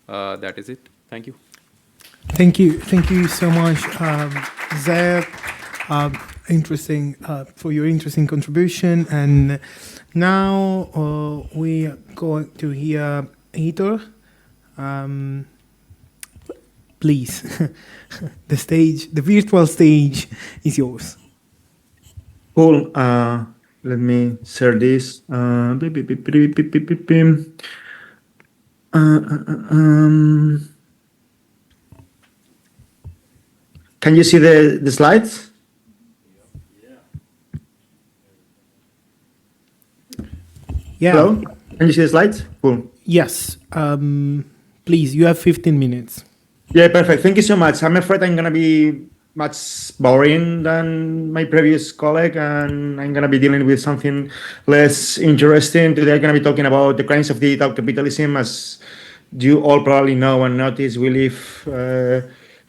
That is it. Thank you. Thank you so much, Zed. Interesting for your interesting contribution. And now we are going to hear Hitor. Please, the virtual stage is yours. Cool. Let me share this. Can you see the slides? Yeah. Hello? Can you see the slides? Cool. Yes. Please, you have 15 minutes. Yeah, perfect. Thank you so much. I'm afraid I'm going to be much boring than my previous colleague, and I'm going to be dealing with something less interesting. Today I'm going to be talking about the crimes of digital capitalism. As you all probably know and notice, we live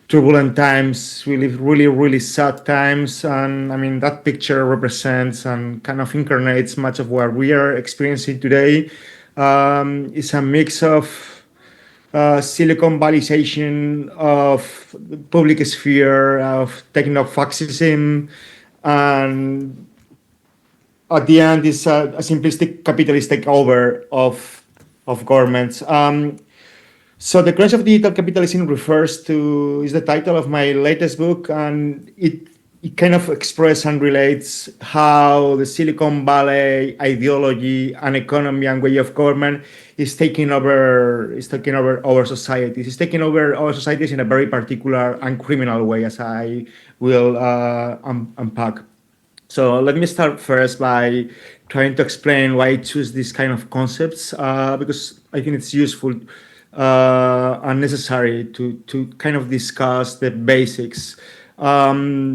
turbulent times. We live really, really sad times. And I mean, that picture represents and kind of incarnates much of what we are experiencing today. It's a mix of Silicon Valleyization of the public sphere, of techno-fascism, and at the end is a simplistic capitalist takeover of governments. So the crash of digital capitalism is the title of my latest book, and it kind of expresses and relates how the Silicon Valley ideology and economy and way of government is taking over our societies. It's taking over our societies in a very particular and criminal way, as I will unpack. So let me start first by trying to explain why I choose these kind of concepts, because I think it's useful and necessary to kind of discuss the basics. Why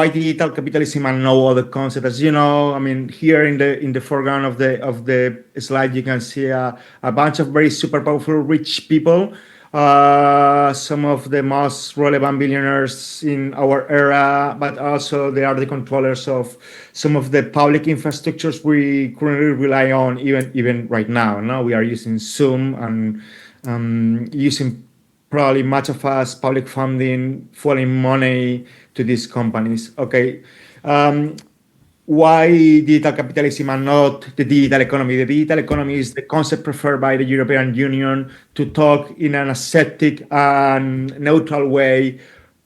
digital capitalism and no other concept? As you know, I mean, here in the foreground of the slide, you can see a bunch of very super powerful rich people. Some of the most relevant billionaires in our era, but also they are the controllers of some of the public infrastructures we currently rely on, even right now. Now we are using Zoom and using probably much of us public funding, falling money to these companies. Why digital capitalism and not the digital economy? The digital economy is the concept preferred by the European Union to talk in an ascetic and neutral way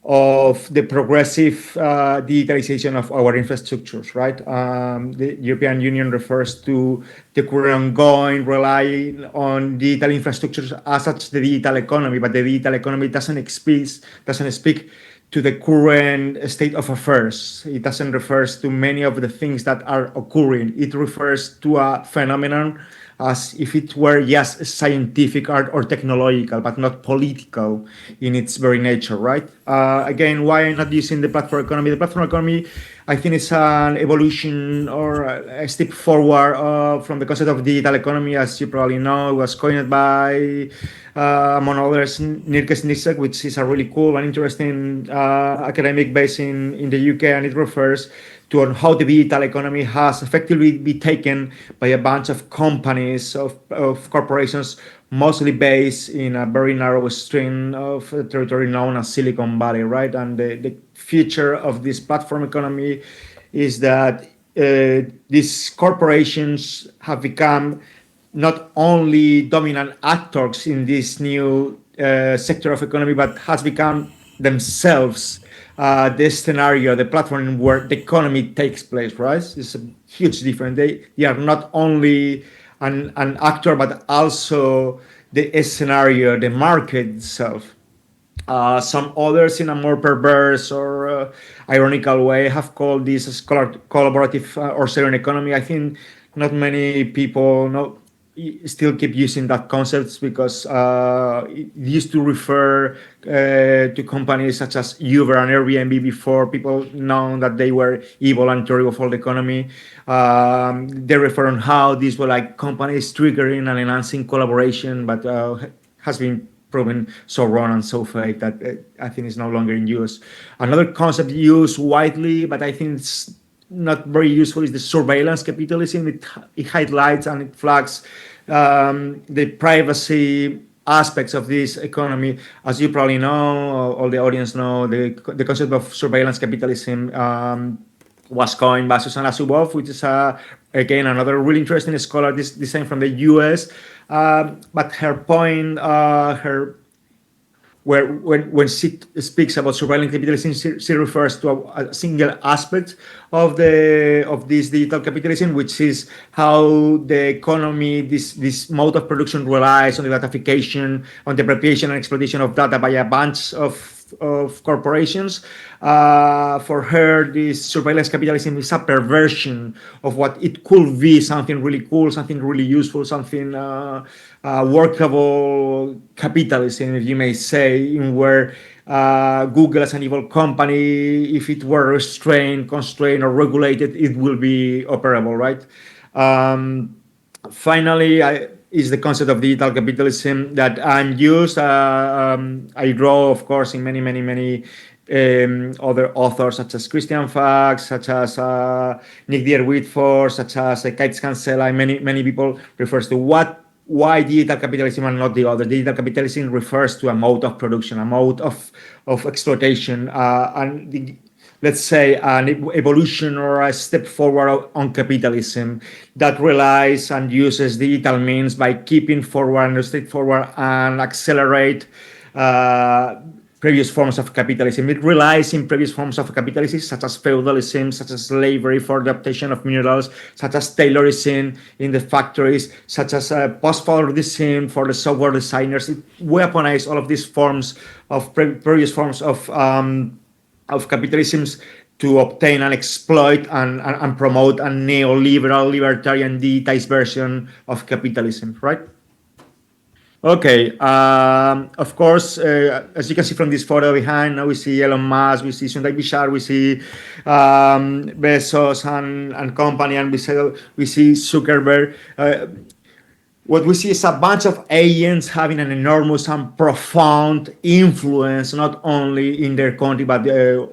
of the progressive digitalization of our infrastructures, right? The European Union refers to the current ongoing relying on digital infrastructures as such the digital economy, but the digital economy doesn't speak to the current state of affairs. It doesn't refer to many of the things that are occurring. It refers to a phenomenon as if it were just scientific or technological, but not political in its very nature, right? Again, why I'm not using the platform economy? The platform economy, I think, is an evolution or a step forward from the concept of digital economy. As you probably know, it was coined by, among others, Nirkes Nitzek, which is a really cool and interesting academic based in the UK, and it refers to how the digital economy has effectively been taken by a bunch of companies, of corporations, mostly based in a very narrow string of territory known as Silicon Valley, right? And the future of this platform economy is that these corporations have become not only dominant actors in this new sector of economy, but has become themselves the scenario, the platform where the economy takes place, right? It's a huge difference. They are not only an actor, but also the scenario, the market itself. Some others, in a more perverse or ironical way, have called this a collaborative or sharing economy. I think not many people still keep using that concept because it used to refer to companies such as Uber and Airbnb before people known that they were evil and terrible for the economy. They refer on how these were like companies triggering and enhancing collaboration, but has been proven so wrong and so fake that I think it's no longer in use. Another concept used widely, but I think it's not very useful, is the surveillance capitalism. It highlights and it flags the privacy aspects of this economy. As you probably know, all the audience know, the concept of surveillance capitalism was coined by Susanna Zuboff, which is again another really interesting scholar, this time from the US. But her point, when she speaks about surveillance capitalism, she refers to a single aspect of this digital capitalism, which is how the economy, this mode of production, relies on the datafication, on the appropriation and exploitation of data by a bunch of corporations. For her, this surveillance capitalism is a perversion of what it could be, something really cool, something really useful, something workable capitalism, if you may say, in where Google as an evil company, if it were restrained, constrained, or regulated, it will be operable, right? Finally, is the concept of digital capitalism that I'm used. I draw, of course, in many other authors, such as Christian Fax, such as Nick Deer-Whitford, such as Kites Cancela, many people refers to why digital capitalism and not the other. Digital capitalism refers to a mode of production, a mode of exploitation, let's say an evolution or a step forward on capitalism that relies and uses digital means by keeping forward and straightforward and accelerate previous forms of capitalism. It relies in previous forms of capitalism, such as feudalism, such as slavery for the obtain of minerals, such as Taylorism in the factories, such as post-Fordism for the software designers. It weaponized all of these forms of previous forms of capitalisms to obtain and exploit and promote a neoliberal, libertarian, digitized version of capitalism, right? Okay, of course, as you can see from this photo behind, now we see Elon Musk, we see Sundar Pichai, we see Bezos and company, and we see Zuckerberg. What we see is a bunch of agents having an enormous and profound influence, not only in their country, but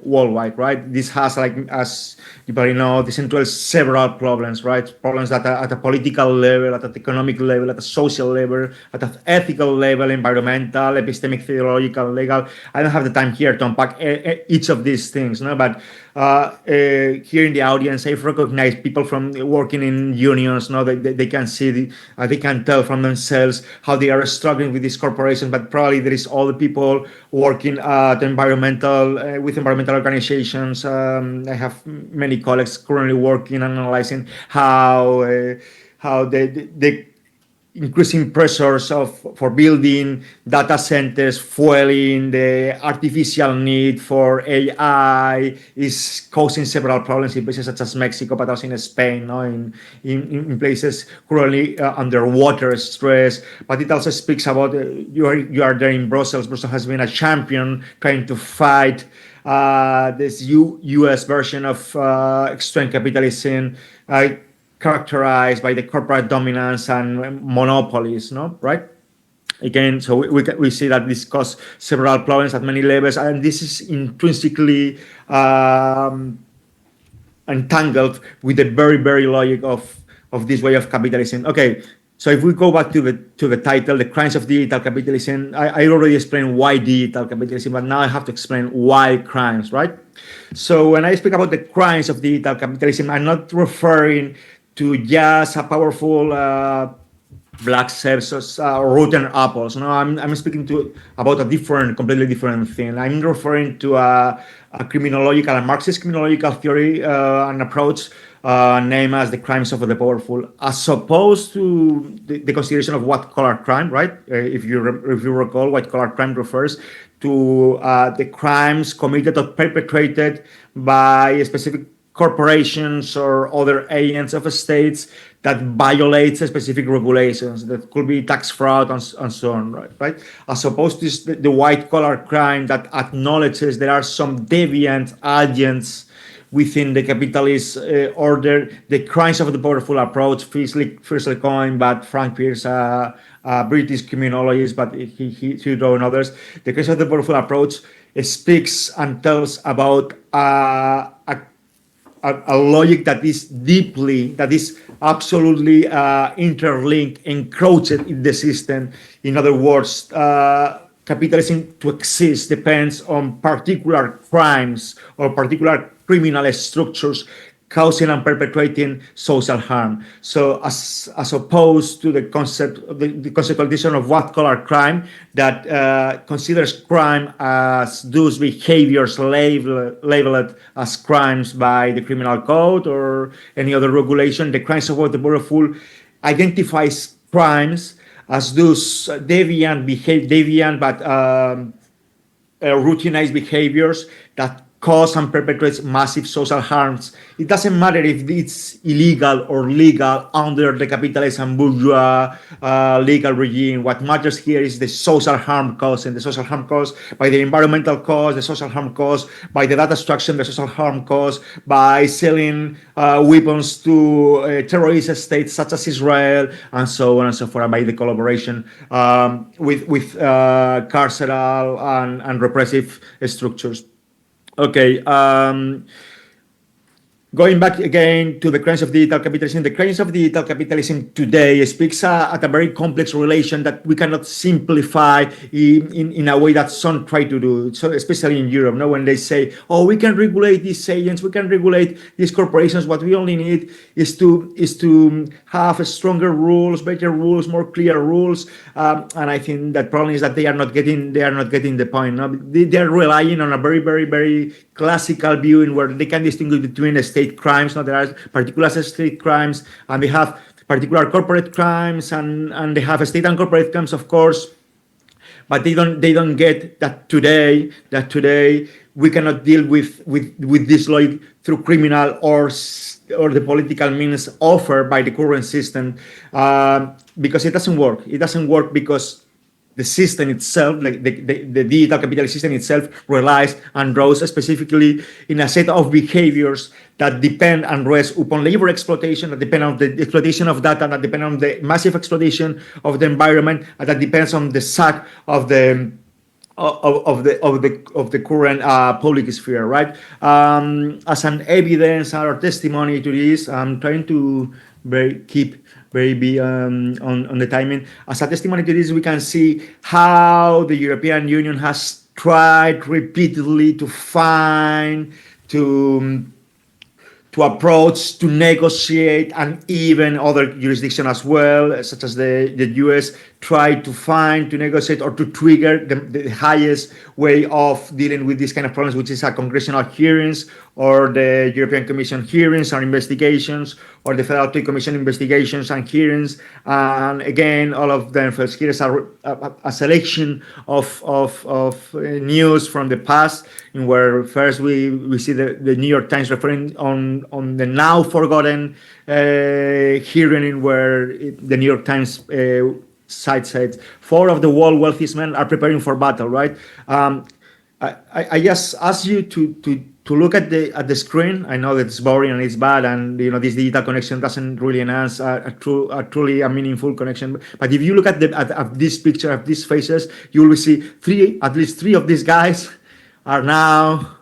worldwide, right? This has, like, as you probably know, this entails several problems, right? Problems that are at a political level, at an economic level, at a social level, at an ethical level, environmental, epistemic, theological, legal. I don't have the time here to unpack each of these things, no? But here in the audience, I've recognized people from working in unions. No, they can see, they can tell from themselves how they are struggling with these corporations. But probably there is all the people working at environmental with environmental organizations. I have many colleagues currently working and analyzing how the increasing pressures for building data centers, fueling the artificial need for AI is causing several problems in places such as Mexico, but also in Spain, no? in places currently under water stress. But it also speaks about you are there in Brussels. Brussels has been a champion trying to fight this U.S. version of extreme capitalism. Characterized by the corporate dominance and monopolies, no, right? Again, so we see that this causes several problems at many levels, and this is intrinsically entangled with the very logic of this way of capitalism. Okay, so if we go back to the title, The Crimes of Digital Capitalism, I already explained why digital capitalism, but now I have to explain why crimes, right? So when I speak about the crimes of digital capitalism, I'm not referring to just a powerful black cells or rotten apples. No, I'm speaking about a completely different thing. I'm referring to a Marxist criminological theory, an approach named as the crimes of the powerful, as opposed to the consideration of white-collar crime, right? If you recall, white-collar crime refers to the crimes committed or perpetrated by specific corporations or other agents of states that violates specific regulations. That could be tax fraud and so on, right? As opposed to the white-collar crime that acknowledges there are some deviant agents within the capitalist order. The crimes of the powerful approach, firstly coined by Frank Pierce, a British criminologist, but he wrote others. The crimes of the powerful approach speaks and tells about a logic that is absolutely interlinked, encroached in the system. In other words, capitalism to exist depends on particular crimes or particular criminal structures causing and perpetrating social harm. So as opposed to the conceptualization of white-collar crime that considers crime as those behaviors labeled as crimes by the criminal code or any other regulation, the crimes of the powerful identifies crimes as those deviant but routinized behaviors that cause and perpetrates massive social harms. It doesn't matter if it's illegal or legal under the capitalist and bourgeois legal regime. What matters here is the social harm caused, and the social harm caused by the environmental cause, the social harm caused by the data extraction, the social harm caused by selling weapons to terrorist states such as Israel, and so on and so forth, by the collaboration with carceral and repressive structures. Okay, going back again to the crimes of digital capitalism, the crimes of digital capitalism today speaks at a very complex relation that we cannot simplify in a way that some try to do, so especially in Europe, when they say, oh, we can regulate these agents, we can regulate these corporations, what we only need is to have stronger rules, better rules, more clear rules, and I think that problem is that they are not getting the point. They are relying on a very, very, very classical view in where they can distinguish between state crimes. There are particular state crimes, and they have particular corporate crimes, and they have state and corporate crimes, of course. But they don't get that today we cannot deal with this logic through criminal or the political means offered by the current system, because it doesn't work. It doesn't work because the system itself, like the digital capitalist system itself, relies and draws specifically in a set of behaviors that depend and rest upon labor exploitation, that depend on the exploitation of data, that depend on the massive exploitation of the environment, and that depends on the sack of the current public sphere, right? As an evidence or testimony to this, I'm trying to keep very on the timing. As a testimony to this, we can see how the European Union has tried repeatedly to find, to approach, to negotiate, and even other jurisdictions as well, such as the US, try to find, to negotiate, or to trigger the highest way of dealing with these kind of problems, which is a congressional hearings, or the European Commission hearings or investigations, or the Federal Trade Commission investigations and hearings. And again, all of them, here is a selection of news from the past, in where first we see the New York Times referring on the now forgotten hearing, in where the New York Times said 4 of the world's wealthiest men are preparing for battle, right? I just ask you to look at the screen. I know that it's boring and it's bad, and this digital connection doesn't really enhance a truly meaningful connection. But if you look at this picture of these faces, you will see at least three of these guys are now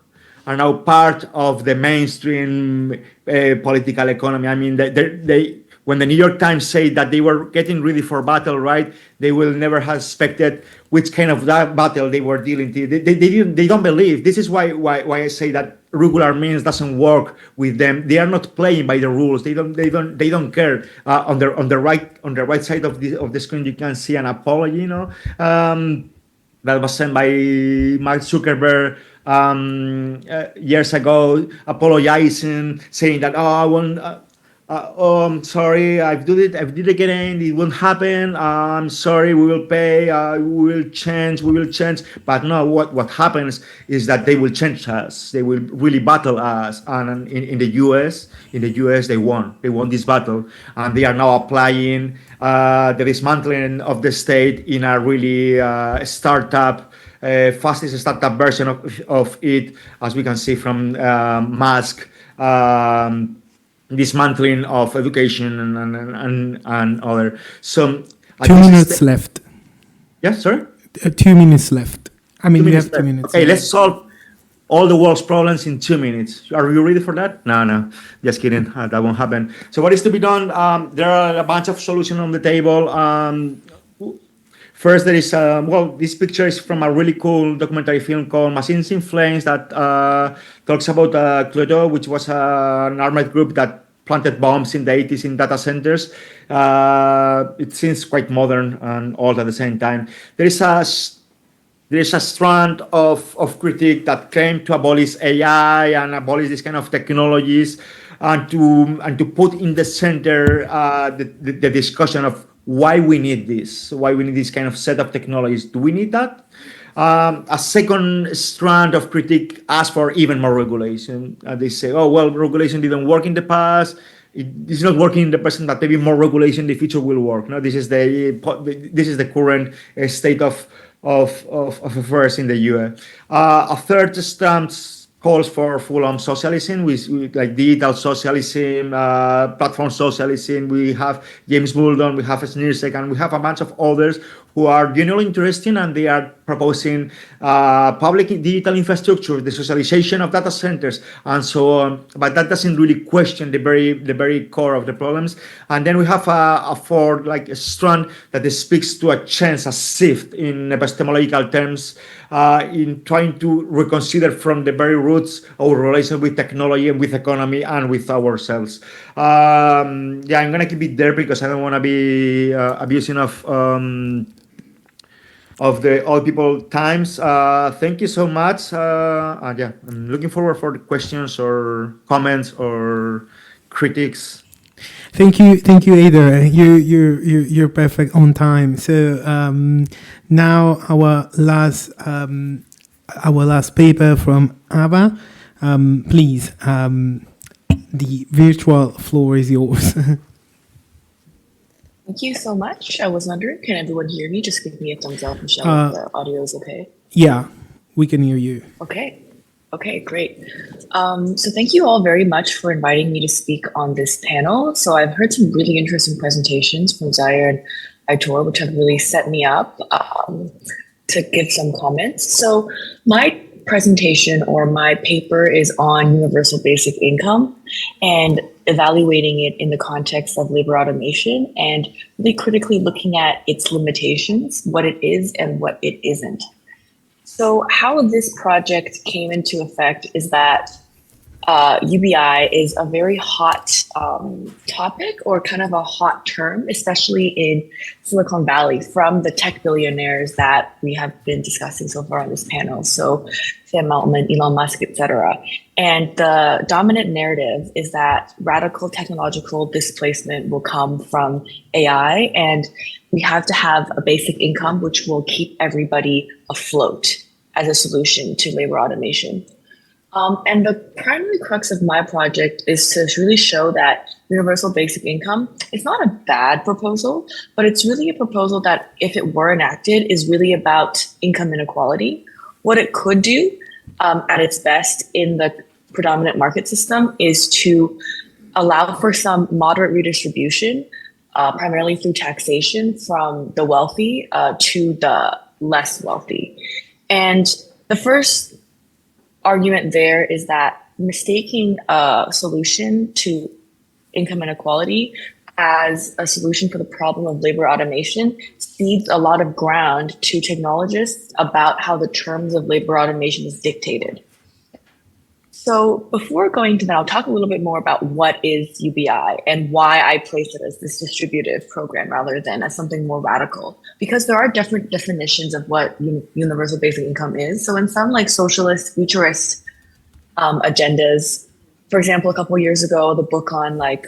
part of the mainstream political economy. I mean, they when the New York Times say that they were getting ready for battle, right? They will never have expected which kind of that battle they were dealing to. They don't believe. This is why I say that regular means doesn't work with them. They are not playing by the rules. They don't care. On the right side of the screen, you can see an apology, that was sent by Mark Zuckerberg years ago, apologizing, saying that, I won't. I'm sorry, I did it again, it won't happen, I'm sorry, we will pay, we will change. But no, what happens is that they will change us, they will really battle us. And in the US, they won this battle, and they are now applying the dismantling of the state in a really fastest startup version of it, as we can see from Musk, dismantling of education and other. So 2 minutes left. Yeah, sorry? 2 minutes left. I mean, 2 we minutes have 2 left. minutes. Okay, let's solve all the world's problems in 2 minutes. Are you ready for that? No, just kidding. That won't happen. So what is to be done? There are a bunch of solutions on the table. First, there is, this picture is from a really cool documentary film called Machines in Flames that talks about Clodo, which was an armed group that planted bombs in the 80s in data centers. It seems quite modern and old at the same time. There is a strand of critique that came to abolish AI and abolish this kind of technologies, and to put in the center the discussion of why we need this kind of set of technologies. Do we need that? A second strand of critique asks for even more regulation. They say, oh, well, regulation didn't work in the past. It's not working in the present, but maybe more regulation in the future will work. No, this is the current state of affairs in the US. A third strand calls for full-on socialism, with like digital socialism, platform socialism. We have James Muldoon, we have Snirsek, and we have a bunch of others who are genuinely interesting, and they are proposing public digital infrastructure, the socialization of data centers, and so on. But that doesn't really question the very core of the problems. And then we have a fourth, like a strand that speaks to a chance, a shift in epistemological terms, in trying to reconsider from the very roots our relation with technology and with economy and with ourselves. I'm gonna keep it there because I don't want to be abusing of the all people times. Thank you so much. I'm looking forward for the questions or comments or critiques. Thank you, Ada. You're perfect on time. So now our last paper from Ava. Please, the virtual floor is yours. Thank you so much. I was wondering, can everyone hear me? Just give me a thumbs up, Michelle, if the audio is okay. Yeah, we can hear you. Okay, great. So thank you all very much for inviting me to speak on this panel. So I've heard some really interesting presentations from Zaire and Aitor, which have really set me up to give some comments. So my presentation or my paper is on universal basic income and evaluating it in the context of labor automation and really critically looking at its limitations, what it is and what it isn't. So how this project came into effect is that UBI is a very hot topic, or kind of a hot term, especially in Silicon Valley, from the tech billionaires that we have been discussing so far on this panel. So Sam Altman, Elon Musk, etc. And the dominant narrative is that radical technological displacement will come from AI, and we have to have a basic income which will keep everybody afloat as a solution to labor automation. And the primary crux of my project is to really show that universal basic income is not a bad proposal, but it's really a proposal that, if it were enacted, is really about income inequality. What it could do at its best in the predominant market system is to allow for some moderate redistribution, primarily through taxation, from the wealthy to the less wealthy. And the first argument there is that mistaking a solution to income inequality as a solution for the problem of labor automation cedes a lot of ground to technologists about how the terms of labor automation is dictated. So before going to that, I'll talk a little bit more about what is UBI and why I place it as this distributive program rather than as something more radical. Because there are different definitions of what universal basic income is. So in some like socialist, futurist agendas, for example, a couple of years ago, the book on like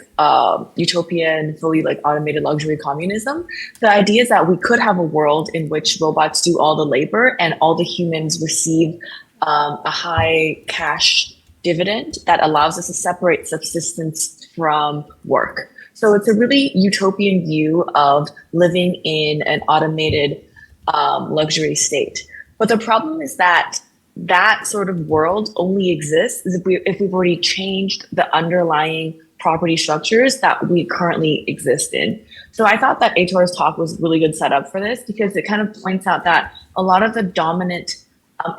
utopian, fully like automated luxury communism, the idea is that we could have a world in which robots do all the labor and all the humans receive a high cash dividend that allows us to separate subsistence from work. So it's a really utopian view of living in an automated luxury state. But the problem is that that sort of world only exists if we've already changed the underlying property structures that we currently exist in. So I thought that Aitor's talk was a really good setup for this because it kind of points out that a lot of the dominant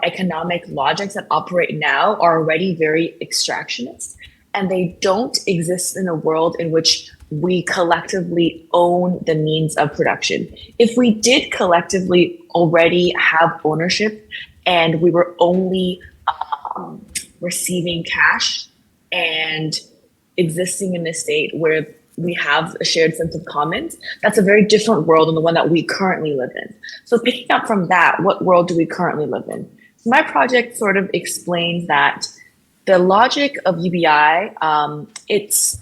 economic logics that operate now are already very extractionist, and they don't exist in a world in which we collectively own the means of production. If we did collectively already have ownership and we were only receiving cash and existing in a state where we have a shared sense of commons, that's a very different world than the one that we currently live in. So picking up from that, what world do we currently live in? So my project sort of explains that the logic of UBI, it's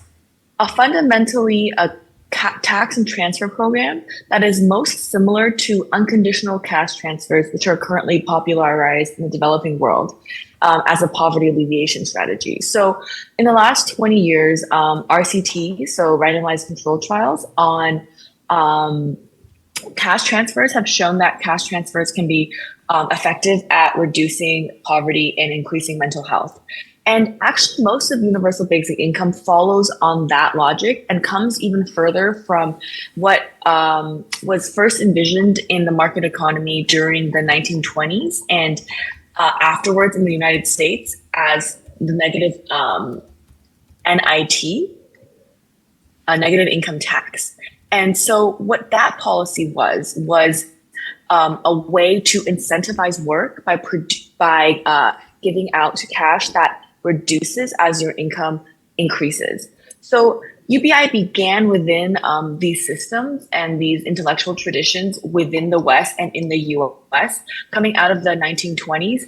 fundamentally a tax and transfer program that is most similar to unconditional cash transfers, which are currently popularized in the developing world as a poverty alleviation strategy. So in the last 20 years, RCT, so randomized control trials on cash transfers have shown that cash transfers can be effective at reducing poverty and increasing mental health. And actually, most of universal basic income follows on that logic and comes even further from what was first envisioned in the market economy during the 1920s and afterwards in the United States as the negative NIT, a negative income tax. And so what that policy was a way to incentivize work by giving out cash that reduces as your income increases. So UBI began within these systems and these intellectual traditions within the West and in the US, coming out of the 1920s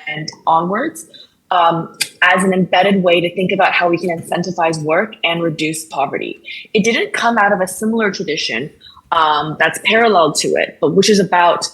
and onwards, as an embedded way to think about how we can incentivize work and reduce poverty. It didn't come out of a similar tradition that's parallel to it, but which is about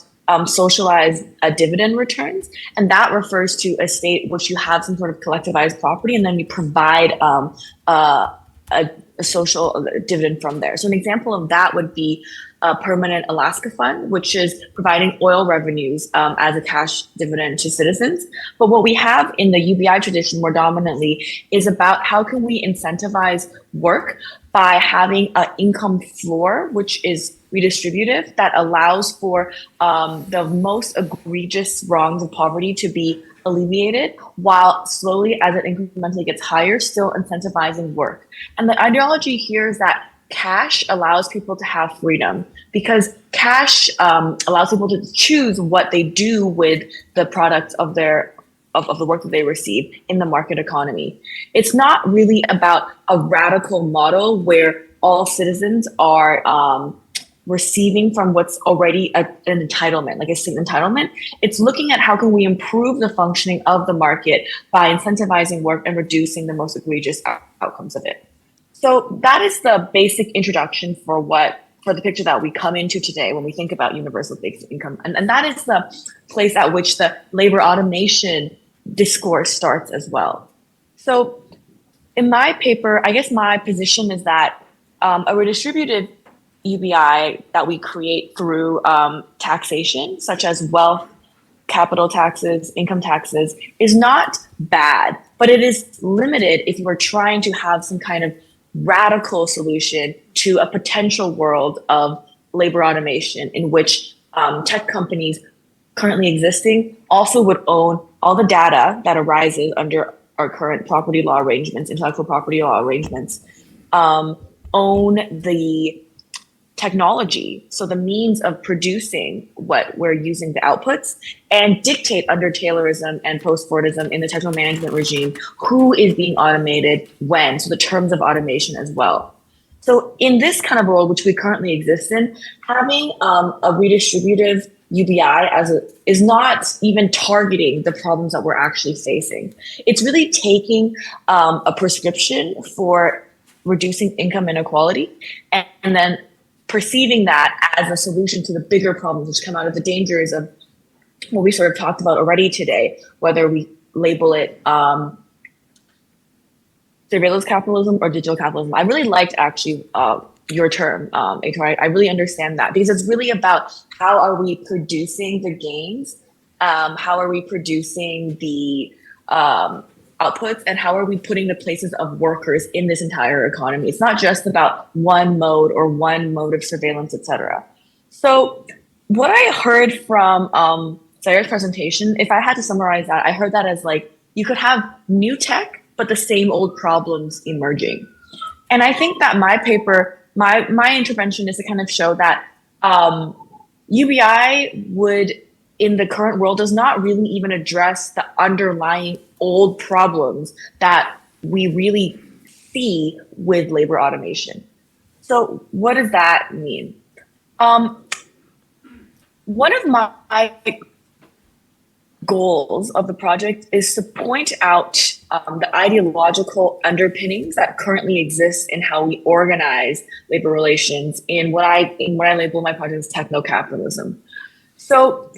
socialized dividend returns. And that refers to a state which you have some sort of collectivized property and then you provide a social dividend from there. So an example of that would be a permanent Alaska fund, which is providing oil revenues as a cash dividend to citizens. But what we have in the UBI tradition more dominantly is about how can we incentivize work by having an income floor, which is redistributive, that allows for the most egregious wrongs of poverty to be alleviated, while slowly, as it incrementally gets higher, still incentivizing work. And the ideology here is that cash allows people to have freedom because cash allows people to choose what they do with the products of their of the work that they receive in the market economy. It's not really about a radical model where all citizens are receiving from what's already an entitlement, like a state entitlement. It's looking at how can we improve the functioning of the market by incentivizing work and reducing the most egregious outcomes of it. So that is the basic introduction for the picture that we come into today when we think about universal basic income. And that is the place at which the labor automation discourse starts as well. So in my paper, I guess my position is that a redistributed UBI that we create through taxation, such as wealth, capital taxes, income taxes, is not bad, but it is limited if you are trying to have some kind of radical solution to a potential world of labor automation in which tech companies currently existing also would own all the data that arises under our current property law arrangements, intellectual property law arrangements, own the technology, so the means of producing what we're using, the outputs, and dictate under Taylorism and post-Fordism in the techno management regime who is being automated when, so the terms of automation as well. So in this kind of world, which we currently exist in, having a redistributive UBI is not even targeting the problems that we're actually facing. It's really taking a prescription for reducing income inequality and then perceiving that as a solution to the bigger problems which come out of the dangers of what we sort of talked about already today, whether we label it surveillance capitalism or digital capitalism. I really liked actually your term, Aitor. I really understand that because it's really about how are we producing the gains, how are we producing the outputs, and how are we putting the places of workers in this entire economy. It's not just about one mode or one mode of surveillance, etc. So what I heard from Zahir's presentation, if I had to summarize that, I heard that as like, you could have new tech, but the same old problems emerging. And I think that my paper, my intervention is to kind of show that UBI would, in the current world, does not really even address the underlying old problems that we really see with labor automation. So what does that mean? One of my goals of the project is to point out the ideological underpinnings that currently exist in how we organize labor relations in what I label my project as techno-capitalism. So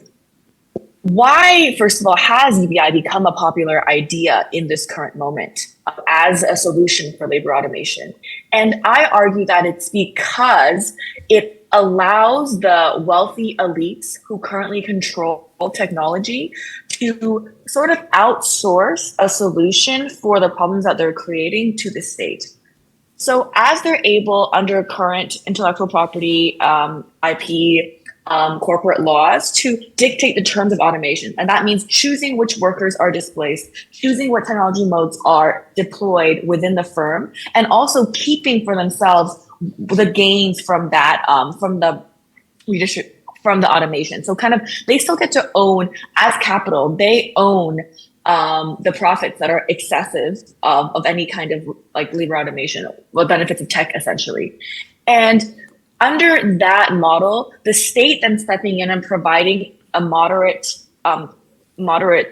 why, first of all, has UBI become a popular idea in this current moment as a solution for labor automation? And I argue that it's because it allows the wealthy elites who currently control technology to sort of outsource a solution for the problems that they're creating to the state. So as they're able, under current intellectual property, IP, corporate laws, to dictate the terms of automation. And that means choosing which workers are displaced, choosing what technology modes are deployed within the firm, and also keeping for themselves the gains from that, from the automation. So kind of, they still get to own, as capital, they own the profits that are excessive of any kind of like labor automation, well, benefits of tech essentially. And under that model, the state then stepping in and providing a moderate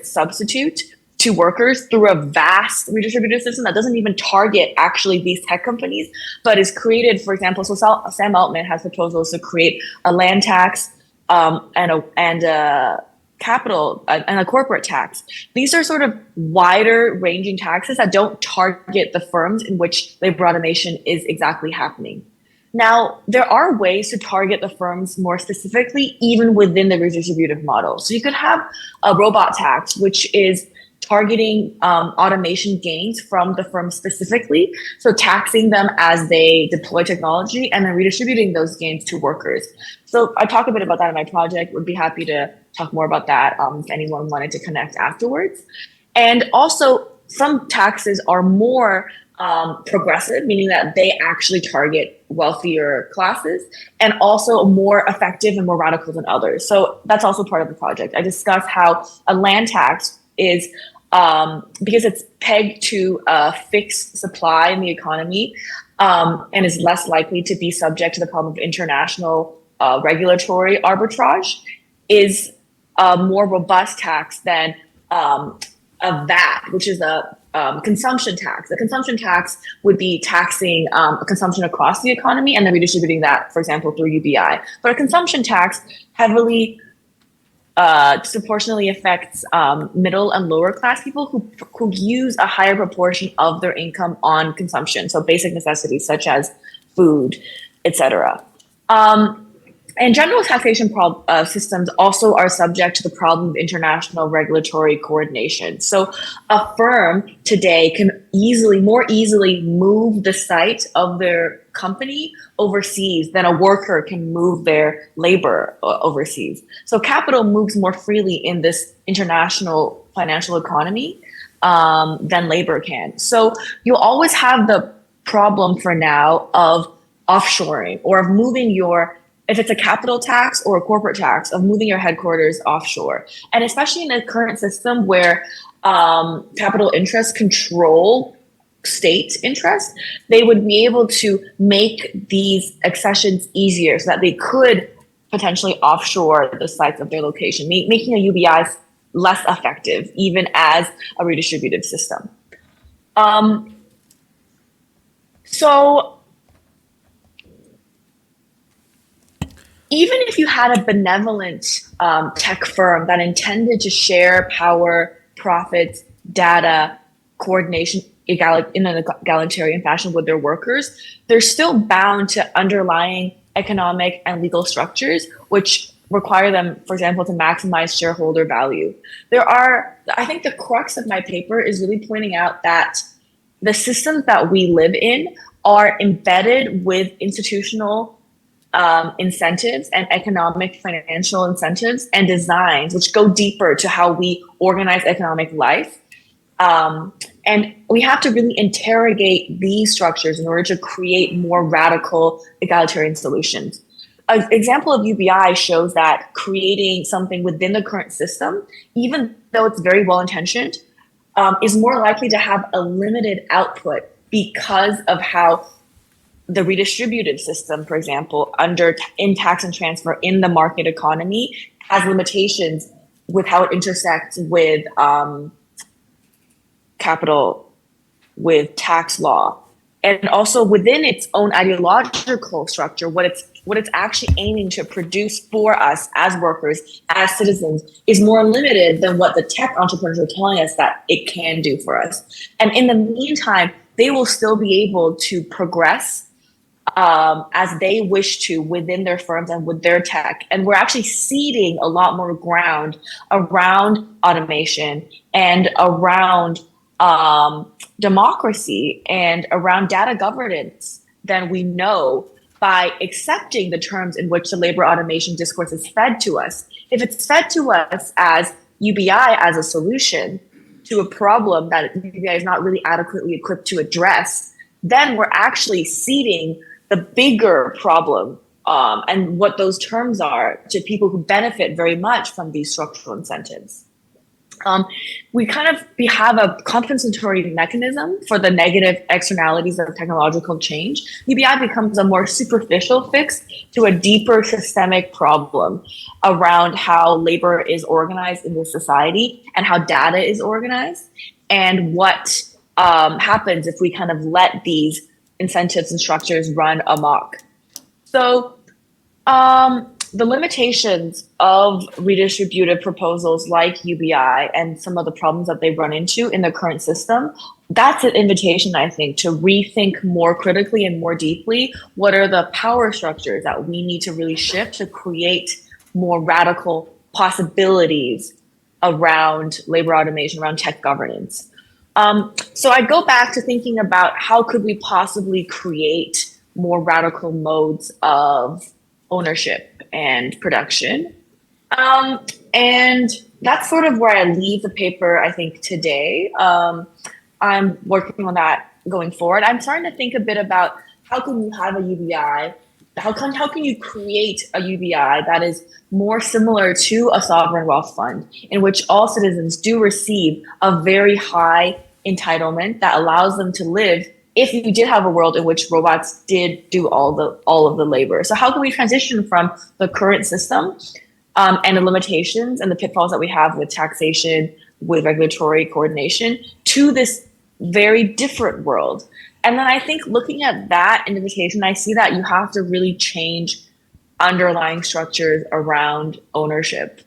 substitute to workers through a vast redistributive system that doesn't even target actually these tech companies, but is created, for example, so Sam Altman has proposals to create a land tax and a capital and a corporate tax. These are sort of wider ranging taxes that don't target the firms in which labor automation is exactly happening. Now, there are ways to target the firms more specifically, even within the redistributive model. So you could have a robot tax, which is targeting automation gains from the firm specifically. So taxing them as they deploy technology and then redistributing those gains to workers. So I talk a bit about that in my project. Would be happy to talk more about that if anyone wanted to connect afterwards. And also, some taxes are more progressive, meaning that they actually target wealthier classes, and also more effective and more radical than others. So that's also part of the project. I discuss how a land tax is, because it's pegged to a fixed supply in the economy, and is less likely to be subject to the problem of international regulatory arbitrage, is a more robust tax than a VAT, which is a consumption tax. The consumption tax would be taxing consumption across the economy and then redistributing that, for example, through UBI. But a consumption tax heavily disproportionately affects middle and lower class people who use a higher proportion of their income on consumption, so basic necessities such as food, etc. And general taxation systems also are subject to the problem of international regulatory coordination. So a firm today can more easily move the site of their company overseas than a worker can move their labor overseas. So capital moves more freely in this international financial economy than labor can. So you always have the problem for now of offshoring or of moving if it's a capital tax or a corporate tax, of moving your headquarters offshore. And especially in the current system where capital interests control state interest, they would be able to make these accessions easier so that they could potentially offshore the sites of their location, making a UBI less effective, even as a redistributive system. So even if you had a benevolent tech firm that intended to share power, profits, data, coordination in an egalitarian fashion with their workers, they're still bound to underlying economic and legal structures, which require them, for example, to maximize shareholder value. I think the crux of my paper is really pointing out that the systems that we live in are embedded with institutional incentives and economic financial incentives and designs, which go deeper to how we organize economic life. And we have to really interrogate these structures in order to create more radical egalitarian solutions. An example of UBI shows that creating something within the current system, even though it's very well-intentioned, is more likely to have a limited output because of how the redistributive system, for example, in tax and transfer in the market economy has limitations with how it intersects with capital, with tax law, and also within its own ideological structure, what it's actually aiming to produce for us as workers, as citizens, is more limited than what the tech entrepreneurs are telling us that it can do for us. And in the meantime, they will still be able to progress as they wish to within their firms and with their tech. And we're actually ceding a lot more ground around automation and around democracy and around data governance than we know by accepting the terms in which the labor automation discourse is fed to us. If it's fed to us as UBI as a solution to a problem that UBI is not really adequately equipped to address, then we're actually ceding the bigger problem and what those terms are to people who benefit very much from these structural incentives. We have a compensatory mechanism for the negative externalities of technological change. UBI becomes a more superficial fix to a deeper systemic problem around how labor is organized in this society and how data is organized, and what happens if we kind of let these incentives and structures run amok. So the limitations of redistributive proposals like UBI and some of the problems that they run into in the current system, that's an invitation, I think, to rethink more critically and more deeply what are the power structures that we need to really shift to create more radical possibilities around labor automation, around tech governance. So I go back to thinking about how could we possibly create more radical modes of ownership and production. And that's sort of where I leave the paper, I think, today. I'm working on that going forward. I'm starting to think a bit about how can you have a UBI, how can you create a UBI that is more similar to a sovereign wealth fund in which all citizens do receive a very high entitlement that allows them to live if you did have a world in which robots did do all of the labor. So how can we transition from the current system and the limitations and the pitfalls that we have with taxation, with regulatory coordination, to this very different world? And then I think looking at that invitation, I see that you have to really change underlying structures around ownership.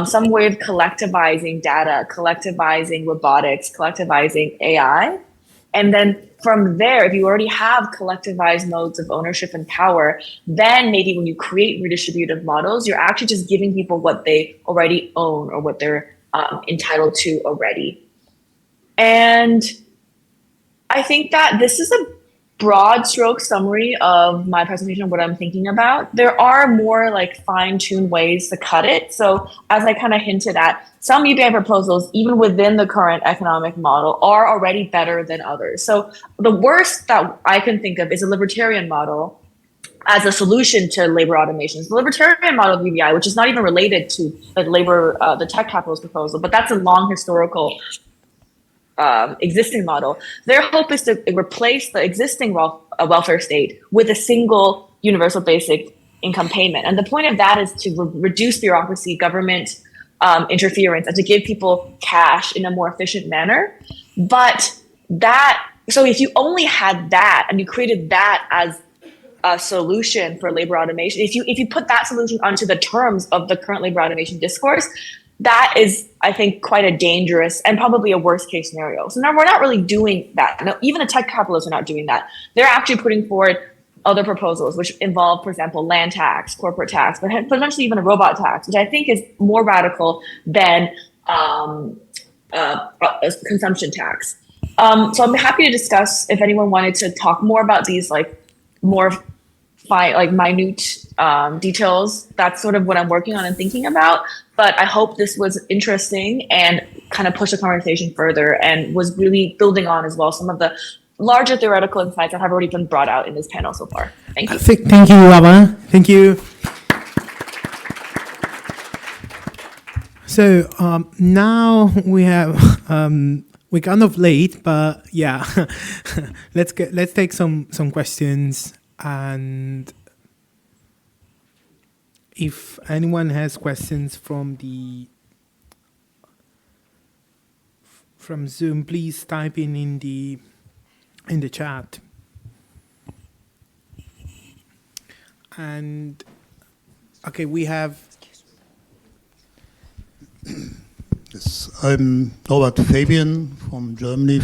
Some way of collectivizing data, collectivizing robotics, collectivizing AI. And then from there, if you already have collectivized modes of ownership and power, then maybe when you create redistributive models, you're actually just giving people what they already own or what they're entitled to already. And I think that this is a broad stroke summary of my presentation, what I'm thinking about. There are more like fine-tuned ways to cut it. So as I kind of hinted at, some UBI proposals, even within the current economic model, are already better than others. So the worst that I can think of is a libertarian model as a solution to labor automation. The libertarian model of UBI, which is not even related to the tech capitalist proposal, but that's a long historical existing model. Their hope is to replace the existing welfare state with a single universal basic income payment. And the point of that is to reduce bureaucracy, government interference, and to give people cash in a more efficient manner. So if you only had that and you created that as a solution for labor automation, if you put that solution onto the terms of the current labor automation discourse, that is, I think, quite a dangerous and probably a worst case scenario. So now we're not really doing that. No, even the tech capitalists are not doing that. They're actually putting forward other proposals, which involve, for example, land tax, corporate tax, but potentially even a robot tax, which I think is more radical than a consumption tax. So I'm happy to discuss if anyone wanted to talk more about these minute details. That's sort of what I'm working on and thinking about. But I hope this was interesting and kind of pushed the conversation further and was really building on as well some of the larger theoretical insights that have already been brought out in this panel so far. Thank you. Thank you, Ava. Thank you. So now we have we're kind of late, but yeah, let's take some questions. And if anyone has questions from Zoom, please type in the chat. And okay, we have. Yes, I'm Norbert Fabian from Germany.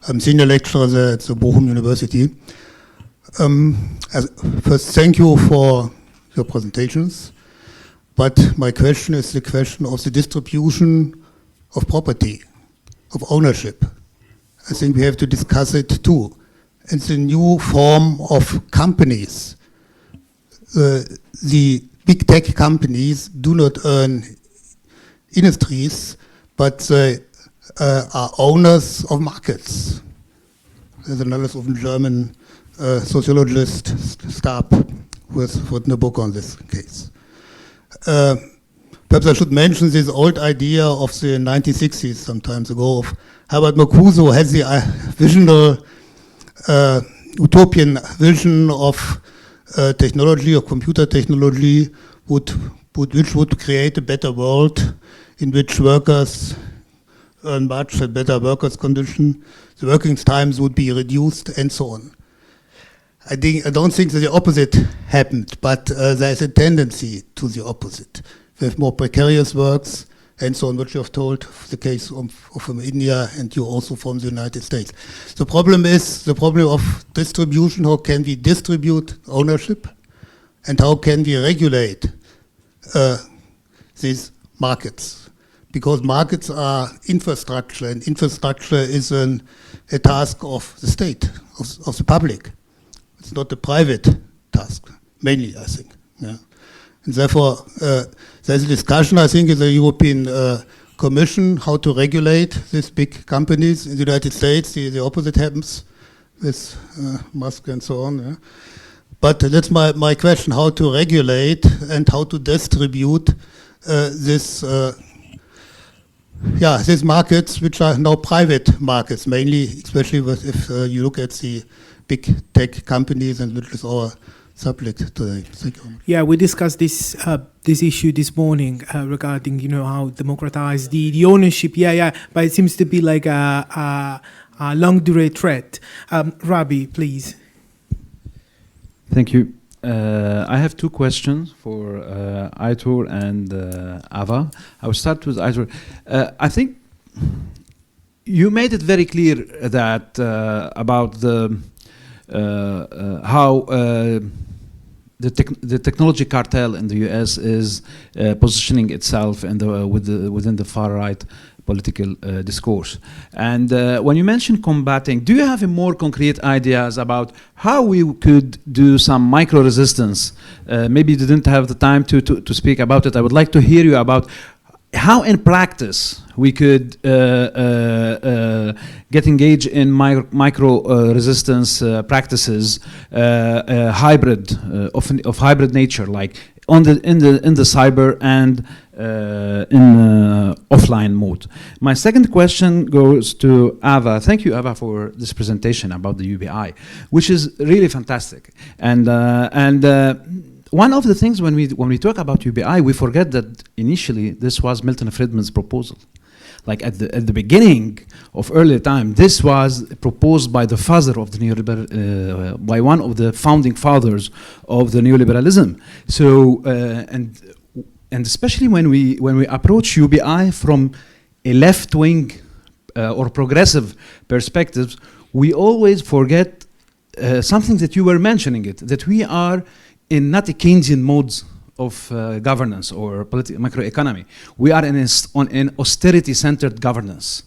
I'm senior lecturer at the Bochum University. First, thank you for your presentations. But my question is the question of the distribution of property, of ownership. I think we have to discuss it too. It's a new form of companies. The big tech companies do not earn industries, but they are owners of markets. There's another German sociologist, Stab, who has written a book on this case. Perhaps I should mention this old idea of the 1960s, some time ago, of Herbert Marcuse has the utopian vision of technology, of computer technology, which would create a better world in which workers earn much, a better workers' condition, the working times would be reduced, and so on. I don't think that the opposite happened, but there's a tendency to the opposite. We have more precarious works, and so on, which you have told, the case from India, and you also from the United States. The problem is the problem of distribution. How can we distribute ownership, and how can we regulate these markets? Because markets are infrastructure, and infrastructure is a task of the state, of the public. It's not a private task, mainly, I think. Yeah. And therefore, there's a discussion, I think, in the European Commission how to regulate these big companies. In the United States, the opposite happens with Musk and so on. Yeah. But that's my question, how to regulate and how to distribute these markets, which are now private markets, mainly, especially if you look at the big tech companies, and which is our subject today. Thank you. Yeah, we discussed this issue this morning regarding how democratize the ownership. Yeah, but it seems to be like a long durée threat. Rabi, please. Thank you. I have two questions for Aitor and Ava. I will start with Aitor. I think you made it very clear that about how the technology cartel in the US is positioning itself within the far right political discourse. And when you mention combating, do you have a more concrete ideas about how we could do some micro resistance? Maybe you didn't have the time to speak about it. I would like to hear you about how in practice we could get engaged in micro resistance practices, hybrid of hybrid nature, like in the cyber and in offline mode. My second question goes to Ava. Thank you, Ava, for this presentation about the UBI, which is really fantastic. And one of the things when we talk about UBI, we forget that initially this was Milton Friedman's proposal. Like at the beginning of earlier time, this was proposed by the father of the neoliberal, by one of the founding fathers of the neoliberalism. So and especially when we approach UBI from a left wing or progressive perspective, we always forget something that you were mentioning it, that we are in not a Keynesian modes of governance or macroeconomy. We are on an austerity-centered governance.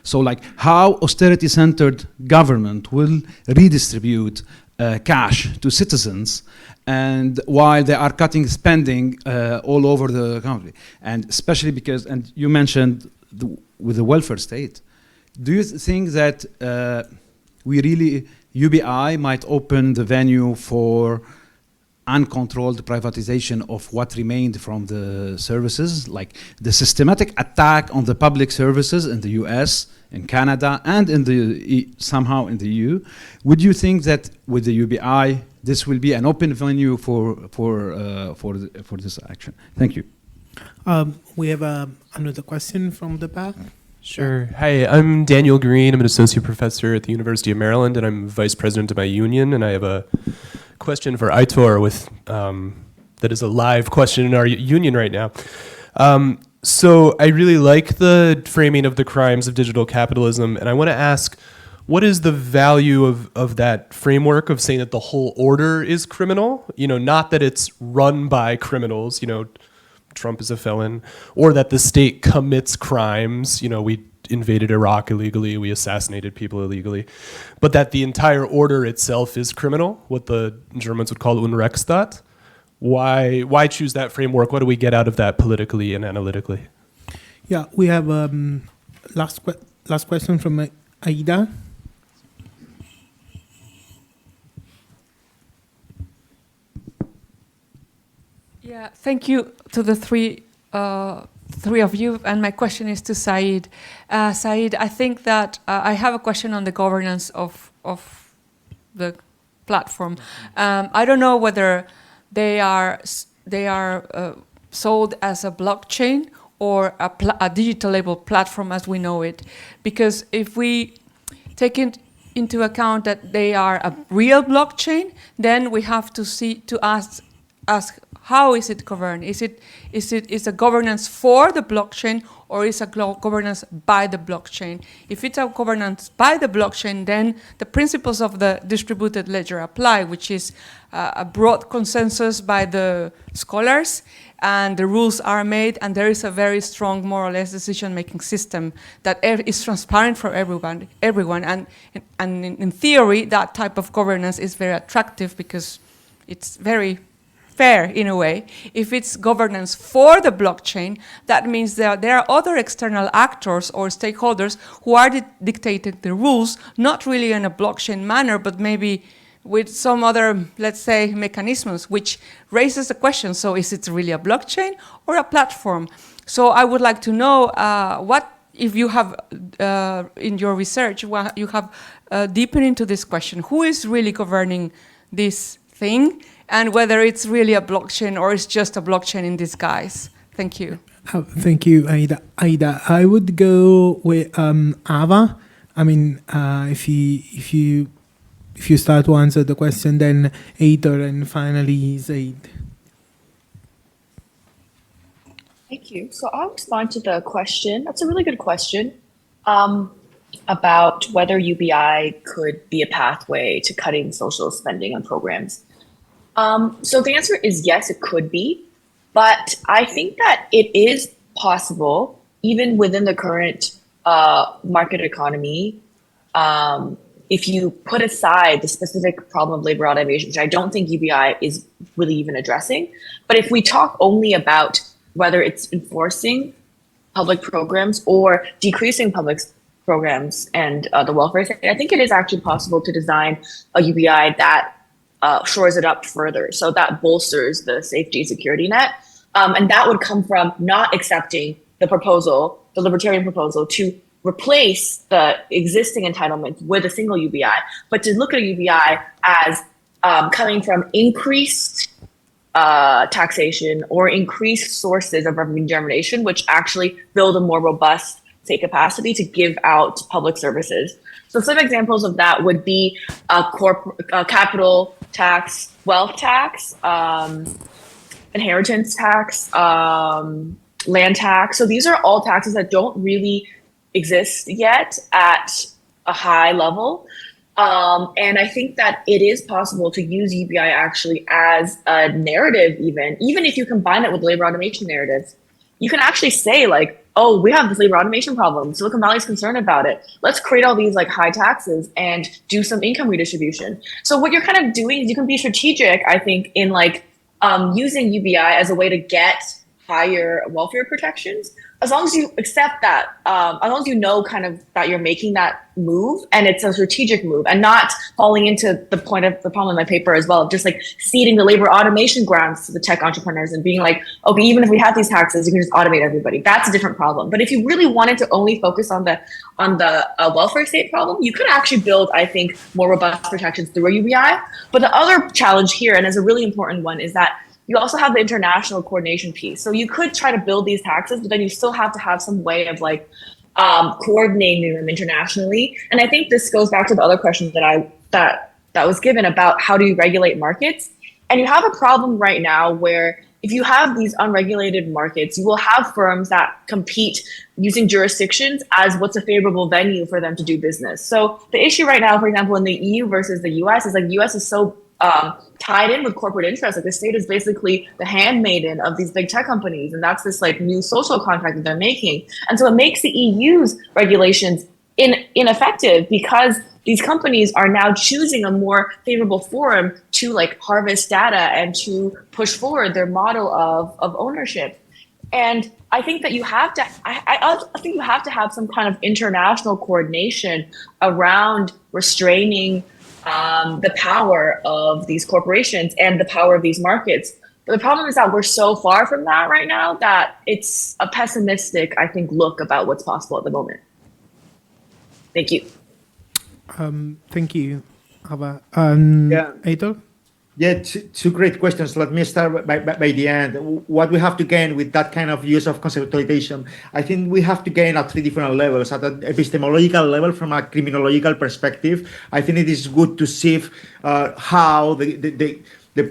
So like how austerity-centered government will redistribute cash to citizens, and while they are cutting spending all over the country. And especially because, and you mentioned with the welfare state, do you think that UBI might open the venue for uncontrolled privatization of what remained from the services, like the systematic attack on the public services in the US, in Canada, and in the somehow in the EU? Would you think that with the UBI, this will be an open venue for this action? Thank you. We have another question from the back. Sure. Hi, I'm Daniel Green. I'm an associate professor at the University of Maryland, and I'm vice president of my union. And I have a question for Aitor with that is a live question in our union right now. So I really like the framing of the crimes of digital capitalism, and I want to ask, what is the value of that framework of saying that the whole order is criminal? You know, not that it's run by criminals, you know, Trump is a felon, or that the state commits crimes, you know, we invaded Iraq illegally, we assassinated people illegally, but that the entire order itself is criminal, what the Germans would call Unrechtsstaat. Why choose that framework? What do we get out of that politically and analytically? Yeah, we have last question from Aida. Yeah, thank you to the three of you, and my question is to Said. Said, I think that I have a question on the governance of the platform. I don't know whether they are sold as a blockchain or a digital label platform as we know it, because if we take into account that they are a real blockchain, then we have to ask how is it governed? Is a governance for the blockchain, or is a governance by the blockchain? If it's a governance by the blockchain, then the principles of the distributed ledger apply, which is a broad consensus by the scholars, and the rules are made, and there is a very strong more or less decision-making system that is transparent for everyone. And in theory, that type of governance is very attractive because it's very fair in a way. If it's governance for the blockchain, that means that there are other external actors or stakeholders who are dictating the rules, not really in a blockchain manner, but maybe with some other, let's say, mechanisms, which raises the question, so is it really a blockchain or a platform? So I would like to know what, if you have, in your research, you have deepened into this question, who is really governing this thing, and whether it's really a blockchain or it's just a blockchain in disguise. Thank you. Thank you, Aida. I would go with Ava. I mean, if you start to answer the question, then Aitor, and finally Zaid. Thank you. So I'll respond to the question. That's a really good question about whether UBI could be a pathway to cutting social spending on programs. So the answer is yes, it could be, but I think that it is possible, even within the current market economy, if you put aside the specific problem of labor automation, which I don't think UBI is really even addressing, but if we talk only about whether it's enforcing public programs or decreasing public programs and the welfare state, I think it is actually possible to design a UBI that shores it up further. So that bolsters the safety security net. And that would come from not accepting the proposal, the libertarian proposal, to replace the existing entitlement with a single UBI, but to look at a UBI as coming from increased taxation or increased sources of revenue generation, which actually build a more robust state capacity to give out public services. So some examples of that would be capital tax, wealth tax, inheritance tax, land tax. So these are all taxes that don't really exist yet at a high level. And I think that it is possible to use UBI actually as a narrative, even if you combine it with labor automation narratives. You can actually say like, oh, we have this labor automation problem. Silicon Valley is concerned about it. Let's create all these like high taxes and do some income redistribution. So what you're kind of doing is you can be strategic, I think, in like using UBI as a way to get higher welfare protections, as long as you accept that, as long as you know kind of that you're making that move and it's a strategic move and not falling into the point of the problem in my paper as well, just like ceding the labor automation grants to the tech entrepreneurs and being like, okay, even if we have these taxes, you can just automate everybody. That's a different problem. But if you really wanted to only focus on the welfare state problem, you could actually build, I think, more robust protections through a UBI. But the other challenge here, and is a really important one, is that you also have the international coordination piece. So you could try to build these taxes, but then you still have to have some way of like coordinating them internationally. And I think this goes back to the other question that was given about how do you regulate markets. And you have a problem right now where if you have these unregulated markets, you will have firms that compete using jurisdictions as what's a favorable venue for them to do business. So the issue right now, for example, in the EU versus the US is like the US is so tied in with corporate interests. Like the state is basically the handmaiden of these big tech companies, and that's this like new social contract that they're making. And so it makes the EU's regulations ineffective because these companies are now choosing a more favorable forum to like harvest data and to push forward their model of ownership. And I think that you have to, I think you have to have some kind of international coordination around restraining the power of these corporations and the power of these markets. But the problem is that we're so far from that right now that it's a pessimistic, I think, look about what's possible at the moment. Thank you. Thank you, Ava. Aitor? Yeah, two great questions. Let me start by the end. What we have to gain with that kind of use of conceptualization, I think we have to gain at three different levels. At an epistemological level, from a criminological perspective, I think it is good to see how the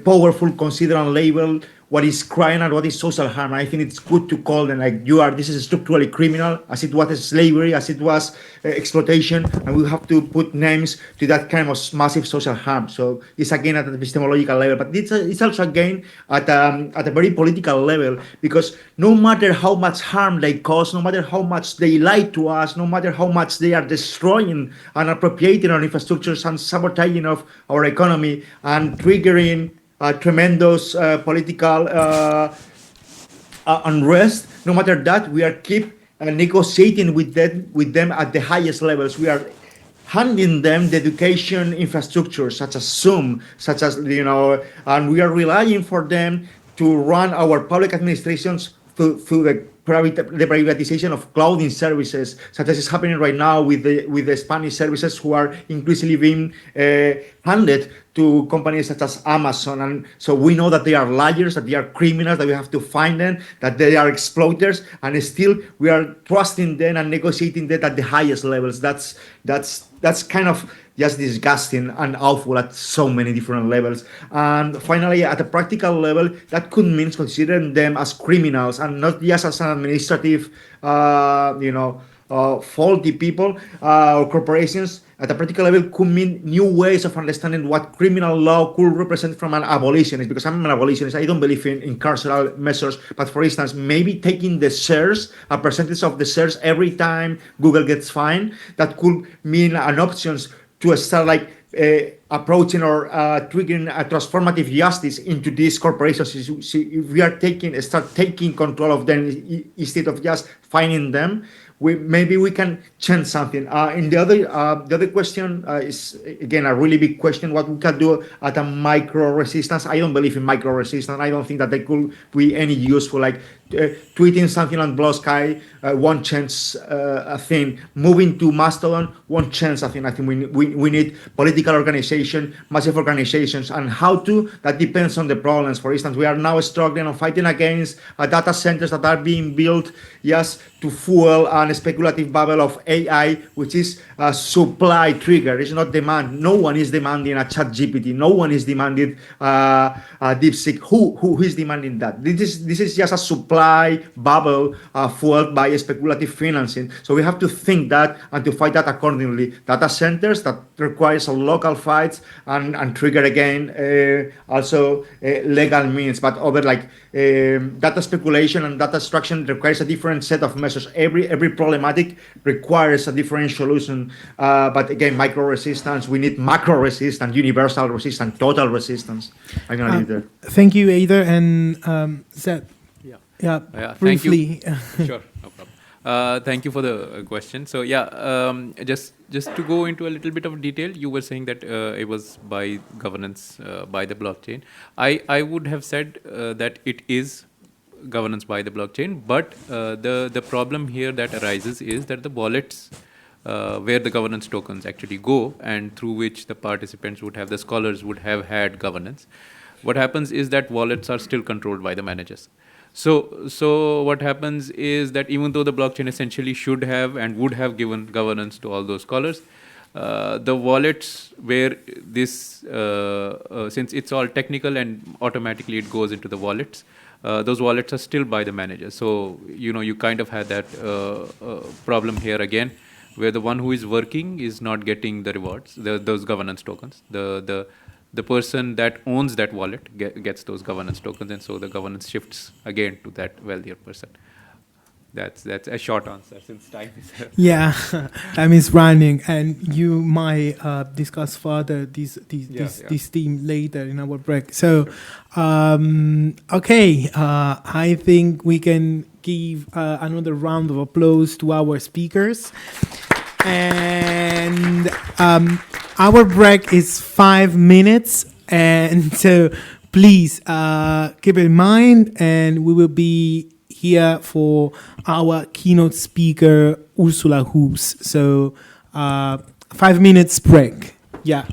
powerful consider and label what is crime and what is social harm. I think it's good to call them like this is structurally criminal, as it was slavery, as it was exploitation, and we have to put names to that kind of massive social harm. So it's again at the epistemological level, but it's also again at a very political level, because no matter how much harm they cause, no matter how much they lie to us, no matter how much they are destroying and appropriating our infrastructures and sabotaging of our economy and triggering tremendous political unrest. No matter that, we are keep negotiating with them at the highest levels. We are handing them the education infrastructure, such as Zoom, such as and we are relying for them to run our public administrations through the privatization of clouding services, such as is happening right now with the Spanish services, who are increasingly being handed to companies such as Amazon. And so we know that they are liars, that they are criminals, that we have to find them, that they are exploiters, and still we are trusting them and negotiating that at the highest levels. That's kind of just disgusting and awful at so many different levels. And finally, at a practical level, that could mean considering them as criminals and not just as an administrative, faulty people or corporations. At a practical level, could mean new ways of understanding what criminal law could represent from an abolitionist, because I'm an abolitionist. I don't believe in carceral measures, but for instance, maybe taking the shares, a percentage of the shares every time Google gets fined, that could mean an option to start like approaching or triggering a transformative justice into these corporations. If we are start taking control of them instead of just finding them, maybe we can change something. And the other question is again a really big question: what we can do at a micro resistance. I don't believe in micro resistance. I don't think that they could be any useful. Like tweeting something on Blue Sky won't change a thing. Moving to Mastodon won't change a thing. I think we need political organization, massive organizations, and how to. That depends on the problems. For instance, we are now struggling on fighting against data centers that are being built just to fuel a speculative bubble of AI, which is a supply trigger. It's not demand. No one is demanding a chat GPT. No one is demanding a DeepSeek. Who is demanding that? This is just a supply bubble fueled by speculative financing. So we have to think that and to fight that accordingly. Data centers that requires a local fights and trigger again also legal means, but other like data speculation and data extraction requires a different set of measures. Every problematic requires a different solution. But again, micro resistance, we need macro resistance, universal resistance, total resistance. I'm gonna leave there. Thank you, Ada and Zed. Yeah, briefly. Sure, no problem. Thank you for the question. So just to go into a little bit of detail, you were saying that it was by governance by the blockchain. I would have said that it is governance by the blockchain, but the problem here that arises is that the wallets where the governance tokens actually go and through which the participants would have, the scholars would have had governance. What happens is that wallets are still controlled by the managers. So what happens is that even though the blockchain essentially should have and would have given governance to all those scholars, the wallets where this, since it's all technical and automatically it goes into the wallets, those wallets are still by the managers. So, you kind of had that problem here again, where the one who is working is not getting the rewards, those governance tokens. The person that owns that wallet gets those governance tokens, and so the governance shifts again to that wealthier person. That's a short answer since time is Yeah, time is running, and you might discuss further this theme later in our break. So, okay, I think we can give another round of applause to our speakers. And our break is 5 minutes, and so please keep it in mind, and we will be here for our keynote speaker, Ursula Hoops. So 5 minutes break. Yeah.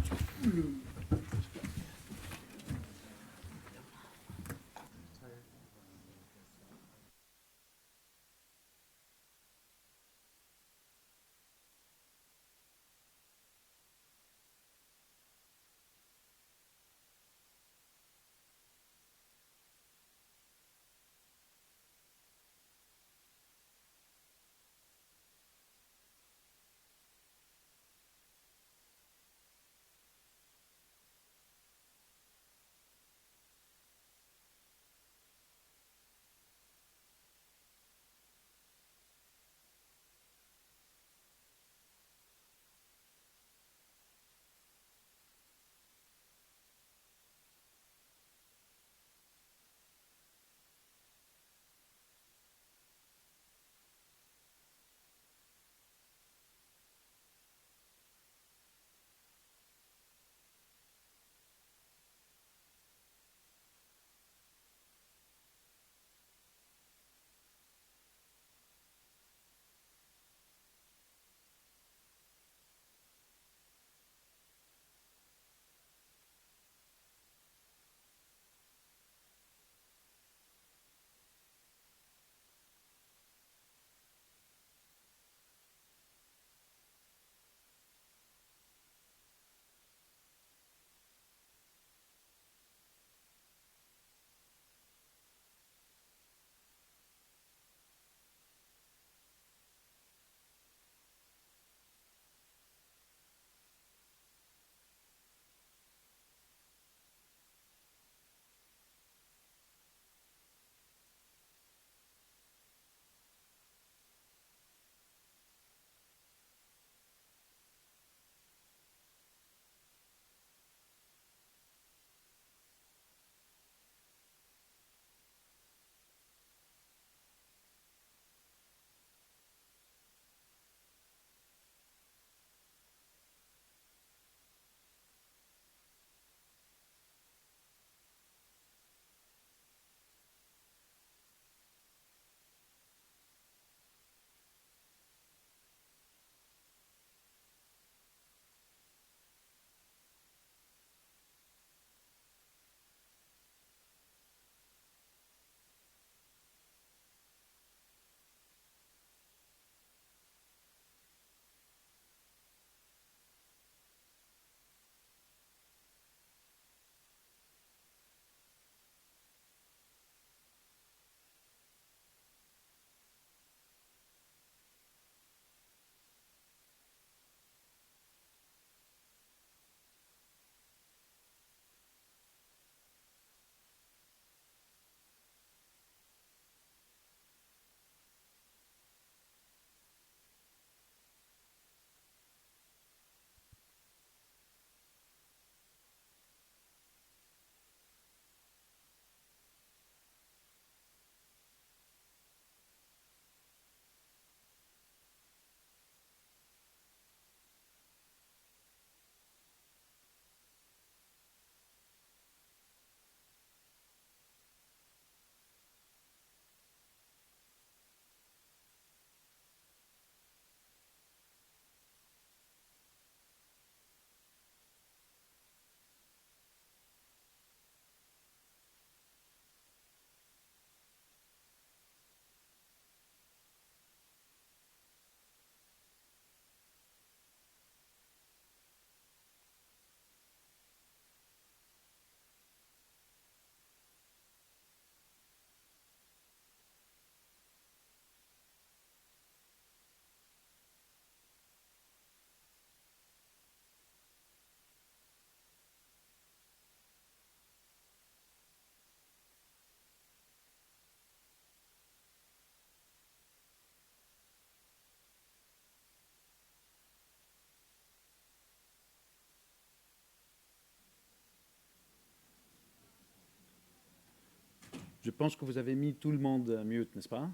Je pense que vous avez mis tout le monde mute, n'est-ce pas?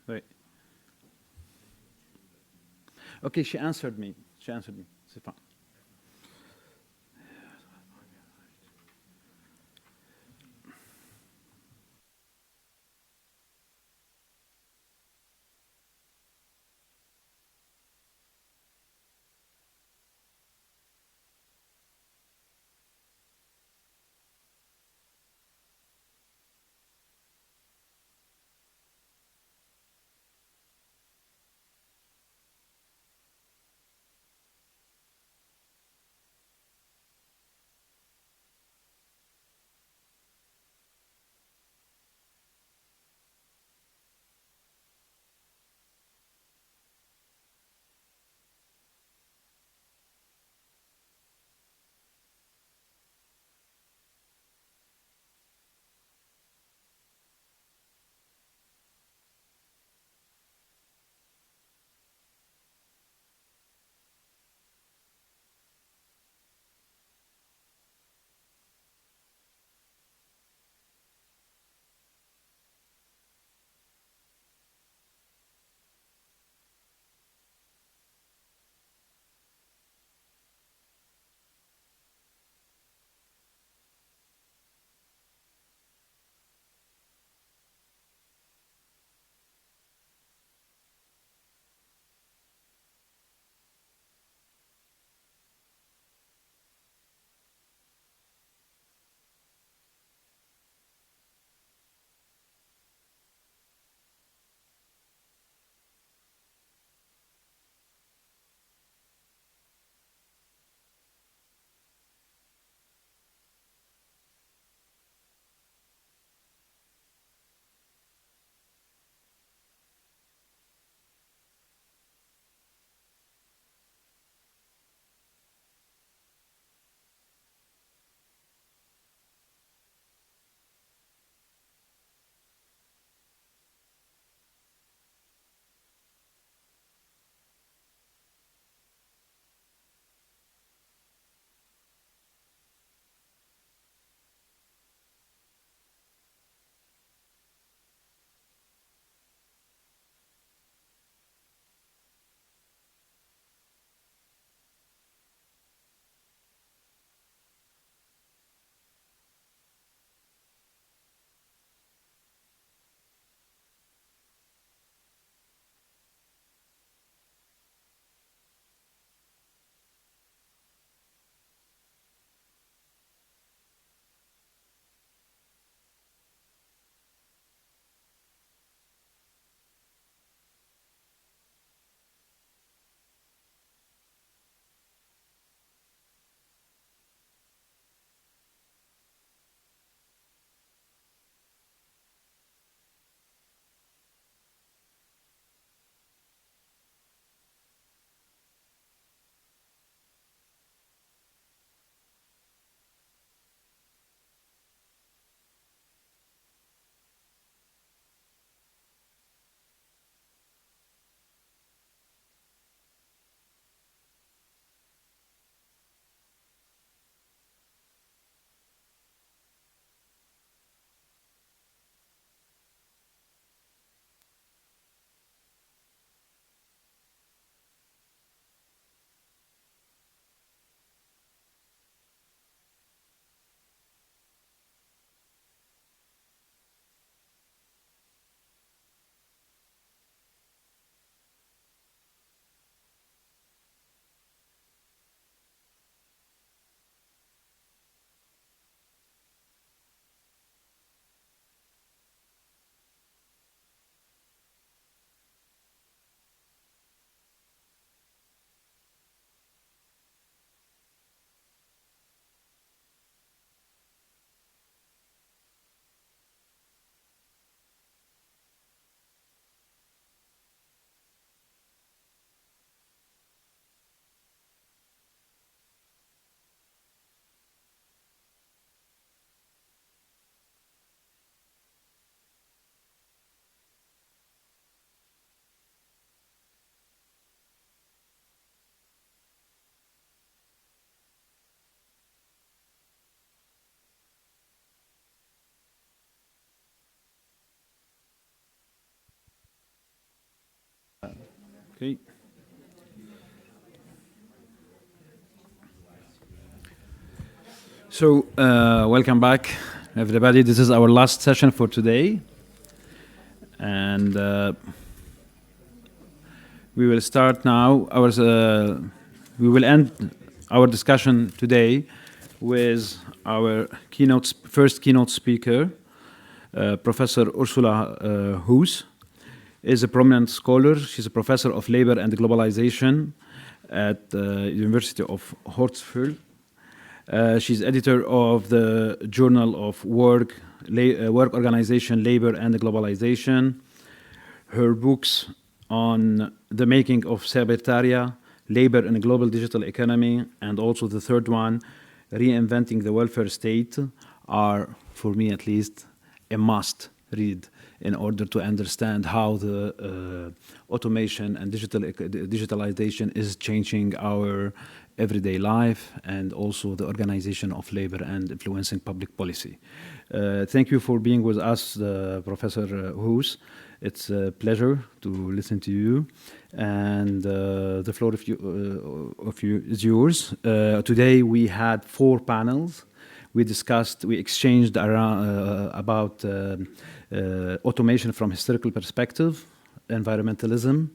Oui. Okay, she answered me. She answered me. C'est fine. Okay. So, welcome back, everybody. This is our last session for today. And we will start now. We will end our discussion today with our first keynote speaker, Professor Ursula Hoos. Is a prominent scholar. She's a professor of labor and globalization at the University of Hartsfield. She's editor of the Journal of Work Organization, Labor and Globalization. Her books on the making of Cybertaria, Labor in a Global Digital Economy, and also the third one, Reinventing the Welfare State, are, for me at least, a must read in order to understand how the automation and digitalization is changing our everyday life and also the organization of labor and influencing public policy. Thank you for being with us, Professor Hoos. It's a pleasure to listen to you. And the floor of you is yours. Today we had 4 panels. We exchanged around, about automation from historical perspective, environmentalism,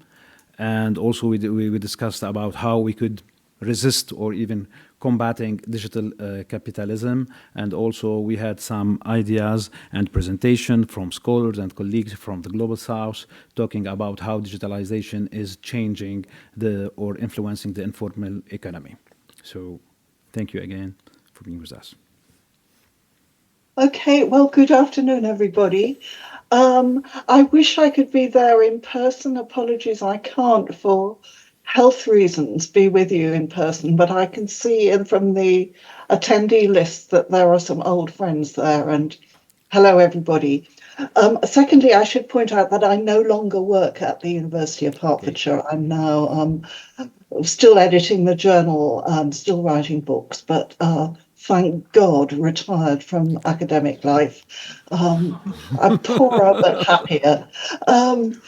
and also we discussed about how we could resist or even combating digital capitalism. And also we had some ideas and presentation from scholars and colleagues from the Global South talking about how digitalization is changing or influencing the informal economy. So thank you again for being with us. Okay, well, good afternoon, everybody. I wish I could be there in person. Apologies, I can't for health reasons be with you in person, but I can see from the attendee list that there are some old friends there, and hello, everybody. Secondly, I should point out that I no longer work at the University of Hertfordshire. I'm now still editing the journal, still writing books, but thank God, retired from academic life. I'm poorer but happier. I've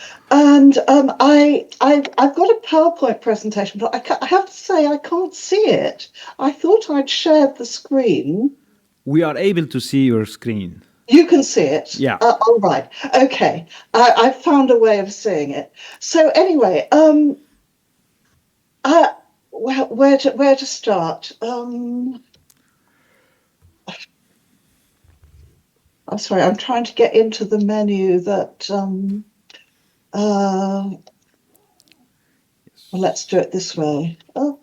got a PowerPoint presentation, but I have to say I can't see it. I thought I'd shared the screen. We are able to see your screen. You can see it? Yeah. All right. Okay. I found a way of seeing it. So anyway, where to start? I'm sorry, I'm trying to get into the menu that, well, let's do it this way. Oh,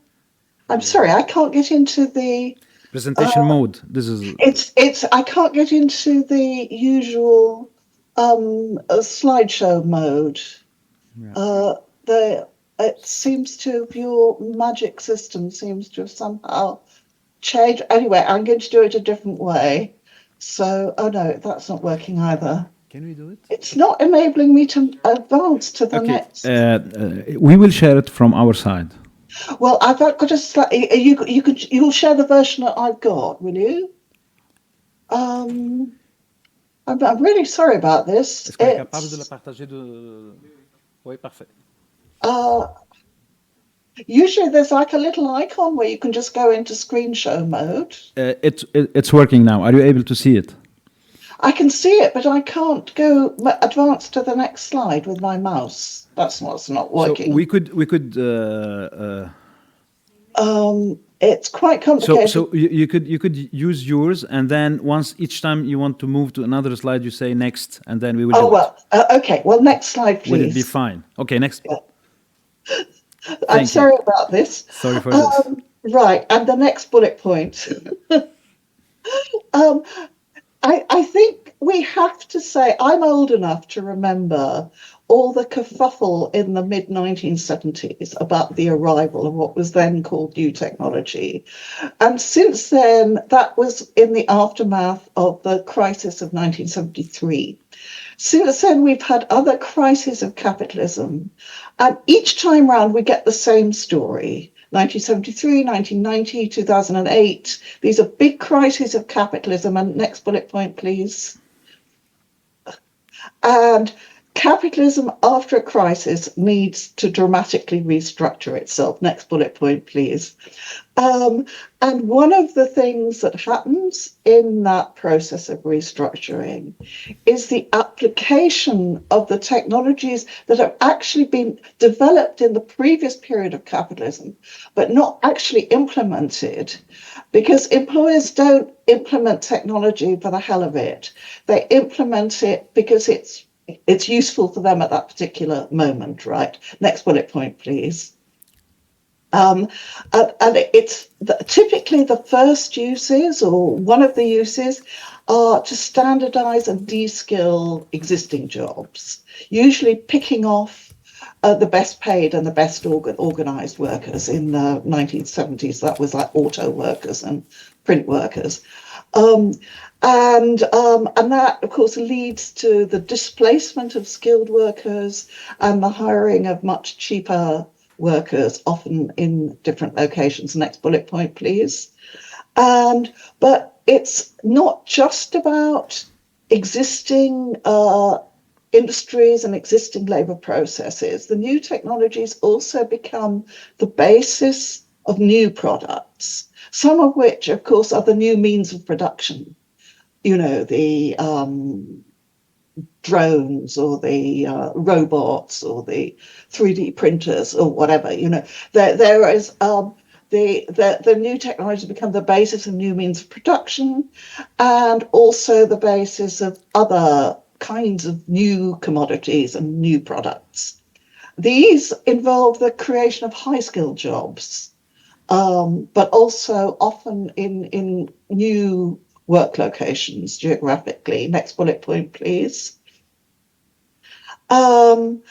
I'm sorry, I can't get into the presentation mode. This is I can't get into the usual slideshow mode. Yeah. It seems to, your magic system seems to have somehow changed. Anyway, I'm going to do it a different way. So, oh no, that's not working either. Can we do it? It's not enabling me to advance to the next. We will share it from our side. Well, I've got a you'll share the version that I've got, will you? I'm really sorry about this. Est-ce qu'on est capable de la partager Oui, parfait. Usually there's like a little icon where you can just go into screen show mode. It's working now. Are you able to see it? I can see it, but I can't go advance to the next slide with my mouse. That's what's not working. So we could. It's quite complicated. So you could use yours, and then each time you want to move to another slide, you say next, and then we will. Oh well, okay. Well, next slide, please. Will it be fine? Okay, next. Yeah. I'm sorry about this. Sorry for this. Right, and the next bullet point. I think we have to say, I'm old enough to remember all the kerfuffle in the mid-1970s about the arrival of what was then called new technology. And since then, that was in the aftermath of the crisis of 1973. Since then, we've had other crises of capitalism. And each time round, we get the same story. 1973, 1990, 2008. These are big crises of capitalism. And next bullet point, please. And Capitalism after a crisis needs to dramatically restructure itself. Next bullet point, please. And one of the things that happens in that process of restructuring is the application of the technologies that have actually been developed in the previous period of capitalism, but not actually implemented, because employers don't implement technology for the hell of it. They implement it because it's useful for them at that particular moment, right? Next bullet point, please. And it's typically the first uses, or one of the uses, are to standardize and de-skill existing jobs, usually picking off the best paid and the best organized workers. In the 1970s, that was like auto workers and print workers. And that, of course, leads to the displacement of skilled workers and the hiring of much cheaper workers, often in different locations. Next bullet point, please. But it's not just about existing industries and existing labor processes. The new technologies also become the basis of new products, some of which, of course, are the new means of production. You know, the drones or the robots or the 3D printers or whatever. You know, there is the new technology become the basis of new means of production, and also the basis of other kinds of new commodities and new products. These involve the creation of high-skilled jobs, but also often in new work locations geographically. Next bullet point, please. And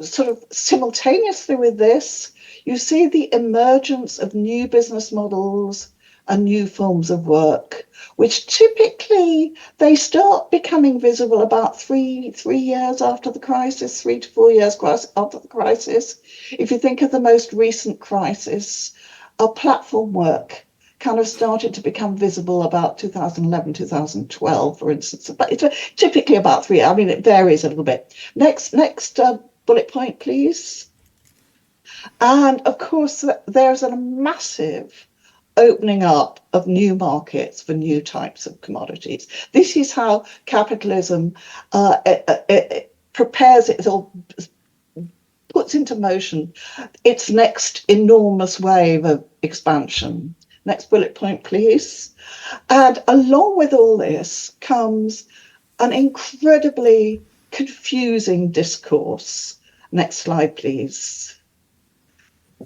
sort of simultaneously with this, you see the emergence of new business models and new forms of work, which typically they start becoming visible about three years after the crisis, 3 to 4 years after the crisis. If you think of the most recent crisis, platform work kind of started to become visible about 2011, 2012, for instance. But it's typically about 3. I mean, it varies a little bit. Next bullet point, please. And of course, there's a massive opening up of new markets for new types of commodities. This is how capitalism it prepares it or puts into motion its next enormous wave of expansion. Next bullet point, please. And along with all this comes an incredibly confusing discourse. Next slide, please.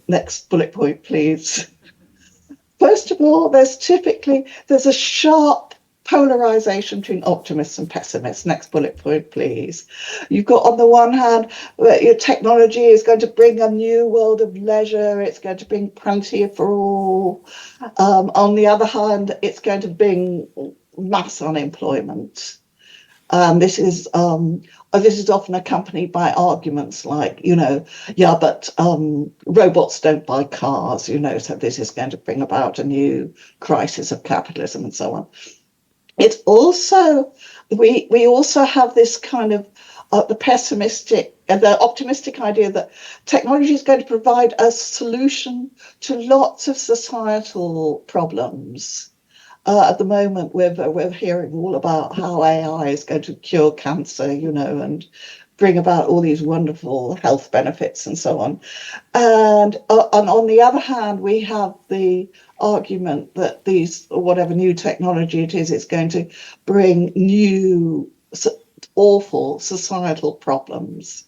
Next bullet point, please. First of all, there's a sharp polarization between optimists and pessimists. Next bullet point, please. You've got, on the one hand, your technology is going to bring a new world of leisure. It's going to bring plenty for all. On the other hand, it's going to bring mass unemployment. This is often accompanied by arguments like, yeah, but robots don't buy cars, so this is going to bring about a new crisis of capitalism and so on. It's also, we also have this kind of the pessimistic and the optimistic idea that technology is going to provide a solution to lots of societal problems. At the moment, we're hearing all about how AI is going to cure cancer, and bring about all these wonderful health benefits and so on. And on the other hand, we have the argument that whatever new technology it is, it's going to bring new awful societal problems.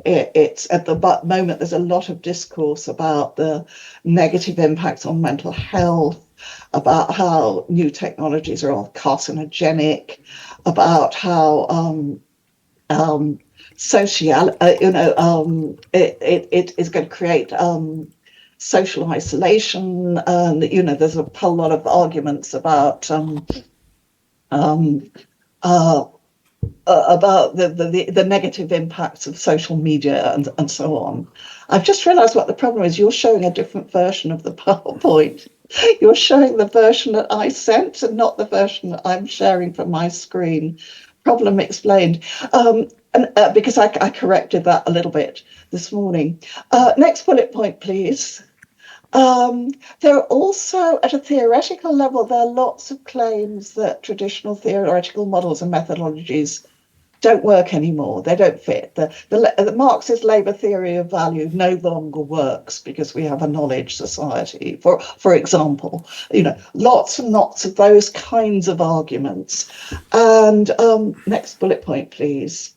It's at the moment, there's a lot of discourse about the negative impacts on mental health, about how new technologies are all carcinogenic, about how it is going to create social isolation, and there's a whole lot of arguments about the negative impacts of social media and so on. I've just realized what the problem is. You're showing a different version of the PowerPoint. You're showing the version that I sent and not the version that I'm sharing from my screen. Problem explained. And because I corrected that a little bit this morning. Next bullet point, please. There are also, at a theoretical level, there are lots of claims that traditional theoretical models and methodologies don't work anymore. They don't fit. The Marxist labor theory of value no longer works because we have a knowledge society, for example. Lots and lots of those kinds of arguments. And next bullet point, please.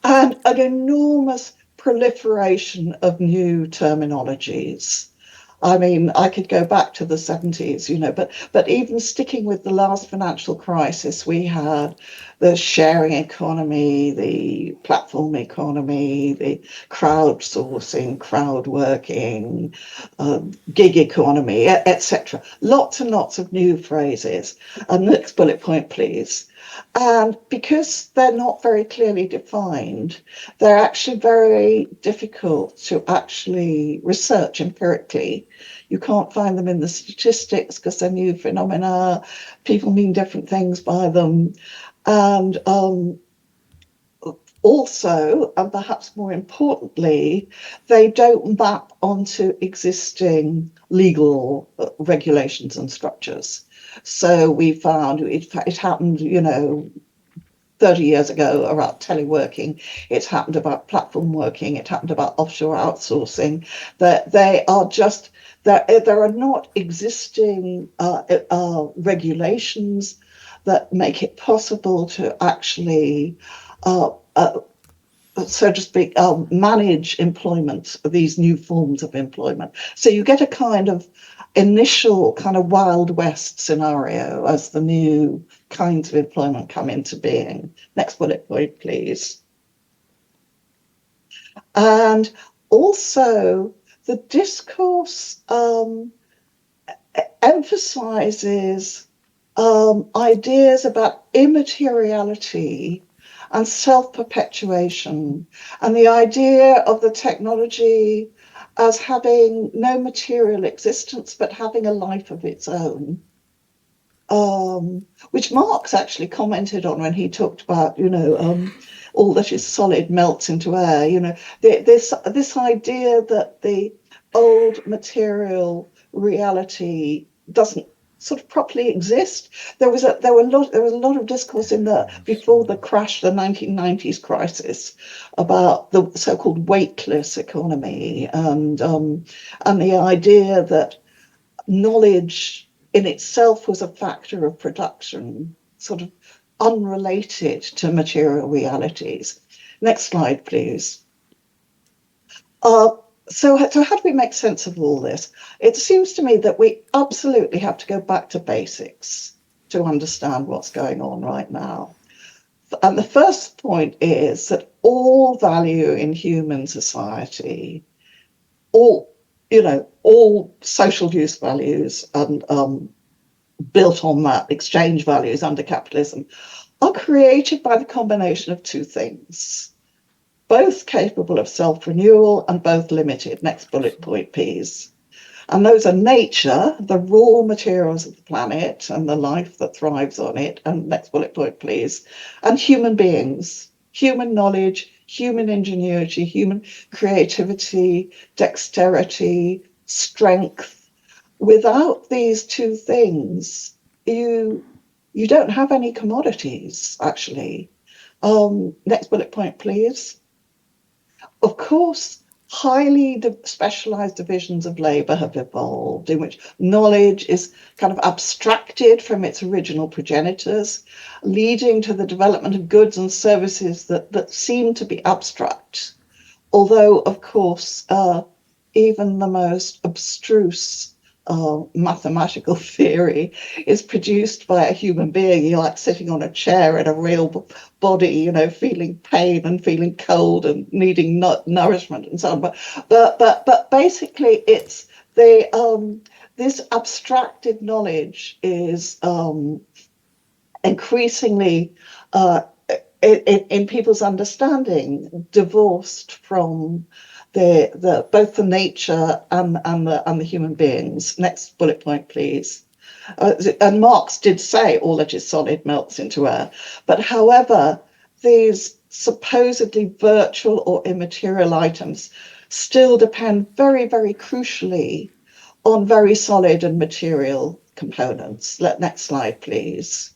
And an enormous proliferation of new terminologies. I mean, I could go back to the 70s, but even sticking with the last financial crisis, we had the sharing economy, the platform economy, the crowdsourcing, crowd working, gig economy, etc. Lots and lots of new phrases. And next bullet point, please. And because they're not very clearly defined, they're actually very difficult to actually research empirically. You can't find them in the statistics because they're new phenomena. People mean different things by them. And also, and perhaps more importantly, they don't map onto existing legal regulations and structures. So we found it happened, 30 years ago about teleworking. It's happened about platform working. It happened about offshore outsourcing. That they are just, there are not existing regulations that make it possible to actually, so to speak, manage employment, these new forms of employment. So you get a kind of initial kind of Wild West scenario as the new kinds of employment come into being. Next bullet point, please. And also the discourse emphasizes ideas about immateriality and self-perpetuation, and the idea of the technology as having no material existence, but having a life of its own, which Marx actually commented on when he talked about, all that is solid melts into air. This idea that the old material reality doesn't sort of properly exist. There was a lot of discourse before the crash, the 1990s crisis, about the so-called weightless economy and the idea that knowledge in itself was a factor of production, sort of unrelated to material realities. Next slide, please. So how do we make sense of all this? It seems to me that we absolutely have to go back to basics to understand what's going on right now. And the first point is that all value in human society, all social use values and built on that, exchange values under capitalism, are created by the combination of two things, both capable of self-renewal and both limited. Next bullet point, please. And those are nature, the raw materials of the planet and the life that thrives on it. And next bullet point, please. And human beings, human knowledge, human ingenuity, human creativity, dexterity, strength. Without these two things, you don't have any commodities, actually. Next bullet point, please. Of course, highly specialized divisions of labor have evolved in which knowledge is kind of abstracted from its original progenitors, leading to the development of goods and services that seem to be abstract. Although, of course, even the most abstruse mathematical theory is produced by a human being. You're like sitting on a chair in a real body, feeling pain and feeling cold and needing nourishment and so on. But basically, it's this abstracted knowledge is increasingly in people's understanding divorced from both the nature and the human beings. Next bullet point, please. And Marx did say all that is solid melts into air. But however, these supposedly virtual or immaterial items still depend very, very crucially on very solid and material components. Next slide, please.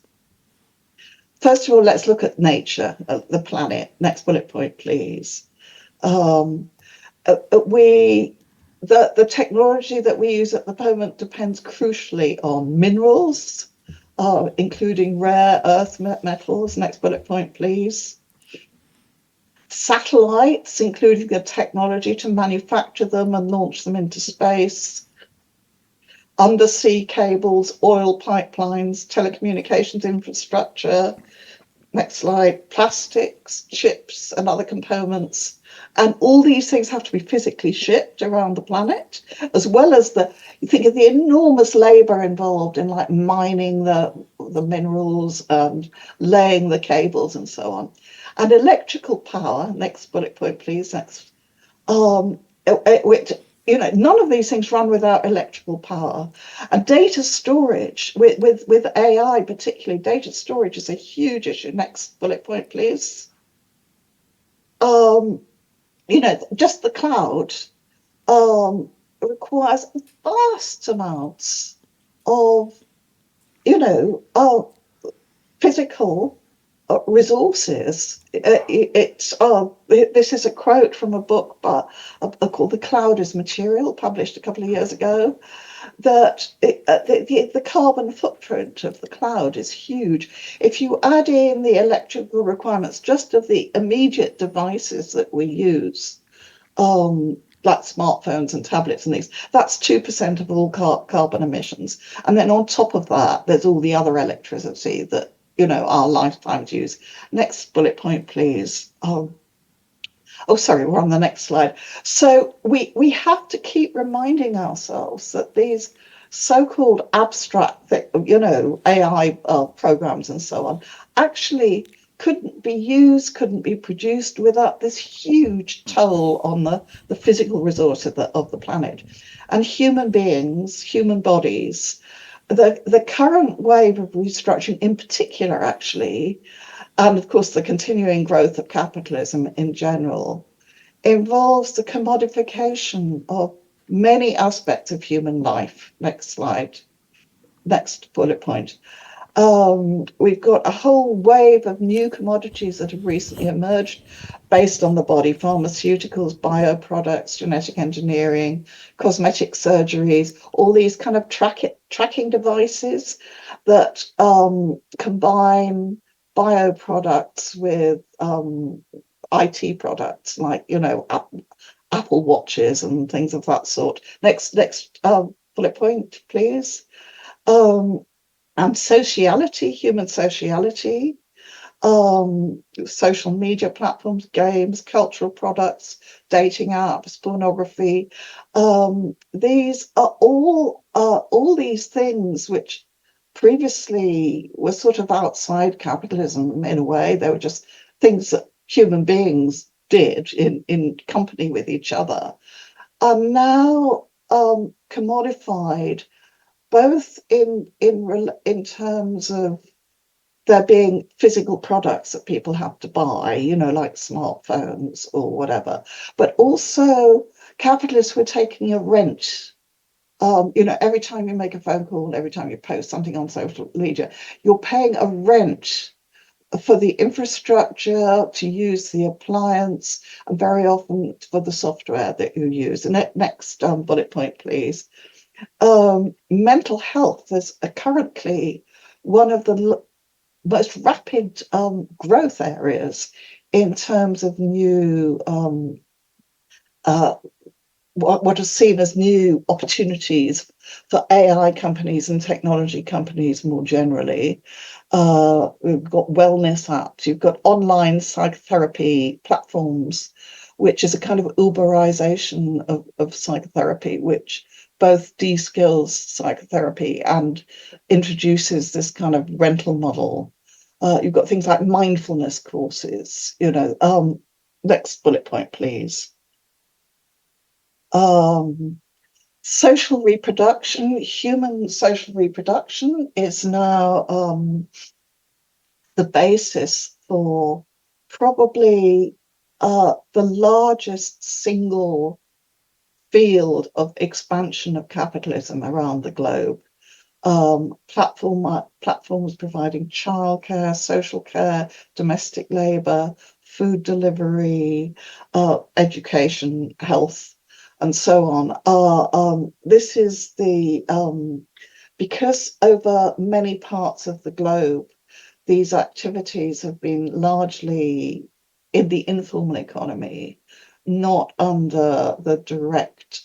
First of all, let's look at nature, the planet. Next bullet point, please. The technology that we use at the moment depends crucially on minerals, including rare earth metals. Next bullet point, please. Satellites, including the technology to manufacture them and launch them into space. Undersea cables, oil pipelines, telecommunications infrastructure. Next slide. Plastics, chips, and other components. And all these things have to be physically shipped around the planet, as well as you think of the enormous labor involved in like mining the minerals and laying the cables and so on. And electrical power, next bullet point, please, next. None of these things run without electrical power. And data storage, with AI particularly, data storage is a huge issue. Next bullet point, please. Just the cloud requires vast amounts of, physical resources. This is a quote from a book called The Cloud is Material, published a couple of years ago, that the carbon footprint of the cloud is huge. If you add in the electrical requirements just of the immediate devices that we use, like smartphones and tablets and things, that's 2% of all carbon emissions. And then on top of that, there's all the other electricity that our lifetimes use. Next bullet point, please. Sorry, we're on the next slide. So we have to keep reminding ourselves that these so-called abstract, AI programs and so on, actually couldn't be used, couldn't be produced without this huge toll on the physical resource of the planet. And human beings, human bodies, the current wave of restructuring in particular, actually, and of course the continuing growth of capitalism in general, involves the commodification of many aspects of human life. Next slide. Next bullet point. We've got a whole wave of new commodities that have recently emerged based on the body: pharmaceuticals, bioproducts, genetic engineering, cosmetic surgeries, all these kind of tracking devices that combine bioproducts with IT products, like Apple watches and things of that sort. Next bullet point, please. And sociality, human sociality, social media platforms, games, cultural products, dating apps, pornography. These are all these things which previously were sort of outside capitalism in a way. They were just things that human beings did in company with each other, are now commodified, both in terms of there being physical products that people have to buy, like smartphones or whatever, but also capitalists were taking a rent. Every time you make a phone call, every time you post something on social media, you're paying a rent for the infrastructure, to use the appliance, and very often for the software that you use. And next bullet point, please. Mental health is currently one of the most rapid growth areas in terms of new what are seen as new opportunities for AI companies and technology companies more generally. We've got wellness apps, you've got online psychotherapy platforms, which is a kind of Uberization of psychotherapy, which both de-skills psychotherapy and introduces this kind of rental model. You've got things like mindfulness courses, next bullet point, please. social reproduction, human social reproduction, is now the basis for probably the largest single field of expansion of capitalism around the globe. Platforms providing childcare, social care, domestic labor, food delivery, education, health, and so on. This is the because over many parts of the globe, these activities have been largely in the informal economy, not under the direct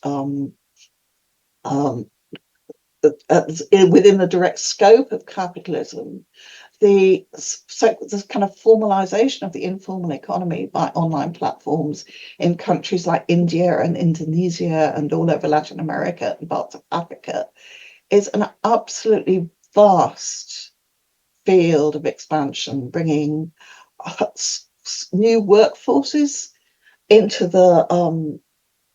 within the direct scope of capitalism. The kind of formalization of the informal economy by online platforms in countries like India and Indonesia and all over Latin America and parts of Africa is an absolutely vast field of expansion, bringing new workforces into the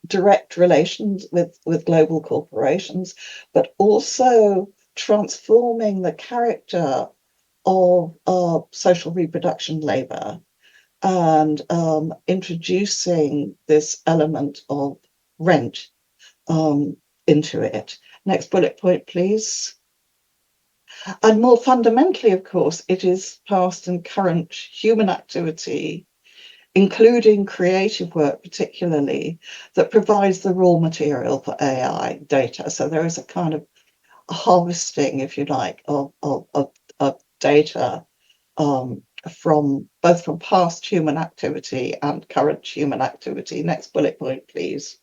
direct relations with global corporations, but also transforming the character of social reproduction labor and introducing this element of rent into it. Next bullet point, please. And more fundamentally, of course, it is past and current human activity, including creative work particularly, that provides the raw material for AI data. So there is a kind of harvesting, if you like, of data from both from past human activity and current human activity. Next bullet point, please.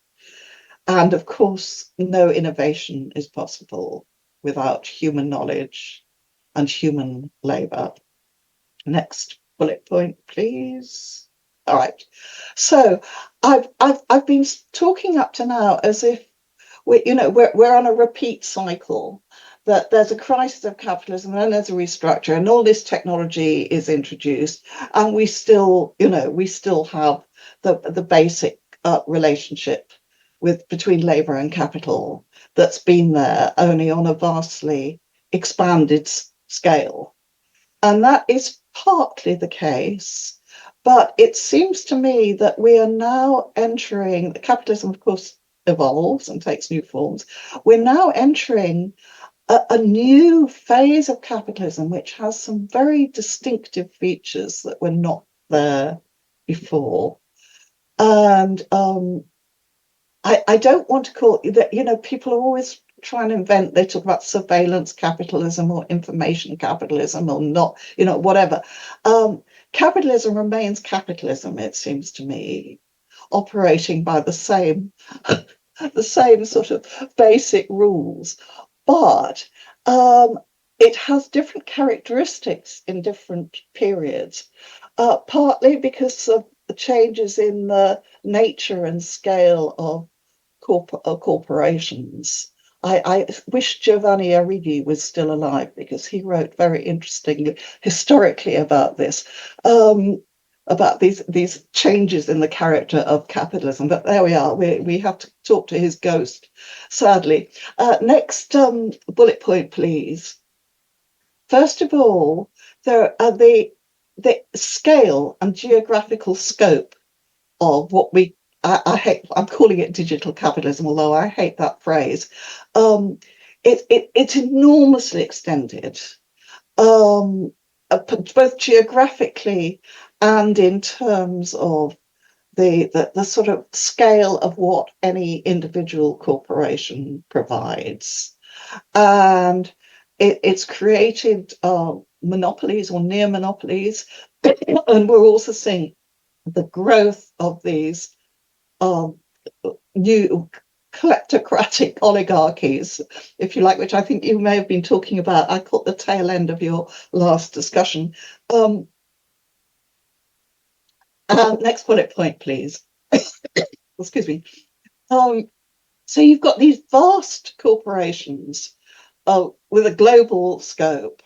And of course, no innovation is possible without human knowledge and human labor. Next bullet point, please. All right. So I've been talking up to now as if we're on a repeat cycle, that there's a crisis of capitalism and then there's a restructure and all this technology is introduced and we still have the basic relationship between labor and capital that's been there, only on a vastly expanded scale. And that is partly the case, but it seems to me that we are now entering, capitalism, of course, evolves and takes new forms. We're now entering a new phase of capitalism, which has some very distinctive features that were not there before. And I don't want to call it that, people are always trying to invent, they talk about surveillance capitalism or information capitalism or not, whatever. Capitalism remains capitalism, it seems to me, operating by the same sort of basic rules, but it has different characteristics in different periods, partly because of the changes in the nature and scale of corporations. I wish Giovanni Arrighi was still alive because he wrote very interestingly historically about this, about these changes in the character of capitalism. But there we are. We have to talk to his ghost, sadly. Next bullet point, please. First of all, there are the scale and geographical scope of what I'm calling it digital capitalism, although I hate that phrase. It's enormously extended, both geographically and in terms of the sort of scale of what any individual corporation provides. And it's created monopolies or near monopolies. And we're also seeing the growth of these new kleptocratic oligarchies, if you like, which I think you may have been talking about. I caught the tail end of your last discussion. Next bullet point, please. Excuse me. So you've got these vast corporations with a global scope.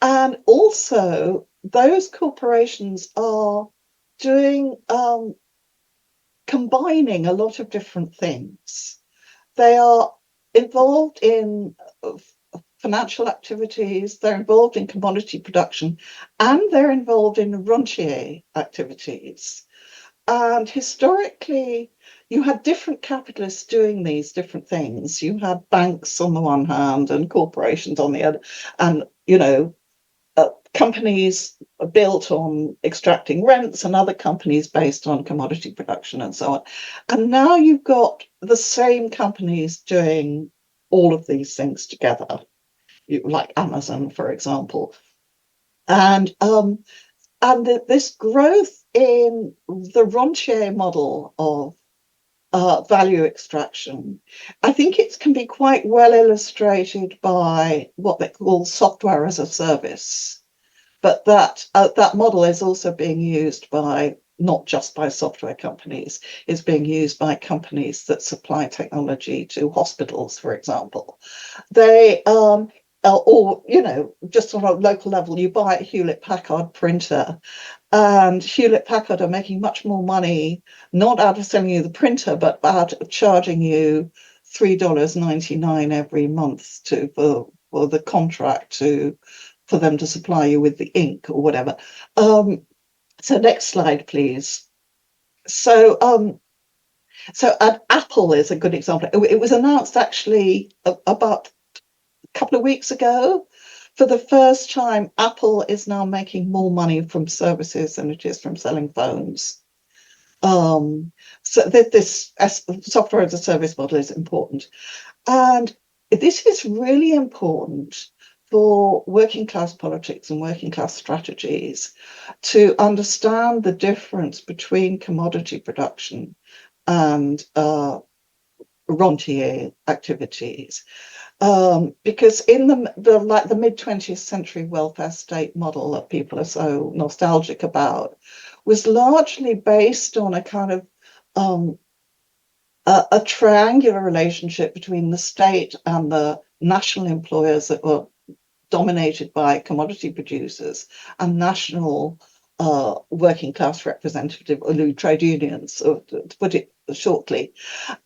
And also, those corporations are doing combining a lot of different things. they are involved in financial activities, they're involved in commodity production, and they're involved in rentier activities. And historically, you had different capitalists doing these different things. You had banks on the one hand and corporations on the other, and, companies built on extracting rents and other companies based on commodity production and so on. And now you've got the same companies doing all of these things together, like Amazon, for example. And this growth in the rentier model of value extraction, I think it can be quite well illustrated by what they call software as a service. But that model is also being used by not just by software companies, it's being used by companies that supply technology to hospitals, for example. They or just on a local level, you buy a Hewlett-Packard printer, and Hewlett-Packard are making much more money not out of selling you the printer, but out of charging you $3.99 every month for the contract for them to supply you with the ink or whatever. So next slide, please. So Apple is a good example. It was announced actually about a couple of weeks ago. For the first time, Apple is now making more money from services than it is from selling phones. So this software as a service model is important. And this is really important for working class politics and working class strategies to understand the difference between commodity production and rentier activities. Because in the mid-20th century welfare state model that people are so nostalgic about was largely based on a kind of a triangular relationship between the state and the national employers that were dominated by commodity producers and national working class representative or trade unions, to put it shortly.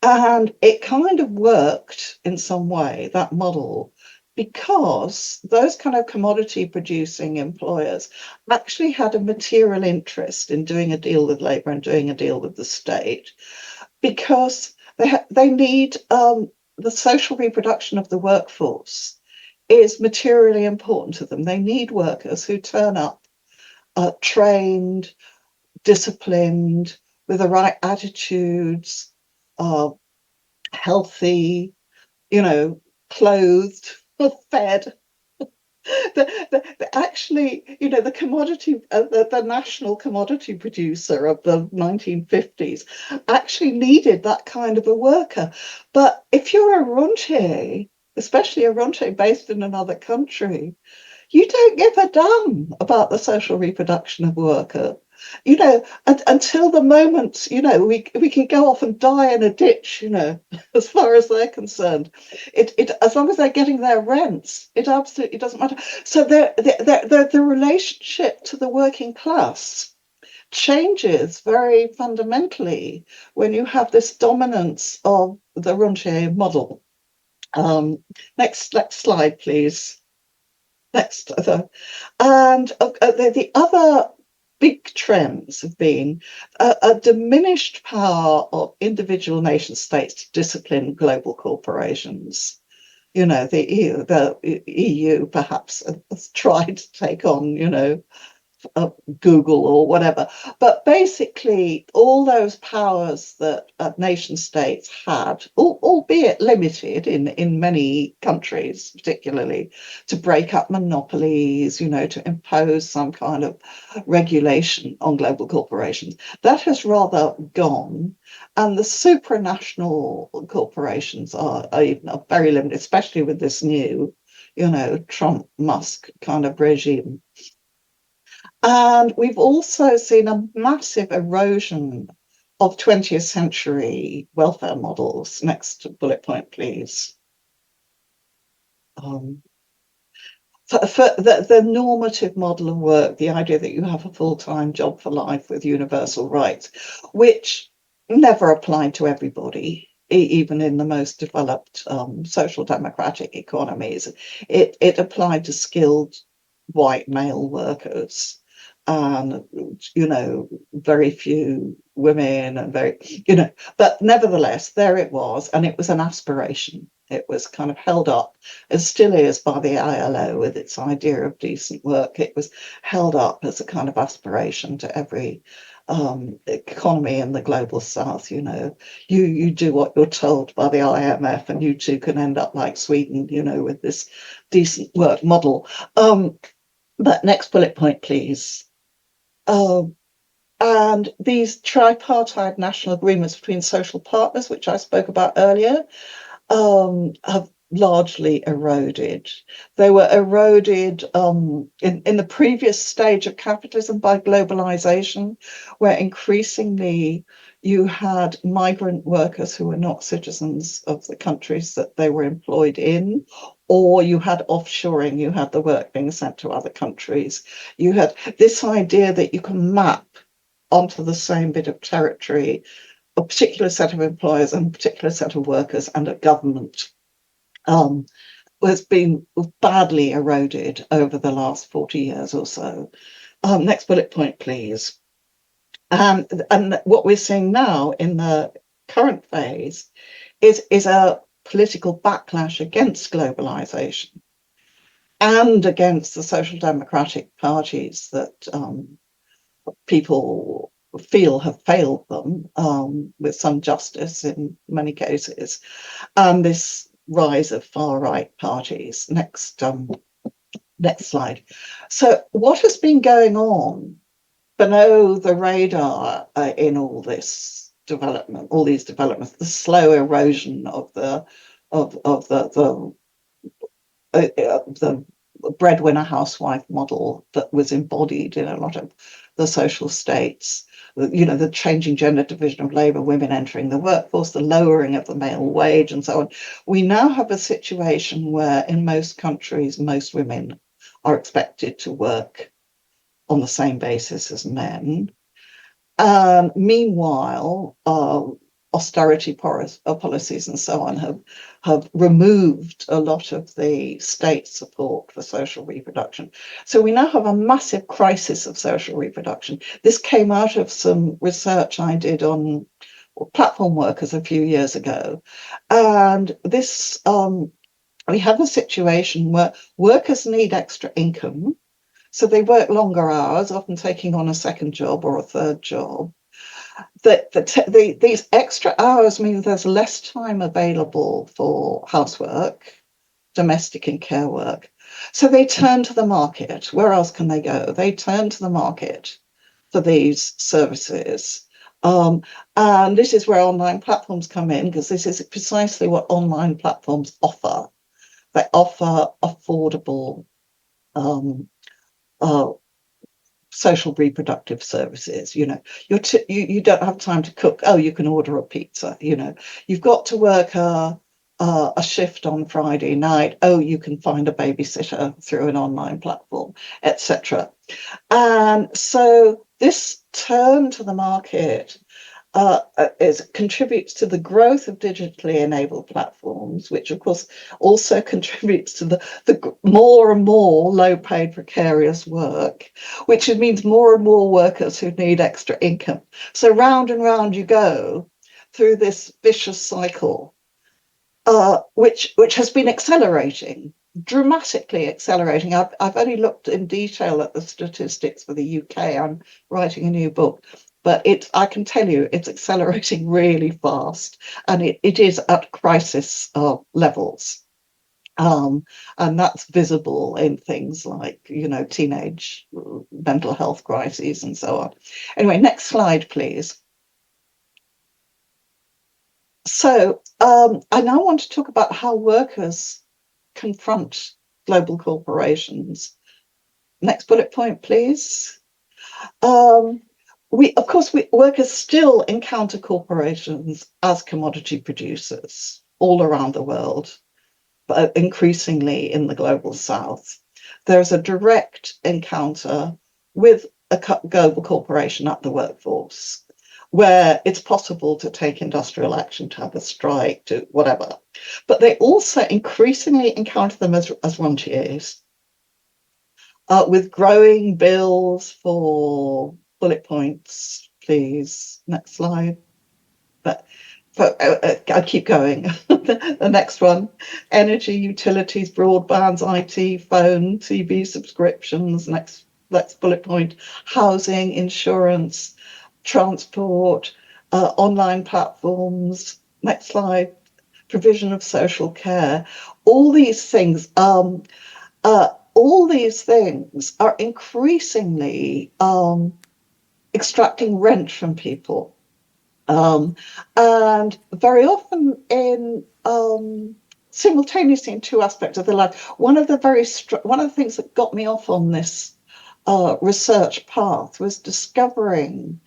And it kind of worked in some way, that model, because those kind of commodity producing employers actually had a material interest in doing a deal with labor and doing a deal with the state, because they need the social reproduction of the workforce is materially important to them. They need workers who turn up trained, disciplined, with the right attitudes, healthy, clothed, fed. Actually, the commodity, the national commodity producer of the 1950s actually needed that kind of a worker. But if you're a rentier, especially a rentier based in another country, you don't give a damn about the social reproduction of worker. Until the moment, we can go off and die in a ditch, as far as they're concerned. As long as they're getting their rents, it absolutely doesn't matter. So the relationship to the working class changes very fundamentally when you have this dominance of the rentier model. Next slide, please. Next. And the other big trends have been a diminished power of individual nation states to discipline global corporations. The EU perhaps has tried to take on, Google or whatever. But basically, all those powers that nation states had, albeit limited in many countries, particularly, to break up monopolies, to impose some kind of regulation on global corporations, that has rather gone. And the supranational corporations are very limited, especially with this new, Trump, Musk kind of regime. And we've also seen a massive erosion of 20th century welfare models. Next bullet point, please. For the normative model of work, the idea that you have a full-time job for life with universal rights, which never applied to everybody. even in the most developed social democratic economies. It applied to skilled white male workers, and very few women, and but nevertheless there it was, and it was an aspiration. It was kind of held up, as still is, by the ILO with its idea of decent work. It was held up as a kind of aspiration to every economy in the global south. You do what you're told by the IMF, and you too can end up like Sweden, with this decent work model. But next bullet point, please. And these tripartite national agreements between social partners, which I spoke about earlier, have largely eroded. They were eroded in the previous stage of capitalism by globalization, where increasingly you had migrant workers who were not citizens of the countries that they were employed in, or you had offshoring, you had the work being sent to other countries. You had this idea that you can map onto the same bit of territory a particular set of employers and a particular set of workers, and a government has been badly eroded over the last 40 years or so. Next bullet point, please. And what we're seeing now in the current phase is a political backlash against globalization and against the social democratic parties that people feel have failed them, with some justice in many cases, and this rise of far-right parties. Next slide. So what has been going on below the radar in all this development, all these developments, the slow erosion of the breadwinner housewife model that was embodied in a lot of the social states, the changing gender division of labor, women entering the workforce, the lowering of the male wage, and so on. We now have a situation where in most countries, most women are expected to work on the same basis as men. Meanwhile, austerity policies and so on have removed a lot of the state support for social reproduction. So we now have a massive crisis of social reproduction. This came out of some research I did on platform workers a few years ago. And this, we have a situation where workers need extra income. So they work longer hours, often taking on a second job or a third job. These extra hours mean there's less time available for housework, domestic and care work. So they turn to the market. Where else can they go? They turn to the market for these services. And this is where online platforms come in, because this is precisely what online platforms offer. They offer affordable social reproductive services. You don't have time to cook. Oh, you can order a pizza. You've got to work a shift on Friday night. Oh, you can find a babysitter through an online platform, etc. And so this turn to the market contributes to the growth of digitally enabled platforms, which of course also contributes to the more and more low-paid precarious work, which means more and more workers who need extra income. So round and round you go through this vicious cycle, which has been accelerating, dramatically accelerating. I've only looked in detail at the statistics for the UK. I'm writing a new book. But I can tell you, it's accelerating really fast, and it is at crisis levels. And that's visible in things like, teenage mental health crises and so on. Anyway, next slide, please. So I now want to talk about how workers confront global corporations. Next bullet point, please. Workers still encounter corporations as commodity producers all around the world, but increasingly in the global south. There's a direct encounter with a global corporation at the workforce. where it's possible to take industrial action, to have a strike, to whatever. But they also increasingly encounter them as rentiers, with growing bills for bullet points, please. Next slide. But I'll keep going. The next one: energy, utilities, broadbands, IT, phone, TV subscriptions. Next bullet point: housing, insurance, transport, online platforms. Next slide: provision of social care. All these things. All these things are increasingly extracting rent from people. And very often in simultaneously in two aspects of their life. One of the things that got me off on this research path was discovering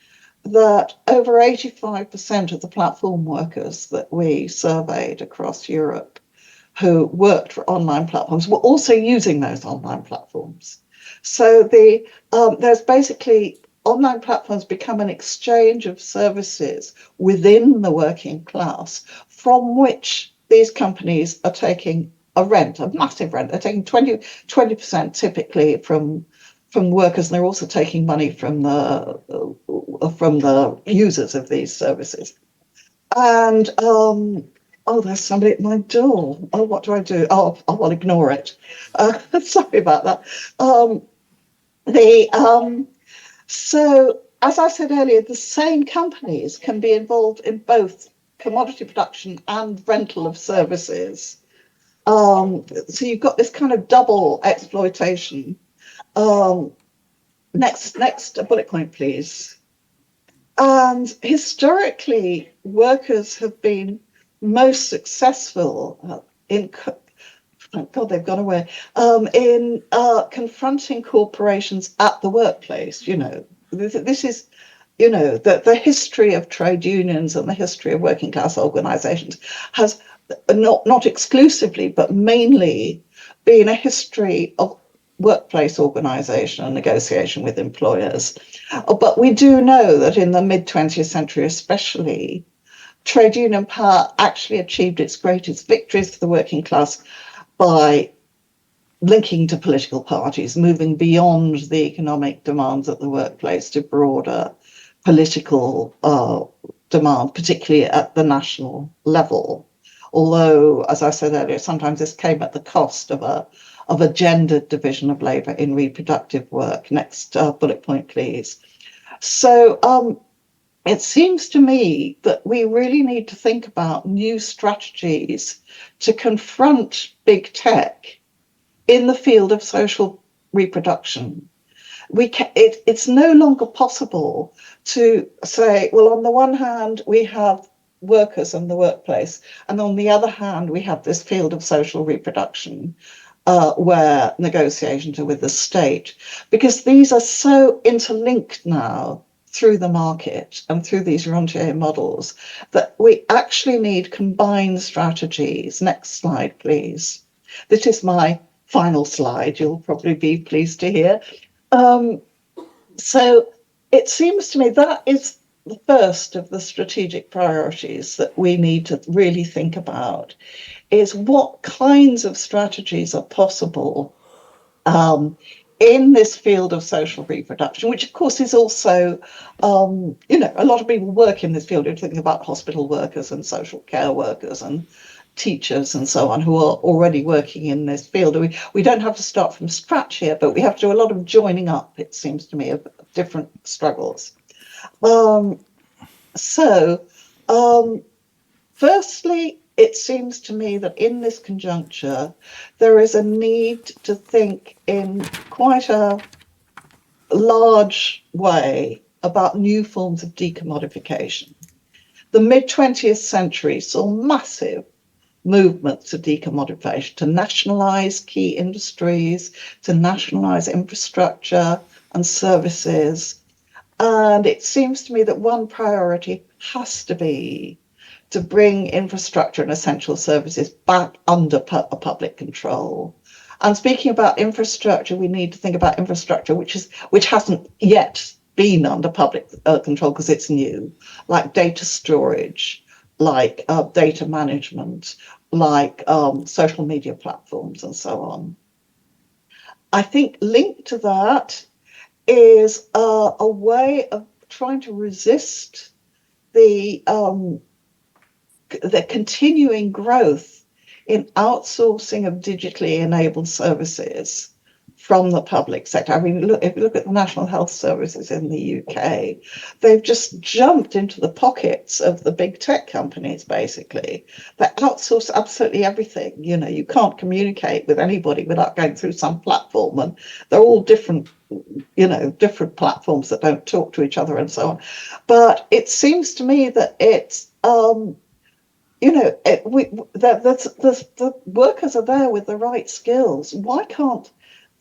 that over 85% of the platform workers that we surveyed across Europe who worked for online platforms were also using those online platforms. So there's basically online platforms become an exchange of services within the working class from which these companies are taking a massive rent. They're taking 20% typically from workers, and they're also taking money from the users of these services. And there's somebody at my door. Oh, what do I do? Oh, I'll ignore it. Sorry about that. So, as I said earlier, the same companies can be involved in both commodity production and rental of services. So you've got this kind of double exploitation. Next bullet point, please. And historically, workers have been most successful in, thank God they've gone away, in confronting corporations at the workplace. You know, this is, you know, the history of trade unions and the history of working class organizations has not exclusively, but mainly been a history of workplace organization and negotiation with employers. But we do know that in the mid-20th century especially, trade union power actually achieved its greatest victories for the working class by linking to political parties, moving beyond the economic demands at the workplace to broader political demand, particularly at the national level. Although, as I said earlier, sometimes this came at the cost of a gendered division of labour in reproductive work. Next bullet point, please. So it seems to me that we really need to think about new strategies to confront big tech in the field of social reproduction. It's no longer possible to say, well, on the one hand, we have workers in the workplace, and on the other hand, we have this field of social reproduction where negotiations are with the state, because these are so interlinked now through the market and through these rentier models that we actually need combined strategies. Next slide, please. This is my final slide, you'll probably be pleased to hear. So it seems to me that is the first of the strategic priorities that we need to really think about, is what kinds of strategies are possible in this field of social reproduction, which of course is also, you know, a lot of people work in this field. You're thinking about hospital workers and social care workers and teachers and so on who are already working in this field. We don't have to start from scratch here, but we have to do a lot of joining up, it seems to me, of different struggles. Firstly, it seems to me that in this conjuncture, there is a need to think in quite a large way about new forms of decommodification. The mid-20th century saw massive movements of decommodification to nationalize key industries, to nationalize infrastructure and services. And it seems to me that one priority has to be to bring infrastructure and essential services back under public control. And speaking about infrastructure, we need to think about infrastructure which hasn't yet been under public control because it's new, like data storage, like data management, like social media platforms and so on. I think linked to that is a way of trying to resist the continuing growth in outsourcing of digitally enabled services from the public sector. I mean, look, if you look at the National Health Services in the UK, they've just jumped into the pockets of the big tech companies, basically. They outsource absolutely everything. You know, you can't communicate with anybody without going through some platform, and they're all different, you know, different platforms that don't talk to each other and so on. But it seems to me that it's, you know, the workers are there with the right skills. Why can't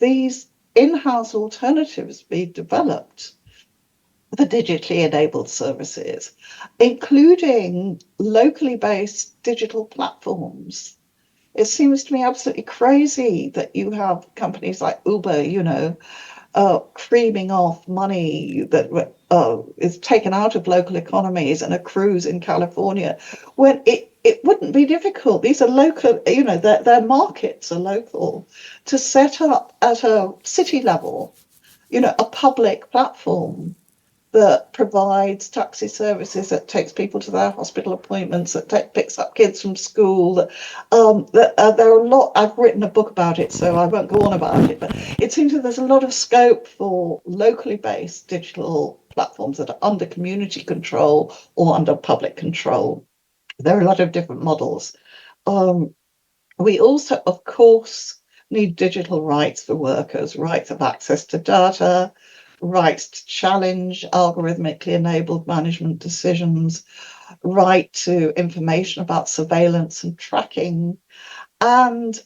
these in-house alternatives be developed, the digitally enabled services, including locally based digital platforms? It seems to me absolutely crazy that you have companies like Uber, you know, creaming off money that is taken out of local economies and accrues in California, when it wouldn't be difficult. These are local, you know, their markets are local, to set up at a city level, you know, a public platform that provides taxi services, that takes people to their hospital appointments, that picks up kids from school. There are a lot. I've written a book about it, so I won't go on about it. But it seems that there's a lot of scope for locally based digital platforms that are under community control or under public control. There are a lot of different models. We also, of course, need digital rights for workers, rights of access to data, rights to challenge algorithmically enabled management decisions, right to information about surveillance and tracking, and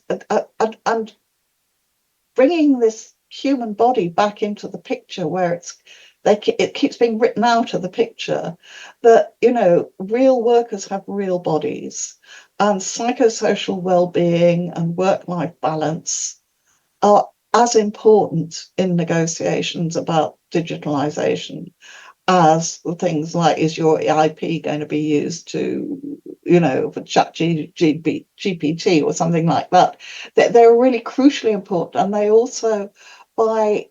bringing this human body back into the picture, where it keeps being written out of the picture that, you know, real workers have real bodies, and psychosocial well-being and work-life balance are as important in negotiations about digitalization as things like, is your IP going to be used to, you know, for GPT or something like that. They're really crucially important, and they also, by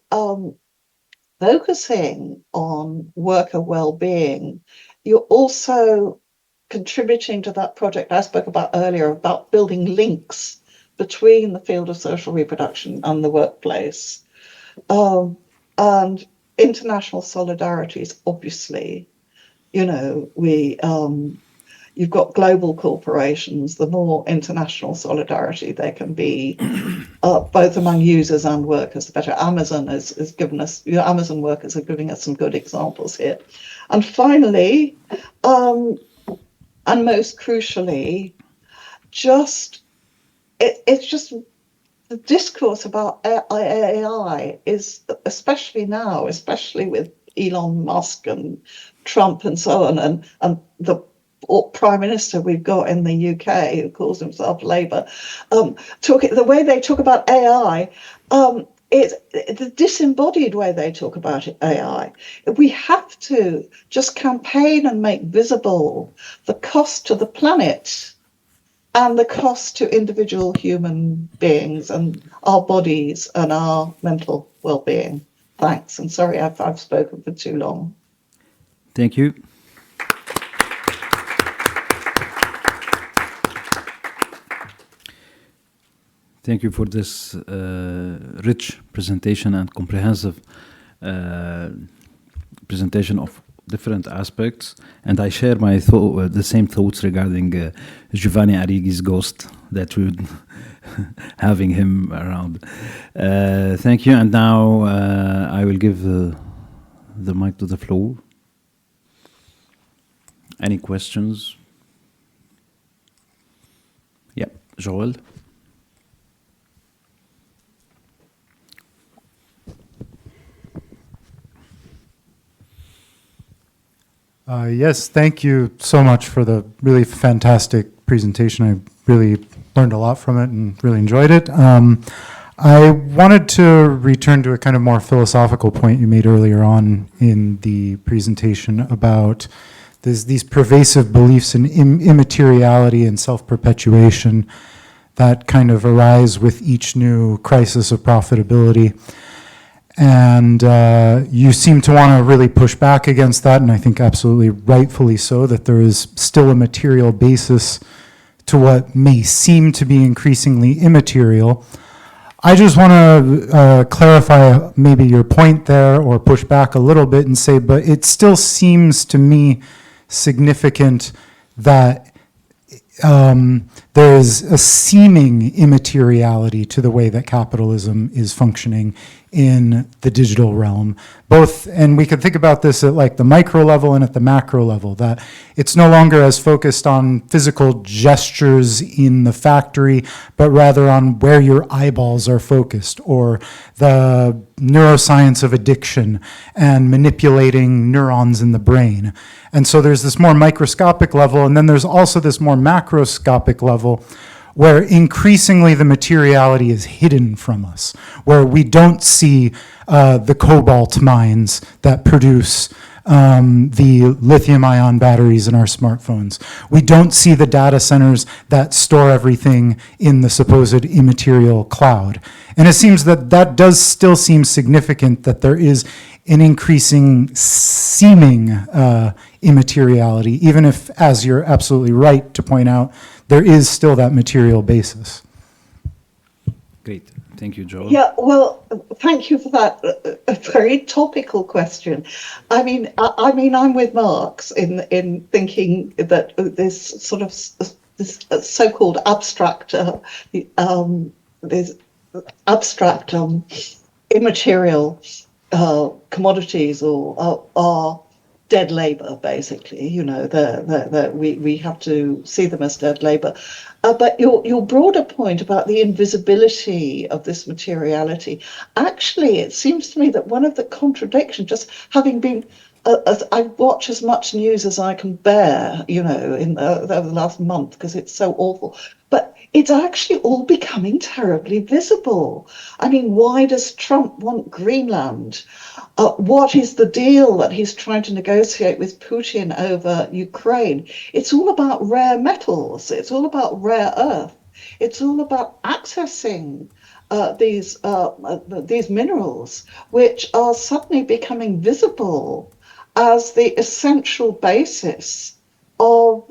focusing on worker well-being, you're also contributing to that project I spoke about earlier about building links between the field of social reproduction and the workplace. And international solidarity is obviously, you know, you've got global corporations. The more international solidarity there can be, both among users and workers, the better. Amazon has given us, you know, Amazon workers are giving us some good examples here. And finally, and most crucially, it's just the discourse about AI is, especially now, especially with Elon Musk and Trump and so on, and the prime minister we've got in the UK who calls himself Labour, the way they talk about AI, it's the disembodied way they talk about AI. We have to just campaign and make visible the cost to the planet and the cost to individual human beings and our bodies and our mental well-being. Thanks, and sorry I've spoken for too long. Thank you. Thank you for this rich presentation and comprehensive presentation of different aspects. And I share my the same thoughts regarding Giovanni Arrighi's ghost, that we would having him around. Thank you. And now I will give the mic to the floor. Any questions? Yeah, Joel. Yes, thank you so much for the really fantastic presentation. I really learned a lot from it and really enjoyed it. I wanted to return to a kind of more philosophical point you made earlier on in the presentation about these pervasive beliefs in immateriality and self-perpetuation that kind of arise with each new crisis of profitability. And you seem to want to really push back against that, and I think absolutely rightfully so, that there is still a material basis to what may seem to be increasingly immaterial. I just want to clarify maybe your point there, or push back a little bit and say, but it still seems to me significant that there is a seeming immateriality to the way that capitalism is functioning in the digital realm. Both, and we could think about this at like the micro level and at the macro level, that it's no longer as focused on physical gestures in the factory, but rather on where your eyeballs are focused, or the neuroscience of addiction and manipulating neurons in the brain. And so there's this more microscopic level, and then there's also this more macroscopic level where increasingly the materiality is hidden from us, where we don't see the cobalt mines that produce the lithium-ion batteries in our smartphones. We don't see the data centers that store everything in the supposed immaterial cloud. And it seems that that does still seem significant, that there is an increasing seeming immateriality, even if, as you're absolutely right to point out, there is still that material basis. Great. Thank you, Joel. Yeah, well, thank you for that very topical question. I mean, I'm with Marx in thinking that this sort of this so-called abstract, this abstract immaterial commodities are dead labor, basically. You know, we have to see them as dead labor. But your broader point about the invisibility of this materiality, actually, it seems to me that one of the contradictions, just having been, I watch as much news as I can bear, you know, over the last month, because it's so awful. But it's actually all becoming terribly visible. I mean, why does Trump want Greenland? What is the deal that he's trying to negotiate with Putin over Ukraine? It's all about rare metals. It's all about rare earth. It's all about accessing these minerals, which are suddenly becoming visible as the essential basis of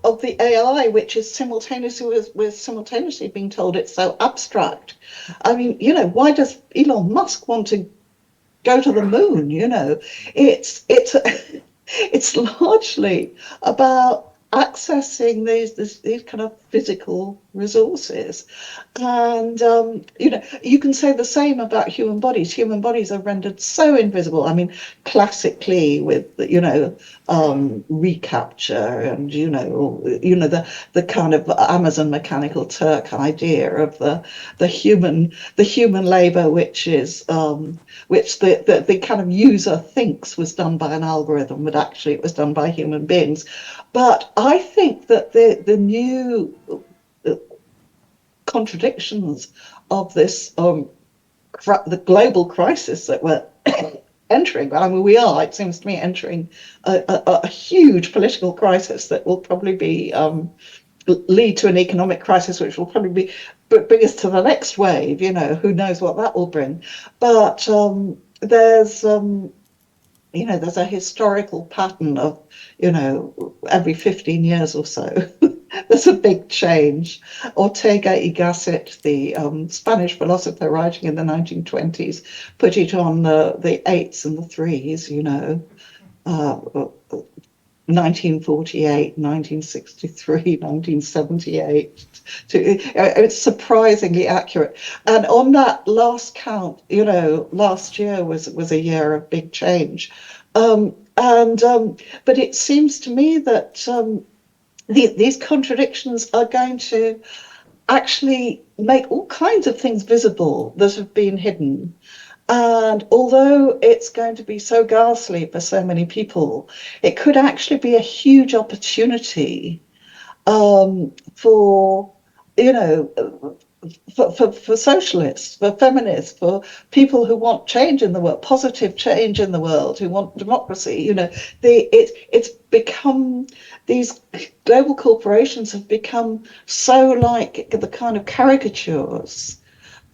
of the AI, which is simultaneously being told it's so abstract. I mean, you know, why does Elon Musk want to go to the moon? You know, it's it's largely about accessing these kind of physical resources. And you know, you can say the same about human bodies. Human bodies are rendered so invisible. I mean, classically with, you know, recapture and you know the kind of Amazon Mechanical Turk idea of the human labor, which is which the kind of user thinks was done by an algorithm, but actually it was done by human beings. But I think that the new contradictions of this the global crisis that we're entering, I mean, we are, it seems to me, entering a huge political crisis that will probably be lead to an economic crisis, which will probably bring us to the next wave. You know, who knows what that will bring. But there's you know, there's a historical pattern of, you know, every 15 years or so, there's a big change. Ortega y Gasset, the Spanish philosopher writing in the 1920s, put it on the 8s and the 3s, you know, 1948, 1963, 1978. It's surprisingly accurate. And on that last count, you know, last year was a year of big change. But it seems to me that these contradictions are going to actually make all kinds of things visible that have been hidden. And although it's going to be so ghastly for so many people, it could actually be a huge opportunity for you know, for socialists, for feminists, for people who want change in the world, positive change in the world, who want democracy, you know, it's become, these global corporations have become so like the kind of caricatures,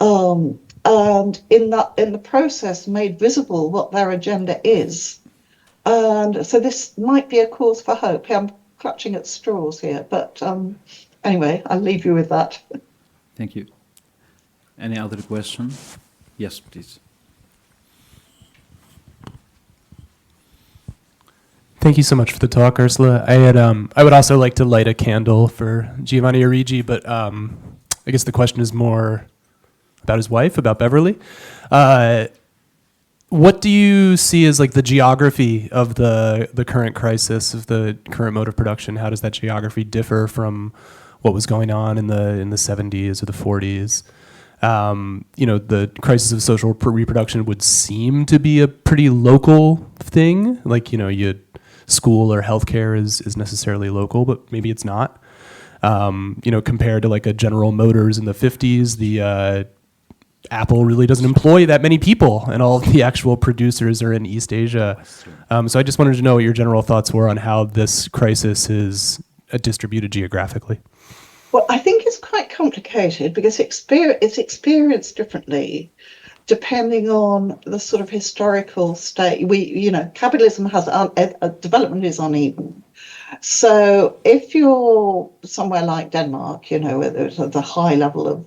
and in the process made visible what their agenda is. And so this might be a cause for hope. I'm clutching at straws here, but anyway, I'll leave you with that. Thank you. Any other question? Yes, please. Thank you so much for the talk, Ursula. I would also like to light a candle for Giovanni Origi, but I guess the question is more about his wife, about Beverly. What do you see as like the geography of the current crisis, of the current mode of production? How does that geography differ from what was going on in the 70s or the 40s? You know, the crisis of social reproduction would seem to be a pretty local thing. Like, you know, school or healthcare is necessarily local, but maybe it's not. You know, compared to like a General Motors in the 50s, the Apple really doesn't employ that many people, and all of the actual producers are in East Asia. So I just wanted to know what your general thoughts were on how this crisis is distributed geographically. Well, I think it's quite complicated because it's experienced differently depending on the sort of historical state. You know, capitalism has development is uneven. So if you're somewhere like Denmark, you know, where there's the high level of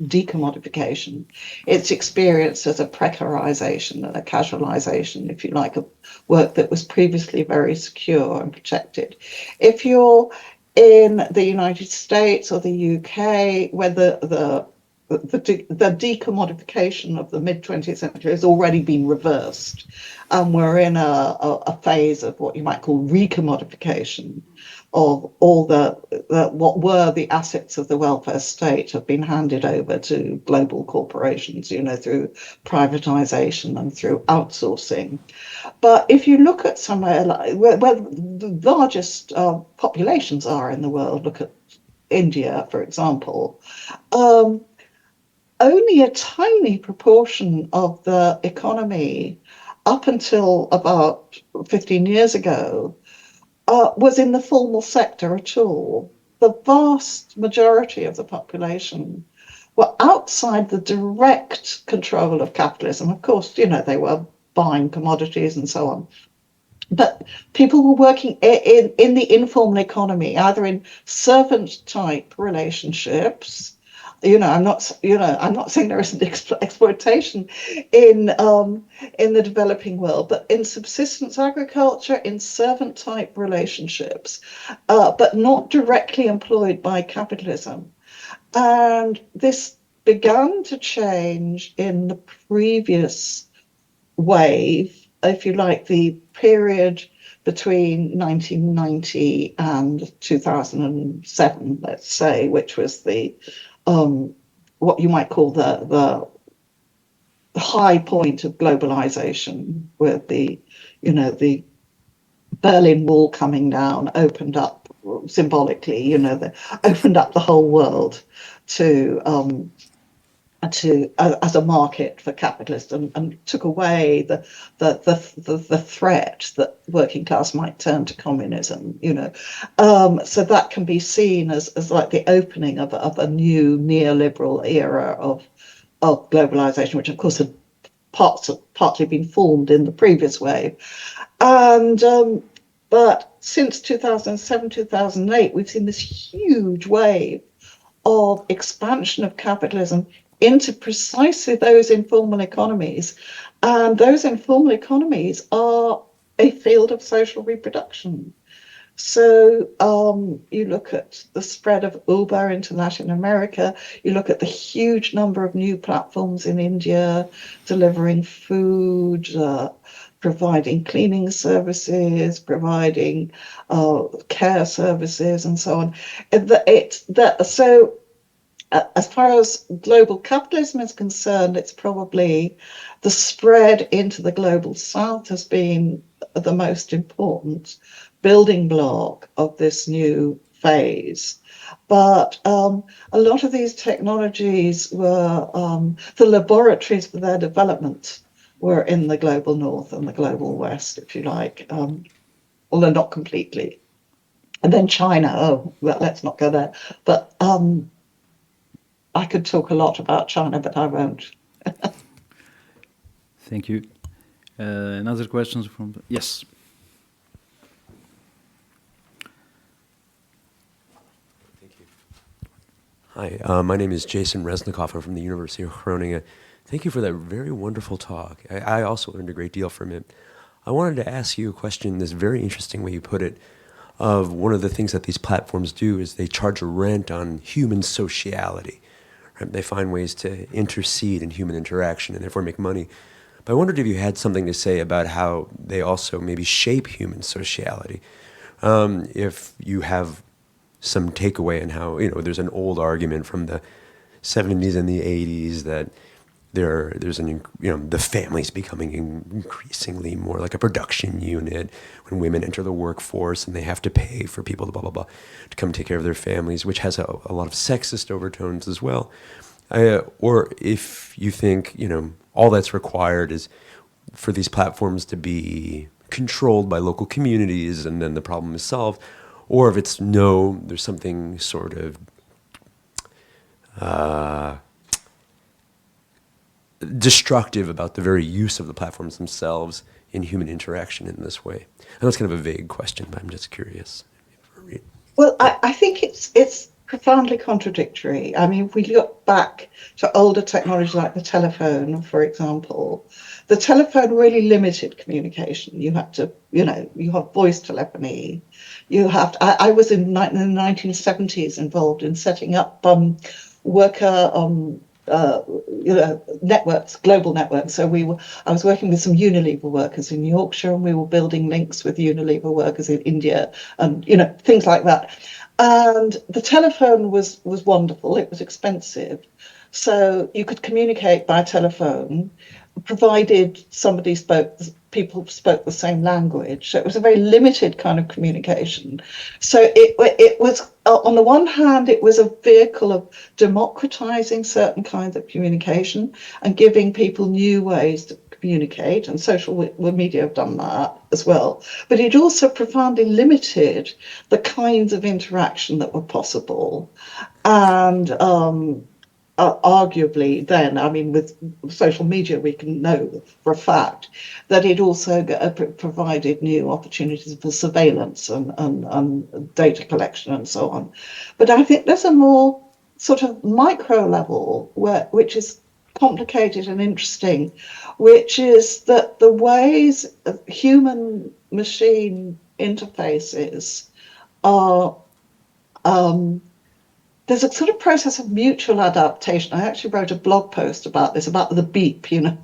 decommodification, it's experienced as a precarization and a casualization, if you like, of work that was previously very secure and protected. If you're in the United States or the UK, where the decommodification of the mid-20th century has already been reversed, and we're in a phase of what you might call recommodification of all what were the assets of the welfare state have been handed over to global corporations, you know, through privatization and through outsourcing. But if you look at somewhere like where the largest populations are in the world, look at India, for example, only a tiny proportion of the economy up until about 15 years ago was in the formal sector at all. The vast majority of the population were outside the direct control of capitalism. Of course, you know, they were buying commodities and so on. But people were working in the informal economy, either in servant-type relationships. You know, I'm not saying there isn't exploitation in the developing world, but in subsistence agriculture, in servant-type relationships, but not directly employed by capitalism. And this began to change in the previous wave, if you like, the period between 1990 and 2007, let's say, which was the what you might call the high point of globalization, where the Berlin Wall coming down opened up symbolically, you know, opened up the whole world to as a market for capitalism, and took away the threat that working class might turn to communism, you know. So that can be seen as like the opening of a new neoliberal era of globalization, which of course had partly been formed in the previous wave. And but since 2007, 2008, we've seen this huge wave of expansion of capitalism into precisely those informal economies. And those informal economies are a field of social reproduction. So you look at the spread of Uber into Latin America, you look at the huge number of new platforms in India delivering food, providing cleaning services, providing care services, and so on. So as far as global capitalism is concerned, it's probably the spread into the global south has been the most important building block of this new phase. But a lot of these technologies were, the laboratories for their development were in the global north and the global west, if you like, although not completely. And then China, oh, well, let's not go there. But I could talk a lot about China, but I won't. Thank you. Another questions from, yes. Hi, my name is Jason Resnikoff. I'm from the University of Groningen. Thank you for that very wonderful talk. I also learned a great deal from it. I wanted to ask you a question, this very interesting way you put it, of one of the things that these platforms do is they charge a rent on human sociality. Right? They find ways to intercede in human interaction and therefore make money. But I wondered if you had something to say about how they also maybe shape human sociality. If you have some takeaway in how, there's an old argument from the 70s and the 80s that there's the family's becoming increasingly more like a production unit when women enter the workforce and they have to pay for people to blah, blah, blah, to come take care of their families, which has a lot of sexist overtones as well. Or if you think, all that's required is for these platforms to be controlled by local communities and then the problem is solved. Or if it's no, there's something sort of destructive about the very use of the platforms themselves in human interaction in this way. I know it's kind of a vague question, but I'm just curious. Well, I think it's profoundly contradictory. I mean, if we look back to older technology like the telephone, for example, the telephone really limited communication. You had to, you have voice telephony. You have to, I was in the 1970s involved in setting up worker networks, global networks. So I was working with some Unilever workers in Yorkshire, and we were building links with Unilever workers in India, and things like that. And the telephone was wonderful. It was expensive, so you could communicate by telephone, provided people spoke the same language. So it was a very limited kind of communication. So it was, on the one hand, it was a vehicle of democratizing certain kinds of communication and giving people new ways to communicate, and social media have done that as well. But it also profoundly limited the kinds of interaction that were possible. And arguably then, I mean, with social media, we can know for a fact that it also provided new opportunities for surveillance and data collection and so on. But I think there's a more sort of micro level which is complicated and interesting, which is that the ways of human-machine interfaces are there's a sort of process of mutual adaptation. I actually wrote a blog post about this, about the beep, I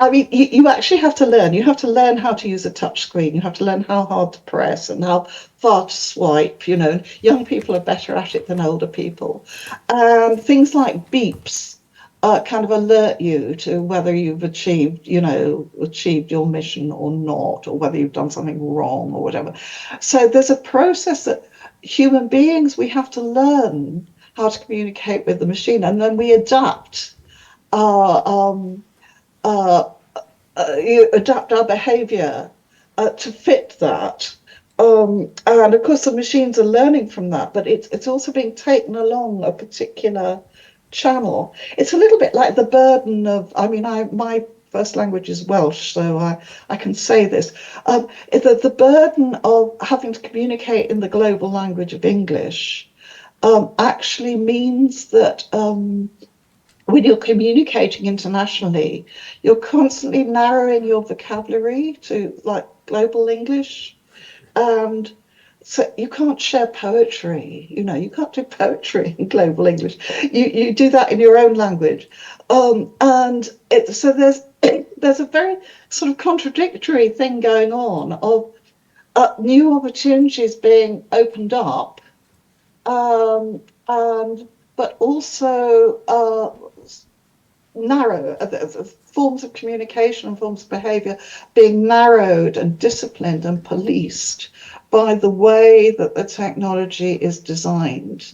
mean, you actually have to learn. You have to learn how to use a touch screen. You have to learn how hard to press and how far to swipe, Young people are better at it than older people. And things like beeps kind of alert you to whether you've achieved your mission or not, or whether you've done something wrong or whatever. So there's a process that human beings, we have to learn how to communicate with the machine, and then we adapt our behavior to fit that. And of course, the machines are learning from that, but it's also being taken along a particular channel. It's a little bit like the burden of, my first language is Welsh, so I can say this. The burden of having to communicate in the global language of English actually means that when you're communicating internationally, you're constantly narrowing your vocabulary to like global English. And so you can't share poetry, you can't do poetry in global English. You do that in your own language. So there's a very sort of contradictory thing going on of new opportunities being opened up, but also narrow, forms of communication and forms of behavior being narrowed and disciplined and policed by the way that the technology is designed.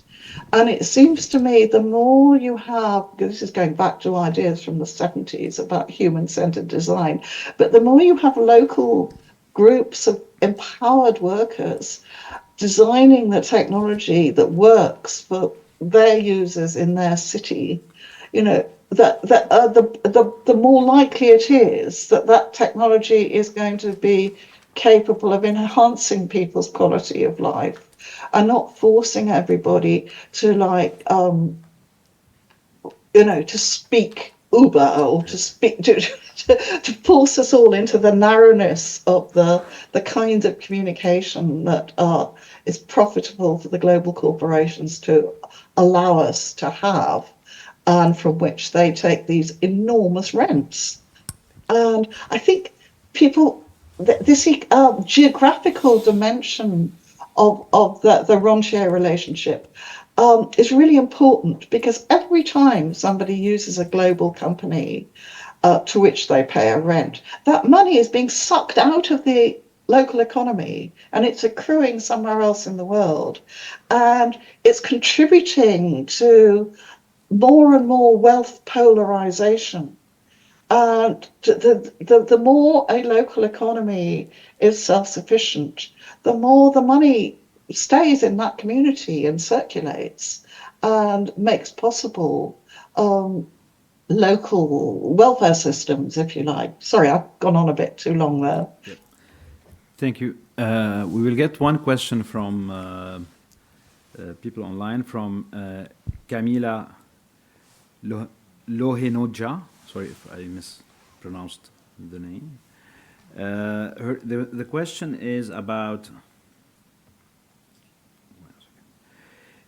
And it seems to me the more you have, this is going back to ideas from the 70s about human-centered design, but the more you have local groups of empowered workers designing the technology that works for their users in their city, you know, the more likely it is that that technology is going to be capable of enhancing people's quality of life and not forcing everybody to to speak Uber or to speak to force us all into the narrowness of the kind of communication that is profitable for the global corporations to allow us to have, and from which they take these enormous rents. And I think this geographical dimension of the rentier relationship is really important, because every time somebody uses a global company to which they pay a rent, that money is being sucked out of the local economy and it's accruing somewhere else in the world. And it's contributing to more and more wealth polarization. And the more a local economy is self-sufficient, the more the money stays in that community and circulates and makes possible local welfare systems, if you like. Sorry, I've gone on a bit too long there. Yep. Thank you. We will get one question from people online, from Camila Lohenoja. Sorry if I mispronounced the name. The question is about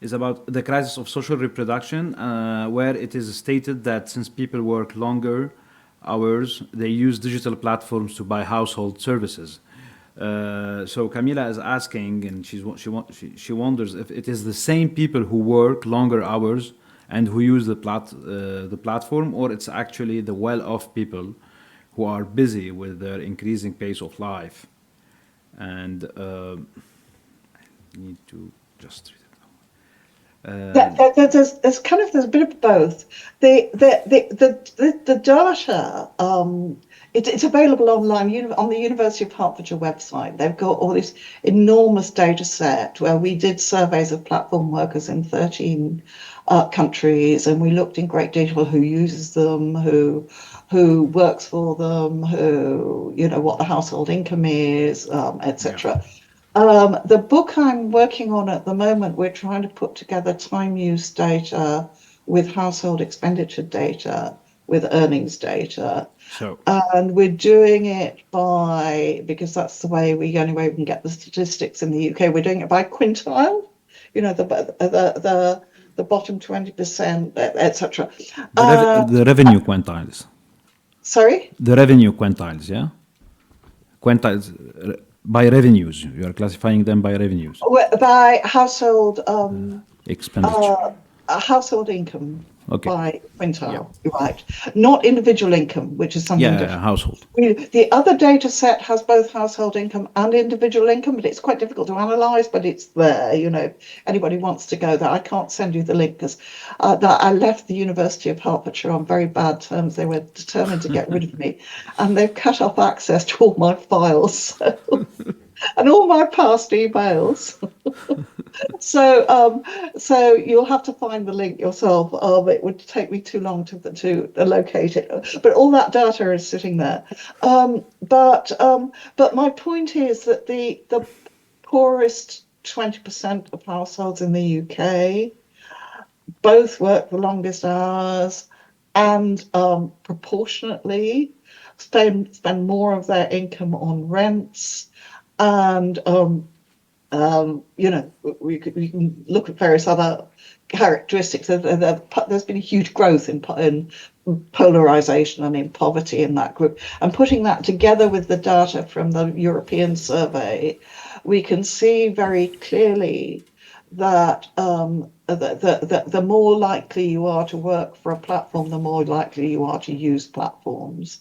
the crisis of social reproduction, where it is stated that since people work longer hours, they use digital platforms to buy household services. So Camila is asking, and she wonders if it is the same people who work longer hours and who use the platform, or it's actually the well-off people who are busy with their increasing pace of life. And I need to just read it. There's a bit of both. The data, it's available online on the University of Hertfordshire website. They've got all this enormous data set where we did surveys of platform workers in 13 countries, and we looked in great detail who uses them, who works for them, what the household income is, etc. The book I'm working on at the moment, we're trying to put together time use data with household expenditure data, with earnings data. And we're doing it because that's the only way we can get the statistics in the UK. We're doing it by quintile, the bottom 20%, etc. The revenue quintiles. Sorry? The revenue quintiles, yeah? Quintiles by revenues. You are classifying them by revenues. By household expenditure. Household income. Okay. By quintile, right? Not individual income, which is something different. Yeah, household. The other data set has both household income and individual income, but it's quite difficult to analyse. But it's there. If anybody wants to go there, I can't send you the link because I left the University of Hertfordshire on very bad terms. They were determined to get rid of me, and they've cut off access to all my files and all my past emails. So you'll have to find the link yourself. It would take me too long to locate it. But all that data is sitting there. But my point is that the poorest 20% of households in the UK both work the longest hours and proportionately spend more of their income on rents. And we can look at various other characteristics. There's been a huge growth in polarization and in poverty in that group. And putting that together with the data from the European survey, we can see very clearly that the more likely you are to work for a platform, the more likely you are to use platforms.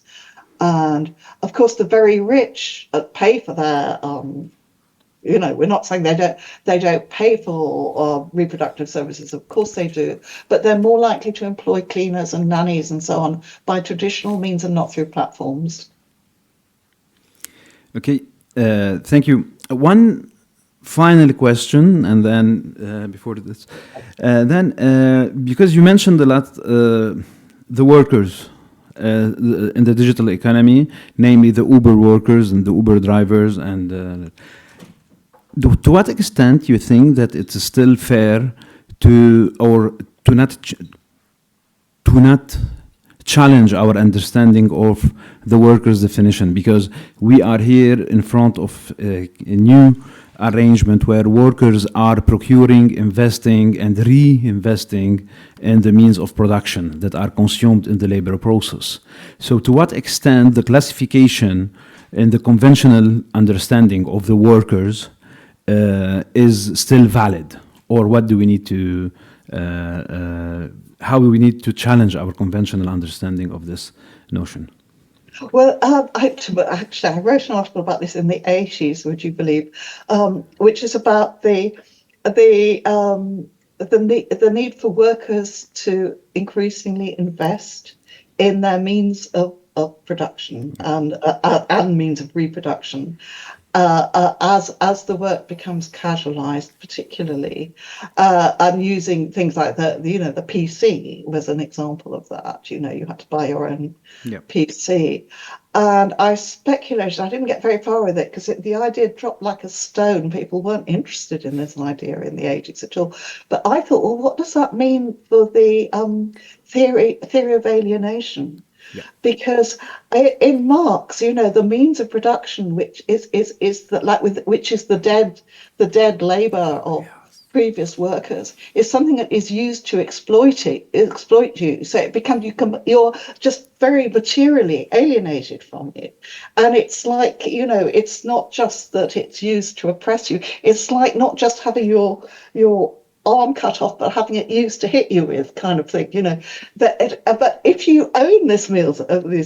And of course, the very rich pay for their, we're not saying they don't pay for reproductive services. Of course they do, but they're more likely to employ cleaners and nannies and so on by traditional means and not through platforms. Okay, thank you. One final question, and then before this, because you mentioned a lot the workers in the digital economy, namely the Uber workers and the Uber drivers, and to what extent you think that it's still fair to not challenge our understanding of the workers' definition, because we are here in front of a new arrangement where workers are procuring, investing, and reinvesting in the means of production that are consumed in the labor process. So to what extent the classification in the conventional understanding of the workers is still valid, or what do we need to how do we need to challenge our conventional understanding of this notion? Well, actually, I wrote an article about this in the 80s, would you believe, which is about the need for workers to increasingly invest in their means of production and means of reproduction. As the work becomes casualized, particularly, and using things like the PC was an example of that. You had to buy your own PC. And I speculated, I didn't get very far with it because the idea dropped like a stone. People weren't interested in this idea in the 80s at all. But I thought, well, what does that mean for the theory of alienation? Yeah. Because in Marx, the means of production, which is the dead labor of previous workers, is something that is used to exploit you. So it becomes you're just very materially alienated from it, and it's like it's not just that it's used to oppress you. It's like not just having your arm cut off, but having it used to hit you with, kind of thing, but if you own these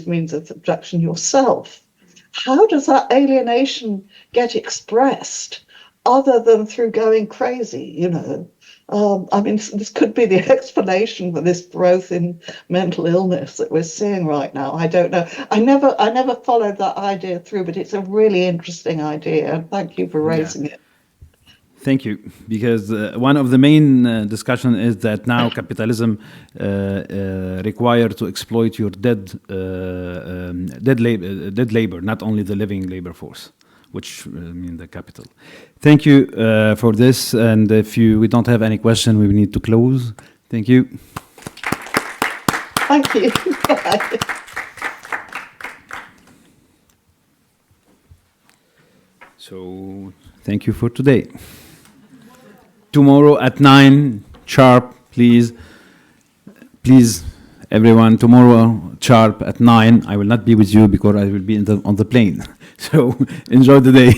means of production yourself, how does that alienation get expressed other than through going crazy? I mean, this could be the explanation for this growth in mental illness that we're seeing right now. I don't know. I never followed that idea through, but it's a really interesting idea, and thank you for raising it. Thank you, because one of the main discussion is that now capitalism require to exploit your dead labor, not only the living labor force, which mean the capital. Thank you for this, and if we don't have any question, we need to close. Thank you. Thank you. So thank you for today. Tomorrow at 9 sharp, please, everyone. Tomorrow sharp at 9. I will not be with you because I will be on the plane. So enjoy the day.